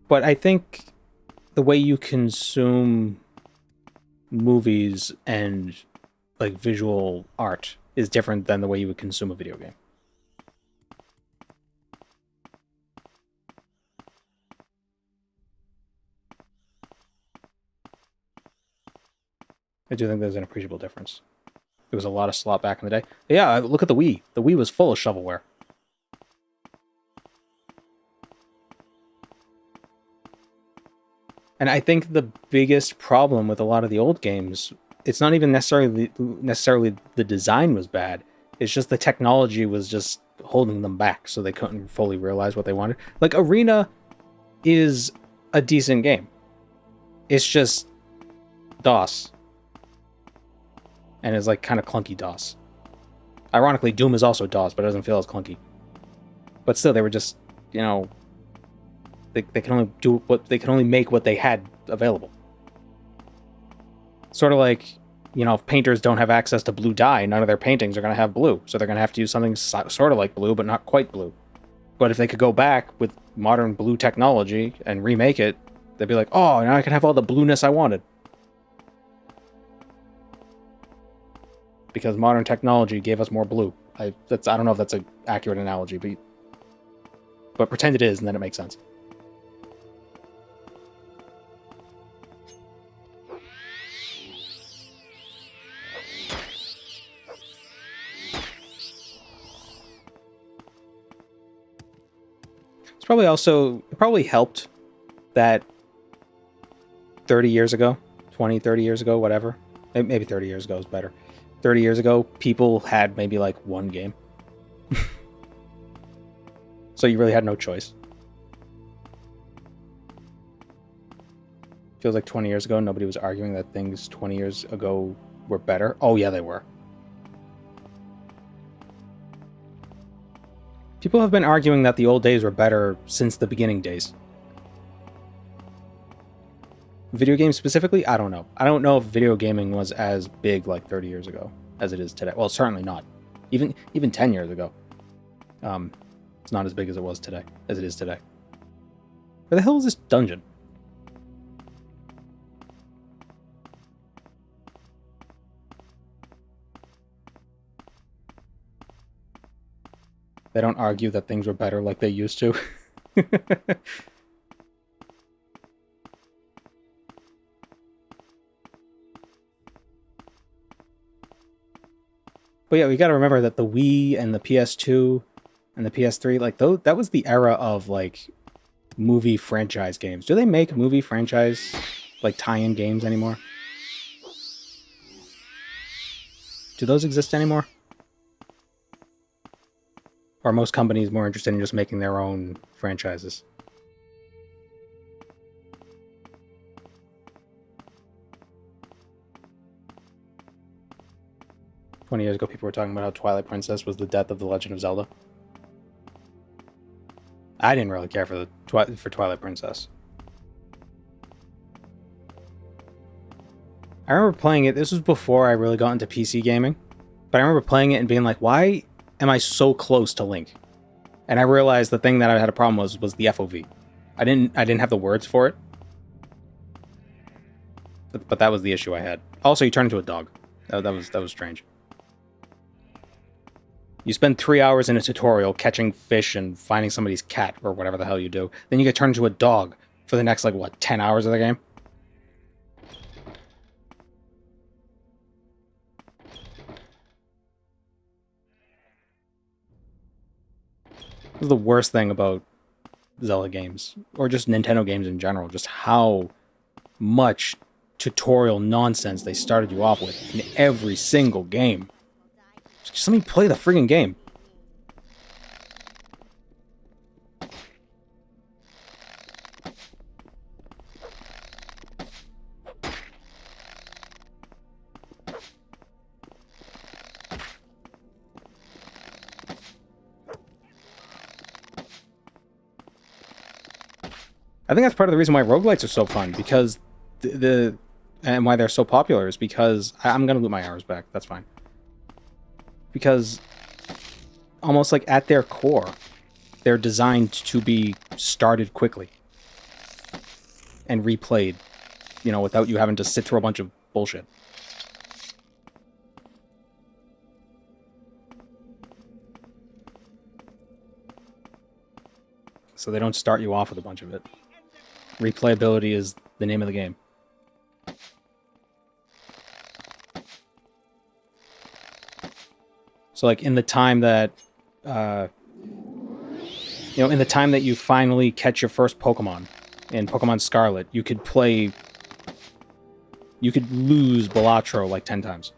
but I think the way you consume movies and like visual art is different than the way you would consume a video game. I do think there's an appreciable difference. There was a lot of slop back in the day. But yeah, look at the Wii. The Wii was full of shovelware. And I think the biggest problem with a lot of the old games, it's not even necessarily the design was bad. It's just the technology was just holding them back, so they couldn't fully realize what they wanted. Like, Arena is a decent game. It's just DOS. And it's like kind of clunky DOS. Ironically, Doom is also DOS, but it doesn't feel as clunky. But still, they were just, you know, they can only make what they had available. Sort of like, you know, if painters don't have access to blue dye, none of their paintings are going to have blue. So they're going to have to use something sort of like blue, but not quite blue. But if they could go back with modern blue technology and remake it, they'd be like, oh, now I can have all the blueness I wanted. Because modern technology gave us more blue. I don't know if that's an accurate analogy, but But pretend it is, and then it makes sense. It's probably also, it probably helped that 30 years ago, 20, 30 years ago, whatever. Maybe 30 years ago is better. 30 years ago, people had maybe like one game. So you really had no choice. Feels like 20 years ago, nobody was arguing that things 20 years ago were better. Oh yeah, they were. People have been arguing that the old days were better since the beginning days. Video games specifically, I don't know. I don't know if video gaming was as big like 30 years ago as it is today. Well, certainly not. Even 10 years ago. It's not as big as it was today, as it is today. Where the hell is this dungeon? They don't argue that things were better like they used to. But yeah, we gotta remember that the Wii and the PS2 and the PS3, like, that was the era of, like, movie franchise games. Do they make movie franchise, like, tie-in games anymore? Do those exist anymore? Or are most companies more interested in just making their own franchises? "20 years ago, people were talking about how Twilight Princess was the death of The Legend of Zelda." I didn't really care for Twilight Princess. I remember playing it. This was before I really got into PC gaming. But I remember playing it and being like, why am I so close to Link? And I realized the thing that I had a problem was the FOV. I didn't have the words for it. But that was the issue I had. Also, you turn into a dog. That was strange. You spend 3 hours in a tutorial catching fish and finding somebody's cat, or whatever the hell you do. Then you get turned into a dog for the next, like, what, 10 hours of the game? This is the worst thing about Zelda games, or just Nintendo games in general, just how much tutorial nonsense they started you off with in every single game. Just let me play the friggin' game. I think that's part of the reason why roguelites are so fun, because and why they're so popular is because I'm gonna loot my arrows back. That's fine. Because almost like at their core, they're designed to be started quickly and replayed, you know, without you having to sit through a bunch of bullshit. So they don't start you off with a bunch of it. Replayability is the name of the game. So, like, in the time that, in the time that you finally catch your first Pokemon in Pokemon Scarlet, you could lose Balatro like 10 times.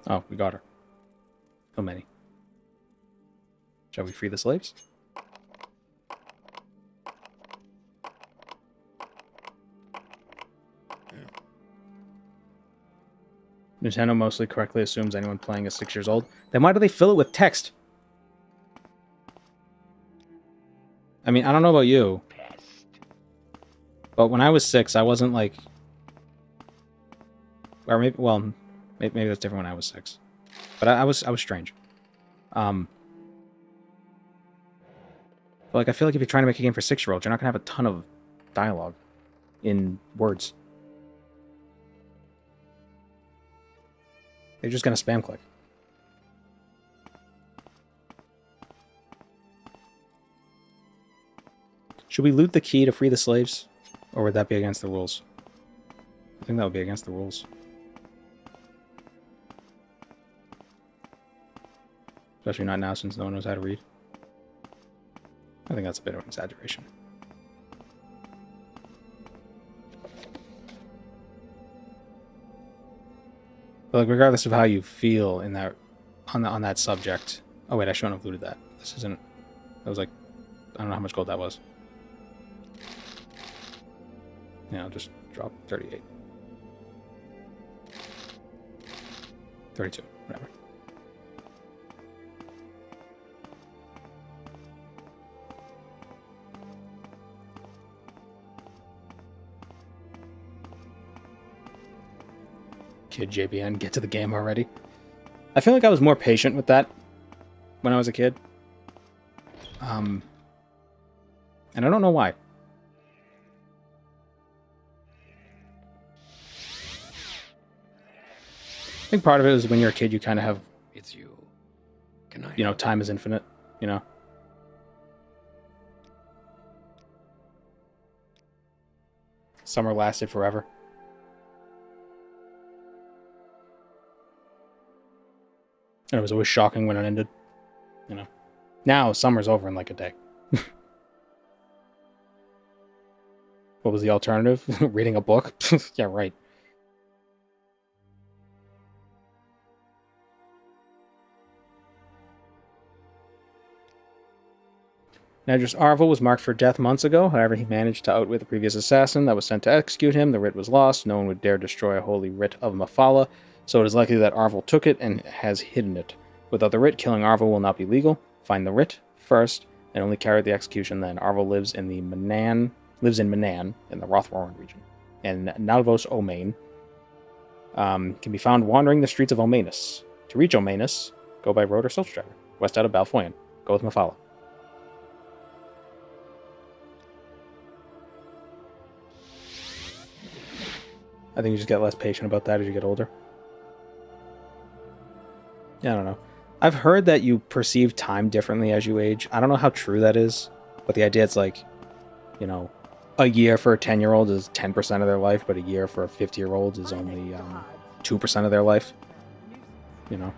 Oh, we got her. How many? Shall we free the slaves? Nintendo mostly correctly assumes anyone playing is 6 years old. Then why do they fill it with text? I mean, I don't know about you, but when I was 6, I wasn't like... Or maybe, well... Maybe that's different when I was 6. But I was strange. Like, I feel like if you're trying to make a game for 6-year-olds, you're not going to have a ton of dialogue in words. You're just going to spam click. Should we loot the key to free the slaves? Or would that be against the rules? I think that would be against the rules. Especially not now, since no one knows how to read. I think that's a bit of an exaggeration. But like, regardless of how you feel in that on that subject. Oh wait, I shouldn't have looted that. This isn't. That was like, I don't know how much gold that was. Yeah, I'll just drop 38. 32, whatever. Kid JBN, get to the game already. I feel like I was more patient with that when I was a kid. And I don't know why. I think part of it is when you're a kid, you kind of have, It's you. Can I? you know, time is infinite, you know? Summer lasted forever. And it was always shocking when it ended, you know? Now, summer's over in like a day. What was the alternative? Reading a book? Yeah, right. Nedris Arvel was marked for death months ago. However, he managed to outwit the previous assassin that was sent to execute him. The writ was lost. No one would dare destroy a holy writ of Mafala, so it is likely that Arvel took it and has hidden it. Without the writ, killing Arvel will not be legal. Find the writ first, and only carry the execution then. Arvel lives in Manan, in the Rothwarren region, and Nalvos Omain can be found wandering the streets of Omanus. To reach Omanus, go by road or Siltstrader, west out of Balfoyan. Go with Mafala. I think you just get less patient about that as you get older. Yeah, I don't know. I've heard that you perceive time differently as you age. I don't know how true that is, but the idea it's like, you know, a year for a 10-year-old is 10% of their life, but a year for a 50-year-old is only 2% of their life. You know?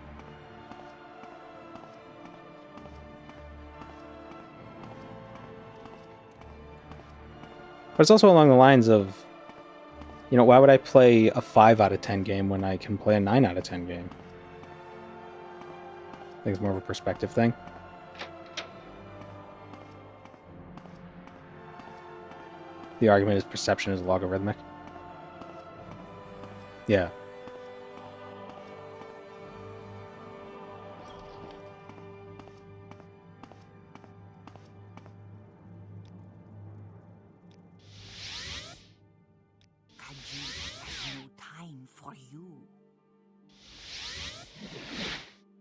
But it's also along the lines of, you know, why would I play a 5 out of 10 game when I can play a 9 out of 10 game? I think it's more of a perspective thing. The argument is perception is logarithmic. Yeah.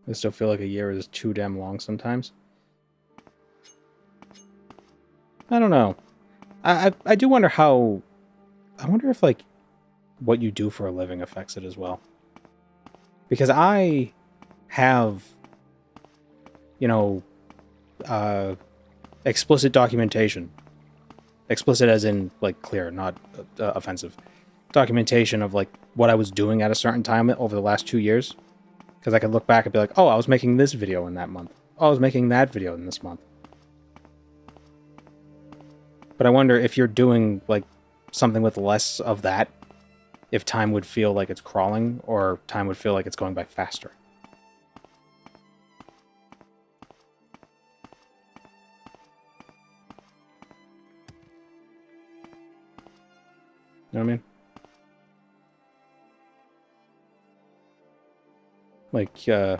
I still feel like a year is too damn long sometimes. I don't know. I do wonder how... I wonder if, like, what you do for a living affects it as well. Because I have, you know, explicit documentation. Explicit as in, like, clear, not offensive. Documentation of, like, what I was doing at a certain time over the last 2 years. Because I could look back and be like, oh, I was making this video in that month. Oh, I was making that video in this month. But I wonder if you're doing, like, something with less of that, if time would feel like it's crawling, or time would feel like it's going by faster. You know what I mean? Like, you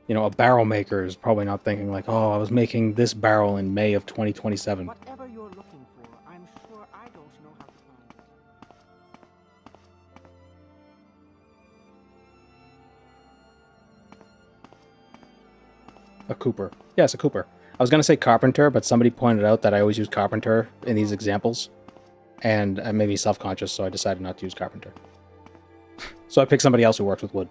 know, a barrel maker is probably not thinking like, oh, I was making this barrel in May of 2027. Whatever you're looking for, I'm sure I don't know how to find it. A cooper. Yes, a cooper. I was going to say carpenter, but somebody pointed out that I always use carpenter in these examples. And I made me self-conscious, so I decided not to use carpenter. So I picked somebody else who works with wood.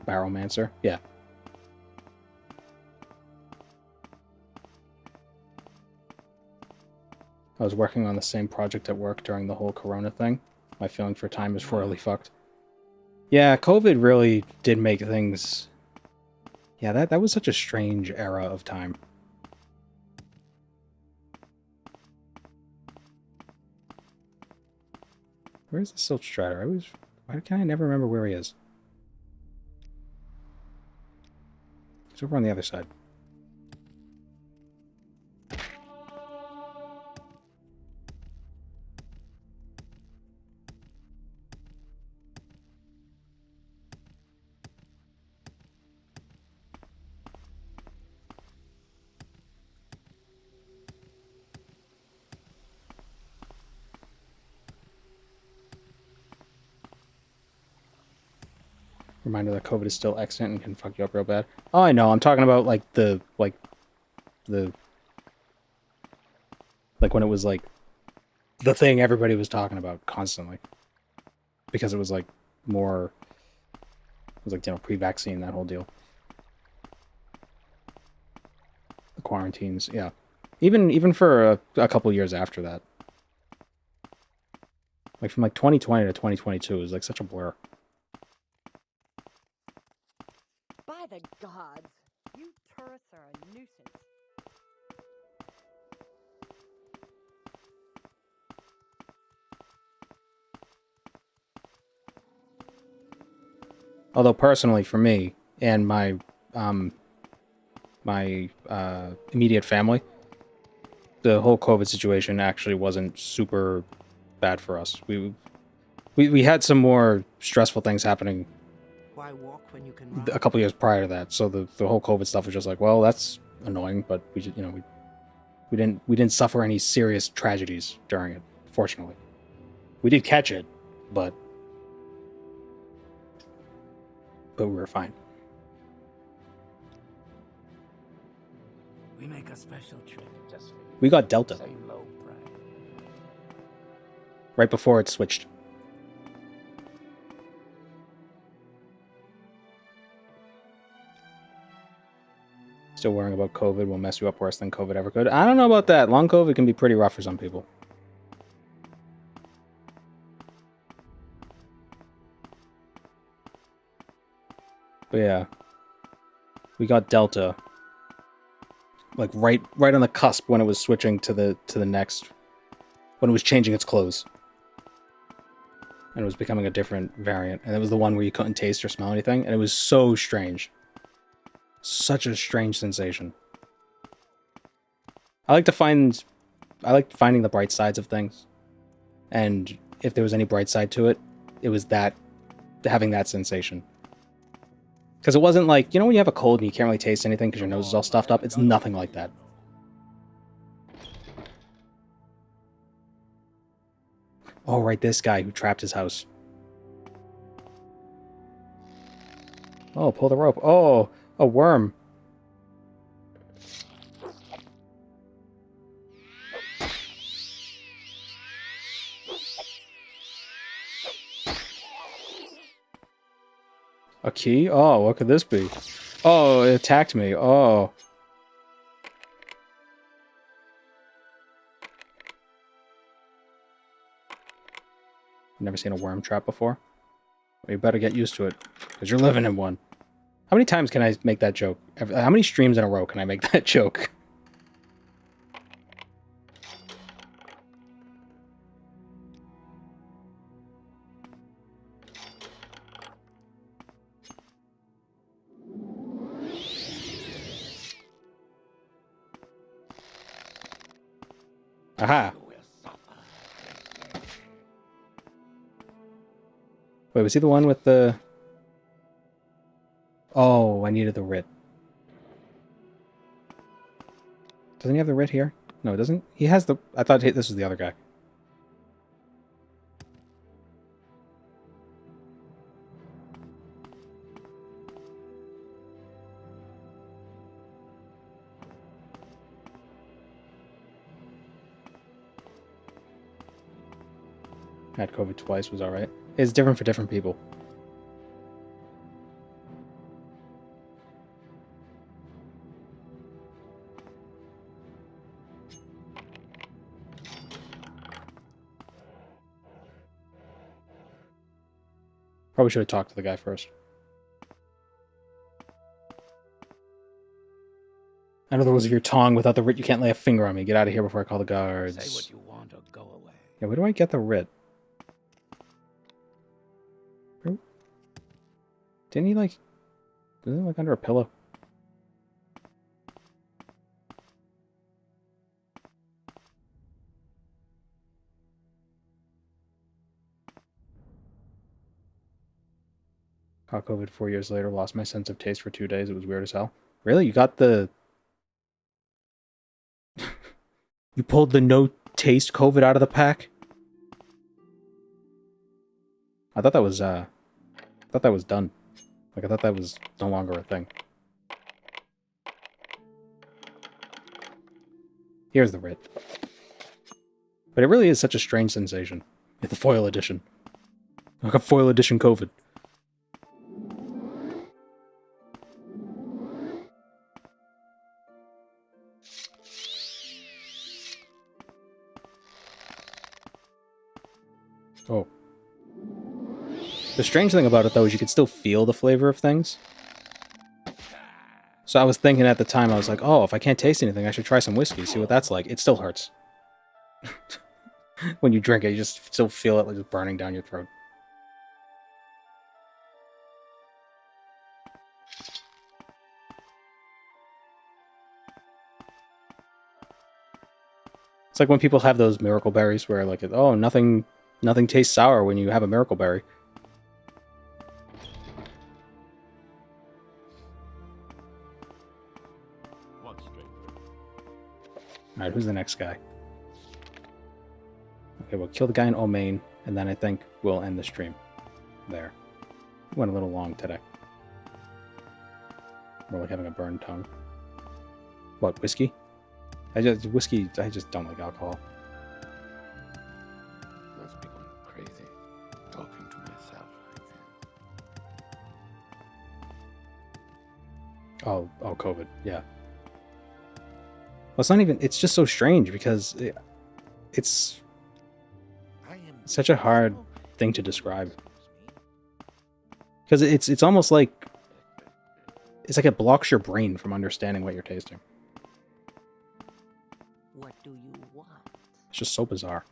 Barrowmancer? Yeah. I was working on the same project at work during the whole corona thing. My feeling for time is royally fucked. Yeah, COVID really did make things... Yeah, that was such a strange era of time. Where's the Silt Strider? Why can I never remember where he is? He's over on the other side. Reminder that COVID is still excellent and can fuck you up real bad. Oh, I know. I'm talking about like when it was like the thing everybody was talking about constantly, because it was like more. It was like, you know, pre-vaccine, that whole deal. The quarantines, yeah. Even for a couple years after that, like from like 2020 to 2022, it was like such a blur. By the gods, you tourists are a nuisance. Although personally, for me and my immediate family, the whole COVID situation actually wasn't super bad for us. We had some more stressful things happening Why walk when you can run? a couple years prior to that. So the whole COVID stuff was just like, well, that's annoying, but we just, you know, we didn't suffer any serious tragedies during it. Fortunately, we did catch it, but we were fine. We make a special trip just for you. We got Delta Same low price. right before it switched. Still worrying about COVID will mess you up worse than COVID ever could. I don't know about that. Long COVID can be pretty rough for some people. But yeah, we got Delta, like right on the cusp when it was switching to the next, when it was changing its clothes, and it was becoming a different variant. And it was the one where you couldn't taste or smell anything, and it was so strange, such a strange sensation. I like finding the bright sides of things, and if there was any bright side to it, it was that having that sensation. Because it wasn't like, you know when you have a cold and you can't really taste anything because your nose is all stuffed up? It's nothing like that. Oh, right, this guy who trapped his house. Oh, pull the rope. Oh, a worm. A key? Oh, what could this be? Oh, it attacked me. Oh. Never seen a worm trap before? Well, you better get used to it, because you're living in one. How many times can I make that joke? How many streams in a row can I make that joke? Aha! Wait, was he the one with the... Oh, I needed the writ. Doesn't he have the writ here? No, it doesn't. He has the... I thought this was the other guy. Had COVID twice, was alright. It's different for different people. Probably should have talked to the guy first. In other words, if you're tongue without the writ, you can't lay a finger on me. Get out of here before I call the guards. Say what you want or go away. Yeah, where do I get the writ? Didn't he, like... Isn't it, like, under a pillow? Caught COVID 4 years later. Lost my sense of taste for 2 days. It was weird as hell. Really? You got the... You pulled the no-taste COVID out of the pack? I thought that was, done. Like, I thought that was no longer a thing. Here's the writ. But it really is such a strange sensation. It's the foil edition. Like a foil edition COVID. Oh. The strange thing about it, though, is you could still feel the flavor of things. So I was thinking at the time, I was like, oh, if I can't taste anything, I should try some whiskey, see what that's like. It still hurts. When you drink it, you just still feel it like just burning down your throat. It's like when people have those miracle berries where, like, oh, nothing tastes sour when you have a miracle berry. Alright, who's the next guy? Okay, we'll kill the guy in Omain, and then I think we'll end the stream. There. Went a little long today. We're like having a burned tongue. What, whiskey? I just don't like alcohol. Must be going crazy, talking to myself like that. Oh, COVID, yeah. Well, it's not even... It's just so strange because it's such a hard thing to describe. Because it's almost like... It's like it blocks your brain from understanding what you're tasting. What do you want? It's just so bizarre.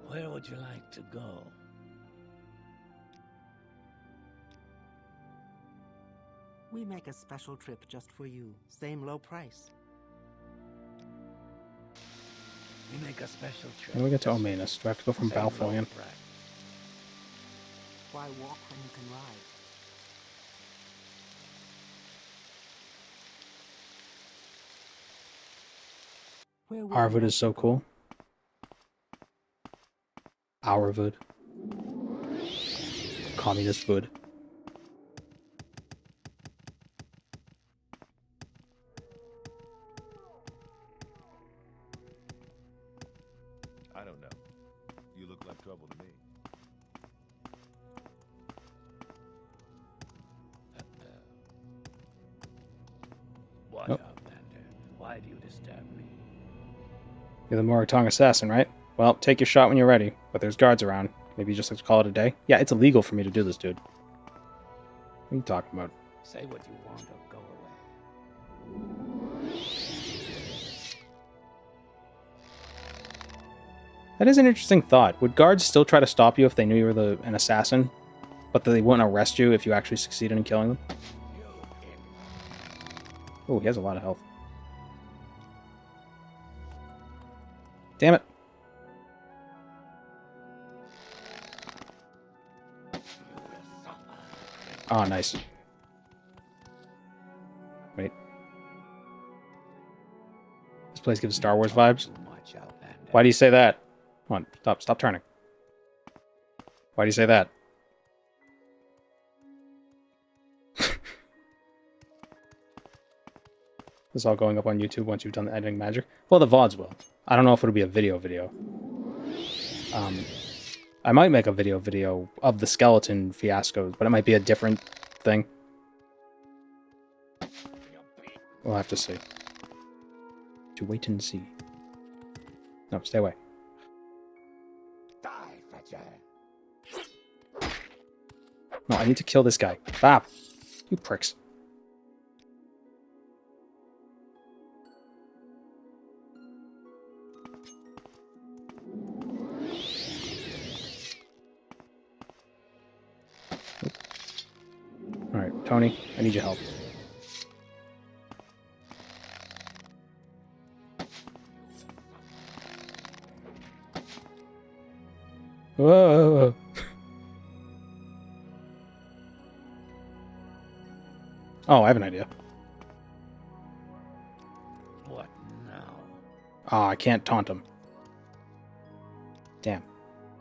Where would you like to go? We make a special trip just for you. Same low price. We make a special trip. How do we get to Omanus? Do I have to go from Same low Balfoyan? price. Why walk when you can ride? Where would you Arvud like is so to go? cool. Aurvud. Communist Vud. I don't know. You look like trouble to me. What Nope. up, Lander? Why do you disturb me? You're the Moritong assassin, right? Well, take your shot when you're ready, but there's guards around. Maybe you just like to call it a day? Yeah, it's illegal for me to do this, dude. What are you talking about? Say what you want or go away. That is an interesting thought. Would guards still try to stop you if they knew you were an assassin, but they wouldn't arrest you if you actually succeeded in killing them? Oh, he has a lot of health. Damn it. Oh, nice. Wait. This place gives Star Wars vibes. Why do you say that? Come on, stop turning. Why do you say that? This is all going up on YouTube once you've done the editing magic. Well, the VODs will. I don't know if it'll be a video. I might make a video of the skeleton fiascos, but it might be a different thing. We'll have to see. To wait and see. No, stay away. No, I need to kill this guy. Stop! You pricks. Alright, Tony, I need your help. Whoa! Oh, I have an idea. What now? Oh, I can't taunt him. Damn.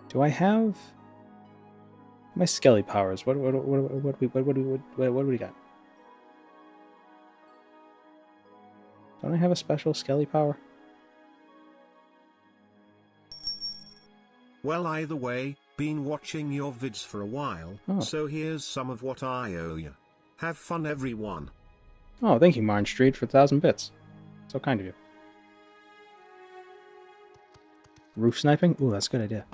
Do I have my skelly powers? What do we got? Don't I have a special skelly power? Well, either way, been watching your vids for a while, so here's some of what I owe you. Have fun, everyone. Oh, thank you, Marn Street, for 1,000 bits. So kind of you. Roof sniping? Ooh, that's a good idea.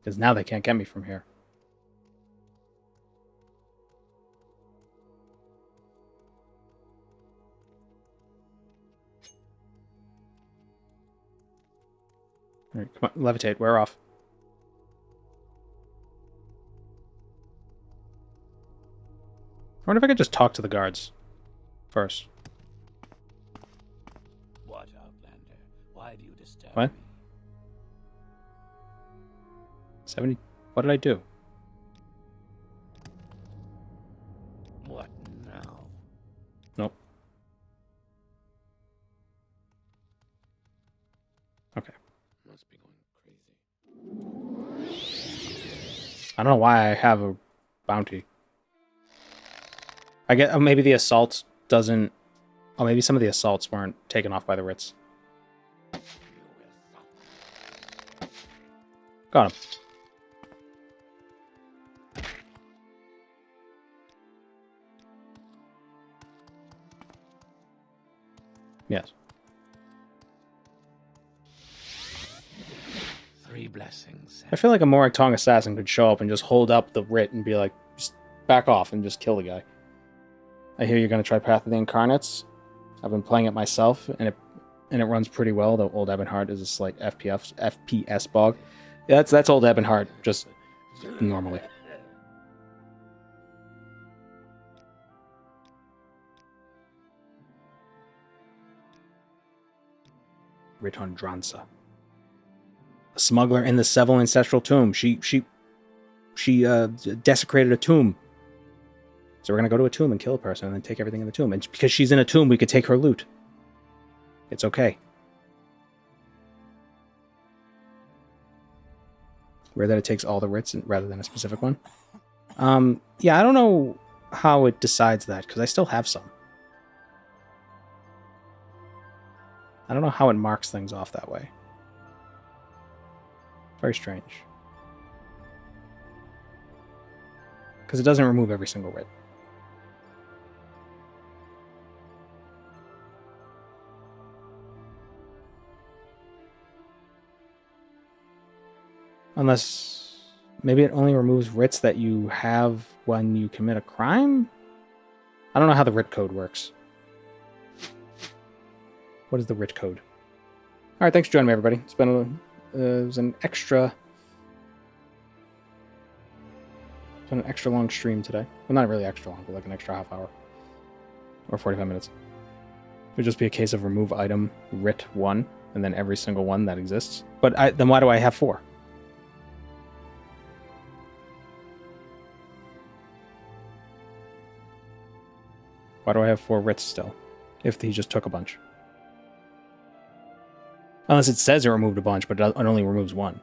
Because now they can't get me from here. Alright, come on, levitate, we're off. I wonder if I could just talk to the guards first. What, Outlander? Why do you disturb What? me? 70? What did I do? What now? Nope. Okay. Must be going crazy. I don't know why I have a bounty. I get maybe the assault doesn't. Oh, maybe some of the assaults weren't taken off by the Ritz. Got him. Yes. 3 blessings. I feel like a Morag Tong assassin could show up and just hold up the writ and be like, just back off and just kill the guy. I hear you're going to try Path of the Incarnates. I've been playing it myself, and it runs pretty well. The old Ebonheart is a slight FPS bog. Yeah, that's old Ebonheart, just normally. Riton Dransa. A smuggler in the Seville ancestral tomb. She desecrated a tomb. So we're going to go to a tomb and kill a person and then take everything in the tomb. And because she's in a tomb, we could take her loot. It's okay. Rare that it takes all the writs rather than a specific one. Yeah, I don't know how it decides that, because I still have some. I don't know how it marks things off that way. Very strange. Because it doesn't remove every single writ. Unless maybe it only removes writs that you have when you commit a crime? I don't know how the writ code works. What is the writ code? All right, thanks for joining me, everybody. It's been it was an extra long stream today. Well, not really extra long, but like an extra half hour or 45 minutes. It would just be a case of remove item writ 1 and then every single one that exists. But then why do I have 4? Why do I have 4 writs still if he just took a bunch? Unless it says it removed a bunch, but it only removes 1.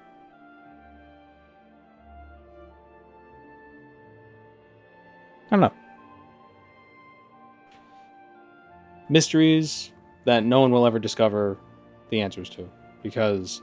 I don't know. Mysteries that no one will ever discover the answers to, because